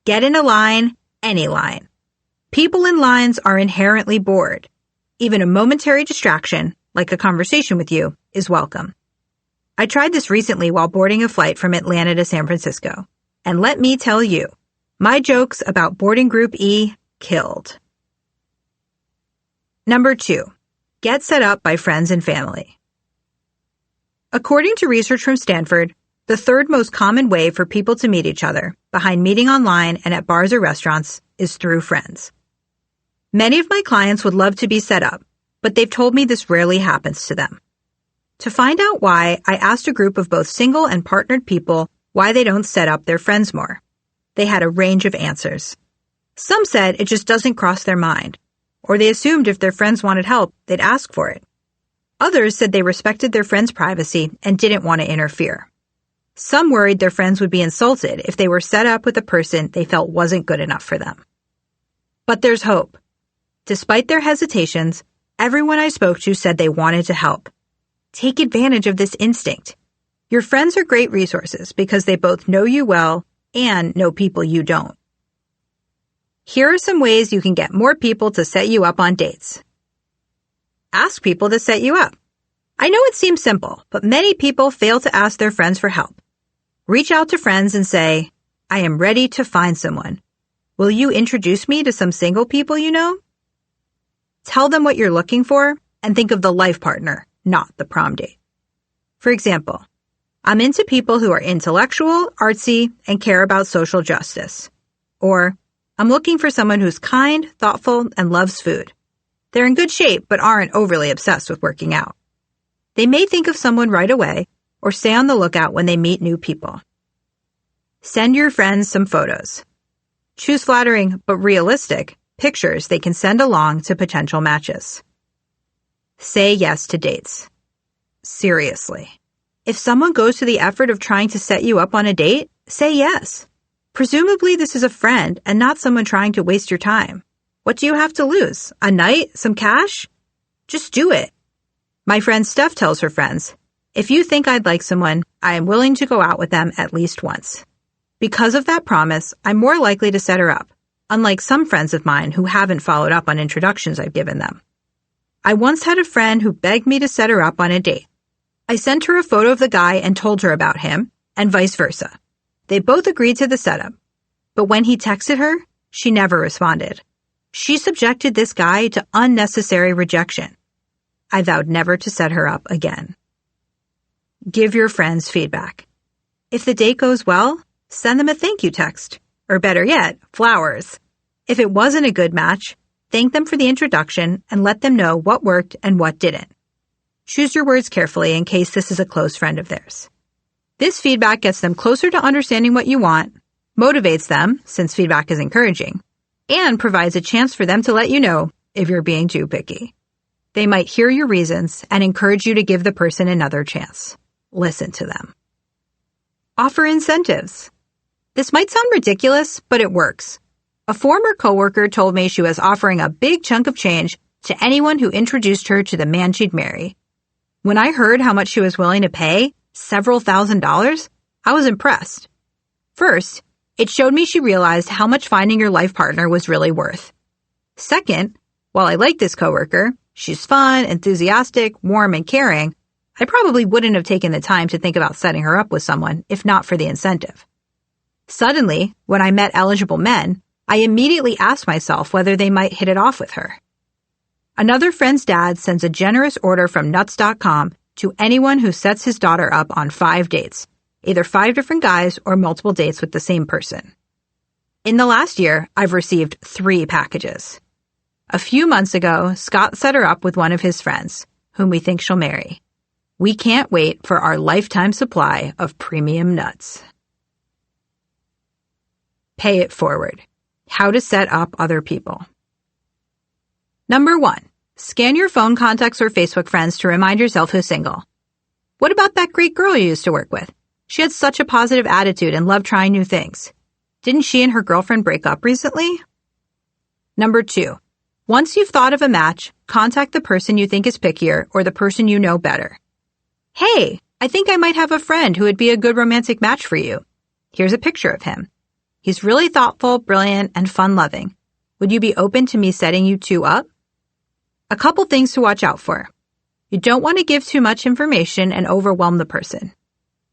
Get in a line, any line. People in lines are inherently bored. Even a momentary distraction, like a conversation with you, is welcome. I tried this recently while boarding a flight from Atlanta to San Francisco. And let me tell you, my jokes about boarding group E killed. Number 2, get set up by friends and family. According to research from Stanford, the third most common way for people to meet each other, behind meeting online and at bars or restaurants, is through friends. Many of my clients would love to be set up, but they've told me this rarely happens to them. To find out why, I asked a group of both single and partnered people why they don't set up their friends more. They had a range of answers. Some said it just doesn't cross their mind, or they assumed if their friends wanted help, they'd ask for it. Others said they respected their friends' privacy and didn't want to interfere. Some worried their friends would be insulted if they were set up with a person they felt wasn't good enough for them. But there's hope. Despite their hesitations, everyone I spoke to said they wanted to help. Take advantage of this instinct. Your friends are great resources because they both know you well and know people you don't. Here are some ways you can get more people to set you up on dates. Ask people to set you up. I know it seems simple, but many people fail to ask their friends for help. Reach out to friends and say, I am ready to find someone. Will you introduce me to some single people you know? Tell them what you're looking for and think of the life partner, not the prom date. For example, I'm into people who are intellectual, artsy, and care about social justice. Or, I'm looking for someone who's kind, thoughtful, and loves food. They're in good shape but aren't overly obsessed with working out. They may think of someone right away or stay on the lookout when they meet new people. Send your friends some photos. Choose flattering but realistic pictures they can send along to potential matches. Say yes to dates. Seriously. If someone goes to the effort of trying to set you up on a date, say yes. Presumably this is a friend and not someone trying to waste your time. What do you have to lose? A night? Some cash? Just do it. My friend Steph tells her friends, if you think I'd like someone, I am willing to go out with them at least once. Because of that promise, I'm more likely to set her up, unlike some friends of mine who haven't followed up on introductions I've given them. I once had a friend who begged me to set her up on a date. I sent her a photo of the guy and told her about him, and vice versa. They both agreed to the setup. But when he texted her, she never responded. She subjected this guy to unnecessary rejection. I vowed never to set her up again. Give your friends feedback. If the date goes well, send them a thank you text. Or better yet, flowers. If it wasn't a good match, thank them for the introduction and let them know what worked and what didn't. Choose your words carefully in case this is a close friend of theirs. This feedback gets them closer to understanding what you want, motivates them, since feedback is encouraging, and provides a chance for them to let you know if you're being too picky. They might hear your reasons and encourage you to give the person another chance. Listen to them. Offer incentives. This might sound ridiculous, but it works. A former coworker told me she was offering a big chunk of change to anyone who introduced her to the man she'd marry. When I heard how much she was willing to pay, several $1,000s, I was impressed. First, it showed me she realized how much finding your life partner was really worth. Second, while I like this coworker, she's fun, enthusiastic, warm, and caring, I probably wouldn't have taken the time to think about setting her up with someone if not for the incentive. Suddenly, when I met eligible men, I immediately asked myself whether they might hit it off with her. Another friend's dad sends a generous order from nuts.com to anyone who sets his daughter up on 5 dates, either 5 different guys or multiple dates with the same person. In the last year, I've received 3 packages. A few months ago, Scott set her up with one of his friends, whom we think she'll marry. We can't wait for our lifetime supply of premium nuts. Pay it forward. How to set up other people. Number 1, scan your phone contacts or Facebook friends to remind yourself who's single. What about that great girl you used to work with? She had such a positive attitude and loved trying new things. Didn't she and her girlfriend break up recently? Number 2, once you've thought of a match, contact the person you think is pickier or the person you know better. Hey, I think I might have a friend who would be a good romantic match for you. Here's a picture of him. He's really thoughtful, brilliant, and fun-loving. Would you be open to me setting you 2 up? A couple things to watch out for. You don't want to give too much information and overwhelm the person.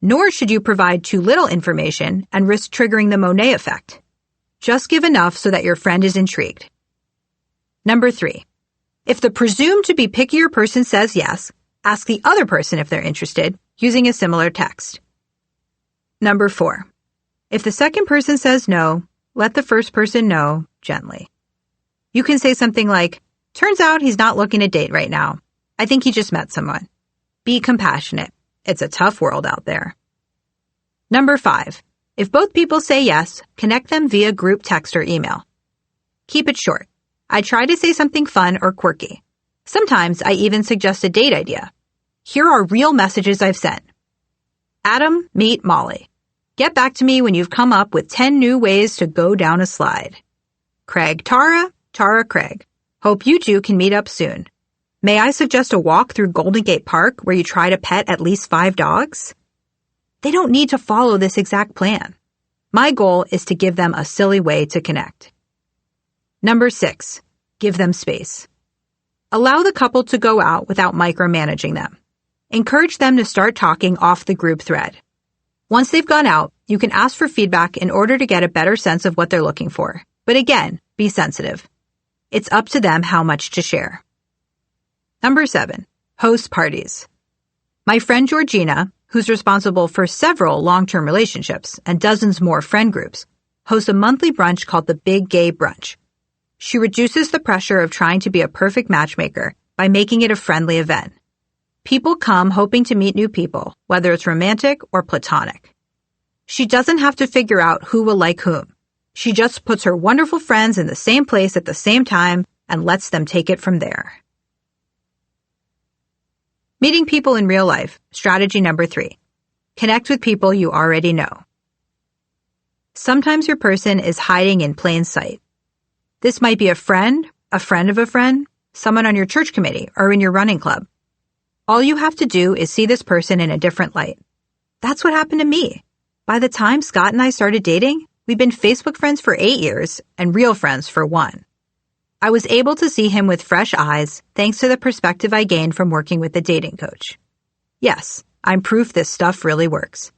Nor should you provide too little information and risk triggering the Monet effect. Just give enough so that your friend is intrigued. Number 3. If the presumed to be pickier person says yes, ask the other person if they're interested, using a similar text. Number 4. If the second person says no, let the first person know gently. You can say something like, turns out he's not looking to date right now. I think he just met someone. Be compassionate. It's a tough world out there. Number 5. If both people say yes, connect them via group text or email. Keep it short. I try to say something fun or quirky. Sometimes I even suggest a date idea. Here are real messages I've sent. Adam, meet Molly. Get back to me when you've come up with 10 new ways to go down a slide. Craig, Tara, Tara, Craig. Hope you two can meet up soon. May I suggest a walk through Golden Gate Park where you try to pet at least 5 dogs? They don't need to follow this exact plan. My goal is to give them a silly way to connect. Number 6, give them space. Allow the couple to go out without micromanaging them. Encourage them to start talking off the group thread. Once they've gone out, you can ask for feedback in order to get a better sense of what they're looking for, But again, be sensitive. It's up to them how much to share. Number 7, host parties. My friend Georgina, who's responsible for several long-term relationships and dozens more friend groups, hosts a monthly brunch called the Big Gay Brunch. She reduces the pressure of trying to be a perfect matchmaker by making it a friendly event. People come hoping to meet new people, whether it's romantic or platonic. She doesn't have to figure out who will like whom. She just puts her wonderful friends in the same place at the same time and lets them take it from there. Meeting people in real life, strategy number 3. Connect with people you already know. Sometimes your person is hiding in plain sight. This might be a friend of a friend, someone on your church committee, or in your running club. All you have to do is see this person in a different light. That's what happened to me. By the time Scott and I started dating, we'd been Facebook friends for 8 years and real friends for 1. I was able to see him with fresh eyes thanks to the perspective I gained from working with a dating coach. Yes, I'm proof this stuff really works.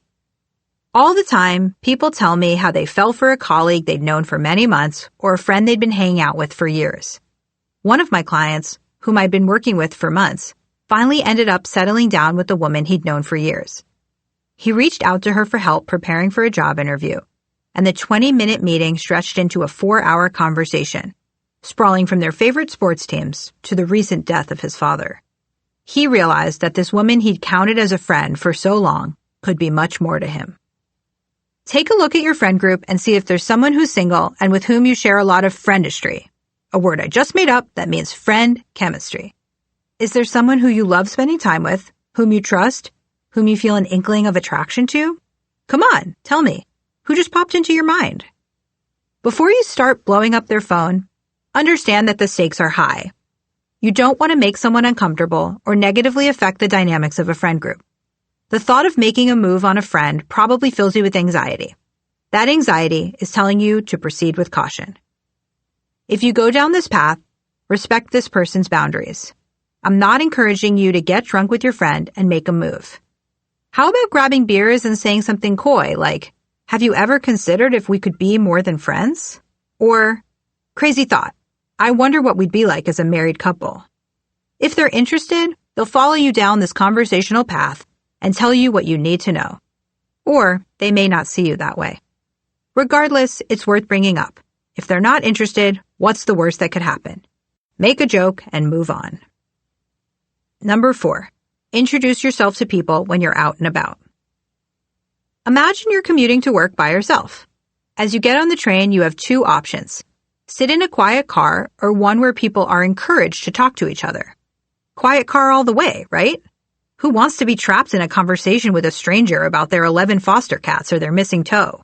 All the time, people tell me how they fell for a colleague they'd known for many months or a friend they'd been hanging out with for years. One of my clients, whom I'd been working with for months, finally ended up settling down with a woman he'd known for years. He reached out to her for help preparing for a job interview, and the 20-minute meeting stretched into a 4-hour conversation, sprawling from their favorite sports teams to the recent death of his father. He realized that this woman he'd counted as a friend for so long could be much more to him. Take a look at your friend group and see if there's someone who's single and with whom you share a lot of friendistry, a word I just made up that means friend chemistry. Is there someone who you love spending time with, whom you trust, whom you feel an inkling of attraction to? Come on, tell me. Who just popped into your mind? Before you start blowing up their phone, understand that the stakes are high. You don't want to make someone uncomfortable or negatively affect the dynamics of a friend group. The thought of making a move on a friend probably fills you with anxiety. That anxiety is telling you to proceed with caution. If you go down this path, respect this person's boundaries. I'm not encouraging you to get drunk with your friend and make a move. How about grabbing beers and saying something coy like, "Have you ever considered if we could be more than friends?" Or, "Crazy thought. I wonder what we'd be like as a married couple." If they're interested, they'll follow you down this conversational path and tell you what you need to know. Or they may not see you that way. Regardless, it's worth bringing up. If they're not interested, what's the worst that could happen? Make a joke and move on. Number 4, introduce yourself to people when you're out and about. Imagine you're commuting to work by yourself. As you get on the train, you have 2 options. Sit in a quiet car or one where people are encouraged to talk to each other. Quiet car all the way, right? Who wants to be trapped in a conversation with a stranger about their 11 foster cats or their missing toe?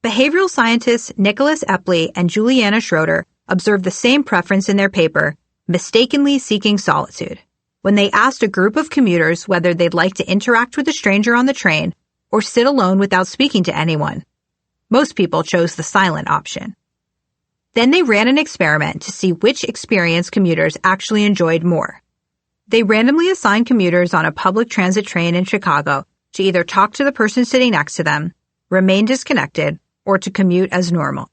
Behavioral scientists Nicholas Epley and Juliana Schroeder observed the same preference in their paper, Mistakenly Seeking Solitude, when they asked a group of commuters whether they'd like to interact with a stranger on the train or sit alone without speaking to anyone. Most people chose the silent option. Then they ran an experiment to see which experience commuters actually enjoyed more. They randomly assigned commuters on a public transit train in Chicago to either talk to the person sitting next to them, remain disconnected, or to commute as normal.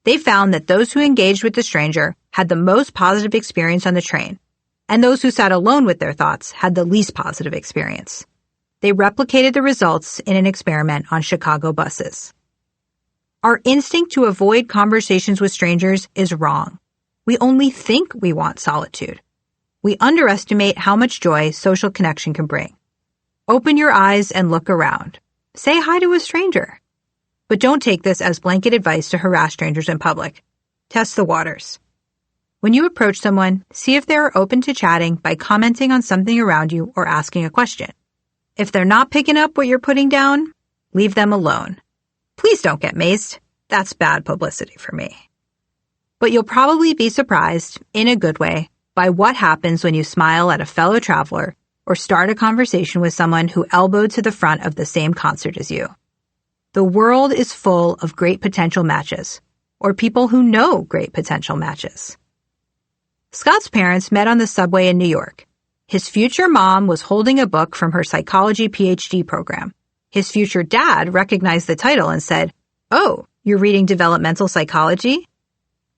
They found that those who engaged with the stranger had the most positive experience on the train, and those who sat alone with their thoughts had the least positive experience. They replicated the results in an experiment on Chicago buses. Our instinct to avoid conversations with strangers is wrong. We only think we want solitude. We underestimate how much joy social connection can bring. Open your eyes and look around. Say hi to a stranger. But don't take this as blanket advice to harass strangers in public. Test the waters. When you approach someone, see if they are open to chatting by commenting on something around you or asking a question. If they're not picking up what you're putting down, leave them alone. Please don't get maced. That's bad publicity for me. But you'll probably be surprised, in a good way, by what happens when you smile at a fellow traveler or start a conversation with someone who elbowed to the front of the same concert as you. The world is full of great potential matches, or people who know great potential matches. Scott's parents met on the subway in New York. His future mom was holding a book from her psychology PhD program. His future dad recognized the title and said, "Oh, You're reading developmental psychology?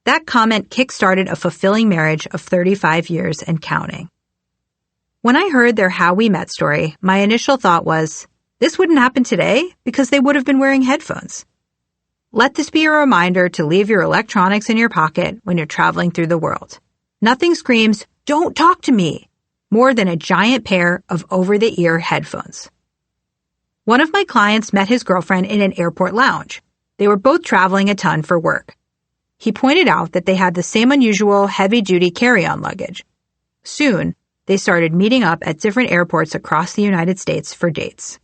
That comment kickstarted a fulfilling marriage of 35 years and counting. When I heard their How We Met story, my initial thought was, this wouldn't happen today because they would have been wearing headphones. Let this be a reminder to leave your electronics in your pocket when you're traveling through the world. Nothing screams, "Don't talk to me," more than a giant pair of over-the-ear headphones. One of my clients met his girlfriend in an airport lounge. They were both traveling a ton for work. He pointed out that they had the same unusual heavy-duty carry-on luggage. Soon, they started meeting up at different airports across the United States for dates.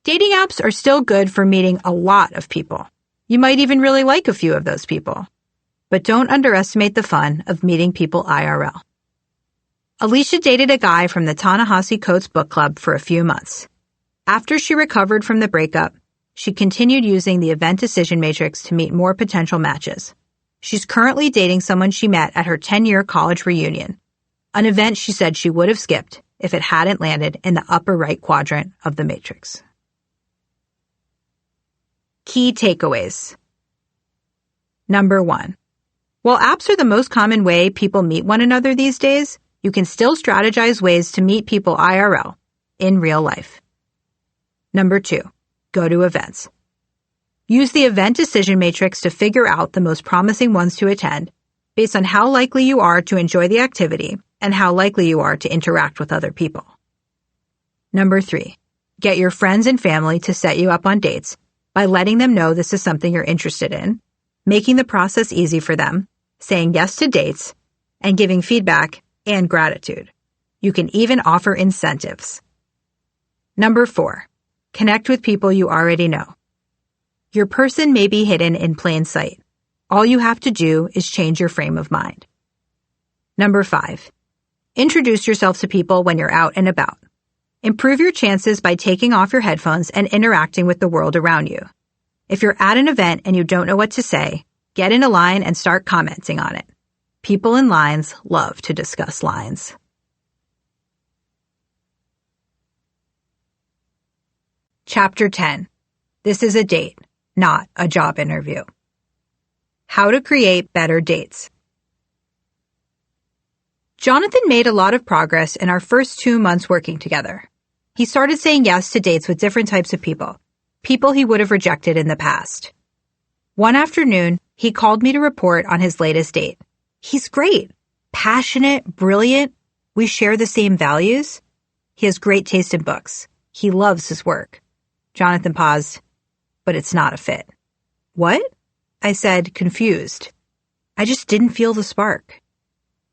Dating apps are still good for meeting a lot of people. You might even really like a few of those people. But don't underestimate the fun of meeting people IRL. Alicia dated a guy from the Ta-Nehisi Coates book club for a few months. After she recovered from the breakup, she continued using the event decision matrix to meet more potential matches. She's currently dating someone she met at her 10-year college reunion, an event she said she would have skipped if it hadn't landed in the upper right quadrant of the matrix. Key takeaways. Number 1. While apps are the most common way people meet one another these days, you can still strategize ways to meet people IRL, in real life. Number 2. Go to events. Use the event decision matrix to figure out the most promising ones to attend based on how likely you are to enjoy the activity and how likely you are to interact with other people. Number 3. Get your friends and family to set you up on dates by letting them know this is something you're interested in, making the process easy for them, saying yes to dates, and giving feedback and gratitude. You can even offer incentives. Number 4. Connect with people you already know. Your person may be hidden in plain sight. All you have to do is change your frame of mind. Number 5. Introduce yourself to people when you're out and about. Improve your chances by taking off your headphones and interacting with the world around you. If you're at an event and you don't know what to say, get in a line and start commenting on it. People in lines love to discuss lines. Chapter 10. This is a date, not a job interview. How to create better dates. Jonathan made a lot of progress in our first 2 months working together. He started saying yes to dates with different types of people he would have rejected in the past. One afternoon, he called me to report on his latest date. He's great, passionate, brilliant. We share the same values. He has great taste in books. He loves his work. Jonathan paused, but it's not a fit. What? I said, confused. I just didn't feel the spark.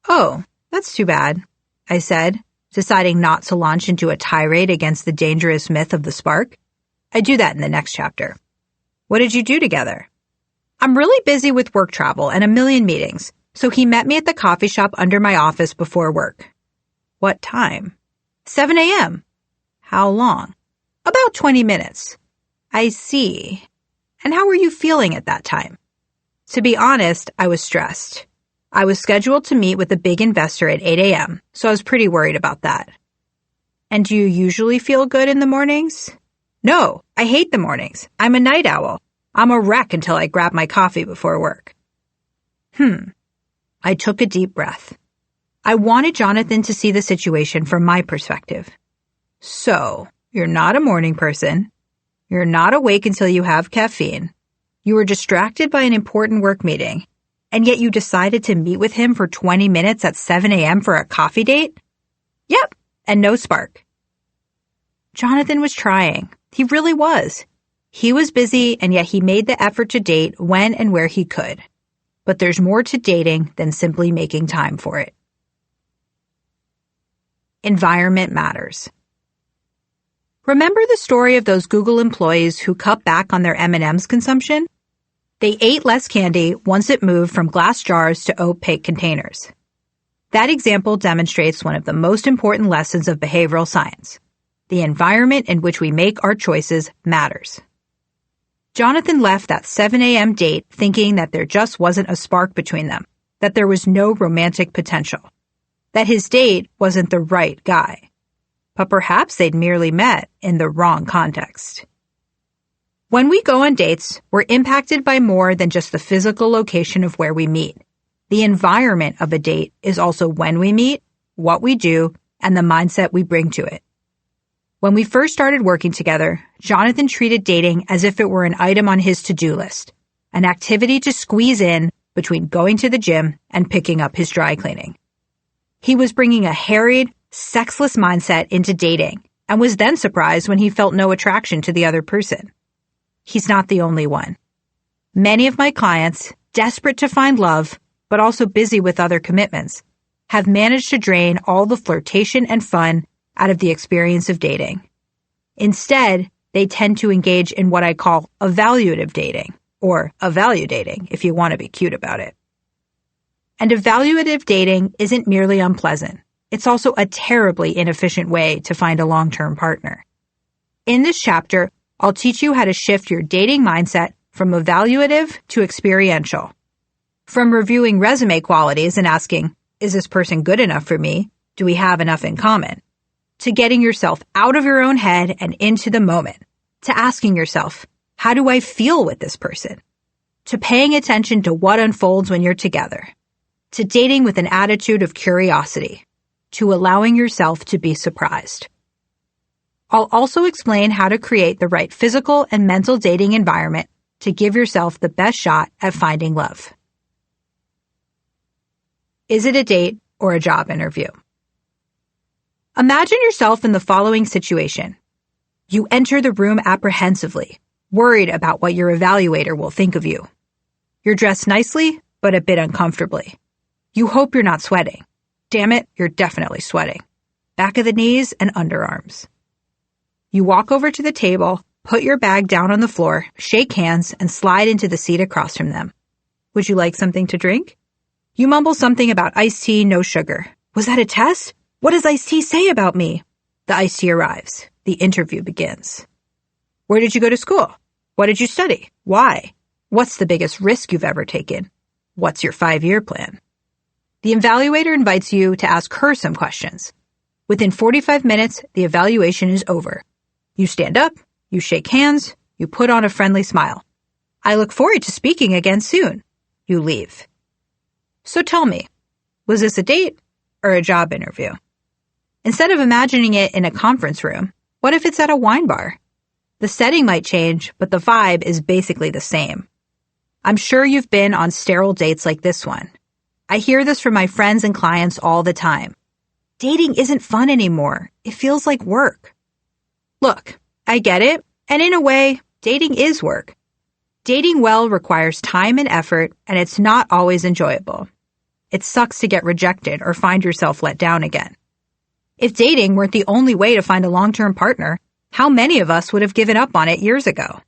Oh, that's too bad, I said, deciding not to launch into a tirade against the dangerous myth of the spark. I do that in the next chapter. What did you do together? I'm really busy with work travel and a million meetings, so he met me at the coffee shop under my office before work. What time? 7 a.m. How long? About 20 minutes. I see. And how were you feeling at that time? To be honest, I was stressed. I was scheduled to meet with a big investor at 8 a.m., so I was pretty worried about that. And do you usually feel good in the mornings? No, I hate the mornings. I'm a night owl. I'm a wreck until I grab my coffee before work. I took a deep breath. I wanted Jonathan to see the situation from my perspective. So, you're not a morning person. You're not awake until you have caffeine. You were distracted by an important work meeting, and yet you decided to meet with him for 20 minutes at 7 a.m. for a coffee date? Yep, and no spark. Jonathan was trying. He really was. He was busy, and yet he made the effort to date when and where he could. But there's more to dating than simply making time for it. Environment matters. Remember the story of those Google employees who cut back on their M&M's consumption? They ate less candy once it moved from glass jars to opaque containers. That example demonstrates one of the most important lessons of behavioral science. The environment in which we make our choices matters. Jonathan left that 7 a.m. date thinking that there just wasn't a spark between them, that there was no romantic potential, that his date wasn't the right guy. But perhaps they'd merely met in the wrong context. When we go on dates, we're impacted by more than just the physical location of where we meet. The environment of a date is also when we meet, what we do, and the mindset we bring to it. When we first started working together, Jonathan treated dating as if it were an item on his to-do list, an activity to squeeze in between going to the gym and picking up his dry cleaning. He was bringing a harried, sexless mindset into dating and was then surprised when he felt no attraction to the other person. He's not the only one. Many of my clients, desperate to find love, but also busy with other commitments, have managed to drain all the flirtation and fun out of the experience of dating. Instead, they tend to engage in what I call evaluative dating, or evalu dating if you want to be cute about it. And evaluative dating isn't merely unpleasant. It's also a terribly inefficient way to find a long-term partner. In this chapter, I'll teach you how to shift your dating mindset from evaluative to experiential. From reviewing resume qualities and asking, is this person good enough for me? Do we have enough in common? To getting yourself out of your own head and into the moment. To asking yourself, how do I feel with this person? To paying attention to what unfolds when you're together. To dating with an attitude of curiosity. To allowing yourself to be surprised. I'll also explain how to create the right physical and mental dating environment to give yourself the best shot at finding love. Is it a date or a job interview? Imagine yourself in the following situation. You enter the room apprehensively, worried about what your evaluator will think of you. You're dressed nicely, but a bit uncomfortably. You hope you're not sweating. Damn it, you're definitely sweating. Back of the knees and underarms. You walk over to the table, put your bag down on the floor, shake hands, and slide into the seat across from them. Would you like something to drink? You mumble something about iced tea, no sugar. Was that a test? What does iced tea say about me? The iced tea arrives. The interview begins. Where did you go to school? What did you study? Why? What's the biggest risk you've ever taken? What's your 5-year plan? The evaluator invites you to ask her some questions. Within 45 minutes, the evaluation is over. You stand up, you shake hands, you put on a friendly smile. I look forward to speaking again soon. You leave. So tell me, was this a date or a job interview? Instead of imagining it in a conference room, what if it's at a wine bar? The setting might change, but the vibe is basically the same. I'm sure you've been on sterile dates like this one. I hear this from my friends and clients all the time. Dating isn't fun anymore. It feels like work. Look, I get it, and in a way, dating is work. Dating well requires time and effort, and it's not always enjoyable. It sucks to get rejected or find yourself let down again. If dating weren't the only way to find a long-term partner, how many of us would have given up on it years ago?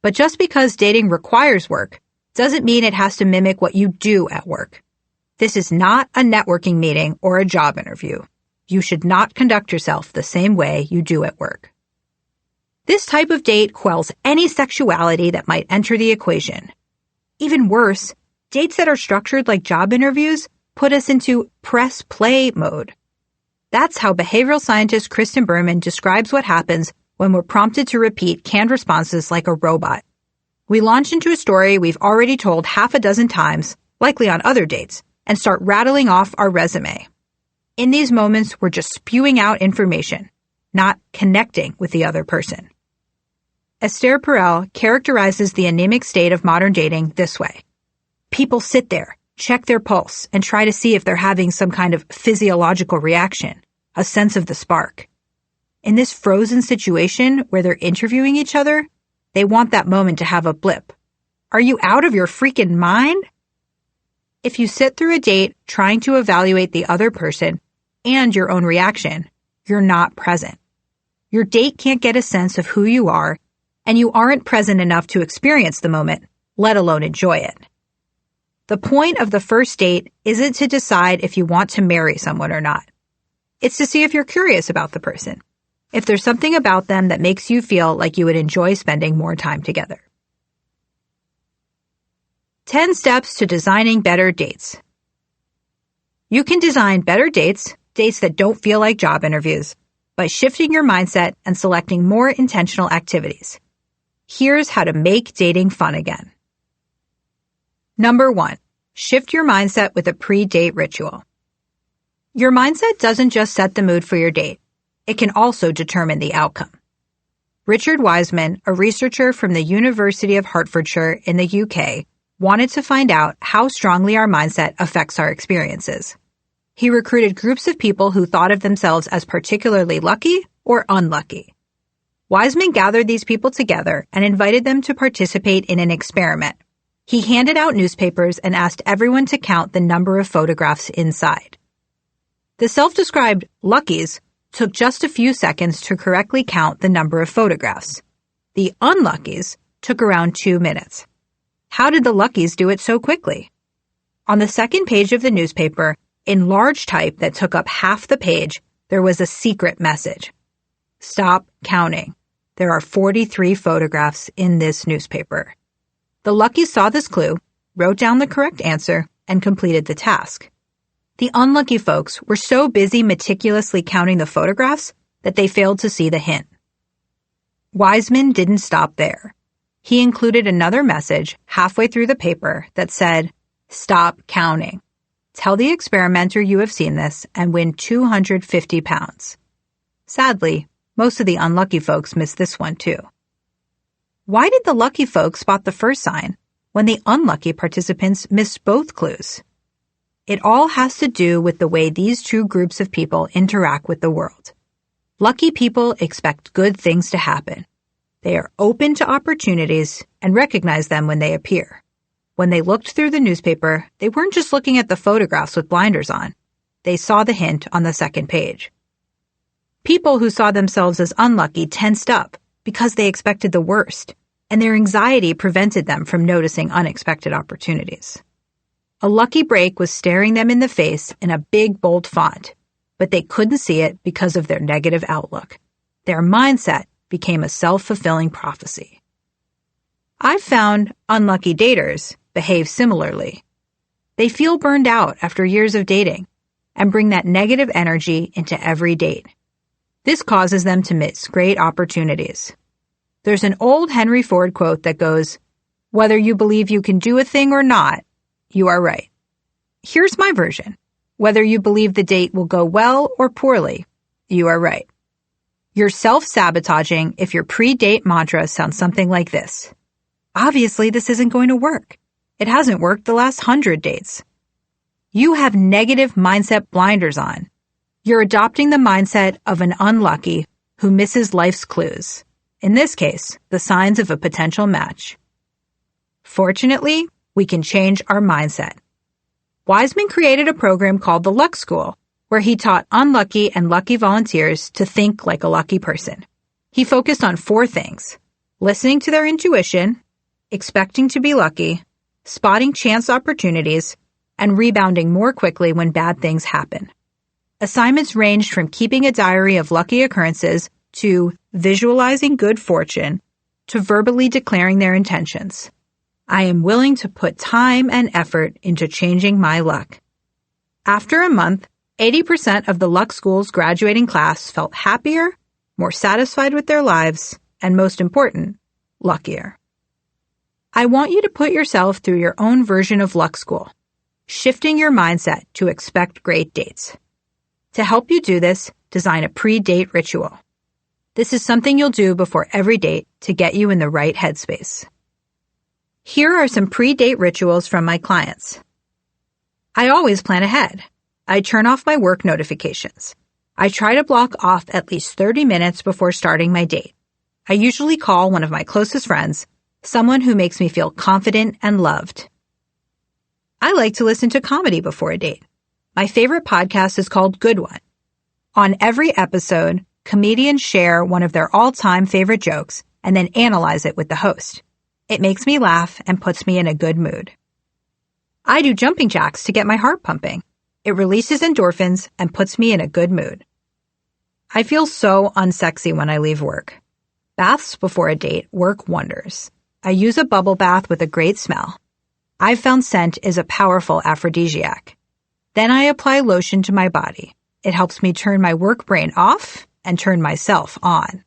But just because dating requires work doesn't mean it has to mimic what you do at work. This is not a networking meeting or a job interview. You should not conduct yourself the same way you do at work. This type of date quells any sexuality that might enter the equation. Even worse, dates that are structured like job interviews put us into press play mode. That's how behavioral scientist Kristen Berman describes what happens when we're prompted to repeat canned responses like a robot. We launch into a story we've already told half a dozen times, likely on other dates, and start rattling off our resume. In these moments, we're just spewing out information, not connecting with the other person. Esther Perel characterizes the anemic state of modern dating this way. People sit there, check their pulse, and try to see if they're having some kind of physiological reaction, a sense of the spark. In this frozen situation where they're interviewing each other, they want that moment to have a blip. Are you out of your freaking mind? If you sit through a date trying to evaluate the other person and your own reaction, you're not present. Your date can't get a sense of who you are, and you aren't present enough to experience the moment, let alone enjoy it. The point of the first date isn't to decide if you want to marry someone or not. It's to see if you're curious about the person, if there's something about them that makes you feel like you would enjoy spending more time together. 10 steps to designing better dates. You can design better dates that don't feel like job interviews, by shifting your mindset and selecting more intentional activities. Here's how to make dating fun again. Number 1, shift your mindset with a pre-date ritual. Your mindset doesn't just set the mood for your date. It can also determine the outcome. Richard Wiseman, a researcher from the University of Hertfordshire in the UK, wanted to find out how strongly our mindset affects our experiences. He recruited groups of people who thought of themselves as particularly lucky or unlucky. Wiseman gathered these people together and invited them to participate in an experiment. He handed out newspapers and asked everyone to count the number of photographs inside. The self-described luckies took just a few seconds to correctly count the number of photographs. The unluckies took around 2 minutes. How did the luckies do it so quickly? On the second page of the newspaper, in large type that took up half the page, there was a secret message. Stop counting. There are 43 photographs in this newspaper. The luckies saw this clue, wrote down the correct answer, and completed the task. The unlucky folks were so busy meticulously counting the photographs that they failed to see the hint. Wiseman didn't stop there. He included another message halfway through the paper that said, "Stop counting. Tell the experimenter you have seen this and win 250 pounds. Sadly, most of the unlucky folks missed this one too. Why did the lucky folks spot the first sign when the unlucky participants missed both clues? It all has to do with the way these two groups of people interact with the world. Lucky people expect good things to happen. They are open to opportunities and recognize them when they appear. When they looked through the newspaper, they weren't just looking at the photographs with blinders on. They saw the hint on the second page. People who saw themselves as unlucky tensed up because they expected the worst, and their anxiety prevented them from noticing unexpected opportunities. A lucky break was staring them in the face in a big, bold font, but they couldn't see it because of their negative outlook. Their mindset became a self-fulfilling prophecy. I've found unlucky daters behave similarly. They feel burned out after years of dating and bring that negative energy into every date. This causes them to miss great opportunities. There's an old Henry Ford quote that goes, "Whether you believe you can do a thing or not, you are right." Here's my version. Whether you believe the date will go well or poorly, you are right. You're self-sabotaging if your pre-date mantra sounds something like this. Obviously, this isn't going to work. It hasn't worked the last 100 dates. You have negative mindset blinders on. You're adopting the mindset of an unlucky who misses life's clues. In this case, the signs of a potential match. Fortunately, we can change our mindset. Wiseman created a program called the Luck School, where he taught unlucky and lucky volunteers to think like a lucky person. He focused on 4 things: listening to their intuition, expecting to be lucky, spotting chance opportunities, and rebounding more quickly when bad things happen. Assignments ranged from keeping a diary of lucky occurrences to visualizing good fortune to verbally declaring their intentions. I am willing to put time and effort into changing my luck. After a month, 80% of the Luck School's graduating class felt happier, more satisfied with their lives, and most important, luckier. I want you to put yourself through your own version of Luck School, shifting your mindset to expect great dates. To help you do this, design a pre-date ritual. This is something you'll do before every date to get you in the right headspace. Here are some pre-date rituals from my clients. I always plan ahead. I turn off my work notifications. I try to block off at least 30 minutes before starting my date. I usually call one of my closest friends, someone who makes me feel confident and loved. I like to listen to comedy before a date. My favorite podcast is called Good One. On every episode, comedians share one of their all-time favorite jokes and then analyze it with the host. It makes me laugh and puts me in a good mood. I do jumping jacks to get my heart pumping. It releases endorphins and puts me in a good mood. I feel so unsexy when I leave work. Baths before a date work wonders. I use a bubble bath with a great smell. I've found scent is a powerful aphrodisiac. Then I apply lotion to my body. It helps me turn my work brain off and turn myself on.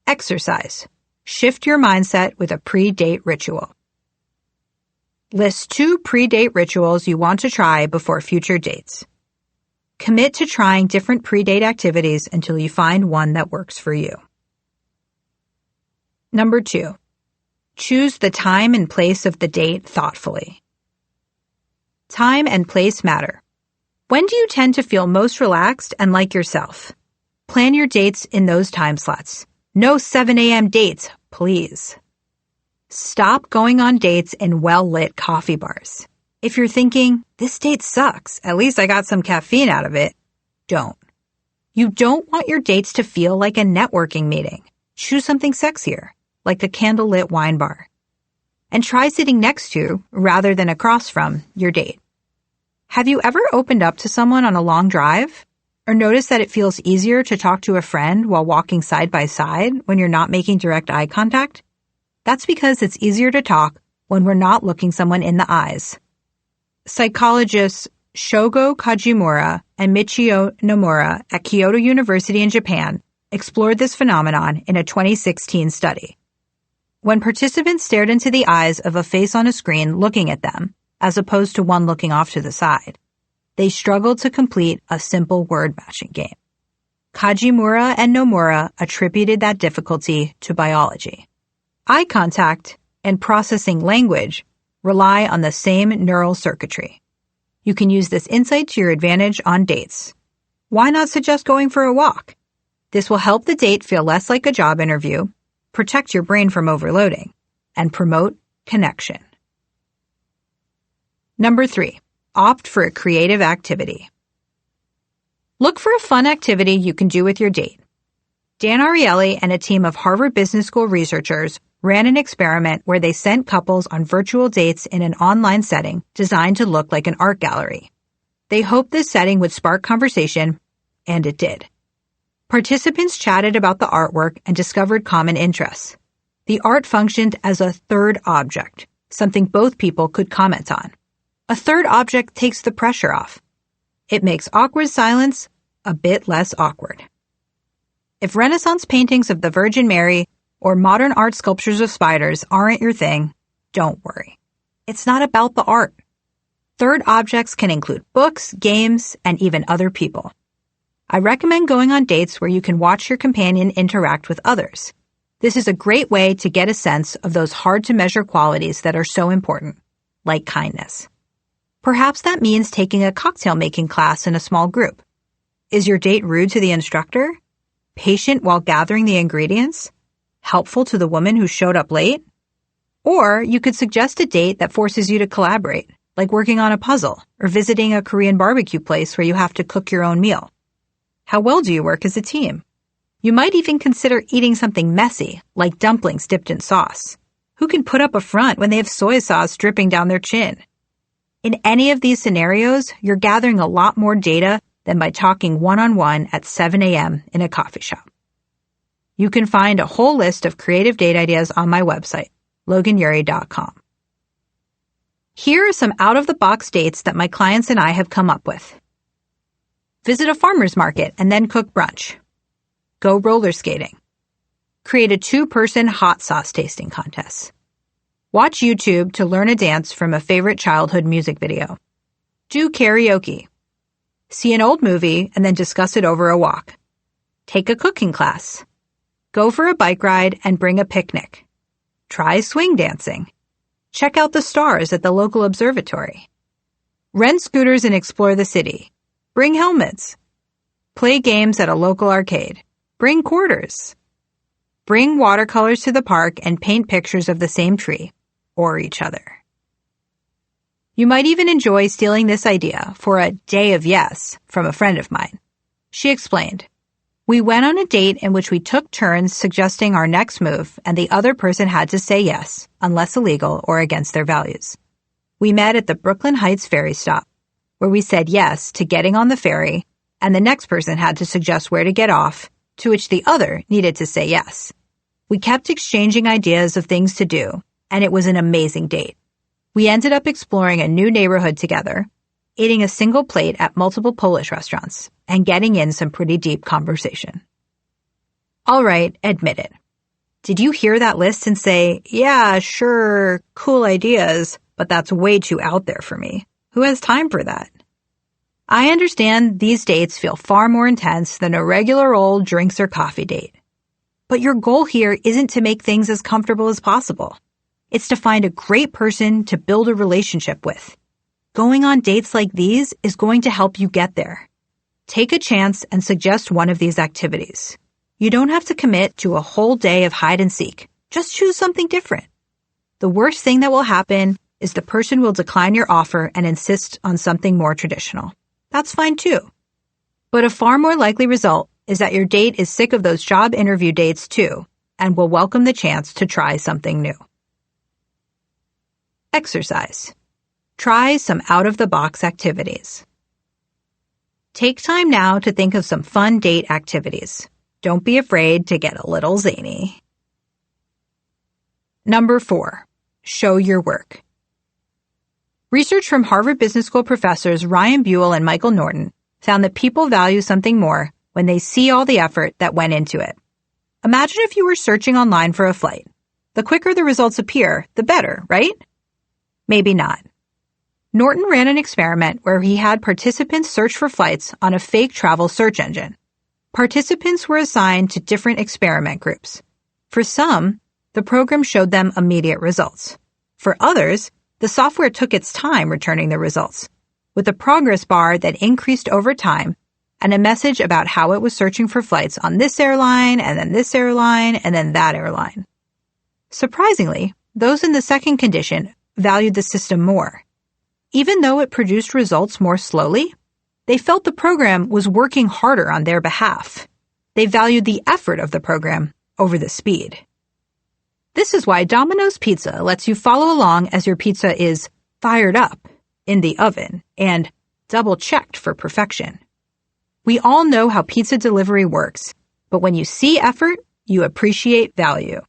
Exercise. Shift your mindset with a pre-date ritual. List 2 pre-date rituals you want to try before future dates. Commit to trying different pre-date activities until you find one that works for you. Number 2, choose the time and place of the date thoughtfully. Time and place matter. When do you tend to feel most relaxed and like yourself? Plan your dates in those time slots. No 7 a.m. dates, please. Stop going on dates in well-lit coffee bars. If you're thinking, this date sucks, at least I got some caffeine out of it, don't. You don't want your dates to feel like a networking meeting. Choose something sexier, like a candlelit wine bar. And try sitting next to, rather than across from, your date. Have you ever opened up to someone on a long drive? Or noticed that it feels easier to talk to a friend while walking side by side when you're not making direct eye contact? That's because it's easier to talk when we're not looking someone in the eyes. Psychologists Shogo Kajimura and Michio Nomura at Kyoto University in Japan explored this phenomenon in a 2016 study. When participants stared into the eyes of a face on a screen looking at them, as opposed to one looking off to the side, they struggled to complete a simple word matching game. Kajimura and Nomura attributed that difficulty to biology. Eye contact and processing language rely on the same neural circuitry. You can use this insight to your advantage on dates. Why not suggest going for a walk? This will help the date feel less like a job interview, protect your brain from overloading, and promote connection. Number 3, opt for a creative activity. Look for a fun activity you can do with your date. Dan Ariely and a team of Harvard Business School researchers ran an experiment where they sent couples on virtual dates in an online setting designed to look like an art gallery. They hoped this setting would spark conversation, and it did. Participants chatted about the artwork and discovered common interests. The art functioned as a third object, something both people could comment on. A third object takes the pressure off. It makes awkward silence a bit less awkward. If Renaissance paintings of the Virgin Mary or modern art sculptures of spiders aren't your thing, don't worry. It's not about the art. Third objects can include books, games, and even other people. I recommend going on dates where you can watch your companion interact with others. This is a great way to get a sense of those hard-to-measure qualities that are so important, like kindness. Perhaps that means taking a cocktail-making class in a small group. Is your date rude to the instructor? Patient while gathering the ingredients? Helpful to the woman who showed up late? Or you could suggest a date that forces you to collaborate, like working on a puzzle or visiting a Korean barbecue place where you have to cook your own meal. How well do you work as a team? You might even consider eating something messy, like dumplings dipped in sauce. Who can put up a front when they have soy sauce dripping down their chin? In any of these scenarios, you're gathering a lot more data than by talking one-on-one at 7 a.m. in a coffee shop. You can find a whole list of creative date ideas on my website, loganury.com. Here are some out-of-the-box dates that my clients and I have come up with. Visit a farmer's market and then cook brunch. Go roller skating. Create a 2-person hot sauce tasting contest. Watch YouTube to learn a dance from a favorite childhood music video. Do karaoke. See an old movie and then discuss it over a walk. Take a cooking class. Go for a bike ride and bring a picnic. Try swing dancing. Check out the stars at the local observatory. Rent scooters and explore the city. Bring helmets. Play games at a local arcade. Bring quarters. Bring watercolors to the park and paint pictures of the same tree or each other. You might even enjoy stealing this idea for a day of yes from a friend of mine. She explained, "We went on a date in which we took turns suggesting our next move, and the other person had to say yes, unless illegal or against their values. We met at the Brooklyn Heights ferry stop, where we said yes to getting on the ferry, and the next person had to suggest where to get off, to which the other needed to say yes. We kept exchanging ideas of things to do, and it was an amazing date. We ended up exploring a new neighborhood together, eating a single plate at multiple Polish restaurants, and getting in some pretty deep conversation." All right, admit it. Did you hear that list and say, yeah, sure, cool ideas, but that's way too out there for me? Who has time for that? I understand these dates feel far more intense than a regular old drinks or coffee date. But your goal here isn't to make things as comfortable as possible. It's to find a great person to build a relationship with. Going on dates like these is going to help you get there. Take a chance and suggest one of these activities. You don't have to commit to a whole day of hide and seek. Just choose something different. The worst thing that will happen is the person will decline your offer and insist on something more traditional. That's fine too. But a far more likely result is that your date is sick of those job interview dates too and will welcome the chance to try something new. Exercise. Try some out-of-the-box activities. Take time now to think of some fun date activities. Don't be afraid to get a little zany. Number 4. Show your work. Research from Harvard Business School professors Ryan Buell and Michael Norton found that people value something more when they see all the effort that went into it. Imagine if you were searching online for a flight. The quicker the results appear, the better, right? Maybe not. Norton ran an experiment where he had participants search for flights on a fake travel search engine. Participants were assigned to different experiment groups. For some, the program showed them immediate results. For others, the software took its time returning the results, with a progress bar that increased over time and a message about how it was searching for flights on this airline and then this airline and then that airline. Surprisingly, those in the second condition valued the system more. Even though it produced results more slowly, they felt the program was working harder on their behalf. They valued the effort of the program over the speed. This is why Domino's Pizza lets you follow along as your pizza is fired up in the oven and double-checked for perfection. We all know how pizza delivery works, but when you see effort, you appreciate value.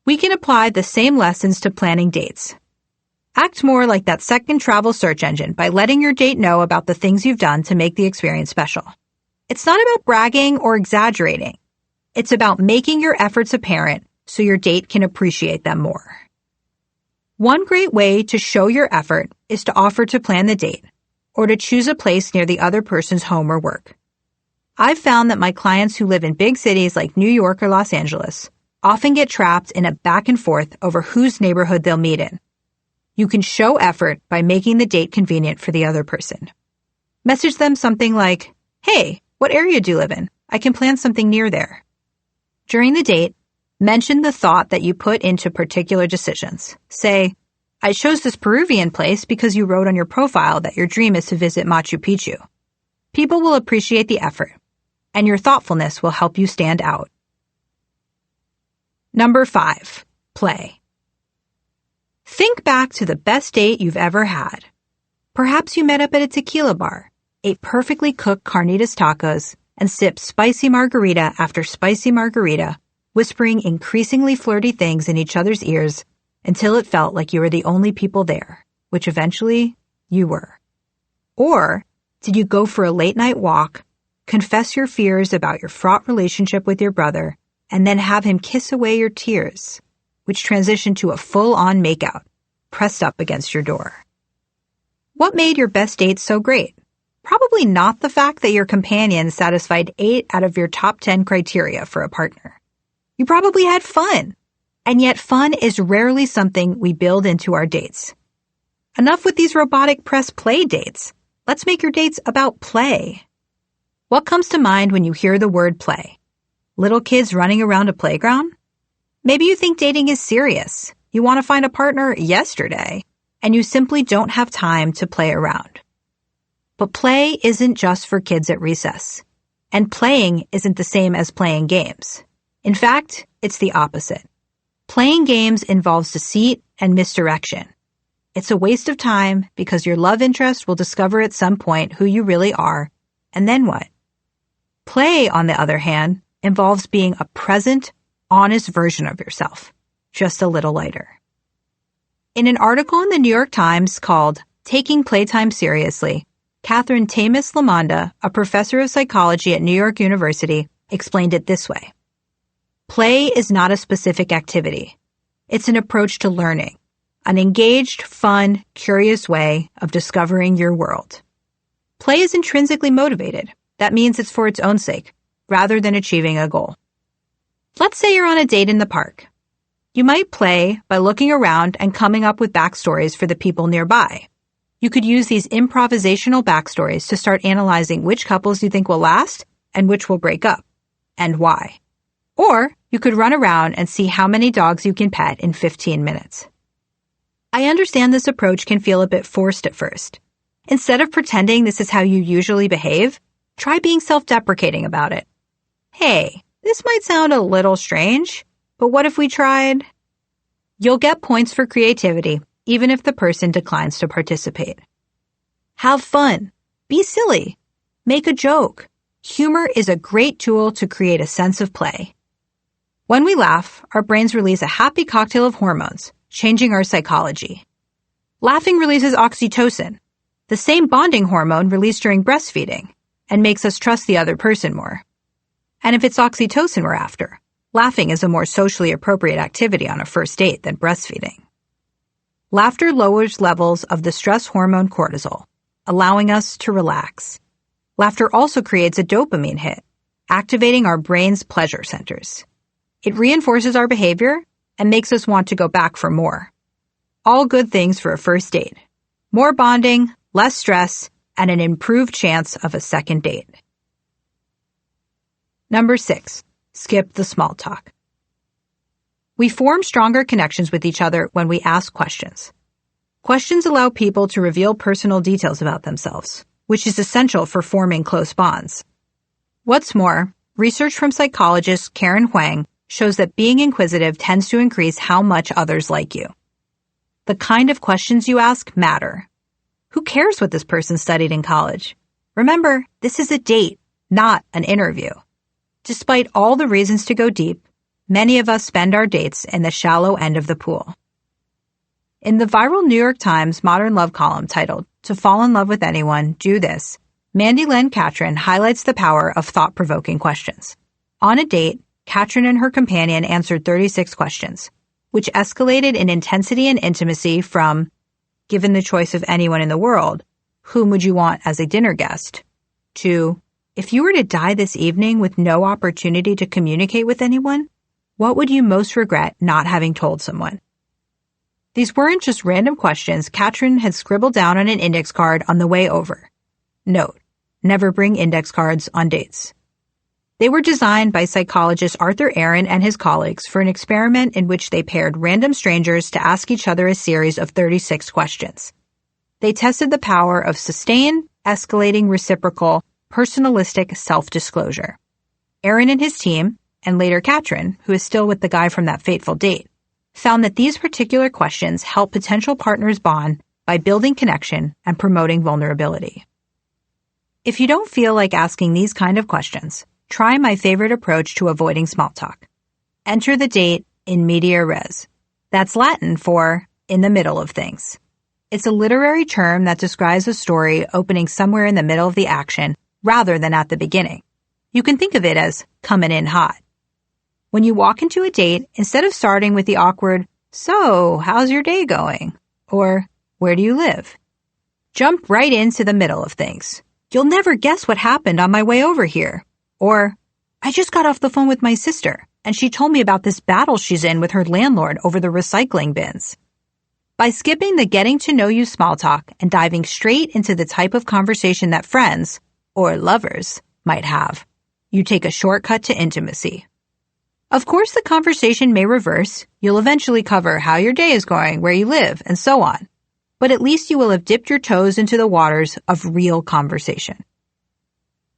We can apply the same lessons to planning dates. Act more like that second travel search engine by letting your date know about the things you've done to make the experience special. It's not about bragging or exaggerating. It's about making your efforts apparent so your date can appreciate them more. One great way to show your effort is to offer to plan the date or to choose a place near the other person's home or work. I've found that my clients who live in big cities like New York or Los Angeles often get trapped in a back and forth over whose neighborhood they'll meet in. You can show effort by making the date convenient for the other person. Message them something like, "Hey, what area do you live in? I can plan something near there." During the date, mention the thought that you put into particular decisions. Say, "I chose this Peruvian place because you wrote on your profile that your dream is to visit Machu Picchu." People will appreciate the effort, and your thoughtfulness will help you stand out. Number 5, play. Think back to the best date you've ever had. Perhaps you met up at a tequila bar, ate perfectly cooked carnitas tacos, and sipped spicy margarita after spicy margarita, whispering increasingly flirty things in each other's ears until it felt like you were the only people there, which eventually you were. Or did you go for a late-night walk, confess your fears about your fraught relationship with your brother, and then have him kiss away your tears, which transitioned to a full-on makeout, pressed up against your door? What made your best date so great? Probably not the fact that your companion satisfied 8 out of your top 10 criteria for a partner. You probably had fun, and yet fun is rarely something we build into our dates. Enough with these robotic press play dates. Let's make your dates about play. What comes to mind when you hear the word play? Little kids running around a playground? Maybe you think dating is serious. You want to find a partner yesterday, and you simply don't have time to play around. But play isn't just for kids at recess. And playing isn't the same as playing games. In fact, it's the opposite. Playing games involves deceit and misdirection. It's a waste of time because your love interest will discover at some point who you really are, and then what? Play, on the other hand, involves being a present, honest version of yourself, just a little lighter. In an article in the New York Times called Taking Playtime Seriously, Catherine Tamis-Lamonda, a professor of psychology at New York University, explained it this way. Play is not a specific activity. It's an approach to learning, an engaged, fun, curious way of discovering your world. Play is intrinsically motivated. That means it's for its own sake, rather than achieving a goal. Let's say you're on a date in the park. You might play by looking around and coming up with backstories for the people nearby. You could use these improvisational backstories to start analyzing which couples you think will last and which will break up, and why. Or you could run around and see how many dogs you can pet in 15 minutes. I understand this approach can feel a bit forced at first. Instead of pretending this is how you usually behave, try being self-deprecating about it. Hey, this might sound a little strange, but what if we tried? You'll get points for creativity, even if the person declines to participate. Have fun. Be silly. Make a joke. Humor is a great tool to create a sense of play. When we laugh, our brains release a happy cocktail of hormones, changing our psychology. Laughing releases oxytocin, the same bonding hormone released during breastfeeding, and makes us trust the other person more. And if it's oxytocin we're after, laughing is a more socially appropriate activity on a first date than breastfeeding. Laughter lowers levels of the stress hormone cortisol, allowing us to relax. Laughter also creates a dopamine hit, activating our brain's pleasure centers. It reinforces our behavior and makes us want to go back for more. All good things for a first date. More bonding, less stress, and an improved chance of a second date. Number 6, skip the small talk. We form stronger connections with each other when we ask questions. Questions allow people to reveal personal details about themselves, which is essential for forming close bonds. What's more, research from psychologist Karen Huang shows that being inquisitive tends to increase how much others like you. The kind of questions you ask matter. Who cares what this person studied in college? Remember, this is a date, not an interview. Despite all the reasons to go deep, many of us spend our dates in the shallow end of the pool. In the viral New York Times Modern Love column titled, "To Fall in Love with Anyone, Do This," Mandy Len Catron highlights the power of thought-provoking questions. On a date, Catron and her companion answered 36 questions, which escalated in intensity and intimacy from, given the choice of anyone in the world, whom would you want as a dinner guest, to, if you were to die this evening with no opportunity to communicate with anyone, what would you most regret not having told someone? These weren't just random questions Catron had scribbled down on an index card on the way over. Note, never bring index cards on dates. They were designed by psychologist Arthur Aaron and his colleagues for an experiment in which they paired random strangers to ask each other a series of 36 questions. They tested the power of sustained, escalating, reciprocal, personalistic self-disclosure. Aaron and his team, and later Catron, who is still with the guy from that fateful date, found that these particular questions help potential partners bond by building connection and promoting vulnerability. If you don't feel like asking these kind of questions, try my favorite approach to avoiding small talk. Enter the date in media res. That's Latin for in the middle of things. It's a literary term that describes a story opening somewhere in the middle of the action rather than at the beginning. You can think of it as coming in hot. When you walk into a date, instead of starting with the awkward, "So, how's your day going?" or "Where do you live?" jump right into the middle of things. "You'll never guess what happened on my way over here." Or, "I just got off the phone with my sister, and she told me about this battle she's in with her landlord over the recycling bins." By skipping the getting to know you small talk and diving straight into the type of conversation that friends, or lovers, might have, you take a shortcut to intimacy. Of course, the conversation may reverse. You'll eventually cover how your day is going, where you live, and so on. But at least you will have dipped your toes into the waters of real conversation.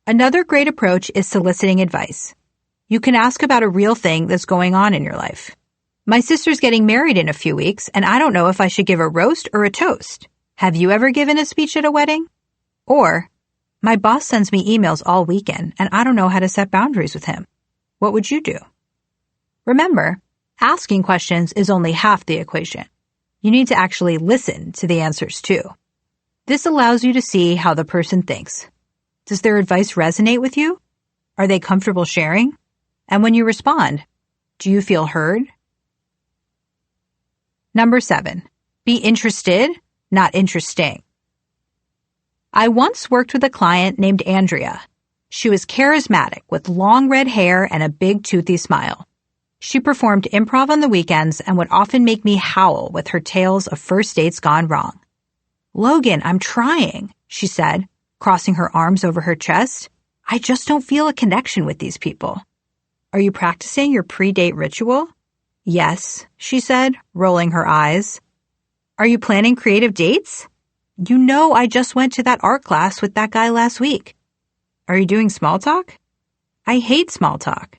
Another great approach is soliciting advice. You can ask about a real thing that's going on in your life. "My sister's getting married in a few weeks, and I don't know if I should give a roast or a toast. Have you ever given a speech at a wedding?" Or, "My boss sends me emails all weekend, and I don't know how to set boundaries with him. What would you do?" Remember, asking questions is only half the equation. You need to actually listen to the answers too. This allows you to see how the person thinks. Does their advice resonate with you? Are they comfortable sharing? And when you respond, Do you feel heard? Number 7, be interested, not interesting. I once worked with a client named Andrea. She was charismatic with long red hair and a big toothy smile. She performed improv on the weekends and would often make me howl with her tales of first dates gone wrong. "Logan, I'm trying," she said, crossing her arms over her chest. "I just don't feel a connection with these people." "Are you practicing your pre-date ritual?" "Yes," she said, rolling her eyes. "Are you planning creative dates?" "You know I just went to that art class with that guy last week." "Are you doing small talk?" "I hate small talk."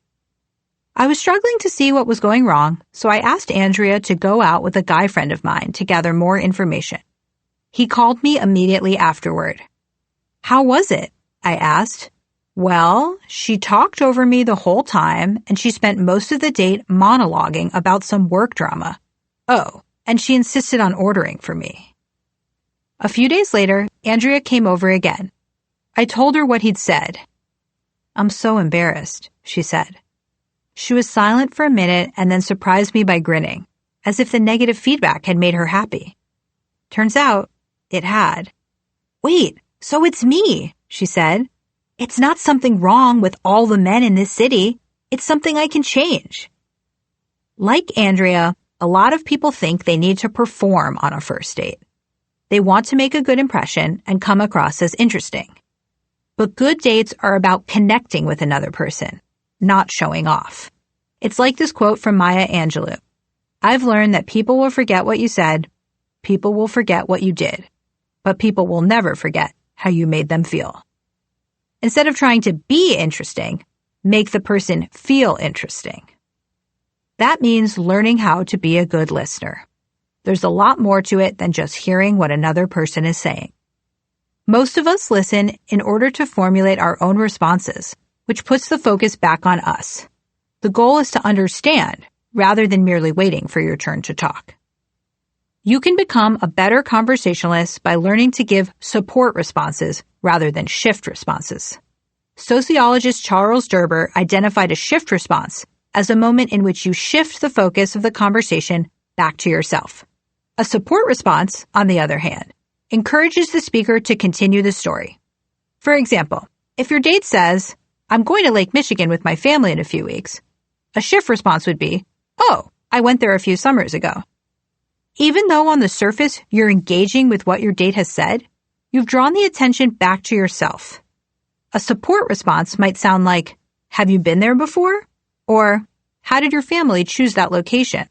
I was struggling to see what was going wrong, so I asked Andrea to go out with a guy friend of mine to gather more information. He called me immediately afterward. "How was it?" I asked. "Well, she talked over me the whole time, and she spent most of the date monologuing about some work drama. Oh, and she insisted on ordering for me." A few days later, Andrea came over again. I told her what he'd said. "I'm so embarrassed," she said. She was silent for a minute and then surprised me by grinning, as if the negative feedback had made her happy. Turns out, it had. "Wait, so it's me," she said. "It's not something wrong with all the men in this city. It's something I can change." Like Andrea, a lot of people think they need to perform on a first date. They want to make a good impression and come across as interesting. But good dates are about connecting with another person, not showing off. It's like this quote from Maya Angelou. "I've learned that people will forget what you said, people will forget what you did, but people will never forget how you made them feel." Instead of trying to be interesting, make the person feel interesting. That means learning how to be a good listener. There's a lot more to it than just hearing what another person is saying. Most of us listen in order to formulate our own responses, which puts the focus back on us. The goal is to understand, rather than merely waiting for your turn to talk. You can become a better conversationalist by learning to give support responses rather than shift responses. Sociologist Charles Derber identified a shift response as a moment in which you shift the focus of the conversation back to yourself. A support response, on the other hand, encourages the speaker to continue the story. For example, if your date says, "I'm going to Lake Michigan with my family in a few weeks," a shift response would be, "Oh, I went there a few summers ago." Even though on the surface you're engaging with what your date has said, you've drawn the attention back to yourself. A support response might sound like, "Have you been there before?" Or, "How did your family choose that location?"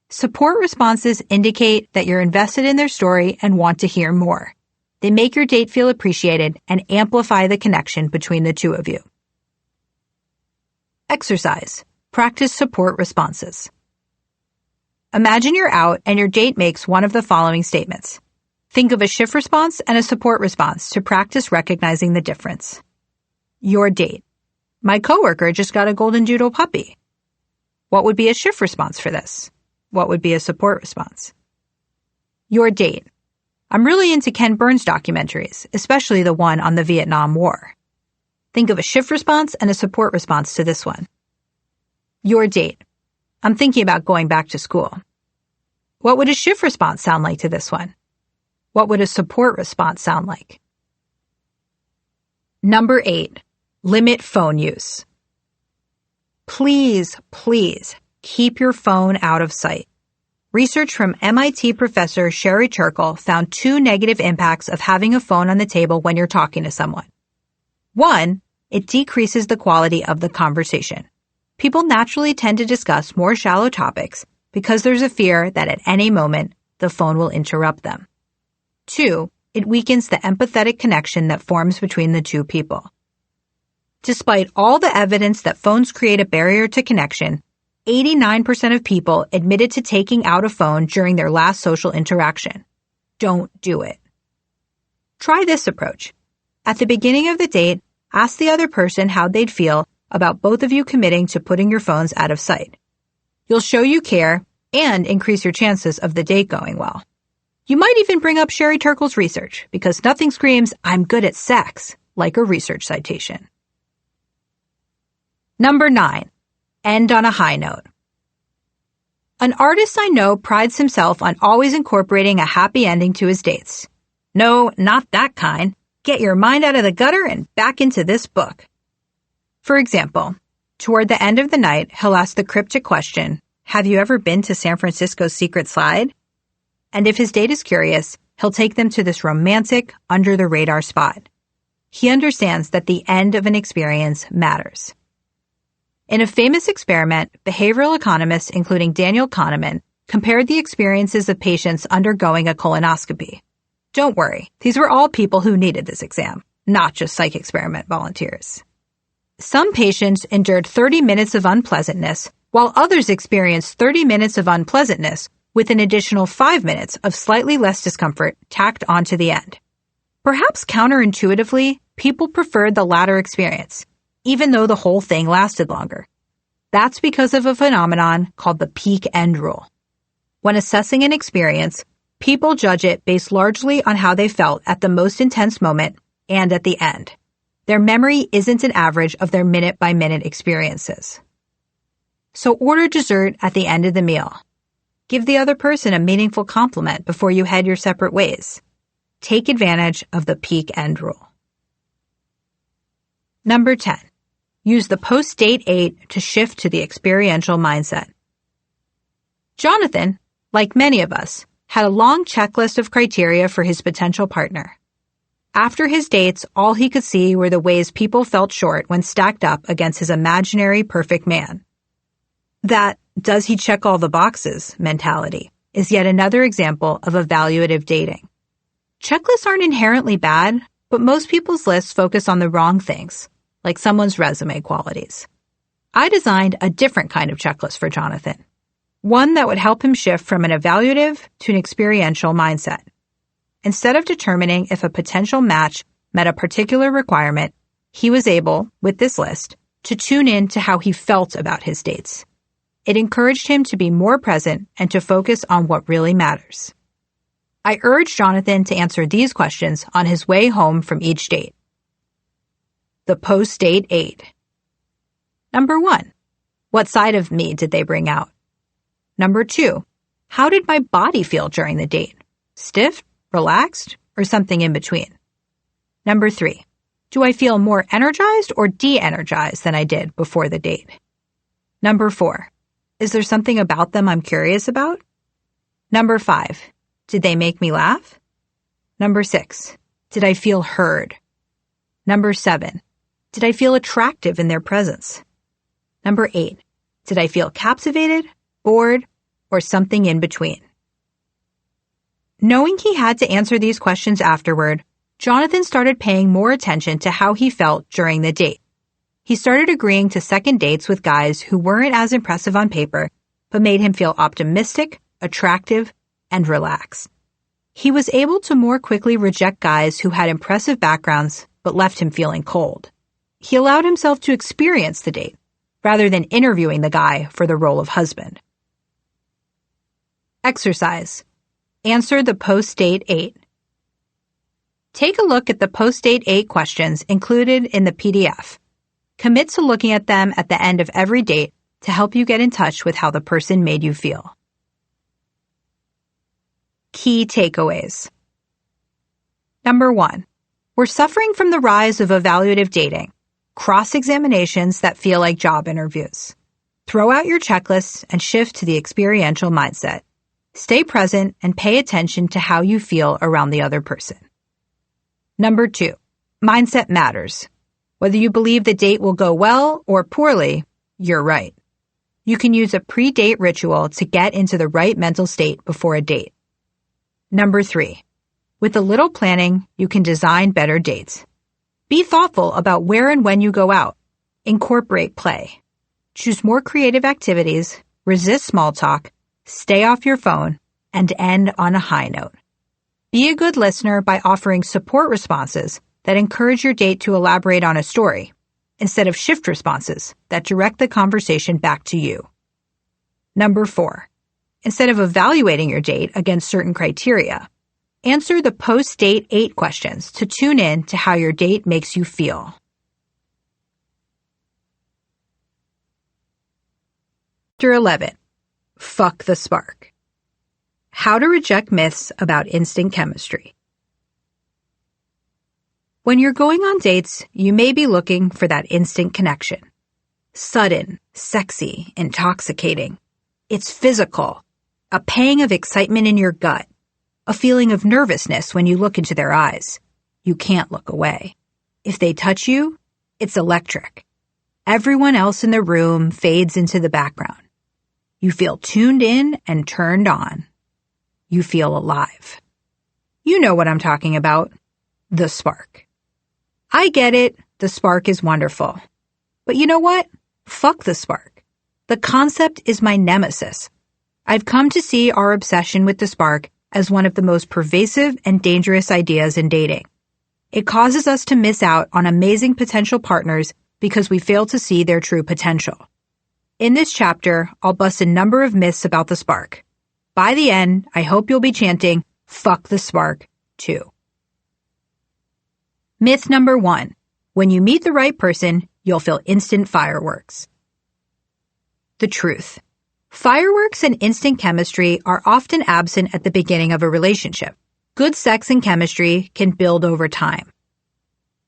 Support responses indicate that you're invested in their story and want to hear more. They make your date feel appreciated and amplify the connection between the two of you. Exercise. Practice support responses. Imagine you're out and your date makes one of the following statements. Think of a shift response and a support response to practice recognizing the difference. Your date. "My coworker just got a golden doodle puppy." What would be a shift response for this? What would be a support response? Your date. "I'm really into Ken Burns documentaries, especially the one on the Vietnam War." Think of a shift response and a support response to this one. Your date. "I'm thinking about going back to school." What would a shift response sound like to this one? What would a support response sound like? Number 8, limit phone use. Please, please keep your phone out of sight. Research from MIT professor Sherry Turkle found 2 negative impacts of having a phone on the table when you're talking to someone. 1, it decreases the quality of the conversation. People naturally tend to discuss more shallow topics because there's a fear that at any moment the phone will interrupt them. 2, it weakens the empathetic connection that forms between the two people. Despite all the evidence that phones create a barrier to connection, 89% of people admitted to taking out a phone during their last social interaction. Don't do it. Try this approach. At the beginning of the date, ask the other person how they'd feel about both of you committing to putting your phones out of sight. You'll show you care and increase your chances of the date going well. You might even bring up Sherry Turkle's research because nothing screams, "I'm good at sex," like a research citation. Number 9, End on a high note. An artist I know prides himself on always incorporating a happy ending to his dates. No, not that kind. Get your mind out of the gutter and back into this book. For example, toward the end of the night, he'll ask the cryptic question, "Have you ever been to San Francisco's secret slide?" And if his date is curious, he'll take them to this romantic, under-the-radar spot. He understands that the end of an experience matters. In a famous experiment, behavioral economists, including Daniel Kahneman, compared the experiences of patients undergoing a colonoscopy. Don't worry, these were all people who needed this exam, not just psych experiment volunteers. Some patients endured 30 minutes of unpleasantness, while others experienced 30 minutes of unpleasantness with an additional 5 minutes of slightly less discomfort tacked onto the end. Perhaps counterintuitively, people preferred the latter experience, even though the whole thing lasted longer. That's because of a phenomenon called the peak end rule. When assessing an experience, people judge it based largely on how they felt at the most intense moment and at the end. Their memory isn't an average of their minute-by-minute experiences. So order dessert at the end of the meal. Give the other person a meaningful compliment before you head your separate ways. Take advantage of the peak end rule. Number 10. Use the post-date 8 to shift to the experiential mindset. Jonathan, like many of us, had a long checklist of criteria for his potential partner. After his dates, all he could see were the ways people felt short when stacked up against his imaginary perfect man. That "does he check all the boxes" mentality is yet another example of evaluative dating. Checklists aren't inherently bad, but most people's lists focus on the wrong things, like someone's resume qualities. I designed a different kind of checklist for Jonathan, one that would help him shift from an evaluative to an experiential mindset. Instead of determining if a potential match met a particular requirement, he was able, with this list, to tune in to how he felt about his dates. It encouraged him to be more present and to focus on what really matters. I urged Jonathan to answer these questions on his way home from each date. The post-date 8. Number 1. What side of me did they bring out? Number 2. How did my body feel during the date? Stiff, relaxed, or something in between? Number 3. Do I feel more energized or de-energized than I did before the date? Number 4. Is there something about them I'm curious about? Number 5. Did they make me laugh? Number 6. Did I feel heard? Number 7. Did I feel attractive in their presence? Number 8. Did I feel captivated, bored, or something in between? Knowing he had to answer these questions afterward, Jonathan started paying more attention to how he felt during the date. He started agreeing to second dates with guys who weren't as impressive on paper, but made him feel optimistic, attractive, and relaxed. He was able to more quickly reject guys who had impressive backgrounds but left him feeling cold. He allowed himself to experience the date, rather than interviewing the guy for the role of husband. Exercise. Answer the post-date 8. Take a look at the post-date 8 questions included in the PDF. Commit to looking at them at the end of every date to help you get in touch with how the person made you feel. Key takeaways. Number 1. We're suffering from the rise of evaluative dating, cross-examinations that feel like job interviews. Throw out your checklists and shift to the experiential mindset. Stay present and pay attention to how you feel around the other person. Number 2. Mindset matters. Whether you believe the date will go well or poorly, you're right. You can use a pre-date ritual to get into the right mental state before a date. Number 3. With a little planning, you can design better dates. Be thoughtful about where and when you go out. Incorporate play. Choose more creative activities, resist small talk, stay off your phone, and end on a high note. Be a good listener by offering support responses that encourage your date to elaborate on a story, instead of shift responses that direct the conversation back to you. Number 4. Instead of evaluating your date against certain criteria, answer the post-date 8 questions to tune in to how your date makes you feel. Chapter 11. Fuck the Spark. How to reject myths about instant chemistry. When you're going on dates, you may be looking for that instant connection. Sudden, sexy, intoxicating. It's physical. A pang of excitement in your gut. A feeling of nervousness when you look into their eyes. You can't look away. If they touch you, it's electric. Everyone else in the room fades into the background. You feel tuned in and turned on. You feel alive. You know what I'm talking about. The spark. I get it. The spark is wonderful. But you know what? Fuck the spark. The concept is my nemesis. I've come to see our obsession with the spark as one of the most pervasive and dangerous ideas in dating. It causes us to miss out on amazing potential partners because we fail to see their true potential. In this chapter, I'll bust a number of myths about the spark. By the end, I hope you'll be chanting, "Fuck the spark," too. Myth number 1. When you meet the right person, you'll feel instant fireworks. The truth. Fireworks and instant chemistry are often absent at the beginning of a relationship. Good sex and chemistry can build over time.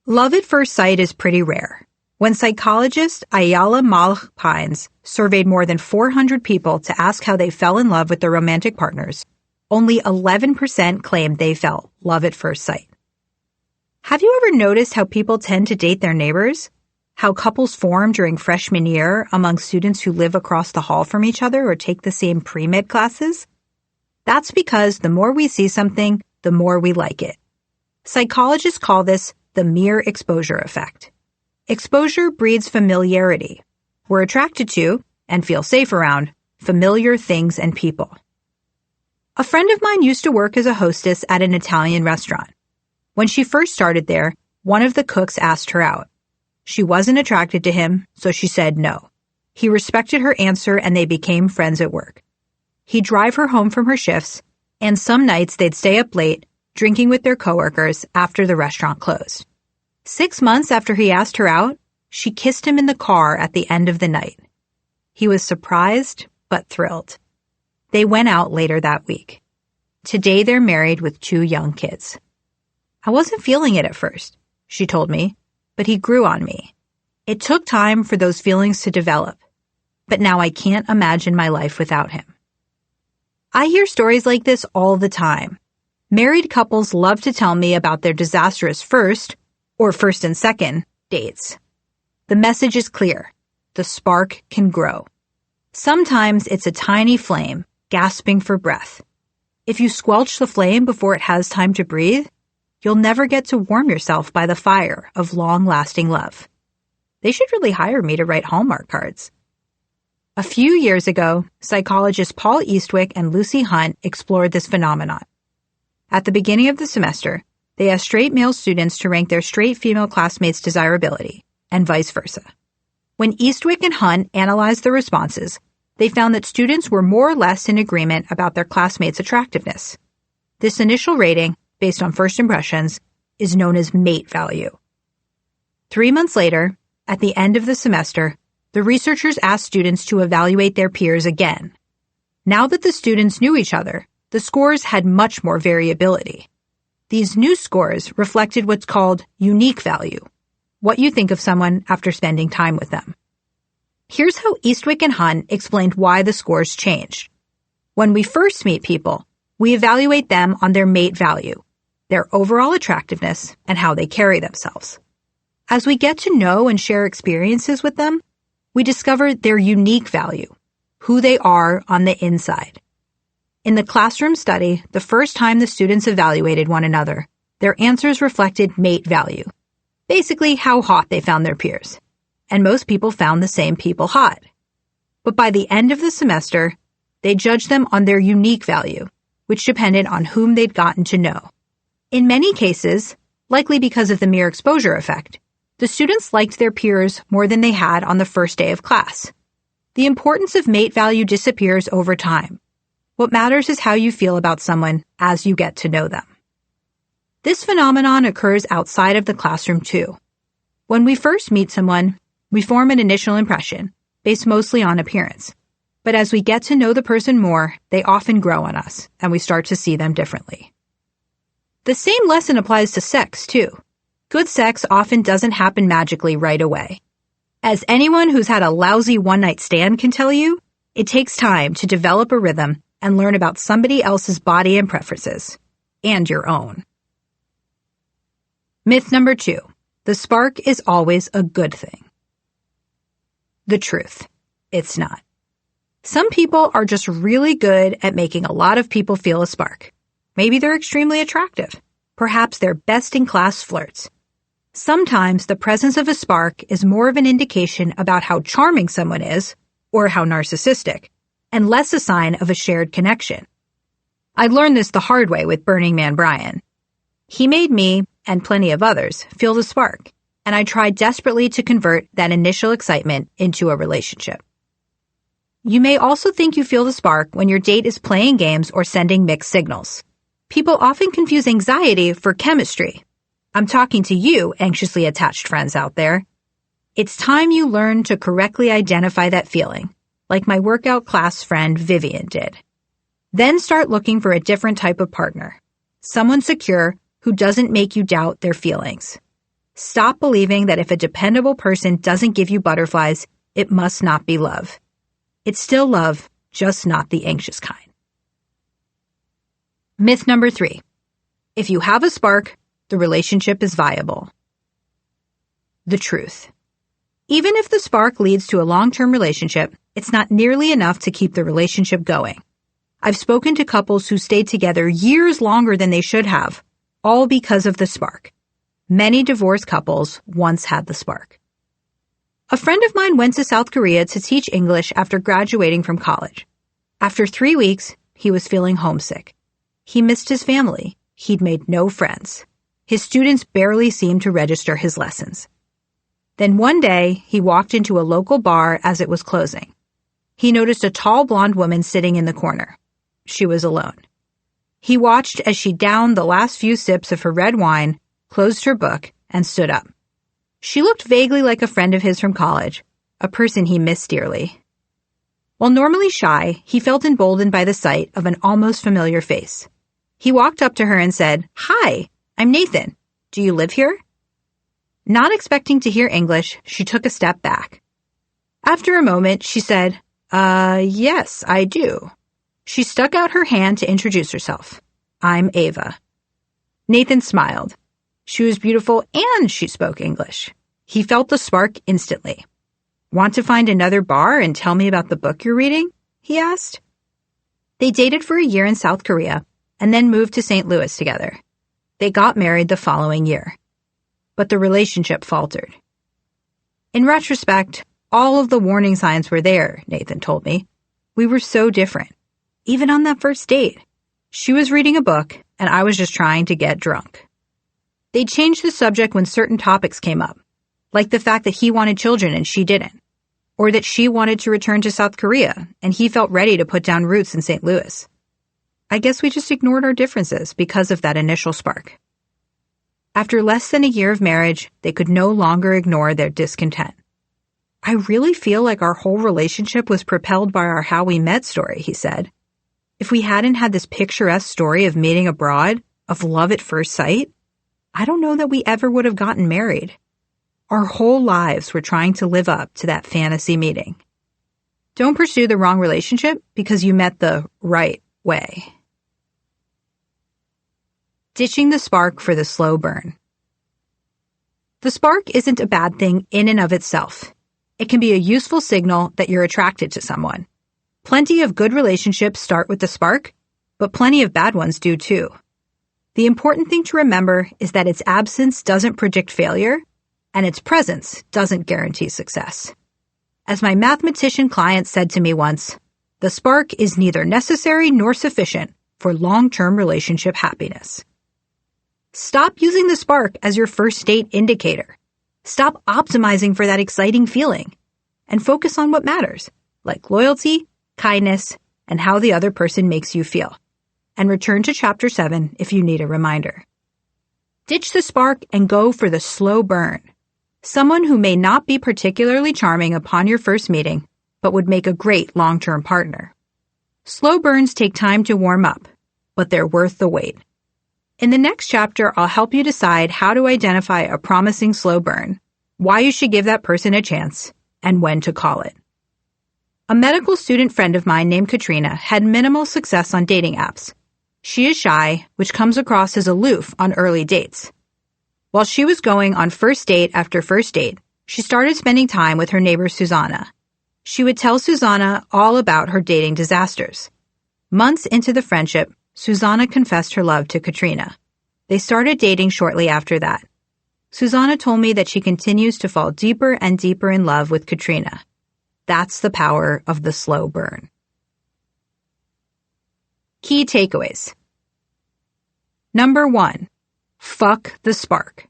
Love at first sight is pretty rare. When psychologist Ayala Malk-Pines surveyed more than 400 people to ask how they fell in love with their romantic partners, only 11% claimed they felt love at first sight. Have you ever noticed how people tend to date their neighbors? How couples form during freshman year among students who live across the hall from each other or take the same pre-med classes? That's because the more we see something, the more we like it. Psychologists call this the mere exposure effect. Exposure breeds familiarity. We're attracted to, and feel safe around, familiar things and people. A friend of mine used to work as a hostess at an Italian restaurant. When she first started there, one of the cooks asked her out. She wasn't attracted to him, so she said no. He respected her answer and they became friends at work. He'd drive her home from her shifts, and some nights they'd stay up late, drinking with their coworkers after the restaurant closed. 6 months after he asked her out, she kissed him in the car at the end of the night. He was surprised, but thrilled. They went out later that week. Today they're married with 2 young kids. I wasn't feeling it at first, she told me, but he grew on me. It took time for those feelings to develop, but now I can't imagine my life without him. I hear stories like this all the time. Married couples love to tell me about their disastrous first, or first and second, dates. The message is clear. The spark can grow. Sometimes it's a tiny flame, gasping for breath. If you squelch the flame before it has time to breathe, you'll never get to warm yourself by the fire of long-lasting love. They should really hire me to write Hallmark cards. A few years ago, psychologists Paul Eastwick and Lucy Hunt explored this phenomenon. At the beginning of the semester, they asked straight male students to rank their straight female classmates' desirability, and vice versa. When Eastwick and Hunt analyzed the responses, they found that students were more or less in agreement about their classmates' attractiveness. This initial rating, based on first impressions, is known as mate value. 3 months later, at the end of the semester, the researchers asked students to evaluate their peers again. Now that the students knew each other, the scores had much more variability. These new scores reflected what's called unique value, what you think of someone after spending time with them. Here's how Eastwick and Hunt explained why the scores changed. When we first meet people, we evaluate them on their mate value, their overall attractiveness, and how they carry themselves. As we get to know and share experiences with them, we discover their unique value, who they are on the inside. In the classroom study, the first time the students evaluated one another, their answers reflected mate value, basically how hot they found their peers. And most people found the same people hot. But by the end of the semester, they judged them on their unique value, which depended on whom they'd gotten to know. In many cases, likely because of the mere exposure effect, the students liked their peers more than they had on the first day of class. The importance of mate value disappears over time. What matters is how you feel about someone as you get to know them. This phenomenon occurs outside of the classroom too. When we first meet someone, we form an initial impression, based mostly on appearance. But as we get to know the person more, they often grow on us, and we start to see them differently. The same lesson applies to sex, too. Good sex often doesn't happen magically right away. As anyone who's had a lousy one-night stand can tell you, it takes time to develop a rhythm and learn about somebody else's body and preferences, and your own. Myth number 2. The spark is always a good thing. The truth. It's not. Some people are just really good at making a lot of people feel a spark. Maybe they're extremely attractive. Perhaps they're best-in-class flirts. Sometimes the presence of a spark is more of an indication about how charming someone is, or how narcissistic, and less a sign of a shared connection. I learned this the hard way with Burning Man Brian. He made me, and plenty of others, feel the spark, and I tried desperately to convert that initial excitement into a relationship. You may also think you feel the spark when your date is playing games or sending mixed signals. People often confuse anxiety for chemistry. I'm talking to you, anxiously attached friends out there. It's time you learn to correctly identify that feeling, like my workout class friend Vivian did. Then start looking for a different type of partner, someone secure who doesn't make you doubt their feelings. Stop believing that if a dependable person doesn't give you butterflies, it must not be love. It's still love, just not the anxious kind. Myth number 3. If you have a spark, the relationship is viable. The truth. Even if the spark leads to a long-term relationship, it's not nearly enough to keep the relationship going. I've spoken to couples who stayed together years longer than they should have, all because of the spark. Many divorced couples once had the spark. A friend of mine went to South Korea to teach English after graduating from college. After 3 weeks, he was feeling homesick. He missed his family. He'd made no friends. His students barely seemed to register his lessons. Then one day, he walked into a local bar as it was closing. He noticed a tall blonde woman sitting in the corner. She was alone. He watched as she downed the last few sips of her red wine, closed her book, and stood up. She looked vaguely like a friend of his from college, a person he missed dearly. While normally shy, he felt emboldened by the sight of an almost familiar face. He walked up to her and said, "Hi, I'm Nathan. Do you live here?" Not expecting to hear English, she took a step back. After a moment, she said, yes, I do." She stuck out her hand to introduce herself. "I'm Ava." Nathan smiled. She was beautiful and she spoke English. He felt the spark instantly. "Want to find another bar and tell me about the book you're reading?" he asked. They dated for a year in South Korea and then moved to St. Louis together. They got married the following year. But the relationship faltered. In retrospect, all of the warning signs were there, Nathan told me. We were so different. Even on that first date. She was reading a book, and I was just trying to get drunk. They changed the subject when certain topics came up, like the fact that he wanted children and she didn't, or that she wanted to return to South Korea and he felt ready to put down roots in St. Louis. I guess we just ignored our differences because of that initial spark. After less than a year of marriage, they could no longer ignore their discontent. "I really feel like our whole relationship was propelled by our how we met story," he said. "If we hadn't had this picturesque story of meeting abroad, of love at first sight, I don't know that we ever would have gotten married. Our whole lives were trying to live up to that fantasy meeting." Don't pursue the wrong relationship because you met the right way. Ditching the spark for the slow burn. The spark isn't a bad thing in and of itself. It can be a useful signal that you're attracted to someone. Plenty of good relationships start with the spark, but plenty of bad ones do too. The important thing to remember is that its absence doesn't predict failure, and its presence doesn't guarantee success. As my mathematician client said to me once, the spark is neither necessary nor sufficient for long-term relationship happiness. Stop using the spark as your first date indicator. Stop optimizing for that exciting feeling and focus on what matters, like loyalty, kindness, and how the other person makes you feel. And return to Chapter 7 if you need a reminder. Ditch the spark and go for the slow burn. Someone who may not be particularly charming upon your first meeting, but would make a great long-term partner. Slow burns take time to warm up, but they're worth the wait. In the next chapter, I'll help you decide how to identify a promising slow burn, why you should give that person a chance, and when to call it. A medical student friend of mine named Katrina had minimal success on dating apps. She is shy, which comes across as aloof on early dates. While she was going on first date after first date, she started spending time with her neighbor Susanna. She would tell Susanna all about her dating disasters. Months into the friendship, Susanna confessed her love to Katrina. They started dating shortly after that. Susanna told me that she continues to fall deeper and deeper in love with Katrina. That's the power of the slow burn. Key takeaways. Number 1. Fuck the spark.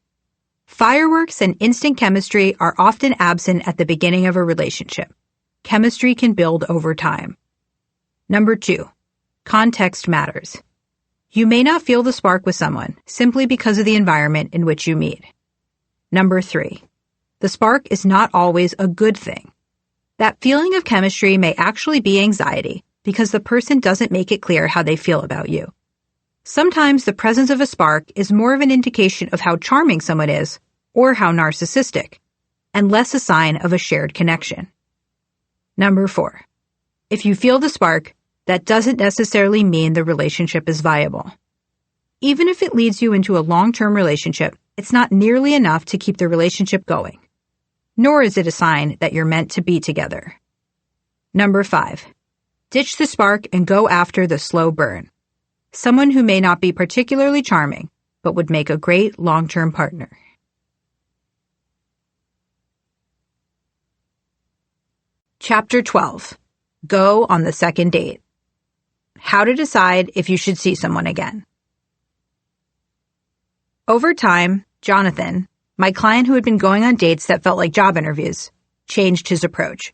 Fireworks and instant chemistry are often absent at the beginning of a relationship. Chemistry can build over time. Number 2. Context matters. You may not feel the spark with someone simply because of the environment in which you meet. Number 3. The spark is not always a good thing. That feeling of chemistry may actually be anxiety because the person doesn't make it clear how they feel about you. Sometimes the presence of a spark is more of an indication of how charming someone is or how narcissistic, and less a sign of a shared connection. Number 4. If you feel the spark, that doesn't necessarily mean the relationship is viable. Even if it leads you into a long-term relationship, it's not nearly enough to keep the relationship going. Nor is it a sign that you're meant to be together. Number 5. Ditch the spark and go after the slow burn. Someone who may not be particularly charming, but would make a great long-term partner. Chapter 12. Go on the second date. How to decide if you should see someone again. Over time, Jonathan, my client who had been going on dates that felt like job interviews, changed his approach.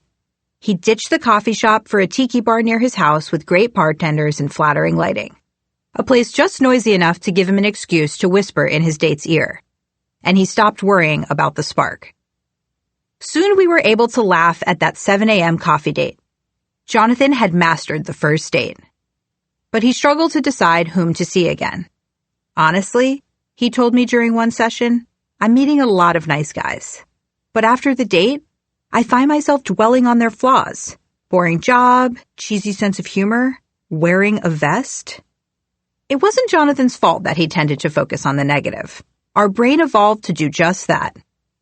He ditched the coffee shop for a tiki bar near his house with great bartenders and flattering lighting. A place just noisy enough to give him an excuse to whisper in his date's ear. And he stopped worrying about the spark. Soon we were able to laugh at that 7 a.m. coffee date. Jonathan had mastered the first date. But he struggled to decide whom to see again. Honestly, he told me during one session, I'm meeting a lot of nice guys. But after the date, I find myself dwelling on their flaws. Boring job, cheesy sense of humor, wearing a vest. It wasn't Jonathan's fault that he tended to focus on the negative. Our brain evolved to do just that.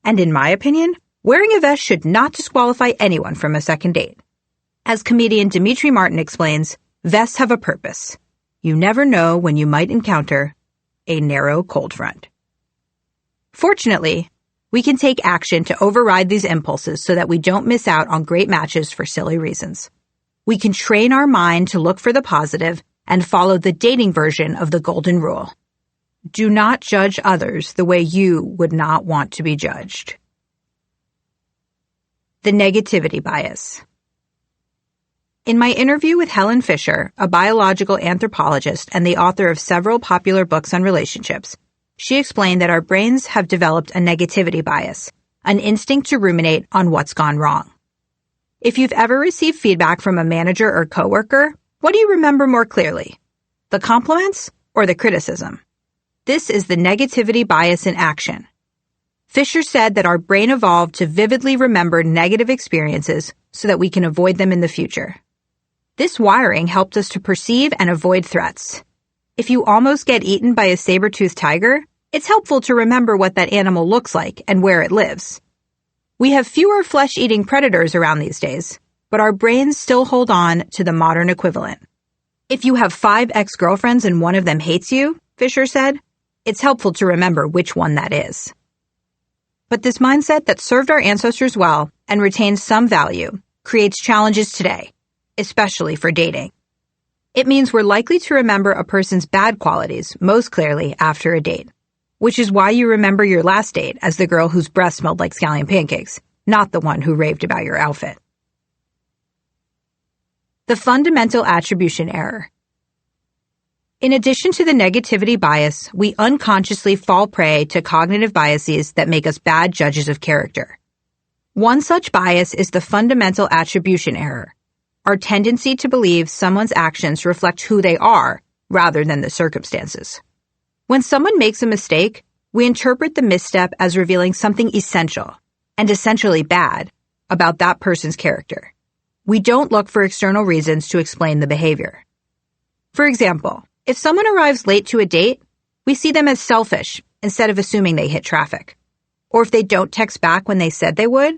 And in my opinion, wearing a vest should not disqualify anyone from a second date. As comedian Dimitri Martin explains, vests have a purpose. You never know when you might encounter a narrow cold front. Fortunately, we can take action to override these impulses so that we don't miss out on great matches for silly reasons. We can train our mind to look for the positive and follow the dating version of the golden rule. Do not judge others the way you would not want to be judged. The negativity bias. In my interview with Helen Fisher, a biological anthropologist and the author of several popular books on relationships, she explained that our brains have developed a negativity bias, an instinct to ruminate on what's gone wrong. If you've ever received feedback from a manager or coworker, what do you remember more clearly? The compliments or the criticism? This is the negativity bias in action. Fisher said that our brain evolved to vividly remember negative experiences so that we can avoid them in the future. This wiring helped us to perceive and avoid threats. If you almost get eaten by a saber-toothed tiger, it's helpful to remember what that animal looks like and where it lives. We have fewer flesh-eating predators around these days, but our brains still hold on to the modern equivalent. If you have 5 ex-girlfriends and one of them hates you, Fisher said, it's helpful to remember which one that is. But this mindset that served our ancestors well and retains some value creates challenges today, especially for dating. It means we're likely to remember a person's bad qualities most clearly after a date, which is why you remember your last date as the girl whose breath smelled like scallion pancakes, not the one who raved about your outfit. The fundamental attribution error. In addition to the negativity bias, we unconsciously fall prey to cognitive biases that make us bad judges of character. One such bias is the fundamental attribution error, our tendency to believe someone's actions reflect who they are rather than the circumstances. When someone makes a mistake, we interpret the misstep as revealing something essential, and essentially bad, about that person's character. We don't look for external reasons to explain the behavior. For example, if someone arrives late to a date, we see them as selfish instead of assuming they hit traffic. Or if they don't text back when they said they would,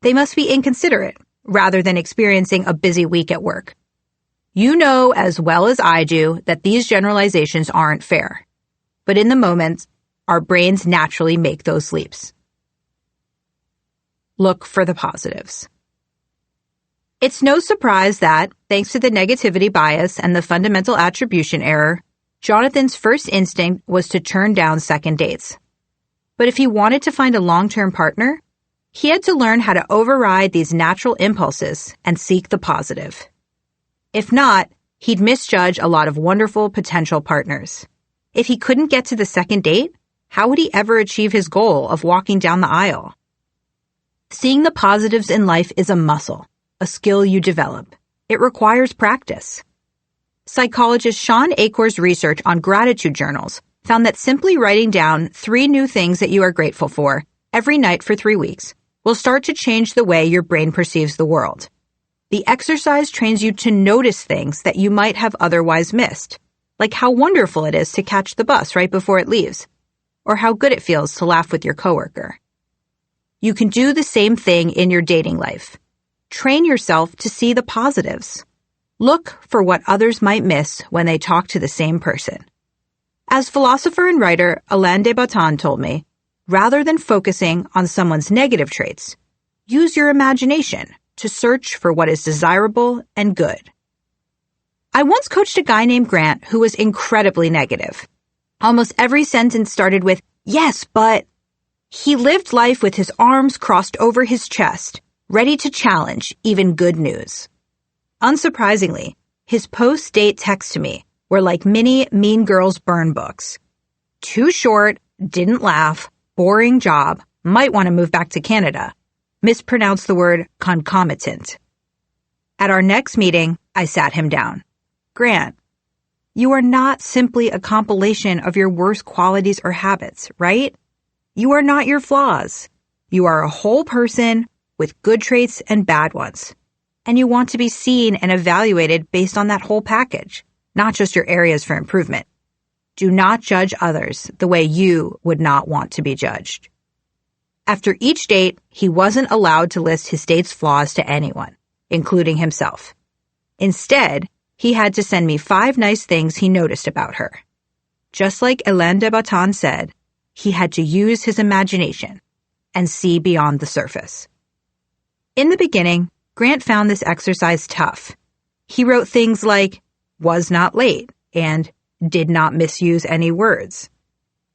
they must be inconsiderate rather than experiencing a busy week at work. You know as well as I do that these generalizations aren't fair. But in the moment, our brains naturally make those leaps. Look for the positives. It's no surprise that, thanks to the negativity bias and the fundamental attribution error, Jonathan's first instinct was to turn down second dates. But if he wanted to find a long-term partner, he had to learn how to override these natural impulses and seek the positive. If not, he'd misjudge a lot of wonderful potential partners. If he couldn't get to the second date, how would he ever achieve his goal of walking down the aisle? Seeing the positives in life is a muscle, a skill you develop. It requires practice. Psychologist Sean Acor's research on gratitude journals found that simply writing down 3 new things that you are grateful for every night for 3 weeks will start to change the way your brain perceives the world. The exercise trains you to notice things that you might have otherwise missed, like how wonderful it is to catch the bus right before it leaves, or how good it feels to laugh with your coworker. You can do the same thing in your dating life. Train yourself to see the positives. Look for what others might miss when they talk to the same person. As philosopher and writer Alain de Botton told me, rather than focusing on someone's negative traits, use your imagination to search for what is desirable and good. I once coached a guy named Grant who was incredibly negative. Almost every sentence started with, "Yes, but..." He lived life with his arms crossed over his chest, ready to challenge even good news. Unsurprisingly, his post-date texts to me were like mini Mean Girls burn books. Too short, didn't laugh, boring job, might want to move back to Canada. Mispronounced the word concomitant. At our next meeting, I sat him down. "Grant, you are not simply a compilation of your worst qualities or habits, right? You are not your flaws. You are a whole person with good traits and bad ones. And you want to be seen and evaluated based on that whole package, not just your areas for improvement. Do not judge others the way you would not want to be judged." After each date, he wasn't allowed to list his date's flaws to anyone, including himself. Instead, he had to send me 5 nice things he noticed about her. Just like Alain de Botton said, he had to use his imagination and see beyond the surface. In the beginning, Grant found this exercise tough. He wrote things like, "was not late," and "did not misuse any words."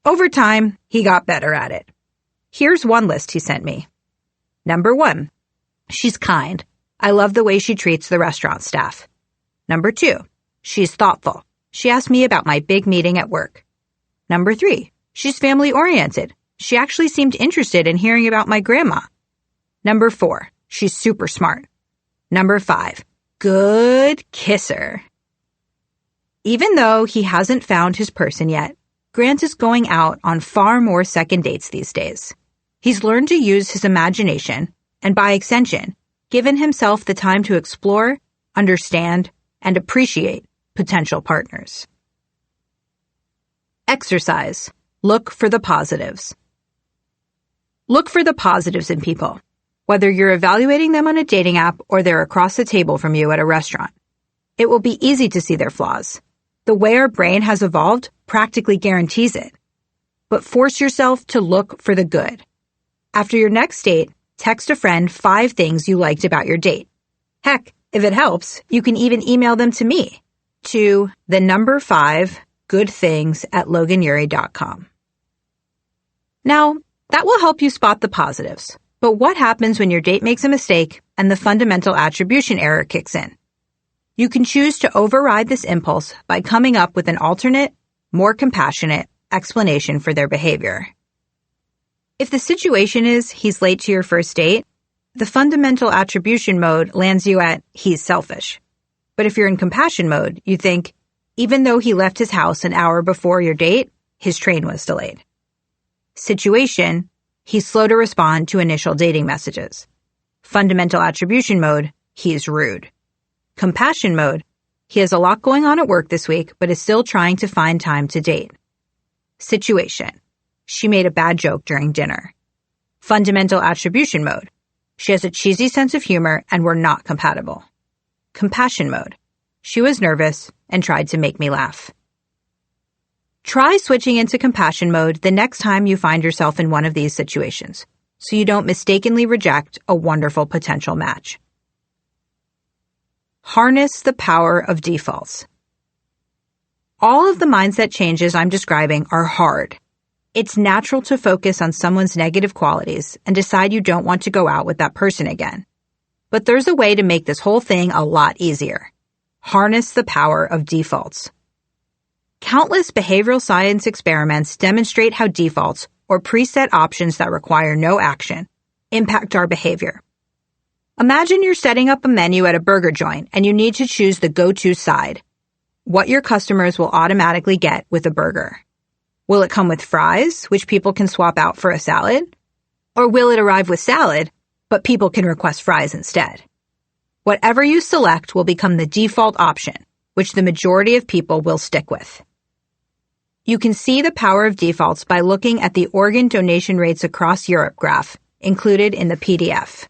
Over time, he got better at it. Here's one list he sent me. Number 1, she's kind. I love the way she treats the restaurant staff. Number 2, she's thoughtful. She asked me about my big meeting at work. Number 3, she's family-oriented. She actually seemed interested in hearing about my grandma. Number 4, she's super smart. Number 5, good kisser. Even though he hasn't found his person yet, Grant is going out on far more second dates these days. He's learned to use his imagination and, by extension, given himself the time to explore, understand, and appreciate potential partners. Exercise. Look for the positives. Look for the positives in people, whether you're evaluating them on a dating app or they're across the table from you at a restaurant. It will be easy to see their flaws. The way our brain has evolved practically guarantees it. But force yourself to look for the good. After your next date, text a friend 5 things you liked about your date. Heck, if it helps, you can even email them to me, to the number 5 goodthings@loganyuri.com. Now, that will help you spot the positives. But what happens when your date makes a mistake and the fundamental attribution error kicks in? You can choose to override this impulse by coming up with an alternate, more compassionate explanation for their behavior. If the situation is he's late to your first date, The fundamental attribution mode lands you at, he's selfish. But if you're in compassion mode, you think, even though he left his house an hour before your date, his train was delayed. Situation, he's slow to respond to initial dating messages. Fundamental attribution mode, he's rude. Compassion mode, he has a lot going on at work this week, but is still trying to find time to date. Situation, she made a bad joke during dinner. Fundamental attribution mode, she has a cheesy sense of humor and we're not compatible. Compassion mode, she was nervous and tried to make me laugh. Try switching into compassion mode the next time you find yourself in one of these situations, so you don't mistakenly reject a wonderful potential match. Harness the power of defaults. All of the mindset changes I'm describing are hard. It's natural to focus on someone's negative qualities and decide you don't want to go out with that person again. But there's a way to make this whole thing a lot easier. Harness the power of defaults. Countless behavioral science experiments demonstrate how defaults, or preset options that require no action, impact our behavior. Imagine you're setting up a menu at a burger joint and you need to choose the go-to side, what your customers will automatically get with a burger. Will it come with fries, which people can swap out for a salad? Or will it arrive with salad, but people can request fries instead? Whatever you select will become the default option, which the majority of people will stick with. You can see the power of defaults by looking at the organ donation rates across Europe graph included in the PDF.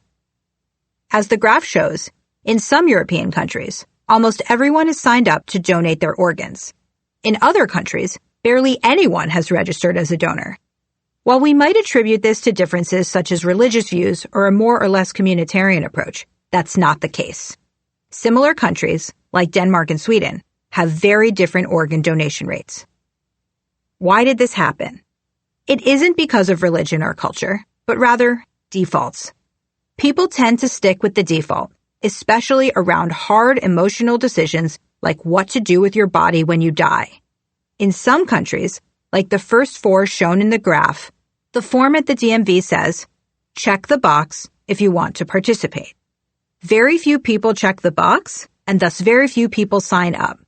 As the graph shows, in some European countries, almost everyone is signed up to donate their organs. In other countries, barely anyone has registered as a donor. While we might attribute this to differences such as religious views or a more or less communitarian approach, that's not the case. Similar countries, like Denmark and Sweden, have very different organ donation rates. Why did this happen? It isn't because of religion or culture, but rather defaults. People tend to stick with the default, especially around hard emotional decisions like what to do with your body when you die. In some countries, like the first 4 shown in the graph, the form at the DMV says, check the box if you want to participate. Very few people check the box, and thus very few people sign up.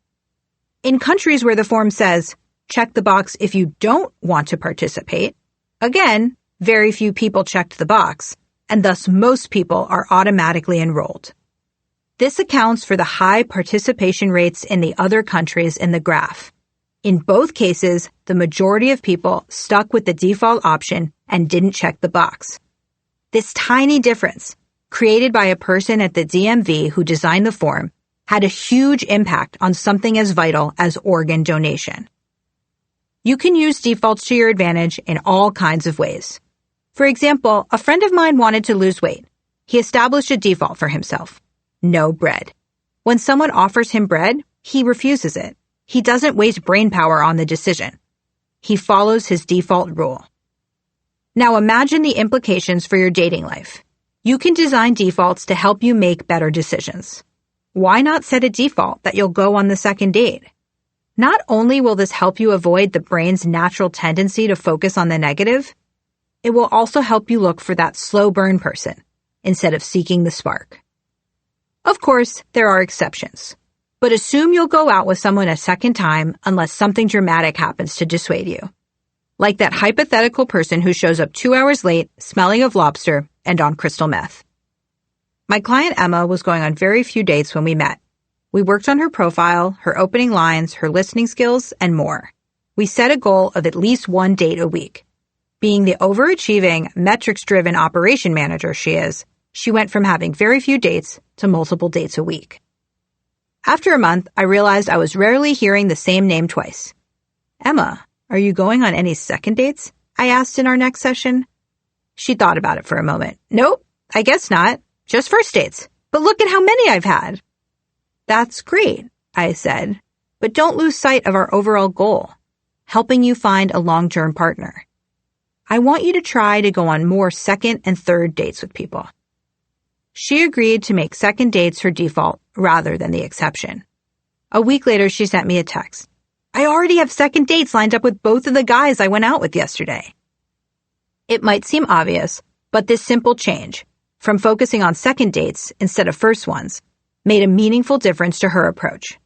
In countries where the form says, check the box if you don't want to participate, again, very few people checked the box, and thus most people are automatically enrolled. This accounts for the high participation rates in the other countries in the graph. In both cases, the majority of people stuck with the default option and didn't check the box. This tiny difference, created by a person at the DMV who designed the form, had a huge impact on something as vital as organ donation. You can use defaults to your advantage in all kinds of ways. For example, a friend of mine wanted to lose weight. He established a default for himself. No bread. When someone offers him bread, he refuses it. He doesn't waste brain power on the decision. He follows his default rule. Now imagine the implications for your dating life. You can design defaults to help you make better decisions. Why not set a default that you'll go on the second date? Not only will this help you avoid the brain's natural tendency to focus on the negative, it will also help you look for that slow burn person instead of seeking the spark. Of course, there are exceptions, but assume you'll go out with someone a second time unless something dramatic happens to dissuade you. Like that hypothetical person who shows up 2 hours late, smelling of lobster, and on crystal meth. My client Emma was going on very few dates when we met. We worked on her profile, her opening lines, her listening skills, and more. We set a goal of at least 1 date a week. Being the overachieving, metrics-driven operation manager she is, she went from having very few dates to multiple dates a week. After a month, I realized I was rarely hearing the same name twice. Emma, are you going on any second dates? I asked in our next session. She thought about it for a moment. Nope, I guess not. Just first dates. But look at how many I've had. That's great, I said, but don't lose sight of our overall goal, helping you find a long-term partner. I want you to try to go on more second and third dates with people. She agreed to make second dates her default rather than the exception. A week later, she sent me a text. I already have second dates lined up with both of the guys I went out with yesterday. It might seem obvious, but this simple change, from focusing on second dates instead of first ones, made a meaningful difference to her approach.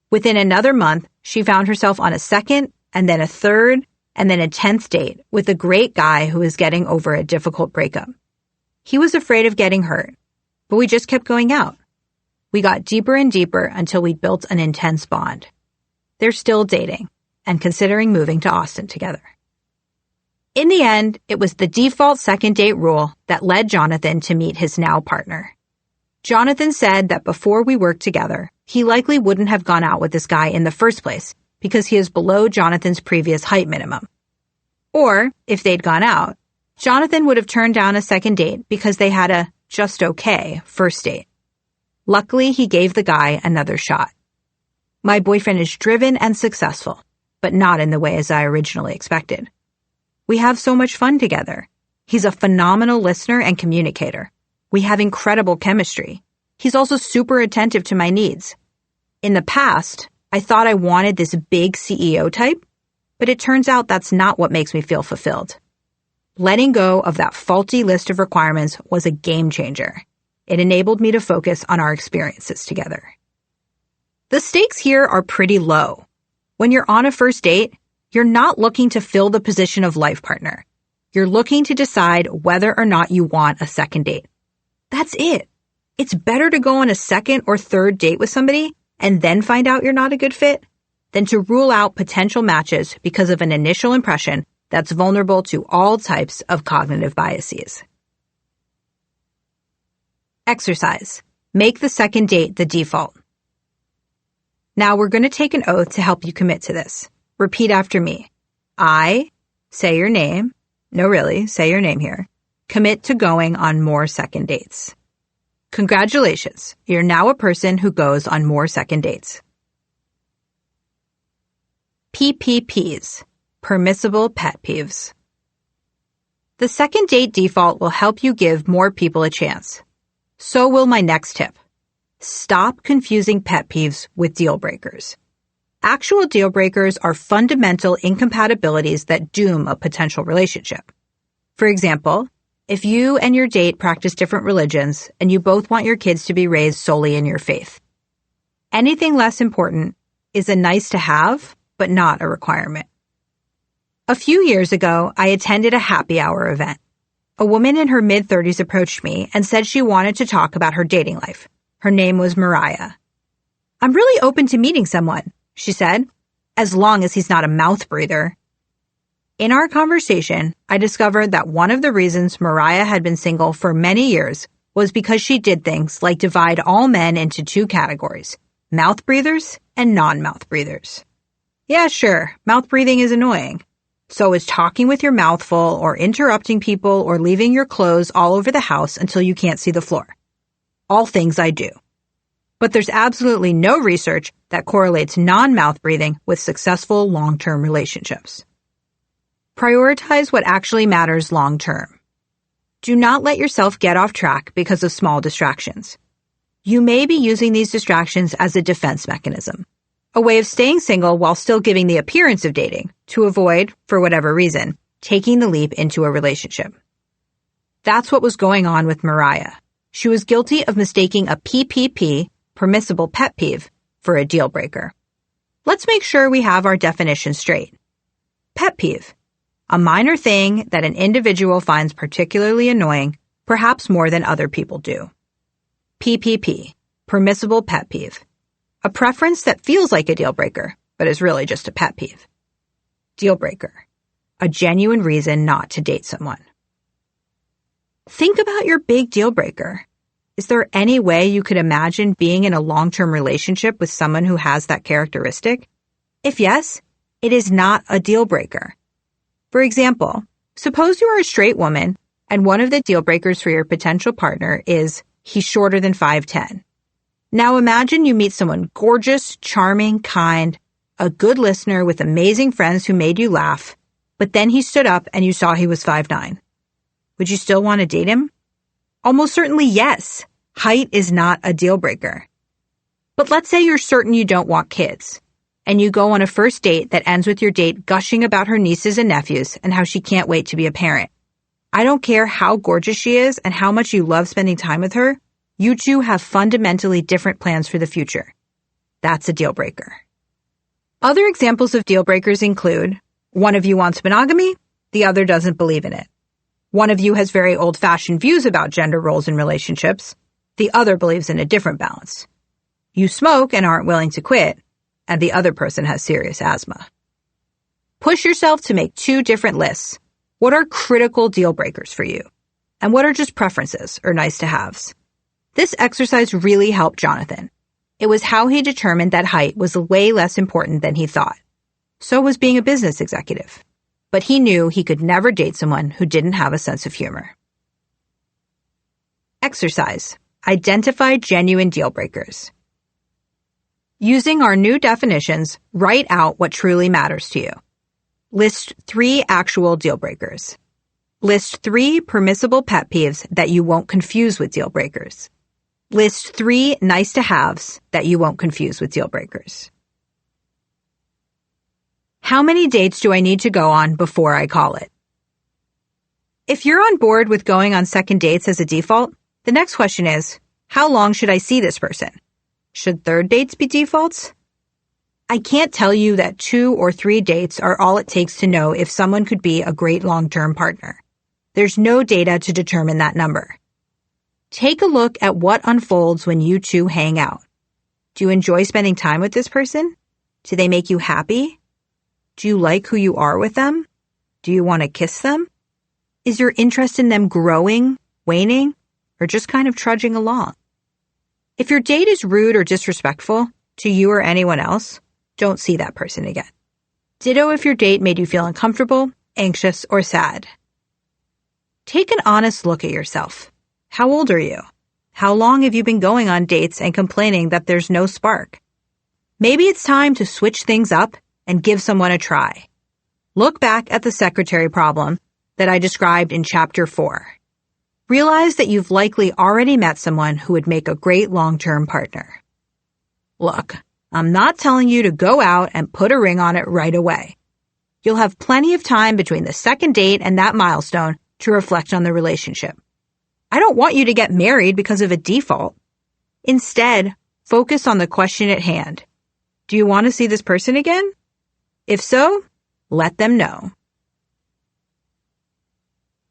Within another month, she found herself on a second, and then a third, and then a 10th date with a great guy who was getting over a difficult breakup. He was afraid of getting hurt, but we just kept going out. We got deeper and deeper until we built an intense bond. They're still dating and considering moving to Austin together. In the end, it was the default second date rule that led Jonathan to meet his now partner. Jonathan said that before we worked together, he likely wouldn't have gone out with this guy in the first place because he is below Jonathan's previous height minimum. Or, if they'd gone out, Jonathan would have turned down a second date because they had a just okay first date. Luckily, he gave the guy another shot. My boyfriend is driven and successful, but not in the way as I originally expected. We have so much fun together. He's a phenomenal listener and communicator. We have incredible chemistry. He's also super attentive to my needs. In the past, I thought I wanted this big CEO type, but it turns out that's not what makes me feel fulfilled. Letting go of that faulty list of requirements was a game changer. It enabled me to focus on our experiences together. The stakes here are pretty low. When you're on a first date, you're not looking to fill the position of life partner. You're looking to decide whether or not you want a second date. That's it. It's better to go on a second or third date with somebody and then find out you're not a good fit than to rule out potential matches because of an initial impression that's vulnerable to all types of cognitive biases. Exercise. Make the second date the default. Now we're going to take an oath to help you commit to this. Repeat after me. I, say your name. No, really, say your name here. Commit to going on more second dates. Congratulations, you're now a person who goes on more second dates. PPPs, permissible pet peeves. The second date default will help you give more people a chance. So will my next tip. Stop confusing pet peeves with deal breakers. Actual deal breakers are fundamental incompatibilities that doom a potential relationship. For example, if you and your date practice different religions and you both want your kids to be raised solely in your faith. Anything less important is a nice to have, but not a requirement. A few years ago, I attended a happy hour event. A woman in her mid-30s approached me and said she wanted to talk about her dating life. Her name was Mariah. I'm really open to meeting someone, she said, as long as he's not a mouth breather. In our conversation, I discovered that one of the reasons Mariah had been single for many years was because she did things like divide all men into two categories, mouth breathers and non-mouth breathers. Yeah, sure, mouth breathing is annoying. So is talking with your mouth full or interrupting people or leaving your clothes all over the house until you can't see the floor. All things I do. But there's absolutely no research that correlates non-mouth breathing with successful long-term relationships. Prioritize what actually matters long-term. Do not let yourself get off track because of small distractions. You may be using these distractions as a defense mechanism, a way of staying single while still giving the appearance of dating to avoid, for whatever reason, taking the leap into a relationship. That's what was going on with Mariah. She was guilty of mistaking a PPP, permissible pet peeve, for a deal breaker. Let's make sure we have our definition straight. Pet peeve. A minor thing that an individual finds particularly annoying, perhaps more than other people do. PPP, permissible pet peeve. A preference that feels like a deal breaker, but is really just a pet peeve. Deal breaker. A genuine reason not to date someone. Think about your big deal breaker. Is there any way you could imagine being in a long-term relationship with someone who has that characteristic? If yes, it is not a deal breaker. For example, suppose you are a straight woman and one of the deal breakers for your potential partner is he's shorter than 5'10". Now imagine you meet someone gorgeous, charming, kind, a good listener with amazing friends who made you laugh, but then he stood up and you saw he was 5'9". Would you still want to date him? Almost certainly yes. Height is not a deal breaker. But let's say you're certain you don't want kids, and you go on a first date that ends with your date gushing about her nieces and nephews and how she can't wait to be a parent. I don't care how gorgeous she is and how much you love spending time with her, you two have fundamentally different plans for the future. That's a deal breaker. Other examples of deal breakers include one of you wants monogamy, the other doesn't believe in it. One of you has very old-fashioned views about gender roles in relationships, the other believes in a different balance. You smoke and aren't willing to quit, and the other person has serious asthma. Push yourself to make 2 different lists. What are critical deal breakers for you? And what are just preferences or nice-to-haves? This exercise really helped Jonathan. It was how he determined that height was way less important than he thought. So was being a business executive. But he knew he could never date someone who didn't have a sense of humor. Exercise. Identify genuine deal breakers. Using our new definitions, write out what truly matters to you. List 3 actual deal breakers. List 3 permissible pet peeves that you won't confuse with deal breakers. List 3 nice-to-haves that you won't confuse with deal breakers. How many dates do I need to go on before I call it? If you're on board with going on second dates as a default, the next question is, how long should I see this person? Should third dates be defaults? I can't tell you that 2 or 3 dates are all it takes to know if someone could be a great long-term partner. There's no data to determine that number. Take a look at what unfolds when you two hang out. Do you enjoy spending time with this person? Do they make you happy? Do you like who you are with them? Do you want to kiss them? Is your interest in them growing, waning, or just kind of trudging along? If your date is rude or disrespectful to you or anyone else, don't see that person again. Ditto if your date made you feel uncomfortable, anxious, or sad. Take an honest look at yourself. How old are you? How long have you been going on dates and complaining that there's no spark? Maybe it's time to switch things up and give someone a try. Look back at the secretary problem that I described in Chapter 4. Realize that you've likely already met someone who would make a great long-term partner. Look, I'm not telling you to go out and put a ring on it right away. You'll have plenty of time between the second date and that milestone to reflect on the relationship. I don't want you to get married because of a default. Instead, focus on the question at hand. Do you want to see this person again? If so, let them know.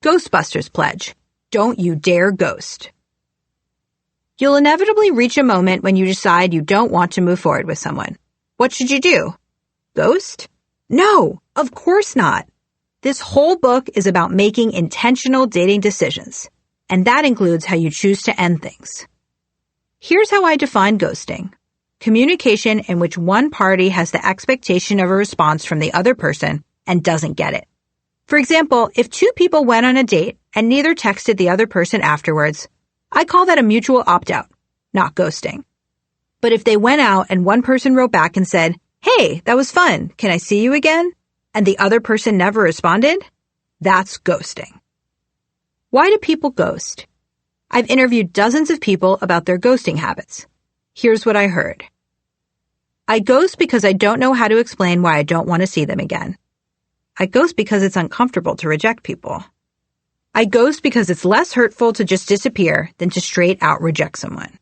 Ghostbusters Pledge. Don't you dare ghost. You'll inevitably reach a moment when you decide you don't want to move forward with someone. What should you do? Ghost? No, of course not. This whole book is about making intentional dating decisions, and that includes how you choose to end things. Here's how I define ghosting. Communication in which one party has the expectation of a response from the other person and doesn't get it. For example, if 2 people went on a date and neither texted the other person afterwards, I call that a mutual opt-out, not ghosting. But if they went out and one person wrote back and said, "Hey, that was fun. Can I see you again?" and the other person never responded, that's ghosting. Why do people ghost? I've interviewed dozens of people about their ghosting habits. Here's what I heard. I ghost because I don't know how to explain why I don't want to see them again. I ghost because it's uncomfortable to reject people. I ghost because it's less hurtful to just disappear than to straight out reject someone.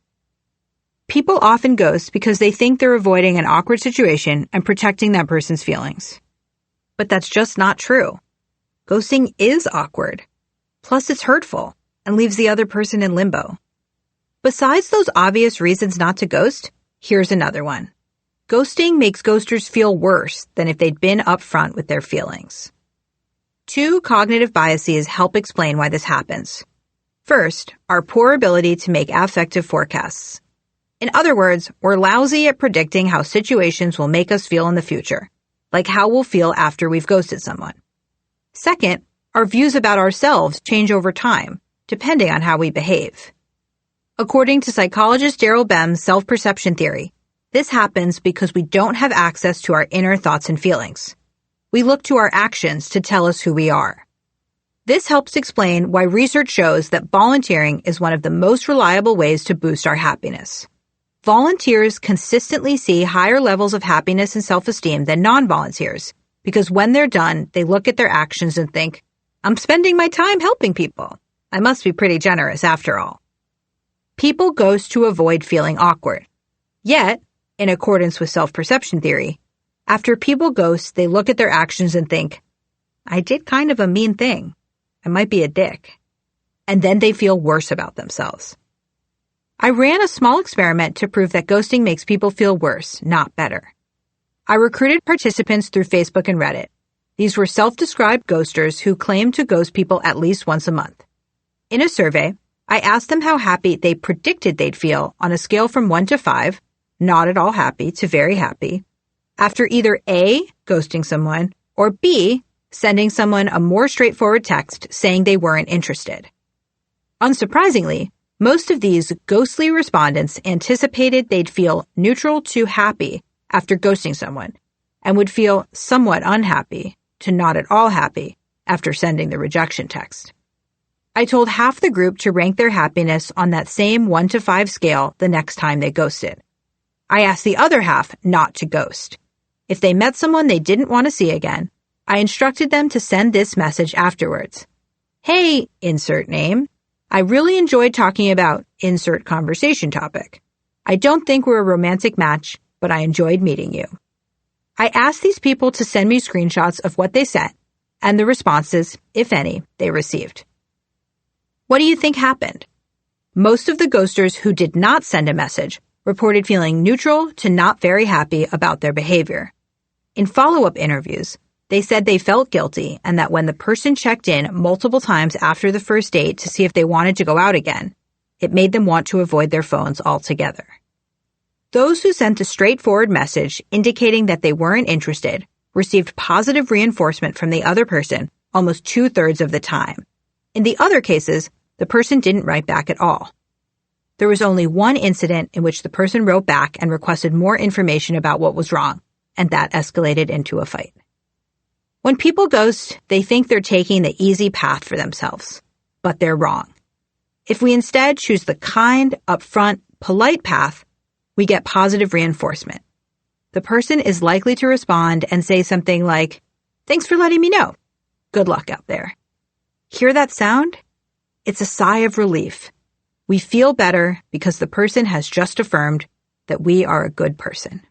People often ghost because they think they're avoiding an awkward situation and protecting that person's feelings. But that's just not true. Ghosting is awkward. Plus, it's hurtful and leaves the other person in limbo. Besides those obvious reasons not to ghost, here's another one. Ghosting makes ghosters feel worse than if they'd been upfront with their feelings. 2 cognitive biases help explain why this happens. First, our poor ability to make affective forecasts. In other words, we're lousy at predicting how situations will make us feel in the future, like how we'll feel after we've ghosted someone. Second, our views about ourselves change over time, depending on how we behave. According to psychologist Daryl Bem's self-perception theory, this happens because we don't have access to our inner thoughts and feelings. We look to our actions to tell us who we are. This helps explain why research shows that volunteering is one of the most reliable ways to boost our happiness. Volunteers consistently see higher levels of happiness and self-esteem than non-volunteers because when they're done, they look at their actions and think, I'm spending my time helping people. I must be pretty generous after all. People ghost to avoid feeling awkward. Yet, in accordance with self-perception theory, after people ghost, they look at their actions and think, I did kind of a mean thing. I might be a dick. And then they feel worse about themselves. I ran a small experiment to prove that ghosting makes people feel worse, not better. I recruited participants through Facebook and Reddit. These were self-described ghosters who claimed to ghost people at least once a month. In a survey, I asked them how happy they predicted they'd feel on a scale from 1 to 5, not at all happy to very happy, after either A, ghosting someone, or B, sending someone a more straightforward text saying they weren't interested. Unsurprisingly, most of these ghostly respondents anticipated they'd feel neutral to happy after ghosting someone, and would feel somewhat unhappy to not at all happy after sending the rejection text. I told half the group to rank their happiness on that same 1 to 5 scale the next time they ghosted. I asked the other half not to ghost. If they met someone they didn't want to see again, I instructed them to send this message afterwards. Hey, insert name. I really enjoyed talking about insert conversation topic. I don't think we're a romantic match, but I enjoyed meeting you. I asked these people to send me screenshots of what they sent and the responses, if any, they received. What do you think happened? Most of the ghosters who did not send a message reported feeling neutral to not very happy about their behavior. In follow-up interviews, they said they felt guilty and that when the person checked in multiple times after the first date to see if they wanted to go out again, it made them want to avoid their phones altogether. Those who sent a straightforward message indicating that they weren't interested received positive reinforcement from the other person almost 2/3 of the time. In the other cases, the person didn't write back at all. There was only one incident in which the person wrote back and requested more information about what was wrong, and that escalated into a fight. When people ghost, they think they're taking the easy path for themselves, but they're wrong. If we instead choose the kind, upfront, polite path, we get positive reinforcement. The person is likely to respond and say something like, "Thanks for letting me know. Good luck out there." Hear that sound? It's a sigh of relief. We feel better because the person has just affirmed that we are a good person.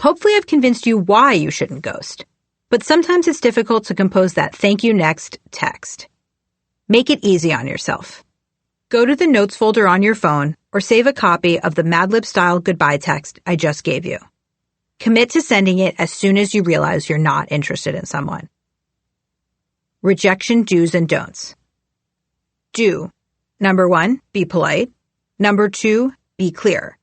Hopefully I've convinced you why you shouldn't ghost, but sometimes it's difficult to compose that thank you next text. Make it easy on yourself. Go to the notes folder on your phone or save a copy of the Mad Lib style goodbye text I just gave you. Commit to sending it as soon as you realize you're not interested in someone. Rejection do's and don'ts. Do. Number 1, be polite. Number 2, be clear.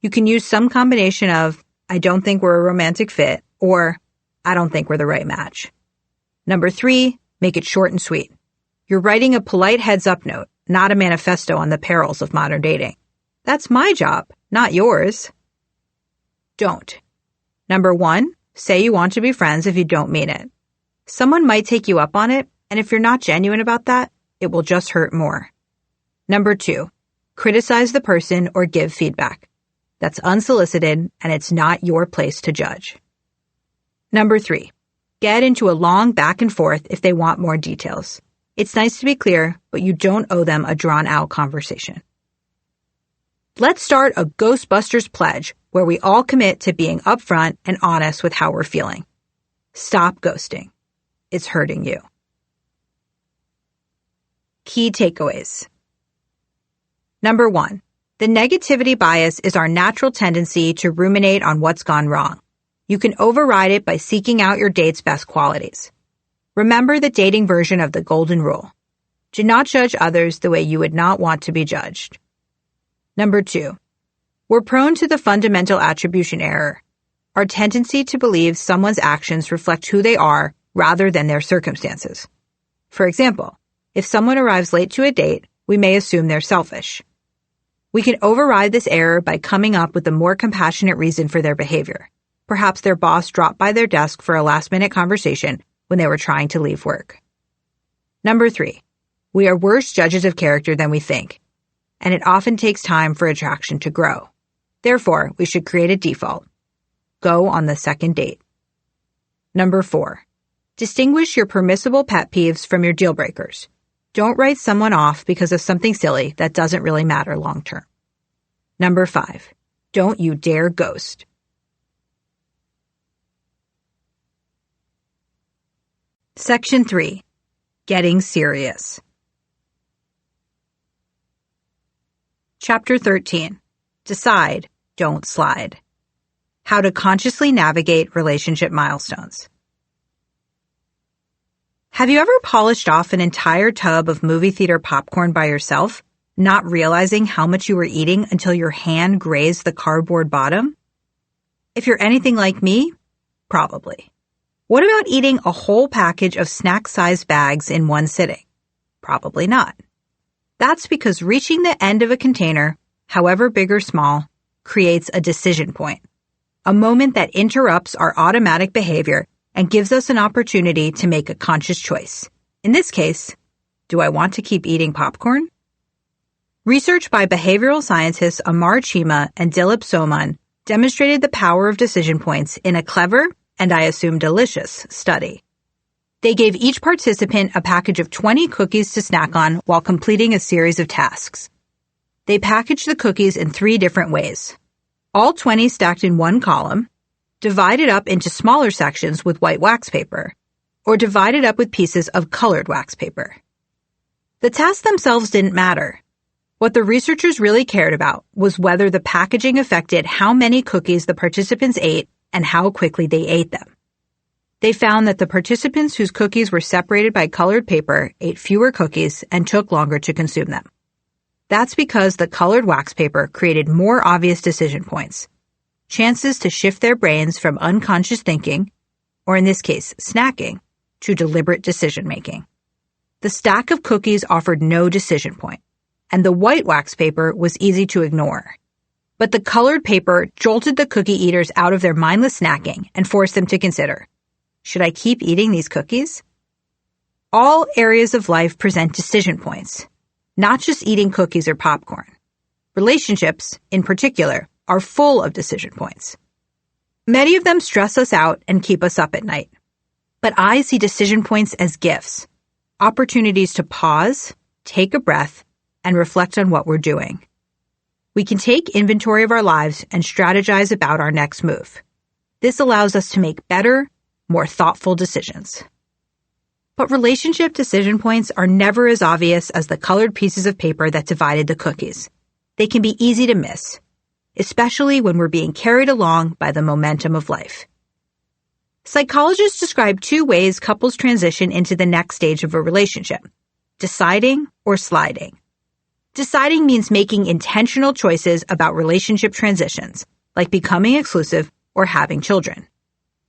You can use some combination of, I don't think we're a romantic fit, or I don't think we're the right match. Number 3, make it short and sweet. You're writing a polite heads-up note, not a manifesto on the perils of modern dating. That's my job, not yours. Don't. Number 1, say you want to be friends if you don't mean it. Someone might take you up on it, and if you're not genuine about that, it will just hurt more. Number 2, criticize the person or give feedback. That's unsolicited, and it's not your place to judge. Number 3, get into a long back and forth if they want more details. It's nice to be clear, but you don't owe them a drawn-out conversation. Let's start a Ghostbusters pledge where we all commit to being upfront and honest with how we're feeling. Stop ghosting. It's hurting you. Key takeaways. Number 1, the negativity bias is our natural tendency to ruminate on what's gone wrong. You can override it by seeking out your date's best qualities. Remember the dating version of the golden rule. Do not judge others the way you would not want to be judged. Number 2, we're prone to the fundamental attribution error, our tendency to believe someone's actions reflect who they are rather than their circumstances. For example, if someone arrives late to a date, we may assume they're selfish. We can override this error by coming up with a more compassionate reason for their behavior. Perhaps their boss dropped by their desk for a last-minute conversation when they were trying to leave work. Number 3, we are worse judges of character than we think, and it often takes time for attraction to grow. Therefore, we should create a default. Go on the second date. Number 4, Distinguish your permissible pet peeves from your deal breakers. Don't write someone off because of something silly that doesn't really matter long term. Number 5, don't you dare ghost. Section 3, getting serious. Chapter 13, decide, don't slide. How to consciously navigate relationship milestones. Have you ever polished off an entire tub of movie theater popcorn by yourself, not realizing how much you were eating until your hand grazed the cardboard bottom? If you're anything like me, probably. What about eating a whole package of snack-sized bags in one sitting? Probably not. That's because reaching the end of a container, however big or small, creates a decision point, a moment that interrupts our automatic behavior and gives us an opportunity to make a conscious choice. In this case, do I want to keep eating popcorn? Research by behavioral scientists Amar Chima and Dilip Soman demonstrated the power of decision points in a clever, and I assume delicious, study. They gave each participant a package of 20 cookies to snack on while completing a series of tasks. They packaged the cookies in 3 different ways. All 20 stacked in one column, divided up into smaller sections with white wax paper, or divided up with pieces of colored wax paper. The tasks themselves didn't matter. What the researchers really cared about was whether the packaging affected how many cookies the participants ate and how quickly they ate them. They found that the participants whose cookies were separated by colored paper ate fewer cookies and took longer to consume them. That's because the colored wax paper created more obvious decision points, chances to shift their brains from unconscious thinking, or in this case, snacking, to deliberate decision-making. The stack of cookies offered no decision point, and the white wax paper was easy to ignore. But the colored paper jolted the cookie eaters out of their mindless snacking and forced them to consider, should I keep eating these cookies? All areas of life present decision points, not just eating cookies or popcorn. Relationships, in particular, are full of decision points. Many of them stress us out and keep us up at night. But I see decision points as gifts, opportunities to pause, take a breath, and reflect on what we're doing. We can take inventory of our lives and strategize about our next move. This allows us to make better, more thoughtful decisions. But relationship decision points are never as obvious as the colored pieces of paper that divided the cookies. They can be easy to miss, especially when we're being carried along by the momentum of life. Psychologists describe 2 ways couples transition into the next stage of a relationship: deciding or sliding. Deciding means making intentional choices about relationship transitions, like becoming exclusive or having children.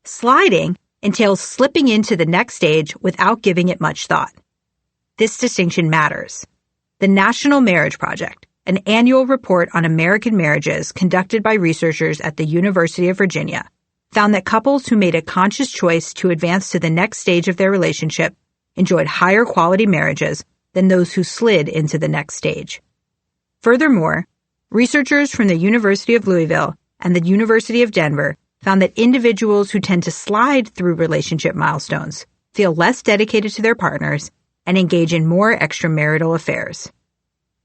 Sliding entails slipping into the next stage without giving it much thought. This distinction matters. The National Marriage Project, an annual report on American marriages conducted by researchers at the University of Virginia, found that couples who made a conscious choice to advance to the next stage of their relationship enjoyed higher quality marriages than those who slid into the next stage. Furthermore, researchers from the University of Louisville and the University of Denver found that individuals who tend to slide through relationship milestones feel less dedicated to their partners and engage in more extramarital affairs.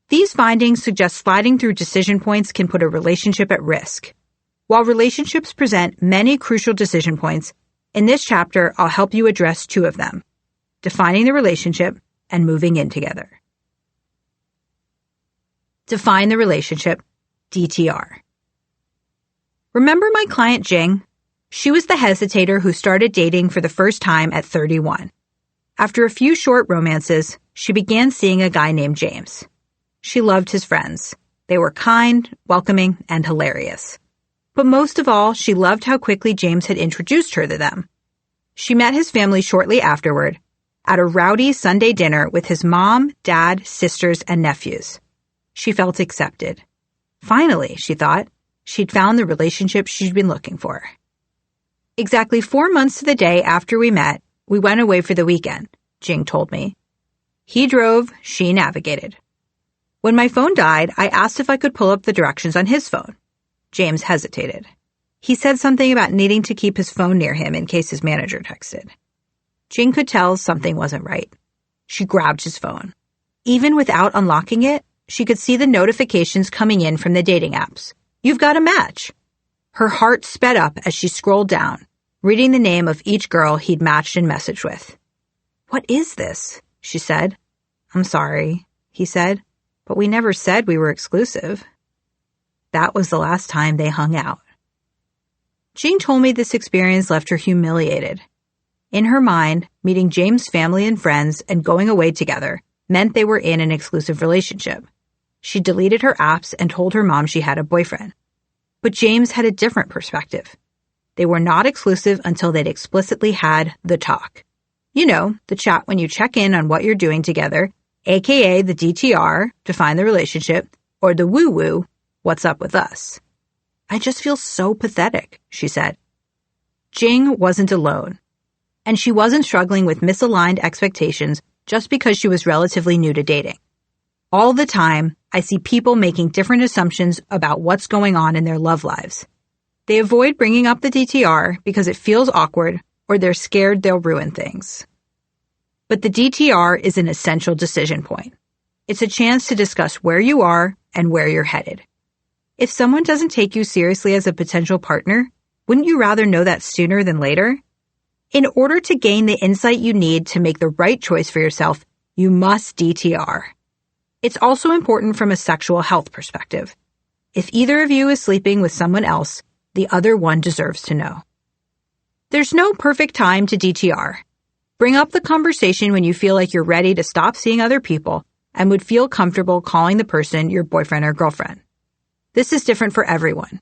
These findings suggest sliding through decision points can put a relationship at risk. While relationships present many crucial decision points, in this chapter I'll help you address 2 of them: defining the relationship and moving in together. Define the relationship, DTR. Remember my client Jing? She was the hesitator who started dating for the first time at 31. After a few short romances, she began seeing a guy named James. She loved his friends. They were kind, welcoming, and hilarious. But most of all, she loved how quickly James had introduced her to them. She met his family shortly afterward, at a rowdy Sunday dinner with his mom, dad, sisters, and nephews. She felt accepted. Finally, she thought, she'd found the relationship she'd been looking for. Exactly 4 months to the day after we met, we went away for the weekend, Jing told me. He drove, she navigated. When my phone died, I asked if I could pull up the directions on his phone. James hesitated. He said something about needing to keep his phone near him in case his manager texted. Jing could tell something wasn't right. She grabbed his phone. Even without unlocking it, she could see the notifications coming in from the dating apps. You've got a match. Her heart sped up as she scrolled down, reading the name of each girl he'd matched and messaged with. What is this? She said. I'm sorry, he said, but we never said we were exclusive. That was the last time they hung out. Jing told me this experience left her humiliated. In her mind, meeting James' family and friends and going away together meant they were in an exclusive relationship. She deleted her apps and told her mom she had a boyfriend. But James had a different perspective. They were not exclusive until they'd explicitly had the talk. You know, the chat when you check in on what you're doing together, aka the DTR, define the relationship, or the woo-woo, what's up with us. I just feel so pathetic, she said. Jing wasn't alone. And she wasn't struggling with misaligned expectations just because she was relatively new to dating. All the time, I see people making different assumptions about what's going on in their love lives. They avoid bringing up the DTR because it feels awkward or they're scared they'll ruin things. But the DTR is an essential decision point. It's a chance to discuss where you are and where you're headed. If someone doesn't take you seriously as a potential partner, wouldn't you rather know that sooner than later? In order to gain the insight you need to make the right choice for yourself, you must DTR. It's also important from a sexual health perspective. If either of you is sleeping with someone else, the other one deserves to know. There's no perfect time to DTR. Bring up the conversation when you feel like you're ready to stop seeing other people and would feel comfortable calling the person your boyfriend or girlfriend. This is different for everyone.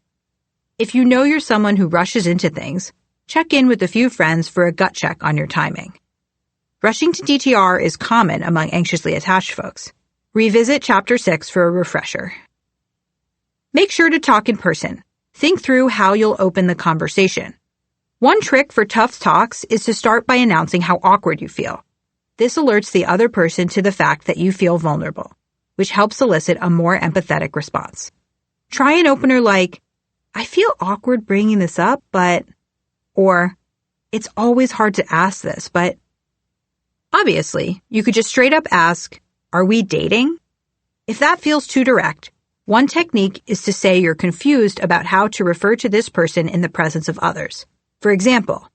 If you know you're someone who rushes into things, check in with a few friends for a gut check on your timing. Rushing to DTR is common among anxiously attached folks. Revisit Chapter 6 for a refresher. Make sure to talk in person. Think through how you'll open the conversation. One trick for tough talks is to start by announcing how awkward you feel. This alerts the other person to the fact that you feel vulnerable, which helps elicit a more empathetic response. Try an opener like, I feel awkward bringing this up, but... Or, it's always hard to ask this, but... Obviously, you could just straight up ask, are we dating? If that feels too direct, one technique is to say you're confused about how to refer to this person in the presence of others. For example,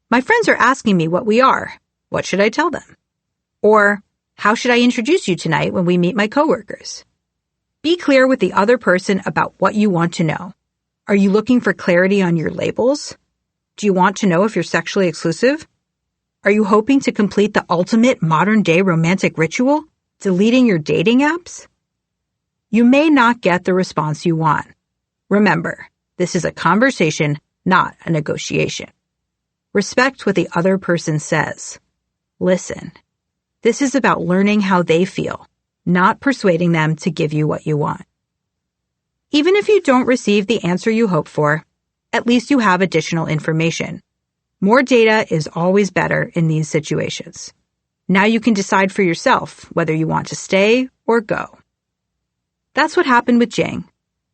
my friends are asking me what we are. What should I tell them? Or, how should I introduce you tonight when we meet my coworkers? Be clear with the other person about what you want to know. Are you looking for clarity on your labels? Do you want to know if you're sexually exclusive? Are you hoping to complete the ultimate modern-day romantic ritual, deleting your dating apps? You may not get the response you want. Remember, this is a conversation, not a negotiation. Respect what the other person says. Listen. This is about learning how they feel, not persuading them to give you what you want. Even if you don't receive the answer you hope for, at least you have additional information. More data is always better in these situations. Now you can decide for yourself whether you want to stay or go. That's what happened with Jing.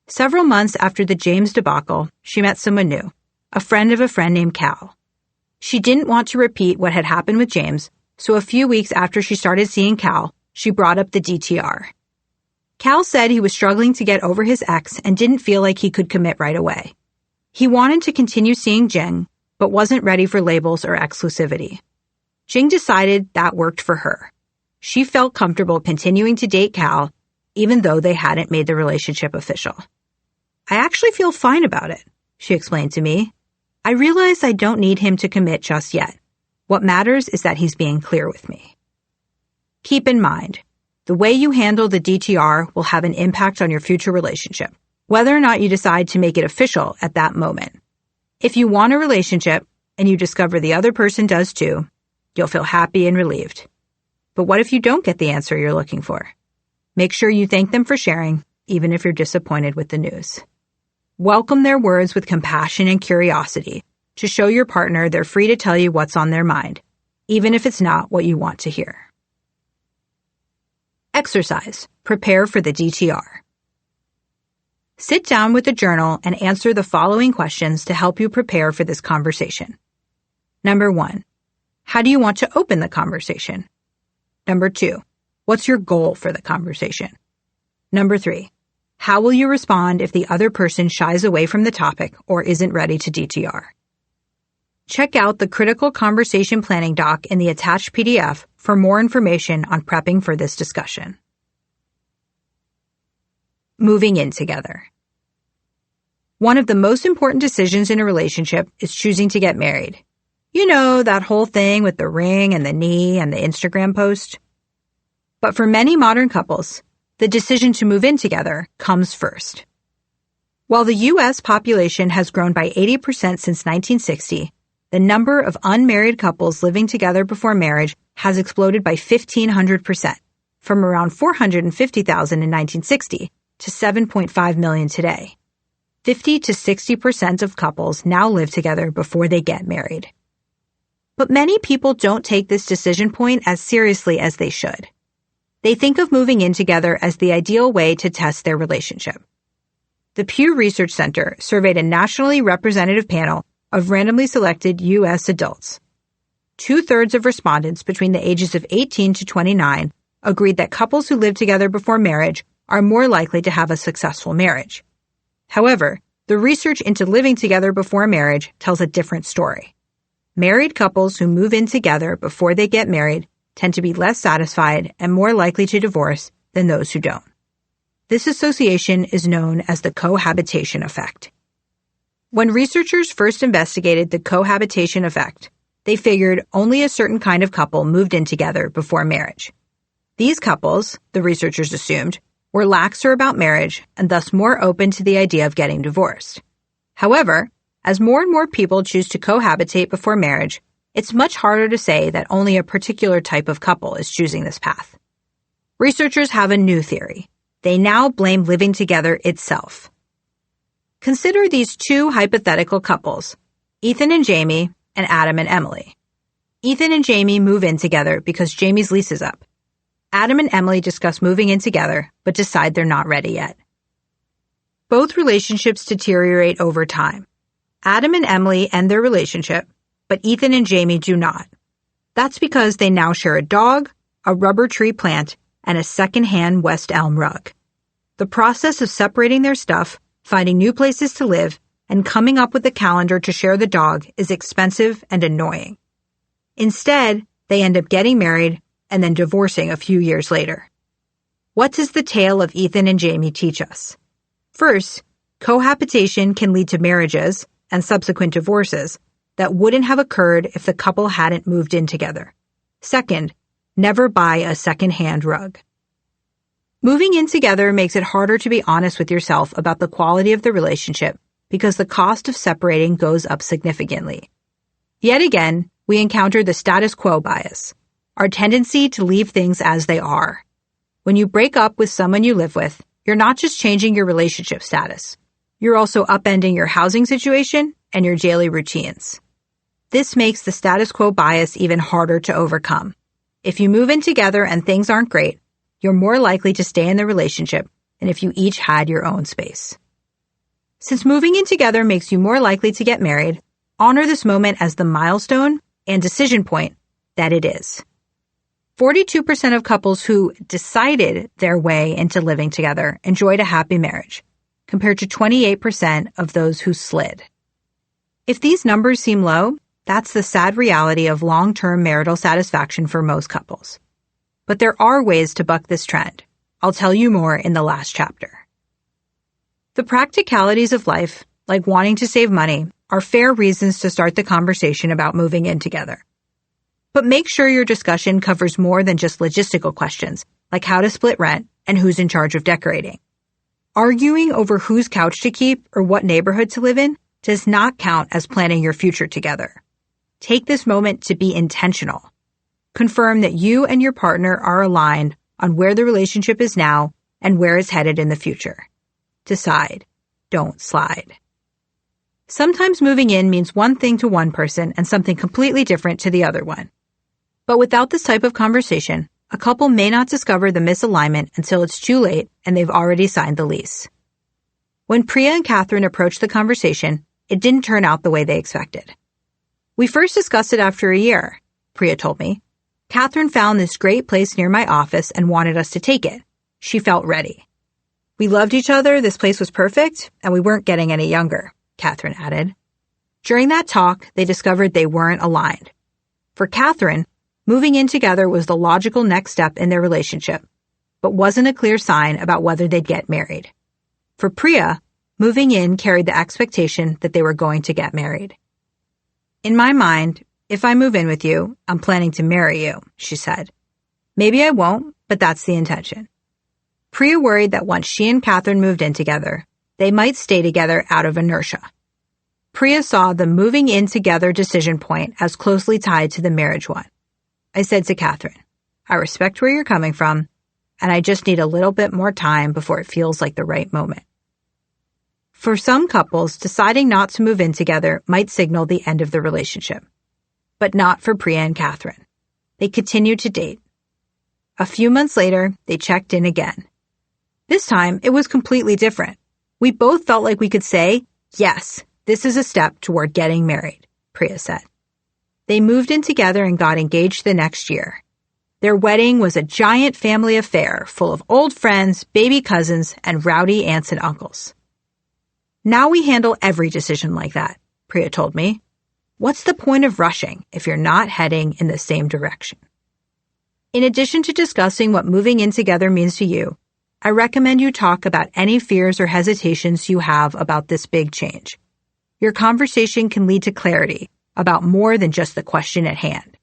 Several months after the James debacle, she met someone new, a friend of a friend named Cal. She didn't want to repeat what had happened with James, so a few weeks after she started seeing Cal, she brought up the DTR. Cal said he was struggling to get over his ex and didn't feel like he could commit right away. He wanted to continue seeing Jing, but wasn't ready for labels or exclusivity. Jing decided that worked for her. She felt comfortable continuing to date Cal, even though they hadn't made the relationship official. I actually feel fine about it, she explained to me. I realize I don't need him to commit just yet. What matters is that he's being clear with me. Keep in mind, the way you handle the DTR will have an impact on your future relationship, whether or not you decide to make it official at that moment. If you want a relationship and you discover the other person does too, you'll feel happy and relieved. But what if you don't get the answer you're looking for? Make sure you thank them for sharing, even if you're disappointed with the news. Welcome their words with compassion and curiosity to show your partner they're free to tell you what's on their mind, even if it's not what you want to hear. Exercise. Prepare for the DTR. Sit down with a journal and answer the following questions to help you prepare for this conversation. Number 1. How do you want to open the conversation? Number 2, what's your goal for the conversation? Number 3, how will you respond if the other person shies away from the topic or isn't ready to DTR? Check out the Critical Conversation Planning doc in the attached PDF for more information on prepping for this discussion. Moving in together. One of the most important decisions in a relationship is choosing to get married. You know, that whole thing with the ring and the knee and the Instagram post. But for many modern couples, the decision to move in together comes first. While the U.S. population has grown by 80% since 1960, the number of unmarried couples living together before marriage has exploded by 1,500%, from around 450,000 in 1960 to 7.5 million today. 50 to 60% of couples now live together before they get married. But many people don't take this decision point as seriously as they should. They think of moving in together as the ideal way to test their relationship. The Pew Research Center surveyed a nationally representative panel of randomly selected U.S. adults. 2/3 of respondents between the ages of 18 to 29 agreed that couples who live together before marriage are more likely to have a successful marriage. However, the research into living together before marriage tells a different story. Married couples who move in together before they get married tend to be less satisfied and more likely to divorce than those who don't. This association is known as the cohabitation effect. When researchers first investigated the cohabitation effect, they figured only a certain kind of couple moved in together before marriage. These couples, the researchers assumed, were laxer about marriage and thus more open to the idea of getting divorced. However, as more and more people choose to cohabitate before marriage, it's much harder to say that only a particular type of couple is choosing this path. Researchers have a new theory. They now blame living together itself. Consider these two hypothetical couples, Ethan and Jamie and Adam and Emily. Ethan and Jamie move in together because Jamie's lease is up. Adam and Emily discuss moving in together, but decide they're not ready yet. Both relationships deteriorate over time. Adam and Emily end their relationship, but Ethan and Jamie do not. That's because they now share a dog, a rubber tree plant, and a second-hand West Elm rug. The process of separating their stuff, finding new places to live, and coming up with a calendar to share the dog is expensive and annoying. Instead, they end up getting married and then divorcing a few years later. What does the tale of Ethan and Jamie teach us? First, cohabitation can lead to marriages and subsequent divorces that wouldn't have occurred if the couple hadn't moved in together. Second, never buy a second-hand rug. Moving in together makes it harder to be honest with yourself about the quality of the relationship because the cost of separating goes up significantly. Yet again, we encounter the status quo bias, our tendency to leave things as they are. When you break up with someone you live with, you're not just changing your relationship status. You're also upending your housing situation and your daily routines. This makes the status quo bias even harder to overcome. If you move in together and things aren't great, you're more likely to stay in the relationship than if you each had your own space. Since moving in together makes you more likely to get married, honor this moment as the milestone and decision point that it is. 42% of couples who decided their way into living together enjoyed a happy marriage, compared to 28% of those who slid. If these numbers seem low, that's the sad reality of long-term marital satisfaction for most couples. But there are ways to buck this trend. I'll tell you more in the last chapter. The practicalities of life, like wanting to save money, are fair reasons to start the conversation about moving in together. But make sure your discussion covers more than just logistical questions, like how to split rent and who's in charge of decorating. Arguing over whose couch to keep or what neighborhood to live in does not count as planning your future together. Take this moment to be intentional. Confirm that you and your partner are aligned on where the relationship is now and where it's headed in the future. Decide. Don't slide. Sometimes moving in means one thing to one person and something completely different to the other one. But without this type of conversation, a couple may not discover the misalignment until it's too late and they've already signed the lease. When Priya and Catherine approached the conversation, it didn't turn out the way they expected. We first discussed it after a year. Priya told me. Catherine found this great place near my office and wanted us to take it. She felt ready. We loved each other, this place was perfect, and we weren't getting any younger, Catherine added. During that talk, they discovered they weren't aligned. For Catherine, moving in together was the logical next step in their relationship, but wasn't a clear sign about whether they'd get married. For Priya, moving in carried the expectation that they were going to get married. In my mind, if I move in with you, I'm planning to marry you, she said. Maybe I won't, but that's the intention. Priya worried that once she and Catherine moved in together, they might stay together out of inertia. Priya saw the moving in together decision point as closely tied to the marriage one. I said to Catherine, I respect where you're coming from, and I just need a little bit more time before it feels like the right moment. For some couples, deciding not to move in together might signal the end of the relationship. But not for Priya and Catherine. They continued to date. A few months later, they checked in again. This time, it was completely different. We both felt like we could say, yes, this is a step toward getting married, Priya said. They moved in together and got engaged the next year. Their wedding was a giant family affair full of old friends, baby cousins, and rowdy aunts and uncles. Now we handle every decision like that, Priya told me. What's the point of rushing if you're not heading in the same direction? In addition to discussing what moving in together means to you, I recommend you talk about any fears or hesitations you have about this big change. Your conversation can lead to clarity about more than just the question at hand.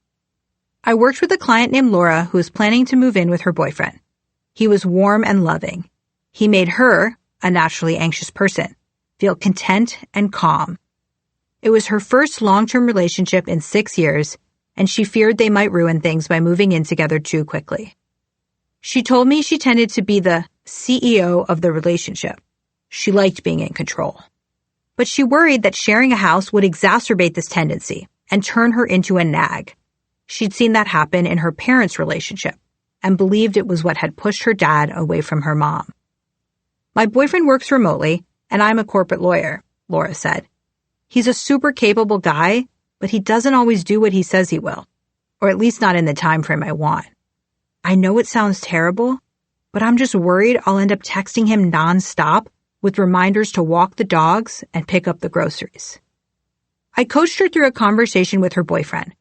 I worked with a client named Laura who was planning to move in with her boyfriend. He was warm and loving. He made her, a naturally anxious person, feel content and calm. It was her first long-term relationship in 6 years, and she feared they might ruin things by moving in together too quickly. She told me she tended to be the CEO of the relationship. She liked being in control. But she worried that sharing a house would exacerbate this tendency and turn her into a nag. She'd seen that happen in her parents' relationship and believed it was what had pushed her dad away from her mom. My boyfriend works remotely, and I'm a corporate lawyer, Laura said. He's a super capable guy, but he doesn't always do what he says he will, or at least not in the time frame I want. I know it sounds terrible, but I'm just worried I'll end up texting him nonstop with reminders to walk the dogs and pick up the groceries. I coached her through a conversation with her boyfriend.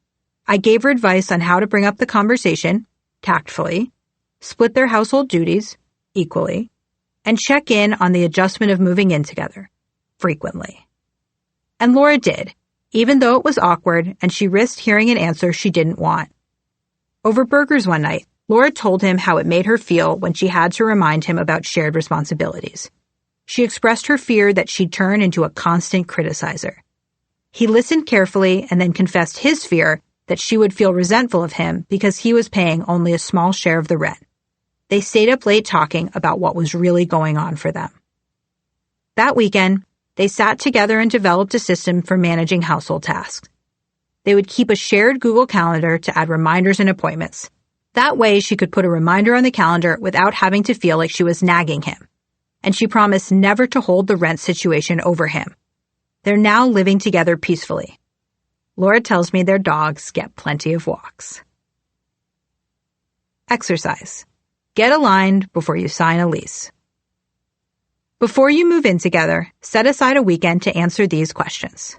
I gave her advice on how to bring up the conversation, tactfully, split their household duties, equally, and check in on the adjustment of moving in together, frequently. And Laura did, even though it was awkward and she risked hearing an answer she didn't want. Over burgers one night, Laura told him how it made her feel when she had to remind him about shared responsibilities. She expressed her fear that she'd turn into a constant criticizer. He listened carefully and then confessed his fear that she would feel resentful of him because he was paying only a small share of the rent. They stayed up late talking about what was really going on for them. That weekend, they sat together and developed a system for managing household tasks. They would keep a shared Google Calendar to add reminders and appointments. That way, she could put a reminder on the calendar without having to feel like she was nagging him. And she promised never to hold the rent situation over him. They're now living together peacefully. Laura tells me their dogs get plenty of walks. Exercise. Get aligned before you sign a lease. Before you move in together, set aside a weekend to answer these questions.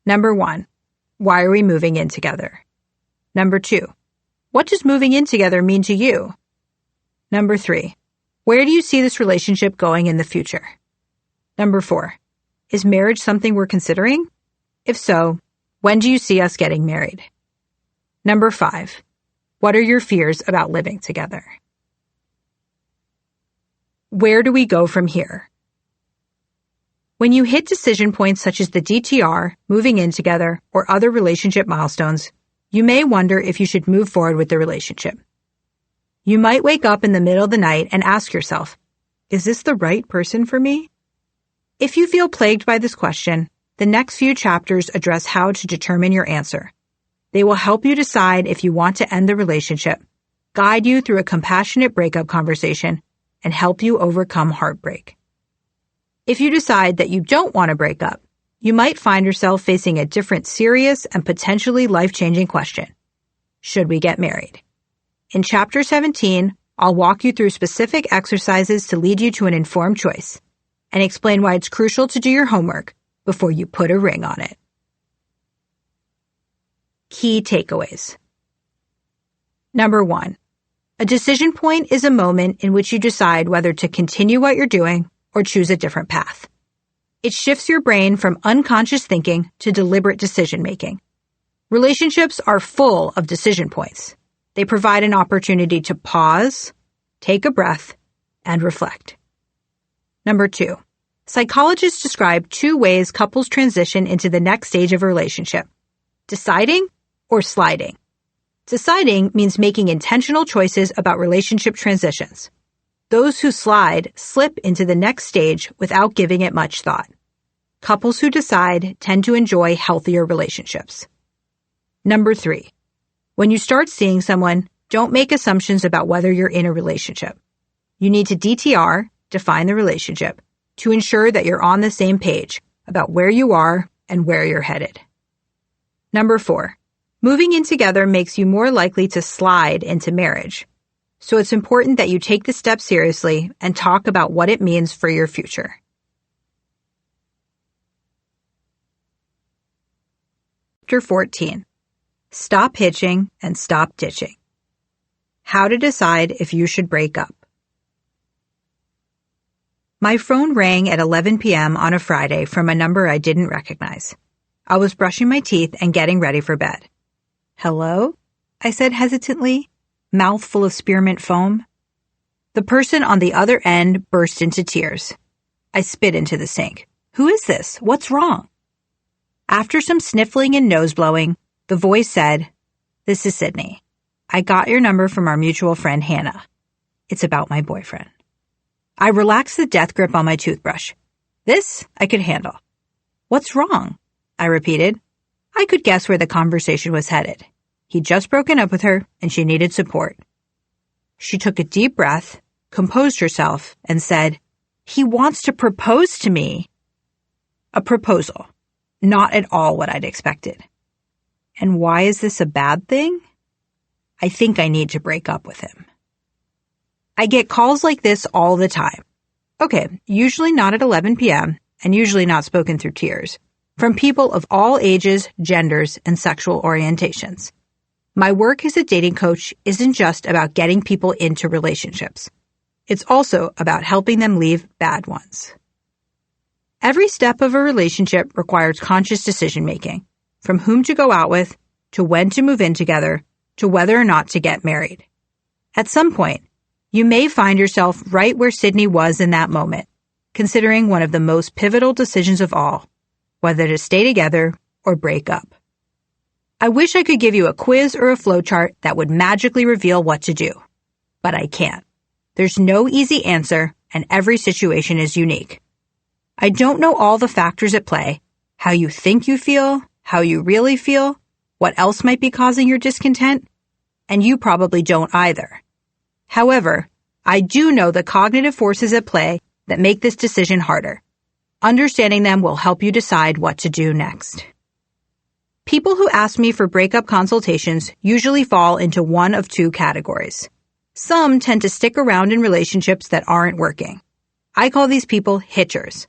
Number 1, why are we moving in together? Number 2, what does moving in together mean to you? Number 3, where do you see this relationship going in the future? Number 4, is marriage something we're considering? If so, when do you see us getting married? Number 5, what are your fears about living together? Where do we go from here? When you hit decision points such as the DTR, moving in together, or other relationship milestones, you may wonder if you should move forward with the relationship. You might wake up in the middle of the night and ask yourself, is this the right person for me? If you feel plagued by this question, the next few chapters address how to determine your answer. They will help you decide if you want to end the relationship, guide you through a compassionate breakup conversation, and help you overcome heartbreak. If you decide that you don't want to break up, you might find yourself facing a different serious and potentially life-changing question. should we get married? In Chapter 17, I'll walk you through specific exercises to lead you to an informed choice and explain why it's crucial to do your homework before you put a ring on it. Key takeaways. Number 1. A decision point is a moment in which you decide whether to continue what you're doing or choose a different path. It shifts your brain from unconscious thinking to deliberate decision-making. Relationships are full of decision points. They provide an opportunity to pause, take a breath, and reflect. Number 2. Psychologists describe 2 ways couples transition into the next stage of a relationship: deciding or sliding. Deciding means making intentional choices about relationship transitions. Those who slide slip into the next stage without giving it much thought. Couples who decide tend to enjoy healthier relationships. Number 3. When you start seeing someone, don't make assumptions about whether you're in a relationship. You need to DTR, define the relationship, to ensure that you're on the same page about where you are and where you're headed. Number 4. Moving in together makes you more likely to slide into marriage. So it's important that you take the step seriously and talk about what it means for your future. Chapter 14. Stop hitching and stop ditching. How to decide if you should break up. My phone rang at 11 p.m. on a Friday from a number I didn't recognize. I was brushing my teeth and getting ready for bed. "Hello?" I said hesitantly, mouth full of spearmint foam. The person on the other end burst into tears. I spit into the sink. "Who is this? What's wrong?" After some sniffling and nose blowing, the voice said, "This is Sydney. I got your number from our mutual friend Hannah. It's about my boyfriend." I relaxed the death grip on my toothbrush. This I could handle. "What's wrong?" I repeated. I could guess where the conversation was headed. He'd just broken up with her, and she needed support. She took a deep breath, composed herself, and said, "He wants to propose to me." A proposal. Not at all what I'd expected. And why is this a bad thing? I think I need to break up with him. I get calls like this all the time. Okay, usually not at 11 p.m., and usually not spoken through tears, from people of all ages, genders, and sexual orientations. My work as a dating coach isn't just about getting people into relationships. It's also about helping them leave bad ones. Every step of a relationship requires conscious decision-making, from whom to go out with, to when to move in together, to whether or not to get married. At some point, you may find yourself right where Sydney was in that moment, considering one of the most pivotal decisions of all, whether to stay together or break up. I wish I could give you a quiz or a flowchart that would magically reveal what to do, but I can't. There's no easy answer, and every situation is unique. I don't know all the factors at play, how you think you feel, how you really feel, what else might be causing your discontent, and you probably don't either. However, I do know the cognitive forces at play that make this decision harder. Understanding them will help you decide what to do next. People who ask me for breakup consultations usually fall into one of 2 categories. Some tend to stick around in relationships that aren't working. I call these people hitchers.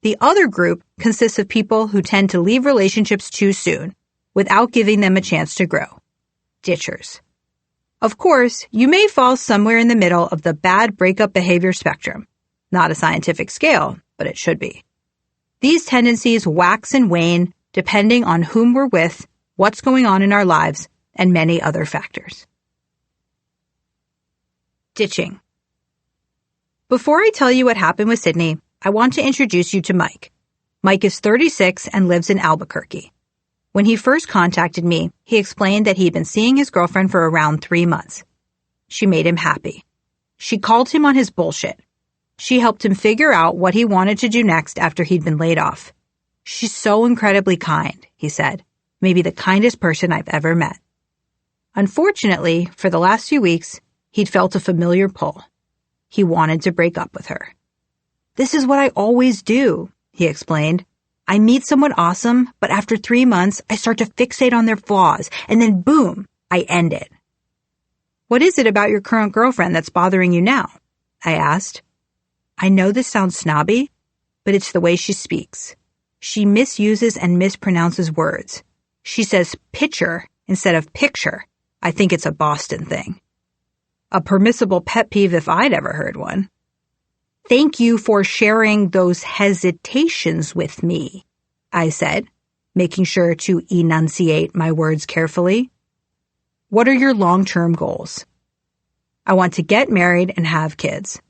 The other group consists of people who tend to leave relationships too soon, without giving them a chance to grow. Ditchers. Of course, you may fall somewhere in the middle of the bad breakup behavior spectrum. Not a scientific scale, but it should be. These tendencies wax and wane depending on whom we're with, what's going on in our lives, and many other factors. Ditching. Before I tell you what happened with Sydney, I want to introduce you to Mike. Mike is 36 and lives in Albuquerque. When he first contacted me, he explained that he'd been seeing his girlfriend for around 3 months. She made him happy. She called him on his bullshit. She helped him figure out what he wanted to do next after he'd been laid off. "She's so incredibly kind," he said. "Maybe the kindest person I've ever met." Unfortunately, for the last few weeks, he'd felt a familiar pull. He wanted to break up with her. "This is what I always do," he explained. "I meet someone awesome, but after 3 months, I start to fixate on their flaws, and then boom, I end it. What is it about your current girlfriend that's bothering you now? I asked. I know this sounds snobby, but it's the way she speaks. She misuses and mispronounces words. She says pitcher instead of picture. I think it's a Boston thing. A permissible pet peeve if I'd ever heard one. Thank you for sharing those hesitations with me, I said, making sure to enunciate my words carefully. What are your long-term goals? I want to get married and have kids.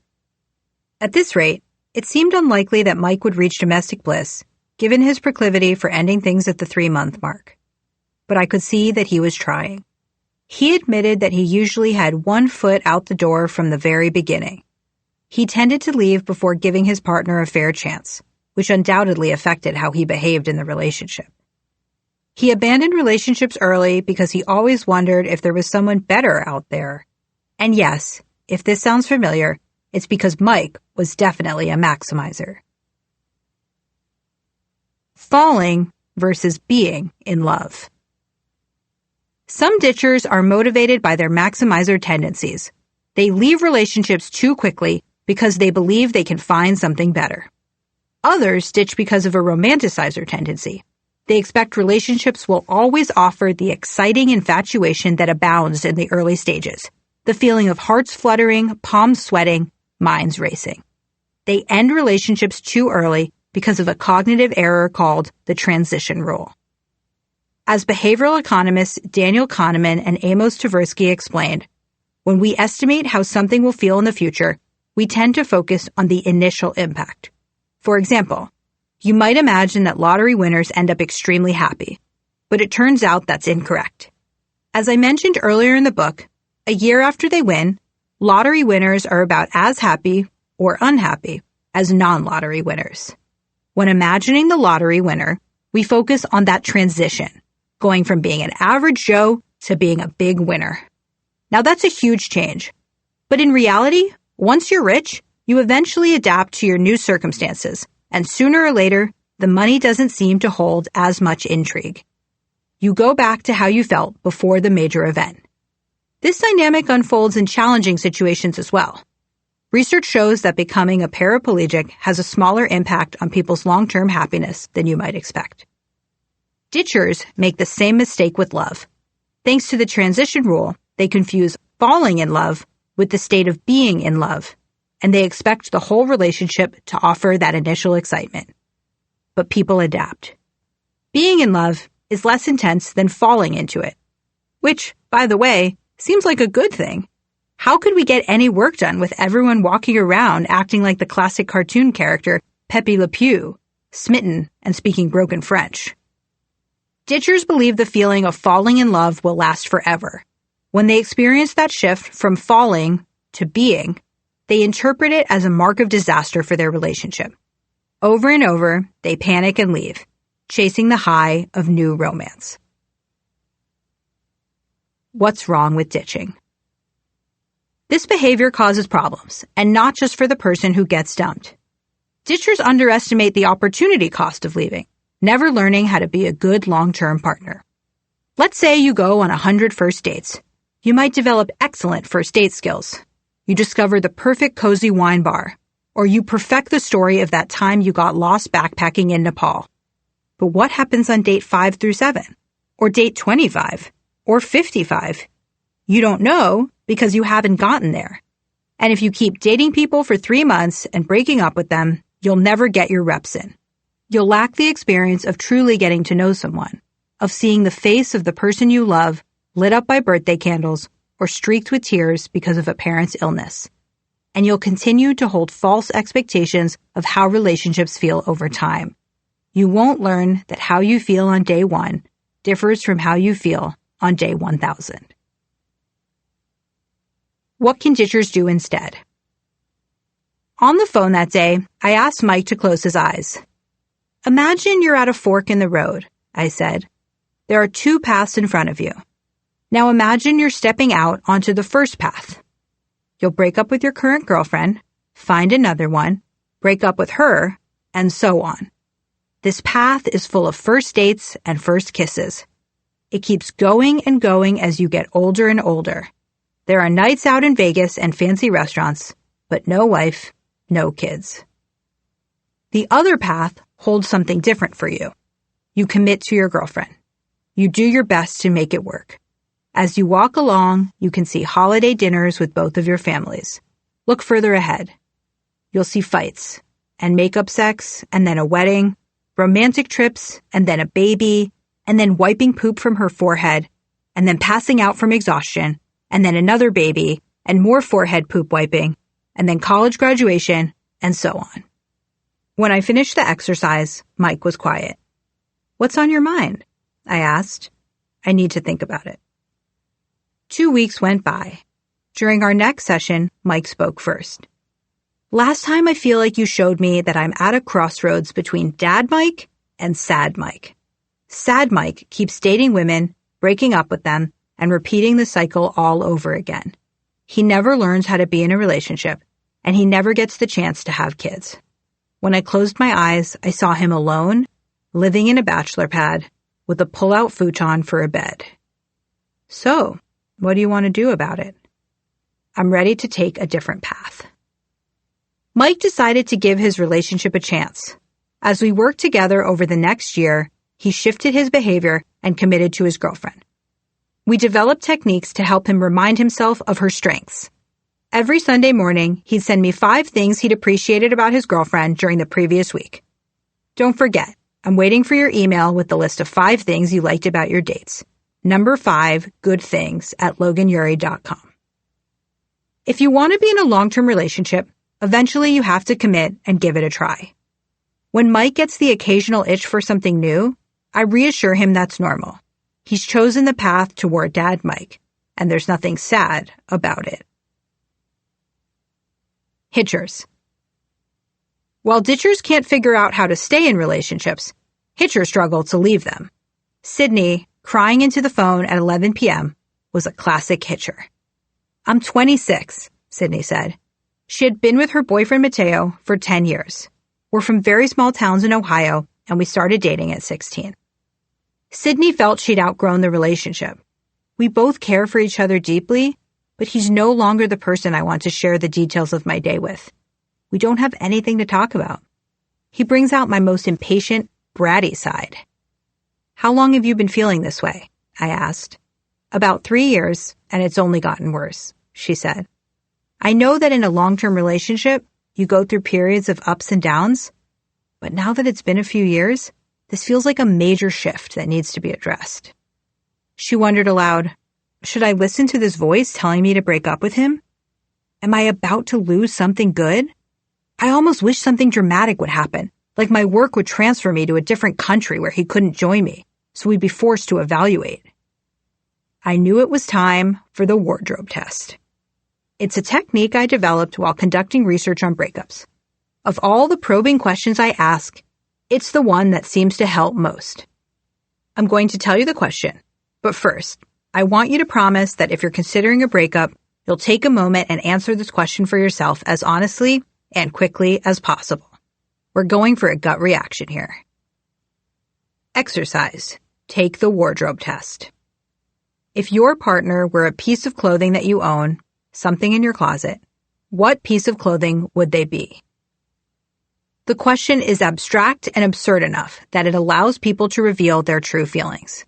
At this rate, it seemed unlikely that Mike would reach domestic bliss, given his proclivity for ending things at the 3-month mark. But I could see that he was trying. He admitted that he usually had one foot out the door from the very beginning. He tended to leave before giving his partner a fair chance, which undoubtedly affected how he behaved in the relationship. He abandoned relationships early because he always wondered if there was someone better out there. And yes, if this sounds familiar, it's because Mike was definitely a maximizer. Falling versus being in love. Some ditchers are motivated by their maximizer tendencies. They leave relationships too quickly because they believe they can find something better. Others ditch because of a romanticizer tendency. They expect relationships will always offer the exciting infatuation that abounds in the early stages, the feeling of hearts fluttering, palms sweating, minds racing. They end relationships too early because of a cognitive error called the transition rule. As behavioral economists Daniel Kahneman and Amos Tversky explained, when we estimate how something will feel in the future, we tend to focus on the initial impact. For example, you might imagine that lottery winners end up extremely happy, but it turns out that's incorrect. As I mentioned earlier in the book, a year after they win, lottery winners are about as happy or unhappy as non-lottery winners. When imagining the lottery winner, we focus on that transition, going from being an average Joe to being a big winner. Now that's a huge change. But in reality, once you're rich, you eventually adapt to your new circumstances, and sooner or later, the money doesn't seem to hold as much intrigue. You go back to how you felt before the major event. This dynamic unfolds in challenging situations as well. Research shows that becoming a paraplegic has a smaller impact on people's long-term happiness than you might expect. Ditchers make the same mistake with love. Thanks to the transition rule, they confuse falling in love with the state of being in love, and they expect the whole relationship to offer that initial excitement. But people adapt. Being in love is less intense than falling into it, which, by the way, seems like a good thing. How could we get any work done with everyone walking around acting like the classic cartoon character Pepe Le Pew, smitten and speaking broken French? Ditchers believe the feeling of falling in love will last forever. When they experience that shift from falling to being, they interpret it as a mark of disaster for their relationship. Over and over, they panic and leave, chasing the high of new romance. What's wrong with ditching? This behavior causes problems, and not just for the person who gets dumped. Ditchers underestimate the opportunity cost of leaving, never learning how to be a good long-term partner. Let's say you go on 100 first dates. You might develop excellent first date skills. You discover the perfect cozy wine bar, or you perfect the story of that time you got lost backpacking in Nepal. But what happens on date 5 through 7? Or date 25? Or 55? You don't know because you haven't gotten there. And if you keep dating people for 3 months and breaking up with them, you'll never get your reps in. You'll lack the experience of truly getting to know someone, of seeing the face of the person you love lit up by birthday candles or streaked with tears because of a parent's illness. And you'll continue to hold false expectations of how relationships feel over time. You won't learn that how you feel on day 1 differs from how you feel on day 1000. What can ditchers do instead? On the phone that day, I asked Mike to close his eyes. Imagine you're at a fork in the road, I said. There are 2 paths in front of you. Now imagine you're stepping out onto the first path. You'll break up with your current girlfriend, find another one, break up with her, and so on. This path is full of first dates and first kisses. It keeps going and going as you get older and older. There are nights out in Vegas and fancy restaurants, but no wife, no kids. The other path holds something different for you. You commit to your girlfriend. You do your best to make it work. As you walk along, you can see holiday dinners with both of your families. Look further ahead. You'll see fights, and makeup sex, and then a wedding, romantic trips, and then a baby, and then wiping poop from her forehead, and then passing out from exhaustion, and then another baby, and more forehead poop wiping, and then college graduation, and so on. When I finished the exercise, Mike was quiet. "What's on your mind?" I asked. "I need to think about it." 2 weeks went by. During our next session, Mike spoke first. "Last time I feel like you showed me that I'm at a crossroads between Dad Mike and Sad Mike. Sad Mike keeps dating women, breaking up with them, and repeating the cycle all over again. He never learns how to be in a relationship, and he never gets the chance to have kids. When I closed my eyes, I saw him alone, living in a bachelor pad, with a pull-out futon for a bed. So, what do you want to do about it?" "I'm ready to take a different path." Mike decided to give his relationship a chance. As we worked together over the next year, he shifted his behavior and committed to his girlfriend. We developed techniques to help him remind himself of her strengths. Every Sunday morning, he'd send me 5 things he'd appreciated about his girlfriend during the previous week. "Don't forget, I'm waiting for your email with the list of 5 things you liked about your dates. Number 5 good things at loganury.com. If you want to be in a long-term relationship, eventually you have to commit and give it a try. When Mike gets the occasional itch for something new, I reassure him that's normal. He's chosen the path toward Dad Mike, and there's nothing sad about it. Hitchers. While ditchers can't figure out how to stay in relationships, hitchers struggle to leave them. Sydney, crying into the phone at 11 p.m., was a classic hitcher. "I'm 26, Sydney said. She had been with her boyfriend Mateo for 10 years. We're from very small towns in Ohio, and we started dating at 16. Sydney felt she'd outgrown the relationship. We both care for each other deeply, but he's no longer the person I want to share the details of my day with. We don't have anything to talk about. He brings out my most impatient, bratty side." "How long have you been feeling this way?" I asked. "About 3 years, and it's only gotten worse," she said. "I know that in a long-term relationship, you go through periods of ups and downs, but now that it's been a few years, this feels like a major shift that needs to be addressed." She wondered aloud, should I listen to this voice telling me to break up with him? Am I about to lose something good? I almost wish something dramatic would happen, like my work would transfer me to a different country where he couldn't join me, so we'd be forced to evaluate. I knew it was time for the wardrobe test. It's a technique I developed while conducting research on breakups. Of all the probing questions I ask, it's the one that seems to help most. I'm going to tell you the question, but first, I want you to promise that if you're considering a breakup, you'll take a moment and answer this question for yourself as honestly and quickly as possible. We're going for a gut reaction here. Exercise. Take the wardrobe test. If your partner were a piece of clothing that you own, something in your closet, what piece of clothing would they be? The question is abstract and absurd enough that it allows people to reveal their true feelings.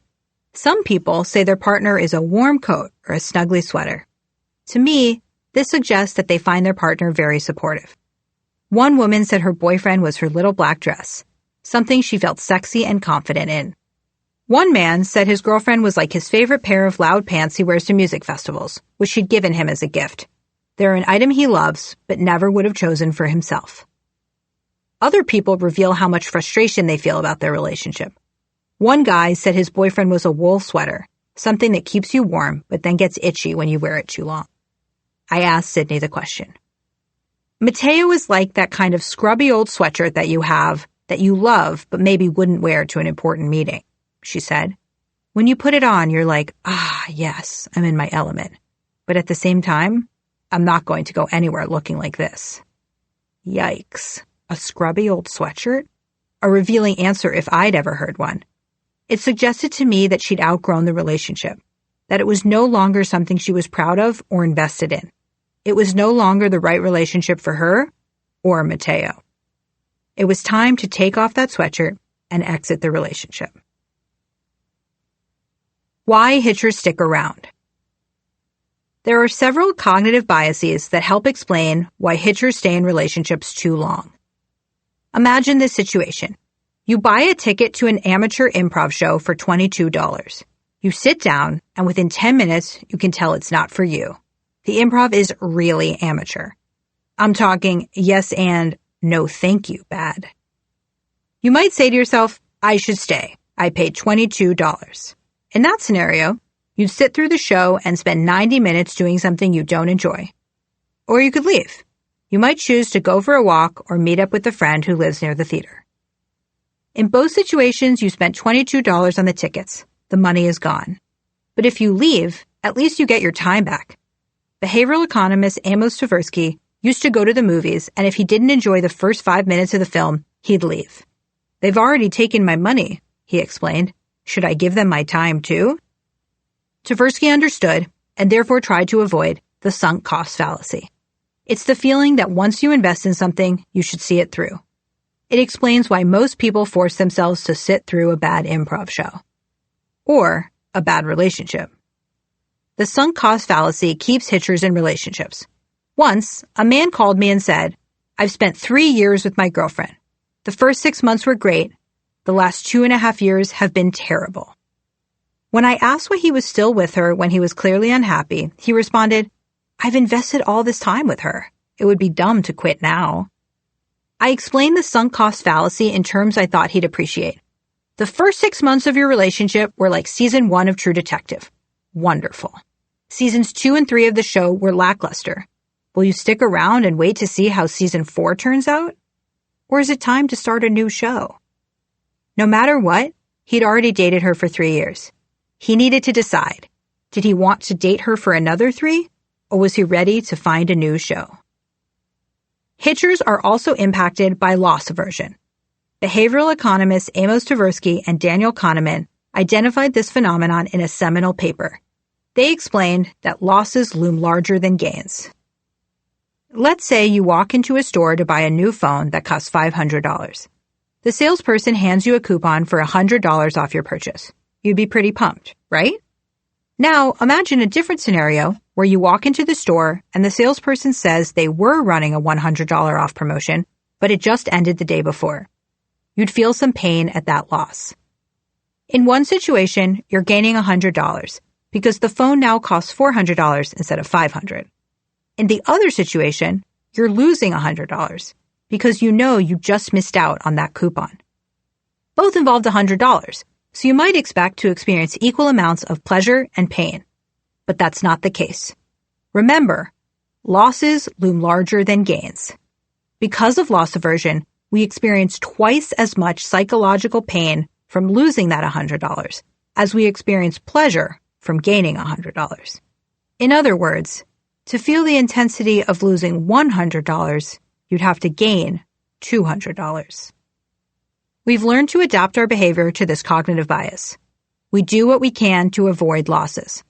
Some people say their partner is a warm coat or a snuggly sweater. To me, this suggests that they find their partner very supportive. One woman said her boyfriend was her little black dress, something she felt sexy and confident in. One man said his girlfriend was like his favorite pair of loud pants he wears to music festivals, which she'd given him as a gift. They're an item he loves, but never would have chosen for himself. Other people reveal how much frustration they feel about their relationship. One guy said his boyfriend was a wool sweater, something that keeps you warm but then gets itchy when you wear it too long. I asked Sydney the question. Mateo is like that kind of scrubby old sweatshirt that you have, that you love but maybe wouldn't wear to an important meeting, she said. When you put it on, you're like, yes, I'm in my element. But at the same time, I'm not going to go anywhere looking like this. Yikes. A scrubby old sweatshirt? A revealing answer if I'd ever heard one. It suggested to me that she'd outgrown the relationship, that it was no longer something she was proud of or invested in. It was no longer the right relationship for her or Mateo. It was time to take off that sweatshirt and exit the relationship. Why hitchers stick around. There are several cognitive biases that help explain why hitchers stay in relationships too long. Imagine this situation. You buy a ticket to an amateur improv show for $22. You sit down, and within 10 minutes, you can tell it's not for you. The improv is really amateur. I'm talking yes and no thank you bad. You might say to yourself, I should stay. I paid $22. In that scenario, you'd sit through the show and spend 90 minutes doing something you don't enjoy. Or you could leave. You might choose to go for a walk or meet up with a friend who lives near the theater. In both situations, you spent $22 on the tickets. The money is gone. But if you leave, at least you get your time back. Behavioral economist Amos Tversky used to go to the movies, and if he didn't enjoy the first 5 minutes of the film, he'd leave. They've already taken my money, he explained. Should I give them my time too? Tversky understood, and therefore tried to avoid, the sunk cost fallacy. It's the feeling that once you invest in something, you should see it through. It explains why most people force themselves to sit through a bad improv show. Or a bad relationship. The sunk cost fallacy keeps hitchers in relationships. Once, a man called me and said, I've spent 3 years with my girlfriend. The first 6 months were great. The last 2.5 years have been terrible. When I asked why he was still with her when he was clearly unhappy, he responded, I've invested all this time with her. It would be dumb to quit now. I explained the sunk cost fallacy in terms I thought he'd appreciate. The first 6 months of your relationship were like season 1 of True Detective. Wonderful. Seasons 2 and 3 of the show were lackluster. Will you stick around and wait to see how season 4 turns out? Or is it time to start a new show? No matter what, he'd already dated her for 3 years. He needed to decide. Did he want to date her for another 3? Or was he ready to find a new show? Hitchers are also impacted by loss aversion. Behavioral economists Amos Tversky and Daniel Kahneman identified this phenomenon in a seminal paper. They explained that losses loom larger than gains. Let's say you walk into a store to buy a new phone that costs $500. The salesperson hands you a coupon for $100 off your purchase. You'd be pretty pumped, right? Now, imagine a different scenario where you walk into the store and the salesperson says they were running a $100 off promotion, but it just ended the day before. You'd feel some pain at that loss. In one situation, you're gaining $100 because the phone now costs $400 instead of $500. In the other situation, you're losing $100 because you know you just missed out on that coupon. Both involved $100, so you might expect to experience equal amounts of pleasure and pain. But that's not the case. Remember, losses loom larger than gains. Because of loss aversion, we experience twice as much psychological pain from losing that $100 as we experience pleasure from gaining $100. In other words, to feel the intensity of losing $100, you'd have to gain $200. We've learned to adapt our behavior to this cognitive bias. We do what we can to avoid losses.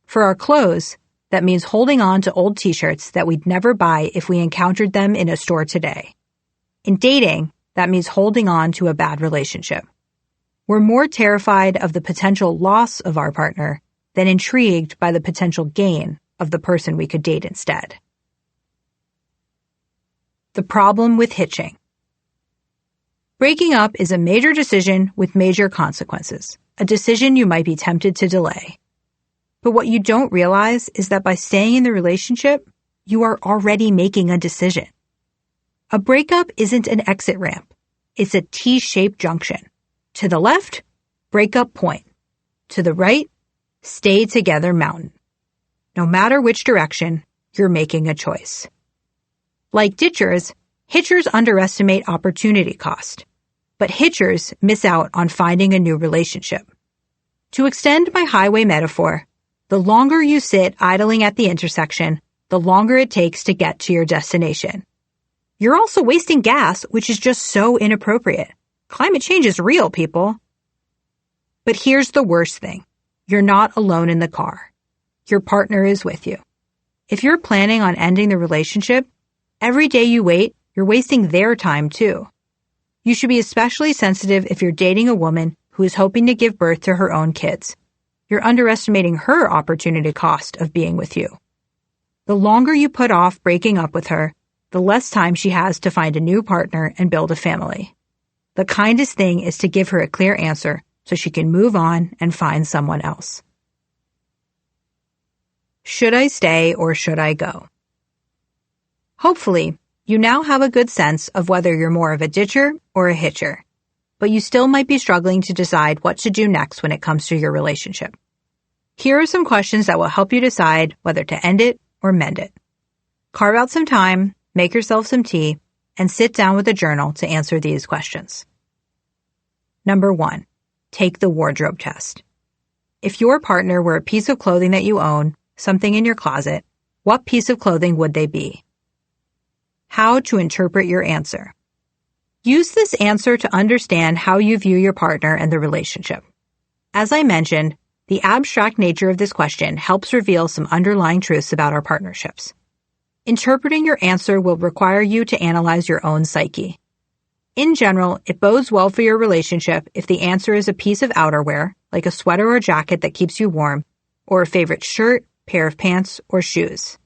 For our clothes, that means holding on to old t-shirts that we'd never buy if we encountered them in a store today. In dating, that means holding on to a bad relationship. We're more terrified of the potential loss of our partner than intrigued by the potential gain of the person we could date instead. The problem with hitching. Breaking up is a major decision with major consequences, a decision you might be tempted to delay. But what you don't realize is that by staying in the relationship, you are already making a decision. A breakup isn't an exit ramp. It's a T-shaped junction. To the left, breakup point. To the right, stay together mountain. No matter which direction, you're making a choice. Like ditchers, hitchers underestimate opportunity cost. But hitchers miss out on finding a new relationship. To extend my highway metaphor, the longer you sit idling at the intersection, the longer it takes to get to your destination. You're also wasting gas, which is just so inappropriate. Climate change is real, people. But here's the worst thing. You're not alone in the car. Your partner is with you. If you're planning on ending the relationship, every day you wait, you're wasting their time too. You should be especially sensitive if you're dating a woman who is hoping to give birth to her own kids. You're underestimating her opportunity cost of being with you. The longer you put off breaking up with her, the less time she has to find a new partner and build a family. The kindest thing is to give her a clear answer so she can move on and find someone else. Should I stay or should I go? Hopefully, you now have a good sense of whether you're more of a ditcher or a hitcher, but you still might be struggling to decide what to do next when it comes to your relationship. Here are some questions that will help you decide whether to end it or mend it. Carve out some time, make yourself some tea, and sit down with a journal to answer these questions. Number 1, take the wardrobe test. If your partner were a piece of clothing that you own, something in your closet, what piece of clothing would they be? How to interpret your answer. Use this answer to understand how you view your partner and the relationship. As I mentioned, the abstract nature of this question helps reveal some underlying truths about our partnerships. Interpreting your answer will require you to analyze your own psyche. In general, it bodes well for your relationship if the answer is a piece of outerwear, like a sweater or jacket that keeps you warm, or a favorite shirt, pair of pants, or shoes.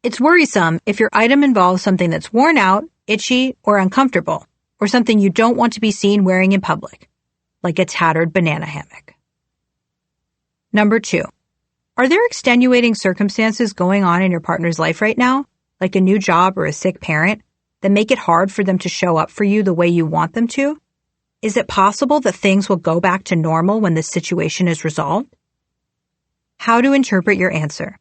It's worrisome if your item involves something that's worn out, itchy, or uncomfortable, or something you don't want to be seen wearing in public, like a tattered banana hammock. Number 2, are there extenuating circumstances going on in your partner's life right now, like a new job or a sick parent, that make it hard for them to show up for you the way you want them to? Is it possible that things will go back to normal when this situation is resolved? How to interpret your answer.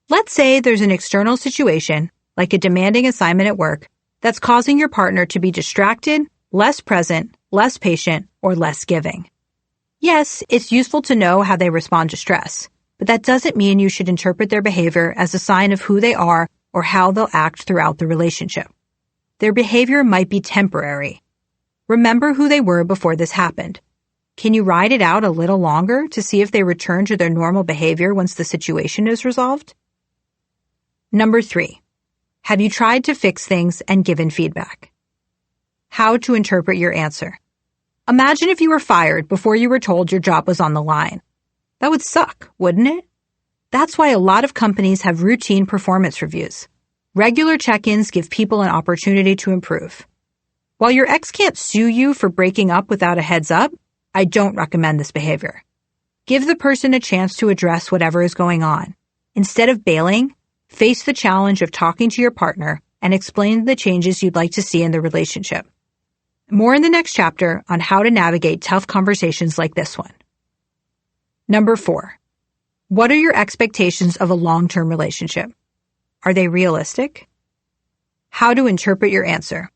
Let's say there's an external situation, like a demanding assignment at work, that's causing your partner to be distracted, less present, less patient, or less giving. Yes, it's useful to know how they respond to stress, but that doesn't mean you should interpret their behavior as a sign of who they are or how they'll act throughout the relationship. Their behavior might be temporary. Remember who they were before this happened. Can you ride it out a little longer to see if they return to their normal behavior once the situation is resolved? Number 3, have you tried to fix things and given feedback? How to interpret your answer. Imagine if you were fired before you were told your job was on the line. That would suck, wouldn't it? That's why a lot of companies have routine performance reviews. Regular check-ins give people an opportunity to improve. While your ex can't sue you for breaking up without a heads up, I don't recommend this behavior. Give the person a chance to address whatever is going on. Instead of bailing, face the challenge of talking to your partner and explain the changes you'd like to see in the relationship. More in the next chapter on how to navigate tough conversations like this one. Number 4, what are your expectations of a long-term relationship? Are they realistic? How to interpret your answer.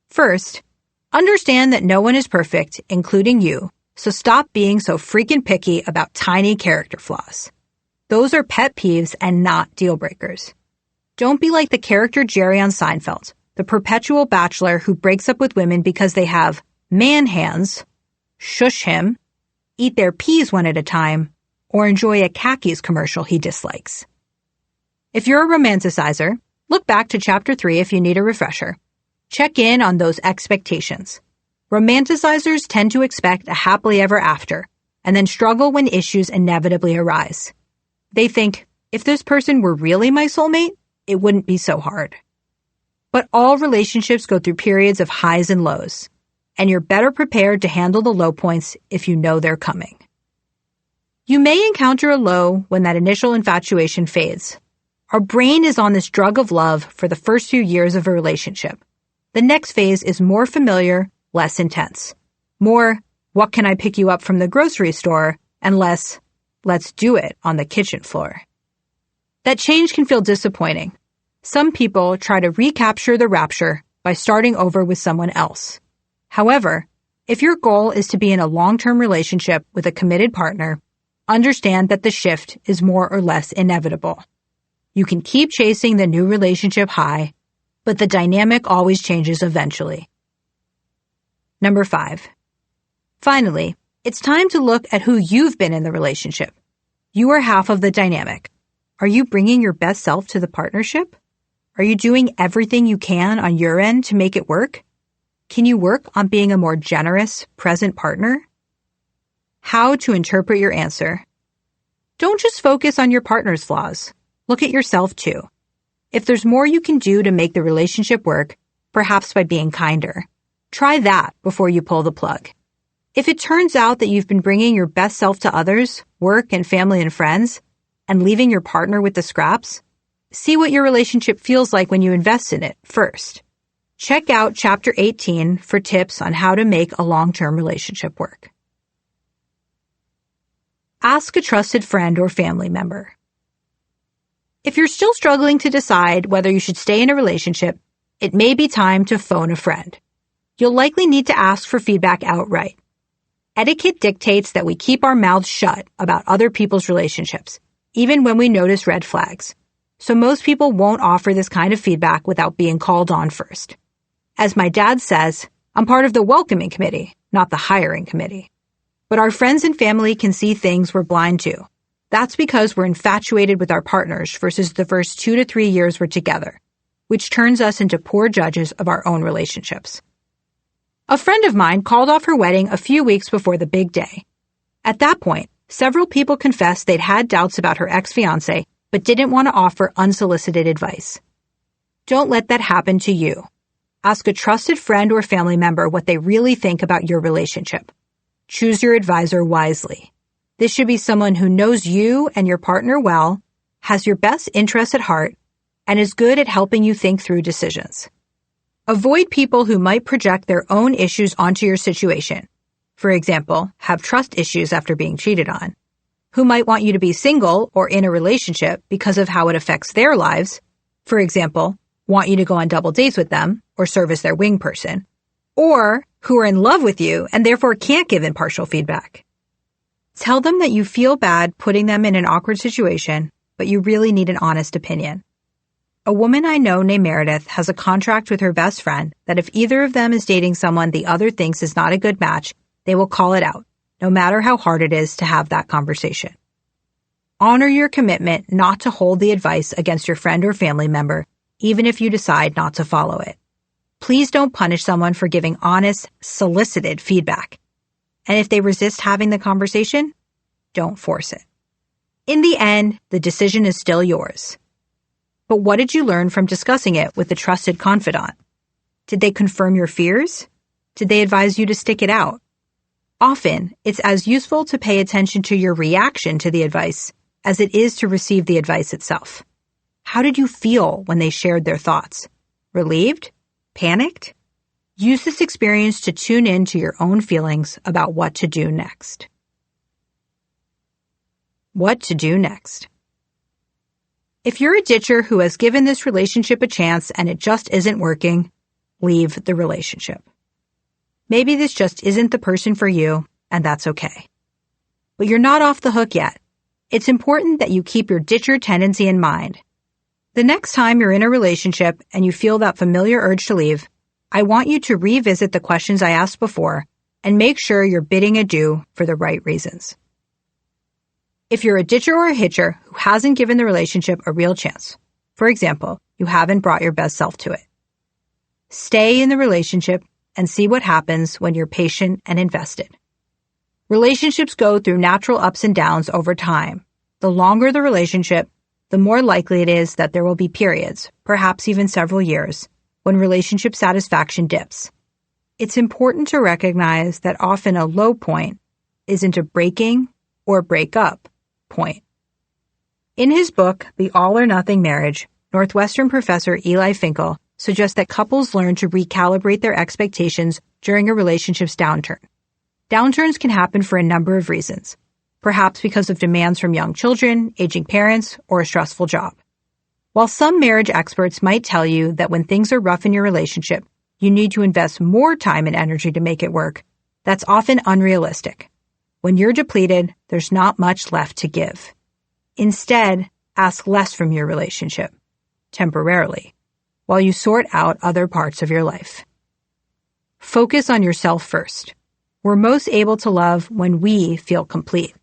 First, understand that no one is perfect, including you, so stop being so freaking picky about tiny character flaws. Those are pet peeves and not deal breakers. Don't be like the character Jerry on Seinfeld, the perpetual bachelor who breaks up with women because they have man hands, shush him, eat their peas one at a time, or enjoy a khakis commercial he dislikes. If you're a romanticizer, look back to Chapter 3 if you need a refresher. Check in on those expectations. Romanticizers tend to expect a happily ever after, and then struggle when issues inevitably arise. They think, if this person were really my soulmate, it wouldn't be so hard. But all relationships go through periods of highs and lows, and you're better prepared to handle the low points if you know they're coming. You may encounter a low when that initial infatuation fades. Our brain is on this drug of love for the first few years of a relationship. The next phase is more familiar, less intense. More, what can I pick you up from the grocery store? And less, let's do it on the kitchen floor. That change can feel disappointing. Some people try to recapture the rapture by starting over with someone else. However, if your goal is to be in a long-term relationship with a committed partner, understand that the shift is more or less inevitable. You can keep chasing the new relationship high, but the dynamic always changes eventually. Number 5. Finally, It's time to look at who you've been in the relationship. You are half of the dynamic. Are you bringing your best self to the partnership? Are you doing everything you can on your end to make it work? Can you work on being a more generous, present partner? How to interpret your answer. Don't just focus on your partner's flaws. Look at yourself too. If there's more you can do to make the relationship work, perhaps by being kinder, try that before you pull the plug. If it turns out that you've been bringing your best self to others, work and family and friends, and leaving your partner with the scraps, see what your relationship feels like when you invest in it first. Check out Chapter 18 for tips on how to make a long-term relationship work. Ask a trusted friend or family member. If you're still struggling to decide whether you should stay in a relationship, it may be time to phone a friend. You'll likely need to ask for feedback outright. Etiquette dictates that we keep our mouths shut about other people's relationships, even when we notice red flags. So most people won't offer this kind of feedback without being called on first. As my dad says, I'm part of the welcoming committee, not the hiring committee. But our friends and family can see things we're blind to. That's because we're infatuated with our partners versus the first 2 to 3 years we're together, which turns us into poor judges of our own relationships. A friend of mine called off her wedding a few weeks before the big day. At that point, several people confessed they'd had doubts about her ex-fiancé, but didn't want to offer unsolicited advice. Don't let that happen to you. Ask a trusted friend or family member what they really think about your relationship. Choose your advisor wisely. This should be someone who knows you and your partner well, has your best interests at heart, and is good at helping you think through decisions. Avoid people who might project their own issues onto your situation. For example, have trust issues after being cheated on. Who might want you to be single or in a relationship because of how it affects their lives. For example, want you to go on double dates with them or serve as their wing person. Or who are in love with you and therefore can't give impartial feedback. Tell them that you feel bad putting them in an awkward situation, but you really need an honest opinion. A woman I know named Meredith has a contract with her best friend that if either of them is dating someone the other thinks is not a good match, they will call it out, no matter how hard it is to have that conversation. Honor your commitment not to hold the advice against your friend or family member, even if you decide not to follow it. Please don't punish someone for giving honest, solicited feedback. And if they resist having the conversation, don't force it. In the end, the decision is still yours. But what did you learn from discussing it with a trusted confidant? Did they confirm your fears? Did they advise you to stick it out? Often, it's as useful to pay attention to your reaction to the advice as it is to receive the advice itself. How did you feel when they shared their thoughts? Relieved? Panicked? Use this experience to tune in to your own feelings about what to do next. What to do next. If you're a ditcher who has given this relationship a chance and it just isn't working, leave the relationship. Maybe this just isn't the person for you, and that's okay. But you're not off the hook yet. It's important that you keep your ditcher tendency in mind. The next time you're in a relationship and you feel that familiar urge to leave, I want you to revisit the questions I asked before and make sure you're bidding adieu for the right reasons. If you're a ditcher or a hitcher who hasn't given the relationship a real chance, for example, you haven't brought your best self to it, stay in the relationship and see what happens when you're patient and invested. Relationships go through natural ups and downs over time. The longer the relationship, the more likely it is that there will be periods, perhaps even several years, when relationship satisfaction dips. It's important to recognize that often a low point isn't a breaking or breakup point. In his book, The All or Nothing Marriage, Northwestern professor Eli Finkel suggests that couples learn to recalibrate their expectations during a relationship's downturn. Downturns can happen for a number of reasons, perhaps because of demands from young children, aging parents, or a stressful job. While some marriage experts might tell you that when things are rough in your relationship, you need to invest more time and energy to make it work, that's often unrealistic. When you're depleted, there's not much left to give. Instead, ask less from your relationship, temporarily, while you sort out other parts of your life. Focus on yourself first. We're most able to love when we feel complete.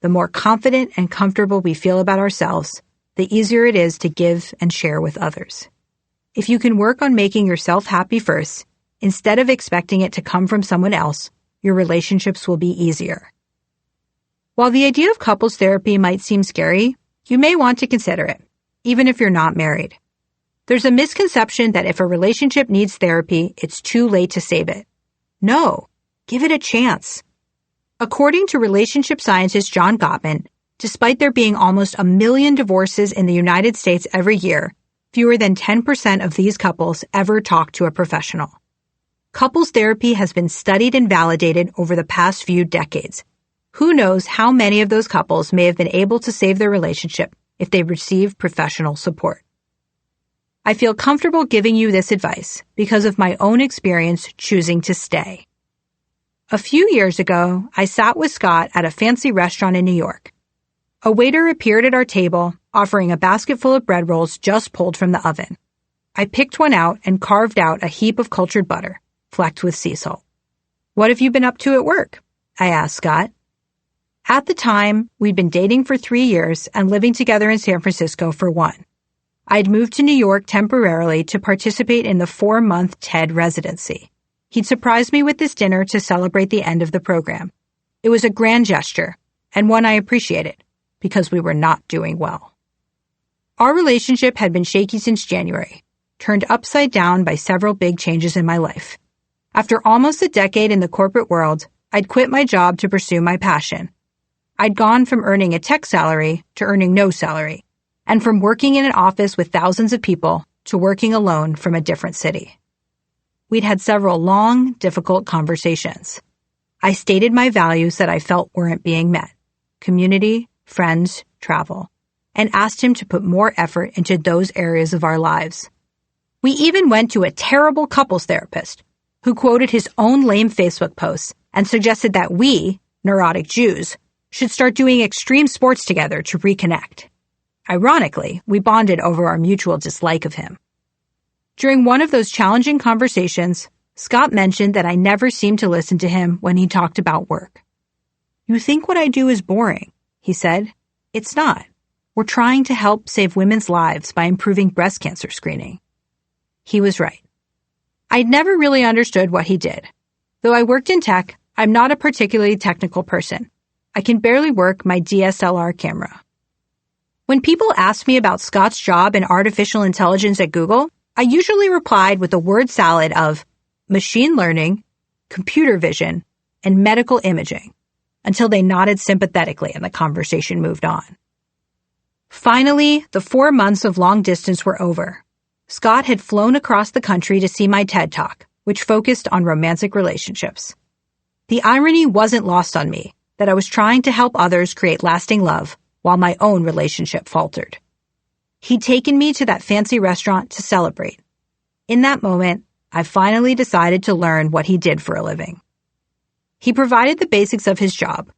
The more confident and comfortable we feel about ourselves, the easier it is to give and share with others. If you can work on making yourself happy first, instead of expecting it to come from someone else, your relationships will be easier. While the idea of couples therapy might seem scary, you may want to consider it, even if you're not married. There's a misconception that if a relationship needs therapy, it's too late to save it. No, give it a chance. According to relationship scientist John Gottman, despite there being almost 1 million divorces in the United States every year, fewer than 10% of these couples ever talk to a professional. Couples therapy has been studied and validated over the past few decades. Who knows how many of those couples may have been able to save their relationship if they received professional support. I feel comfortable giving you this advice because of my own experience choosing to stay. A few years ago, I sat with Scott at a fancy restaurant in New York. A waiter appeared at our table, offering a basket full of bread rolls just pulled from the oven. I picked one out and carved out a heap of cultured butter, flecked with sea salt. "What have you been up to at work?" I asked Scott. At the time, we'd been dating for 3 years and living together in San Francisco for 1. I'd moved to New York temporarily to participate in the 4-month TED residency. He'd surprised me with this dinner to celebrate the end of the program. It was a grand gesture, and one I appreciated, because we were not doing well. Our relationship had been shaky since January, turned upside down by several big changes in my life. After almost a decade in the corporate world, I'd quit my job to pursue my passion. I'd gone from earning a tech salary to earning no salary, and from working in an office with thousands of people to working alone from a different city. We'd had several long, difficult conversations. I stated my values that I felt weren't being met: community, friends, travel, and asked him to put more effort into those areas of our lives. We even went to a terrible couples therapist who quoted his own lame Facebook posts and suggested that we, neurotic Jews, should start doing extreme sports together to reconnect. Ironically, we bonded over our mutual dislike of him. During one of those challenging conversations, Scott mentioned that I never seemed to listen to him when he talked about work. "You think what I do is boring," he said. "It's not. We're trying to help save women's lives by improving breast cancer screening." He was right. I'd never really understood what he did. Though I worked in tech, I'm not a particularly technical person. I can barely work my DSLR camera. When people asked me about Scott's job in artificial intelligence at Google, I usually replied with a word salad of machine learning, computer vision, and medical imaging, until they nodded sympathetically and the conversation moved on. Finally, the 4 months of long distance were over. Scott had flown across the country to see my TED Talk, which focused on romantic relationships. The irony wasn't lost on me that I was trying to help others create lasting love while my own relationship faltered. He'd taken me to that fancy restaurant to celebrate. In that moment, I finally decided to learn what he did for a living. He provided the basics of his job,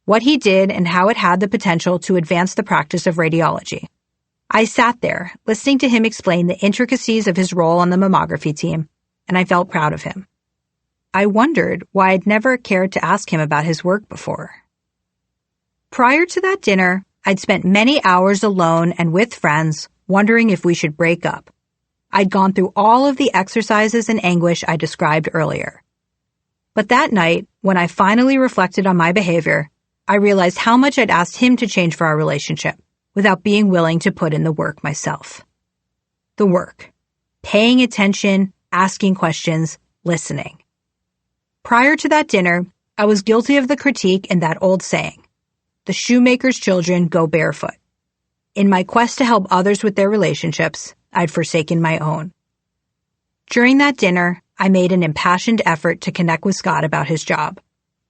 what he did and how it had the potential to advance the practice of radiology. I sat there, listening to him explain the intricacies of his role on the mammography team, and I felt proud of him. I wondered why I'd never cared to ask him about his work before. Prior to that dinner, I'd spent many hours alone and with friends, wondering if we should break up. I'd gone through all of the exercises and anguish I described earlier. But that night, when I finally reflected on my behavior, I realized how much I'd asked him to change for our relationship without being willing to put in the work myself. The work. Paying attention, asking questions, listening. Prior to that dinner, I was guilty of the critique in that old saying, "The shoemaker's children go barefoot." In my quest to help others with their relationships, I'd forsaken my own. During that dinner, I made an impassioned effort to connect with Scott about his job.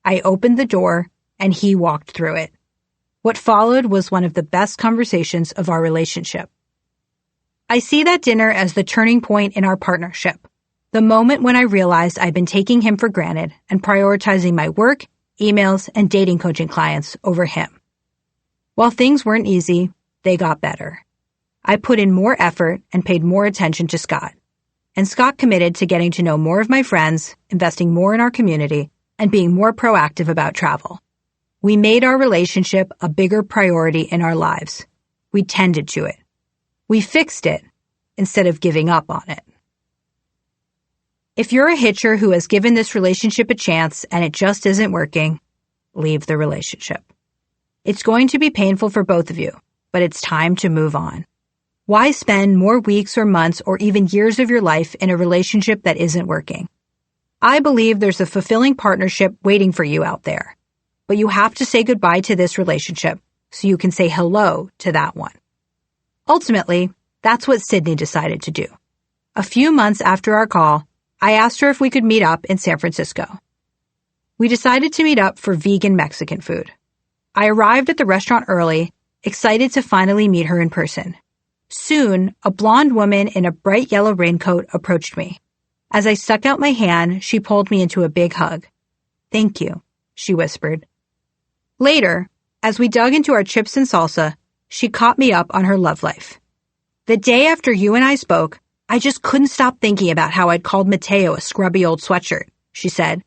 I opened the door, and he walked through it. What followed was one of the best conversations of our relationship. I see that dinner as the turning point in our partnership, the moment when I realized I'd been taking him for granted and prioritizing my work, emails, and dating coaching clients over him. While things weren't easy, they got better. I put in more effort and paid more attention to Scott. And Scott committed to getting to know more of my friends, investing more in our community, and being more proactive about travel. We made our relationship a bigger priority in our lives. We tended to it. We fixed it instead of giving up on it. If you're a hitcher who has given this relationship a chance and it just isn't working, leave the relationship. It's going to be painful for both of you, but it's time to move on. Why spend more weeks or months or even years of your life in a relationship that isn't working? I believe there's a fulfilling partnership waiting for you out there, but you have to say goodbye to this relationship so you can say hello to that one. Ultimately, that's what Sydney decided to do. A few months after our call, I asked her if we could meet up in San Francisco. We decided to meet up for vegan Mexican food. I arrived at the restaurant early, excited to finally meet her in person. Soon, a blonde woman in a bright yellow raincoat approached me. As I stuck out my hand, she pulled me into a big hug. "Thank you," she whispered. Later, as we dug into our chips and salsa, she caught me up on her love life. "The day after you and I spoke, I just couldn't stop thinking about how I'd called Mateo a scrubby old sweatshirt," she said.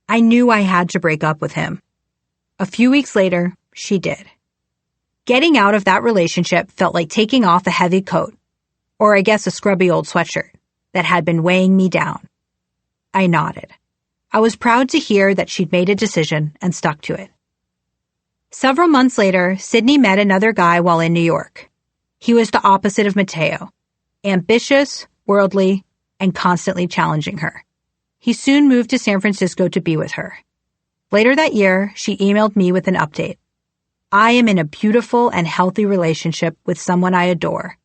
"I knew I had to break up with him." A few weeks later, she did. Getting out of that relationship felt like taking off a heavy coat, or I guess a scrubby old sweatshirt, that had been weighing me down. I nodded. I was proud to hear that she'd made a decision and stuck to it. Several months later, Sydney met another guy while in New York. He was the opposite of Mateo, ambitious, worldly, and constantly challenging her. He soon moved to San Francisco to be with her. Later that year, she emailed me with an update. "I am in a beautiful and healthy relationship with someone I adore,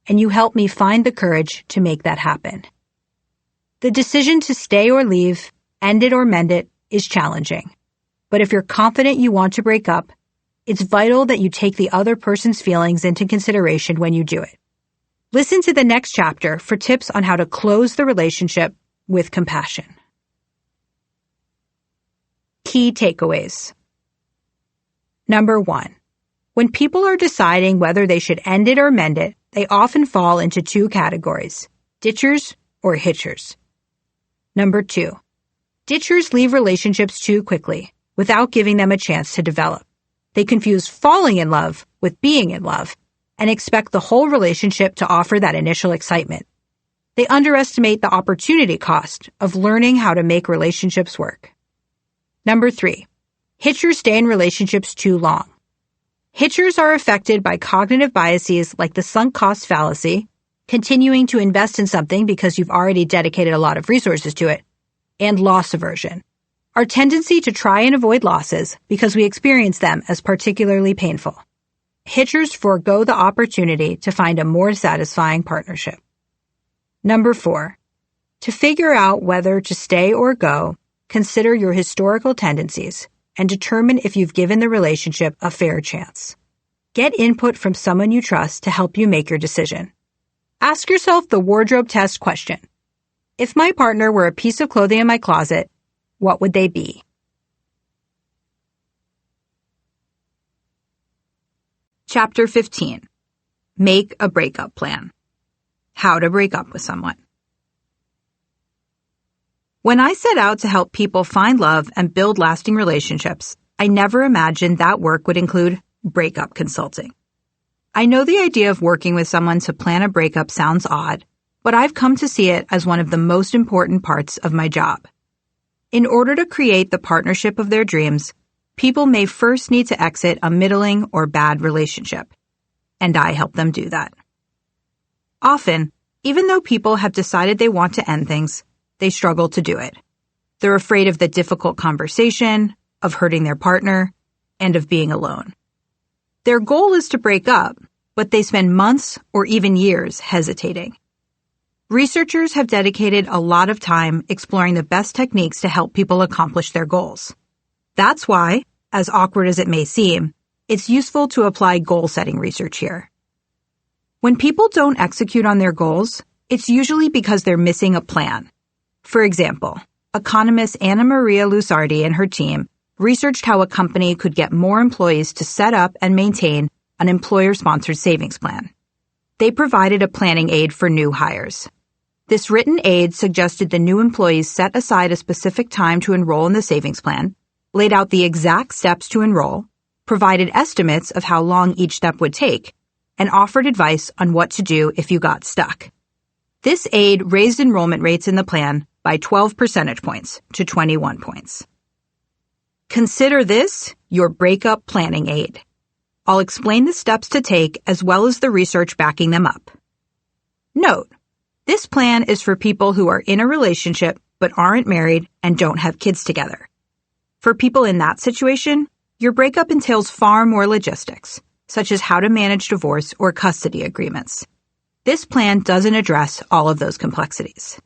and you helped me find the courage to make that happen." The decision to stay or leave, end it or mend it, is challenging. But if you're confident you want to break up, it's vital that you take the other person's feelings into consideration when you do it. Listen to the next chapter for tips on how to close the relationship with compassion. Key takeaways. Number 1. When people are deciding whether they should end it or mend it, they often fall into two categories: ditchers or hitchers. Number 2. Ditchers leave relationships too quickly, without giving them a chance to develop. They confuse falling in love with being in love, and expect the whole relationship to offer that initial excitement. They underestimate the opportunity cost of learning how to make relationships work. Number 3. Hitchers stay in relationships too long. Hitchers are affected by cognitive biases like the sunk cost fallacy, continuing to invest in something because you've already dedicated a lot of resources to it, and loss aversion, our tendency to try and avoid losses because we experience them as particularly painful. Hitchers forego the opportunity to find a more satisfying partnership. Number 4. To figure out whether to stay or go, consider your historical tendencies and determine if you've given the relationship a fair chance. Get input from someone you trust to help you make your decision. Ask yourself the wardrobe test question. If my partner were a piece of clothing in my closet, what would they be? Chapter 15. Make a breakup plan. How to break up with someone. When I set out to help people find love and build lasting relationships, I never imagined that work would include breakup consulting. I know the idea of working with someone to plan a breakup sounds odd, but I've come to see it as one of the most important parts of my job. In order to create the partnership of their dreams, people may first need to exit a middling or bad relationship, and I help them do that. Often, even though people have decided they want to end things, they struggle to do it. They're afraid of the difficult conversation, of hurting their partner, and of being alone. Their goal is to break up, but they spend months or even years hesitating. Researchers have dedicated a lot of time exploring the best techniques to help people accomplish their goals. That's why, as awkward as it may seem, it's useful to apply goal-setting research here. When people don't execute on their goals, it's usually because they're missing a plan. For example, economist Anna Maria Lusardi and her team researched how a company could get more employees to set up and maintain an employer-sponsored savings plan. They provided a planning aid for new hires. This written aid suggested the new employees set aside a specific time to enroll in the savings plan, laid out the exact steps to enroll, provided estimates of how long each step would take, and offered advice on what to do if you got stuck. This aid raised enrollment rates in the plan by 12 percentage points to 21 points. Consider this your breakup planning aid. I'll explain the steps to take as well as the research backing them up. Note, this plan is for people who are in a relationship but aren't married and don't have kids together. For people in that situation, your breakup entails far more logistics, such as how to manage divorce or custody agreements. This plan doesn't address all of those complexities.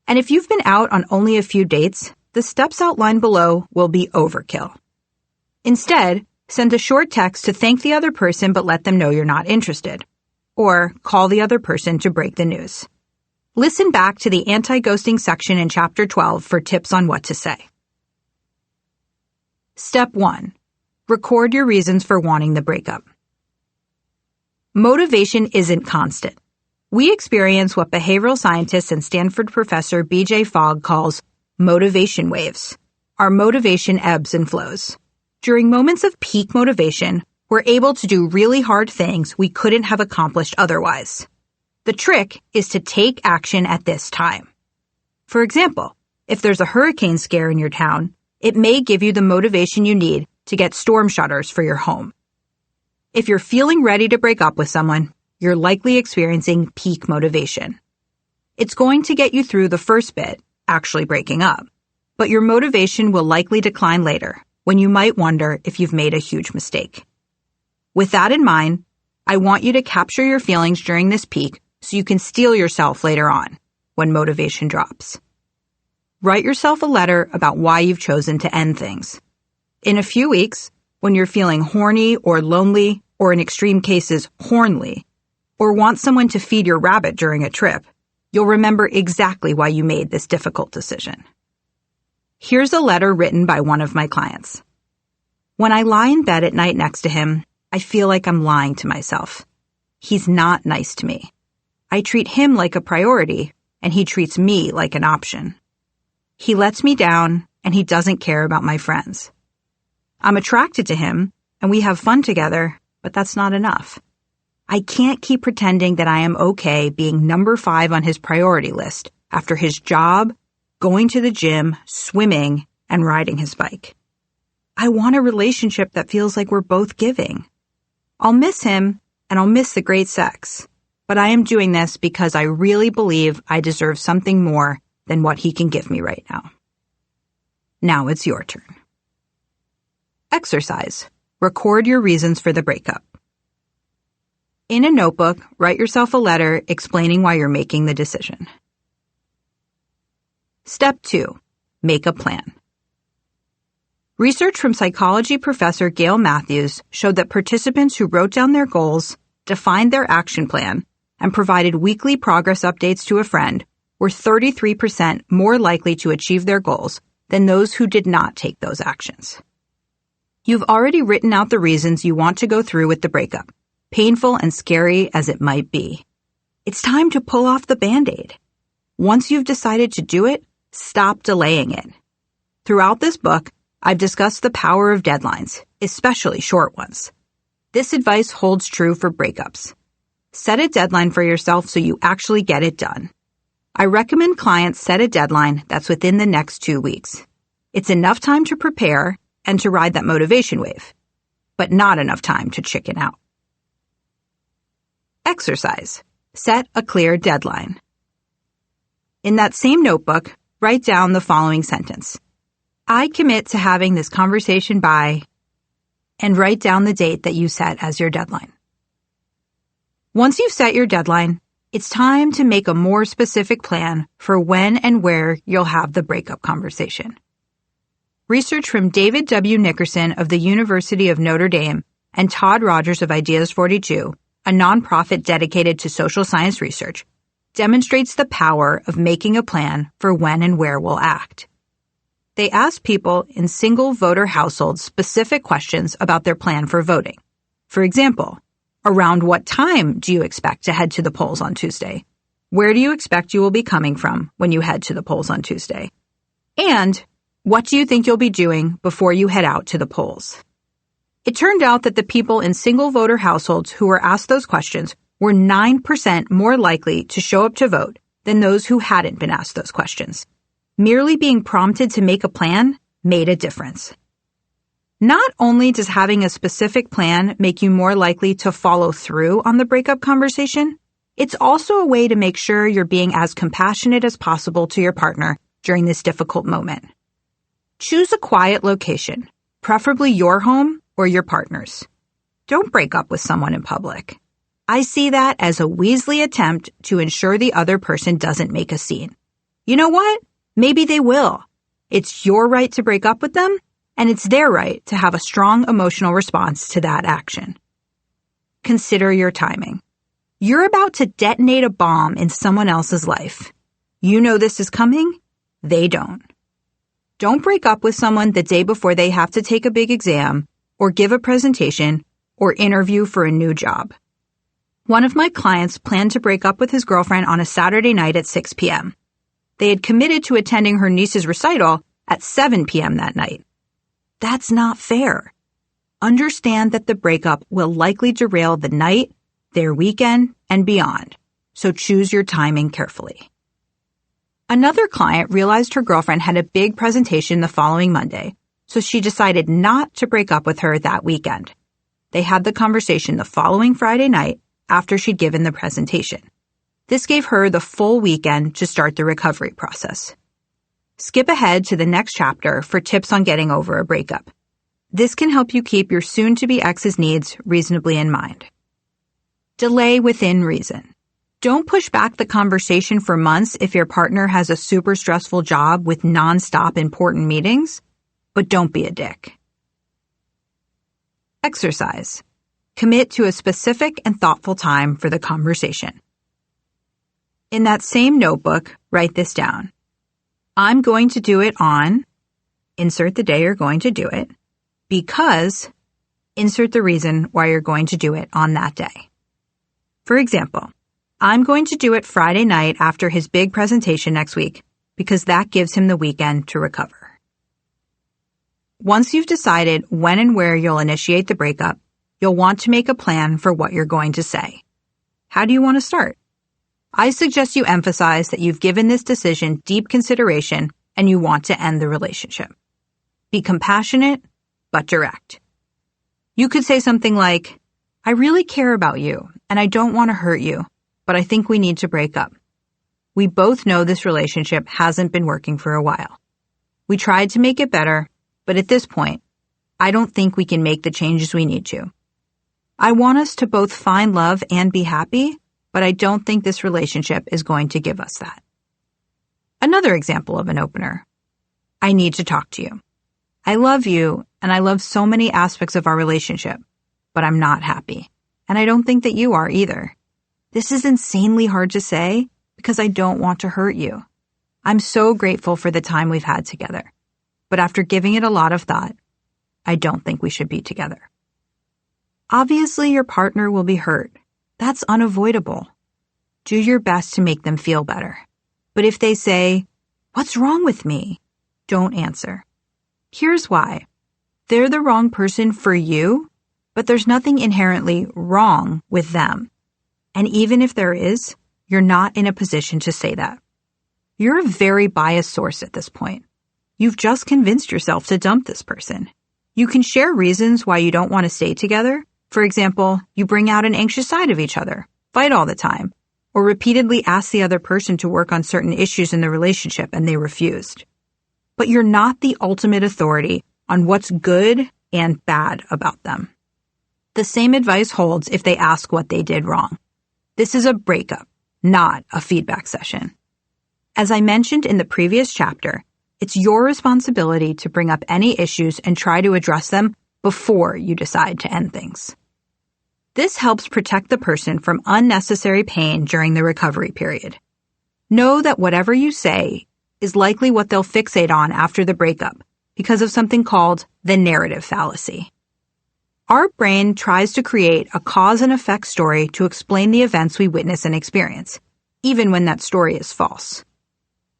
And if you've been out on only a few dates, the steps outlined below will be overkill. Instead, send a short text to thank the other person but let them know you're not interested. Or call the other person to break the news. Listen back to the anti-ghosting section in Chapter 12 for tips on what to say. Step 1. Record your reasons for wanting the breakup. Motivation isn't constant. We experience what behavioral scientist and Stanford professor B.J. Fogg calls motivation waves. Our motivation ebbs and flows. During moments of peak motivation, we're able to do really hard things we couldn't have accomplished otherwise. The trick is to take action at this time. For example, if there's a hurricane scare in your town, it may give you the motivation you need to get storm shutters for your home. If you're feeling ready to break up with someone, you're likely experiencing peak motivation. It's going to get you through the first bit, actually breaking up, but your motivation will likely decline later, when you might wonder if you've made a huge mistake. With that in mind, I want you to capture your feelings during this peak so you can steel yourself later on, when motivation drops. Write yourself a letter about why you've chosen to end things. In a few weeks, when you're feeling horny or lonely, or in extreme cases, hornly, or want someone to feed your rabbit during a trip, you'll remember exactly why you made this difficult decision. Here's a letter written by one of my clients. When I lie in bed at night next to him, I feel like I'm lying to myself. He's not nice to me. I treat him like a priority, and he treats me like an option. He lets me down, and he doesn't care about my friends. I'm attracted to him, and we have fun together, but that's not enough. I can't keep pretending that I am okay being number 5 on his priority list after his job, going to the gym, swimming, and riding his bike. I want a relationship that feels like we're both giving. I'll miss him, and I'll miss the great sex, but I am doing this because I really believe I deserve something more than what he can give me right now. Now it's your turn. Exercise. Record your reasons for the breakup. In a notebook, write yourself a letter explaining why you're making the decision. Step 2. Make a plan. Research from psychology professor Gail Matthews showed that participants who wrote down their goals, defined their action plan, and provided weekly progress updates to a friend were 33% more likely to achieve their goals than those who did not take those actions. You've already written out the reasons you want to go through with the breakup, painful and scary as it might be. It's time to pull off the Band-Aid. Once you've decided to do it, stop delaying it. Throughout this book, I've discussed the power of deadlines, especially short ones. This advice holds true for breakups. Set a deadline for yourself so you actually get it done. I recommend clients set a deadline that's within the next 2 weeks. It's enough time to prepare and to ride that motivation wave, but not enough time to chicken out. Exercise. Set a clear deadline. In that same notebook, write down the following sentence. I commit to having this conversation by, and write down the date that you set as your deadline. Once you've set your deadline, it's time to make a more specific plan for when and where you'll have the breakup conversation. Research from David W. Nickerson of the University of Notre Dame and Todd Rogers of Ideas 42, a nonprofit dedicated to social science research, demonstrates the power of making a plan for when and where we'll act. They asked people in single voter households specific questions about their plan for voting. For example, around what time do you expect to head to the polls on Tuesday? Where do you expect you will be coming from when you head to the polls on Tuesday? And what do you think you'll be doing before you head out to the polls? It turned out that the people in single voter households who were asked those questions were 9% more likely to show up to vote than those who hadn't been asked those questions. Merely being prompted to make a plan made a difference. Not only does having a specific plan make you more likely to follow through on the breakup conversation, it's also a way to make sure you're being as compassionate as possible to your partner during this difficult moment. Choose a quiet location, preferably your home or your partner's. Don't break up with someone in public. I see that as a Weasley attempt to ensure the other person doesn't make a scene. You know what? Maybe they will. It's your right to break up with them, and it's their right to have a strong emotional response to that action. Consider your timing. You're about to detonate a bomb in someone else's life. You know this is coming. They don't. Don't break up with someone the day before they have to take a big exam, or give a presentation, or interview for a new job. One of my clients planned to break up with his girlfriend on a Saturday night at 6 p.m. They had committed to attending her niece's recital at 7 p.m. that night. That's not fair. Understand that the breakup will likely derail the night, their weekend, and beyond, so choose your timing carefully. Another client realized her girlfriend had a big presentation the following Monday, so she decided not to break up with her that weekend. They had the conversation the following Friday night after she'd given the presentation. This gave her the full weekend to start the recovery process. Skip ahead to the next chapter for tips on getting over a breakup. This can help you keep your soon-to-be ex's needs reasonably in mind. Delay within reason. Don't push back the conversation for months if your partner has a super stressful job with non-stop important meetings, but don't be a dick. Exercise. Commit to a specific and thoughtful time for the conversation. In that same notebook, write this down. I'm going to do it on, insert the day you're going to do it, because, insert the reason why you're going to do it on that day. For example, I'm going to do it Friday night after his big presentation next week because that gives him the weekend to recover. Once you've decided when and where you'll initiate the breakup, you'll want to make a plan for what you're going to say. How do you want to start? I suggest you emphasize that you've given this decision deep consideration and you want to end the relationship. Be compassionate, but direct. You could say something like, I really care about you and I don't want to hurt you, but I think we need to break up. We both know this relationship hasn't been working for a while. We tried to make it better, but at this point, I don't think we can make the changes we need to. I want us to both find love and be happy, but I don't think this relationship is going to give us that. Another example of an opener. I need to talk to you. I love you, and I love so many aspects of our relationship, but I'm not happy, and I don't think that you are either. This is insanely hard to say because I don't want to hurt you. I'm so grateful for the time we've had together, but after giving it a lot of thought, I don't think we should be together. Obviously, your partner will be hurt. That's unavoidable. Do your best to make them feel better. But if they say, "What's wrong with me?" don't answer. Here's why. They're the wrong person for you, but there's nothing inherently wrong with them. And even if there is, you're not in a position to say that. You're a very biased source at this point. You've just convinced yourself to dump this person. You can share reasons why you don't want to stay together. For example, you bring out an anxious side of each other, fight all the time, or repeatedly ask the other person to work on certain issues in the relationship and they refused. But you're not the ultimate authority on what's good and bad about them. The same advice holds if they ask what they did wrong. This is a breakup, not a feedback session. As I mentioned in the previous chapter, it's your responsibility to bring up any issues and try to address them before you decide to end things. This helps protect the person from unnecessary pain during the recovery period. Know that whatever you say is likely what they'll fixate on after the breakup because of something called the narrative fallacy. Our brain tries to create a cause and effect story to explain the events we witness and experience. even when that story is false.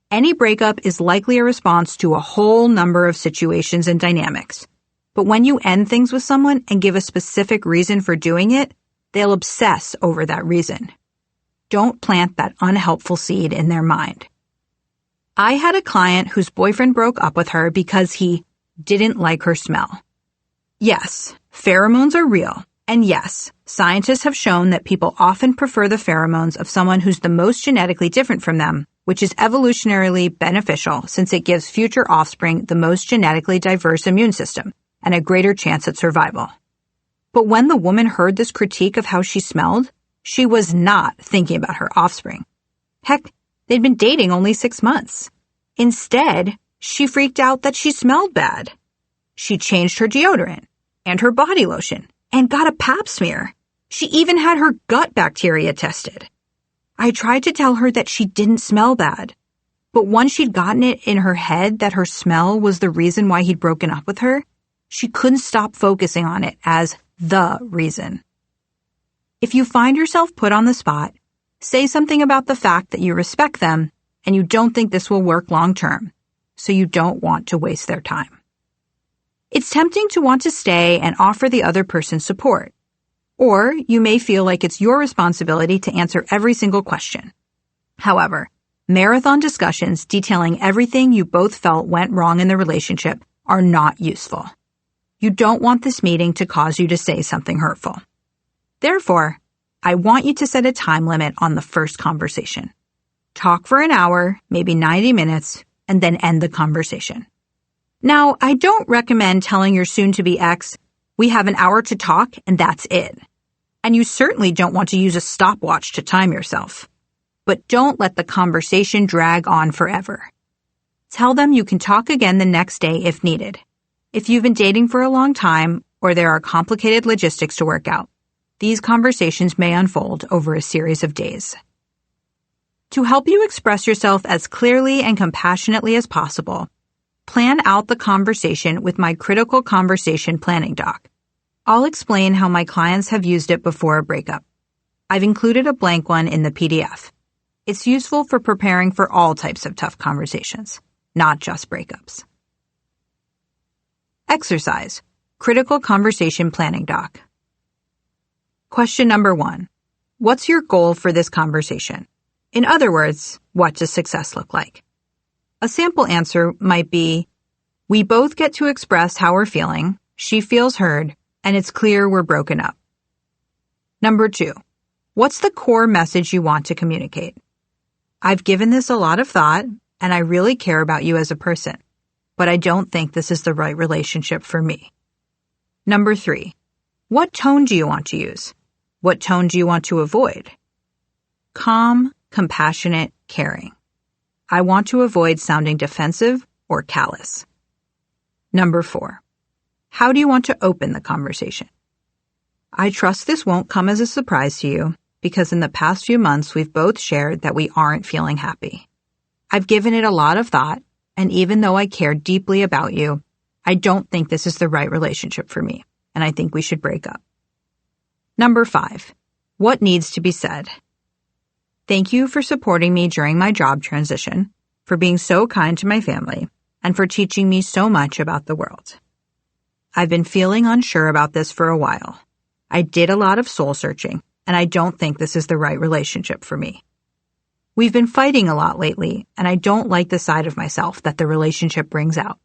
Any breakup is likely a response to a whole number of situations and dynamics. But when you end things with someone and give a specific reason for doing it, they'll obsess over that reason. Don't plant that unhelpful seed in their mind. I had a client whose boyfriend broke up with her because he didn't like her smell. Yes, pheromones are real. And yes, scientists have shown that people often prefer the pheromones of someone who's the most genetically different from them, which is evolutionarily beneficial since it gives future offspring the most genetically diverse immune system and a greater chance at survival. But when the woman heard this critique of how she smelled, she was not thinking about her offspring. Heck, they'd been dating only 6 months. Instead, she freaked out that she smelled bad. She changed her deodorant and her body lotion and got a pap smear. She even had her gut bacteria tested. I tried to tell her that she didn't smell bad, but once she'd gotten it in her head that her smell was the reason why he'd broken up with her, she couldn't stop focusing on it as the reason. If you find yourself put on the spot, say something about the fact that you respect them and you don't think this will work long term, so you don't want to waste their time. It's tempting to want to stay and offer the other person support. Or you may feel like it's your responsibility to answer every single question. However, marathon discussions detailing everything you both felt went wrong in the relationship are not useful. You don't want this meeting to cause you to say something hurtful. Therefore, I want you to set a time limit on the first conversation. Talk for an hour, maybe 90 minutes, and then end the conversation. Now, I don't recommend telling your soon-to-be ex, "We have an hour to talk and that's it." And you certainly don't want to use a stopwatch to time yourself. But don't let the conversation drag on forever. Tell them you can talk again the next day if needed. If you've been dating for a long time or there are complicated logistics to work out, these conversations may unfold over a series of days. To help you express yourself as clearly and compassionately as possible, plan out the conversation with my critical conversation planning doc. I'll explain how my clients have used it before a breakup. I've included a blank one in the PDF. It's useful for preparing for all types of tough conversations, not just breakups. Exercise, Critical Conversation Planning Doc. Question number 1. What's your goal for this conversation? In other words, what does success look like? A sample answer might be, we both get to express how we're feeling, she feels heard, and it's clear we're broken up. Number 2, what's the core message you want to communicate? I've given this a lot of thought, and I really care about you as a person, but I don't think this is the right relationship for me. Number 3, what tone do you want to use? What tone do you want to avoid? Calm, compassionate, caring. I want to avoid sounding defensive or callous. Number 4, how do you want to open the conversation? I trust this won't come as a surprise to you because in the past few months we've both shared that we aren't feeling happy. I've given it a lot of thought, and even though I care deeply about you, I don't think this is the right relationship for me, and I think we should break up. Number 5, what needs to be said? Thank you for supporting me during my job transition, for being so kind to my family, and for teaching me so much about the world. I've been feeling unsure about this for a while. I did a lot of soul searching, and I don't think this is the right relationship for me. We've been fighting a lot lately, and I don't like the side of myself that the relationship brings out.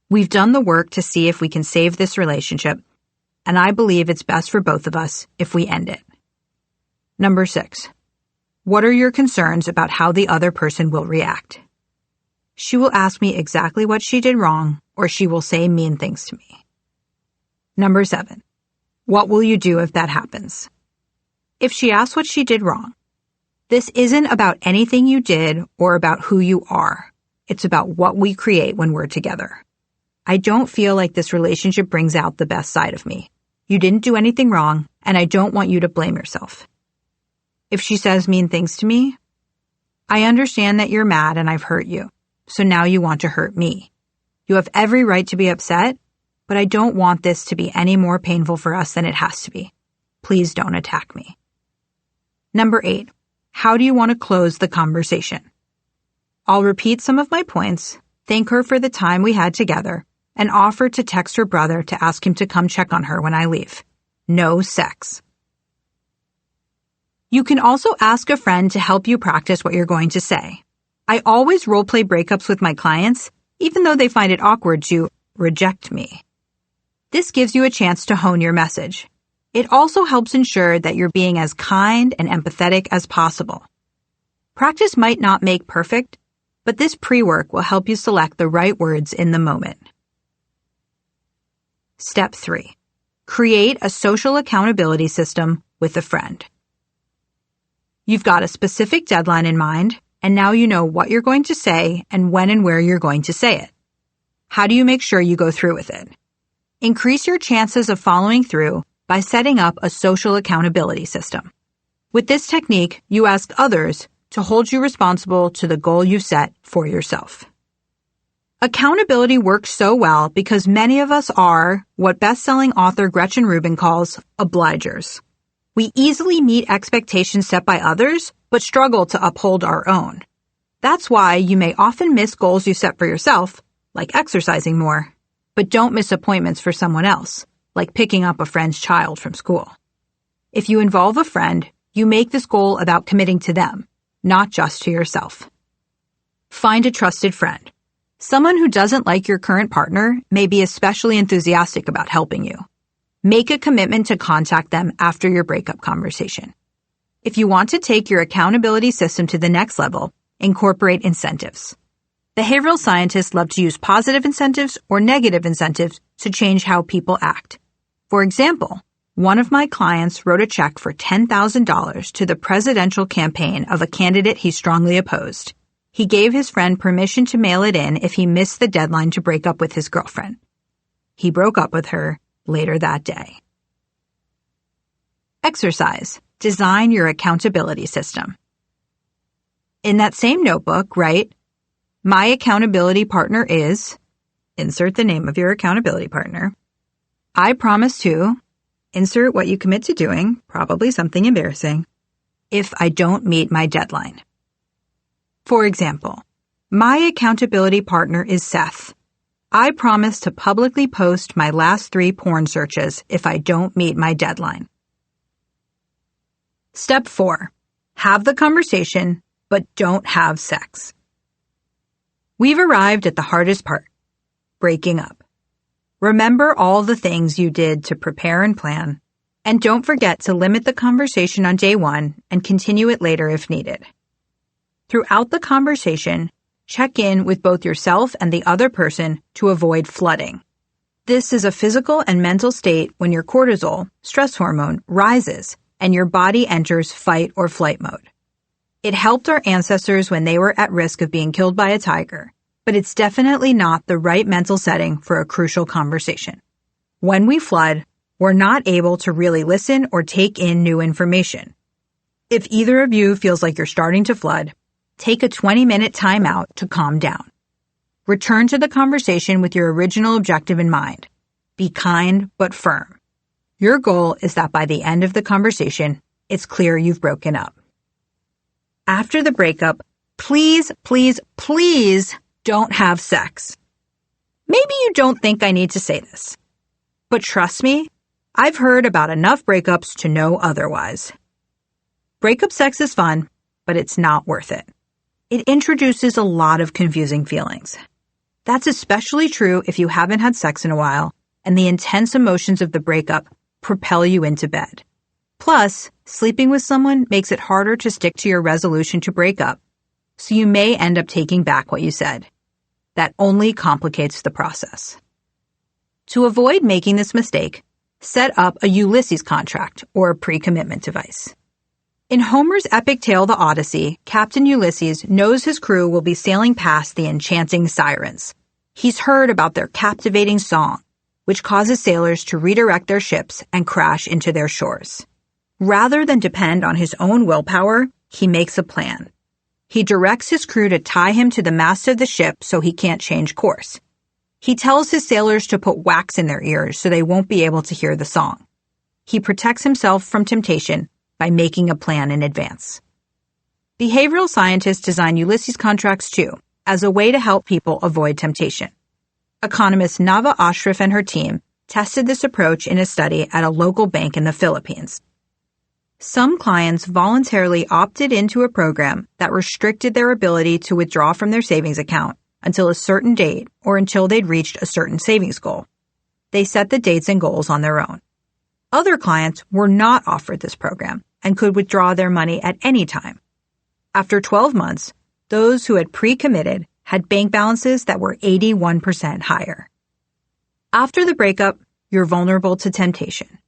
We've done the work to see if we can save this relationship, and I believe it's best for both of us if we end it. Number 6, what are your concerns about how the other person will react? She will ask me exactly what she did wrong, or she will say mean things to me. Number 7, what will you do if that happens? If she asks what she did wrong, this isn't about anything you did or about who you are. It's about what we create when we're together. I don't feel like this relationship brings out the best side of me. You didn't do anything wrong, and I don't want you to blame yourself. If she says mean things to me, I understand that you're mad and I've hurt you, so now you want to hurt me. You have every right to be upset, but I don't want this to be any more painful for us than it has to be. Please don't attack me. Number 8, how do you want to close the conversation? I'll repeat some of my points, thank her for the time we had together, and offer to text her brother to ask him to come check on her when I leave. No sex. You can also ask a friend to help you practice what you're going to say. I always role-play breakups with my clients, even though they find it awkward to reject me. This gives you a chance to hone your message. It also helps ensure that you're being as kind and empathetic as possible. Practice might not make perfect, but this pre-work will help you select the right words in the moment. Step 3. Create a social accountability system with a friend. You've got a specific deadline in mind, and now you know what you're going to say and when and where you're going to say it. How do you make sure you go through with it? Increase your chances of following through by setting up a social accountability system. With this technique, you ask others to hold you responsible to the goal you set for yourself. Accountability works so well because many of us are what best-selling author Gretchen Rubin calls obligers. We easily meet expectations set by others, but struggle to uphold our own. That's why you may often miss goals you set for yourself, like exercising more, but don't miss appointments for someone else, like picking up a friend's child from school. If you involve a friend, you make this goal about committing to them, not just to yourself. Find a trusted friend. Someone who doesn't like your current partner may be especially enthusiastic about helping you. Make a commitment to contact them after your breakup conversation. If you want to take your accountability system to the next level, incorporate incentives. Behavioral scientists love to use positive incentives or negative incentives to change how people act. For example, one of my clients wrote a check for $10,000 to the presidential campaign of a candidate he strongly opposed. He gave his friend permission to mail it in if he missed the deadline to break up with his girlfriend. He broke up with her later that day. Exercise. Design your accountability system. In that same notebook, write, my accountability partner is, insert the name of your accountability partner. I promise to, insert what you commit to doing, probably something embarrassing, if I don't meet my deadline. For example, my accountability partner is Seth. I promise to publicly post my last 3 porn searches if I don't meet my deadline. Step 4. Have the conversation, but don't have sex. We've arrived at the hardest part, breaking up. Remember all the things you did to prepare and plan, and don't forget to limit the conversation on day 1 and continue it later if needed. Throughout the conversation, check in with both yourself and the other person to avoid flooding. This is a physical and mental state when your cortisol, stress hormone, rises and your body enters fight or flight mode. It helped our ancestors when they were at risk of being killed by a tiger, but it's definitely not the right mental setting for a crucial conversation. When we flood, we're not able to really listen or take in new information. If either of you feels like you're starting to flood, take a 20-minute timeout to calm down. Return to the conversation with your original objective in mind. Be kind but firm. Your goal is that by the end of the conversation, it's clear you've broken up. After the breakup, please, please, please don't have sex. Maybe you don't think I need to say this, but trust me, I've heard about enough breakups to know otherwise. Breakup sex is fun, but it's not worth it. It introduces a lot of confusing feelings. That's especially true if you haven't had sex in a while and the intense emotions of the breakup propel you into bed. Plus, sleeping with someone makes it harder to stick to your resolution to break up, so you may end up taking back what you said. That only complicates the process. To avoid making this mistake, set up a Ulysses contract or a pre-commitment device. In Homer's epic tale The Odyssey, Captain Ulysses knows his crew will be sailing past the enchanting sirens. He's heard about their captivating song, which causes sailors to redirect their ships and crash into their shores. Rather than depend on his own willpower, he makes a plan. He directs his crew to tie him to the mast of the ship so he can't change course. He tells his sailors to put wax in their ears so they won't be able to hear the song. He protects himself from temptation by making a plan in advance. Behavioral scientists design Ulysses contracts too, as a way to help people avoid temptation. Economist Nava Ashraf and her team tested this approach in a study at a local bank in the Philippines. Some clients voluntarily opted into a program that restricted their ability to withdraw from their savings account until a certain date or until they'd reached a certain savings goal. They set the dates and goals on their own. Other clients were not offered this program and could withdraw their money at any time. After 12 months, those who had pre-committed had bank balances that were 81% higher. After the breakup, you're vulnerable to temptation.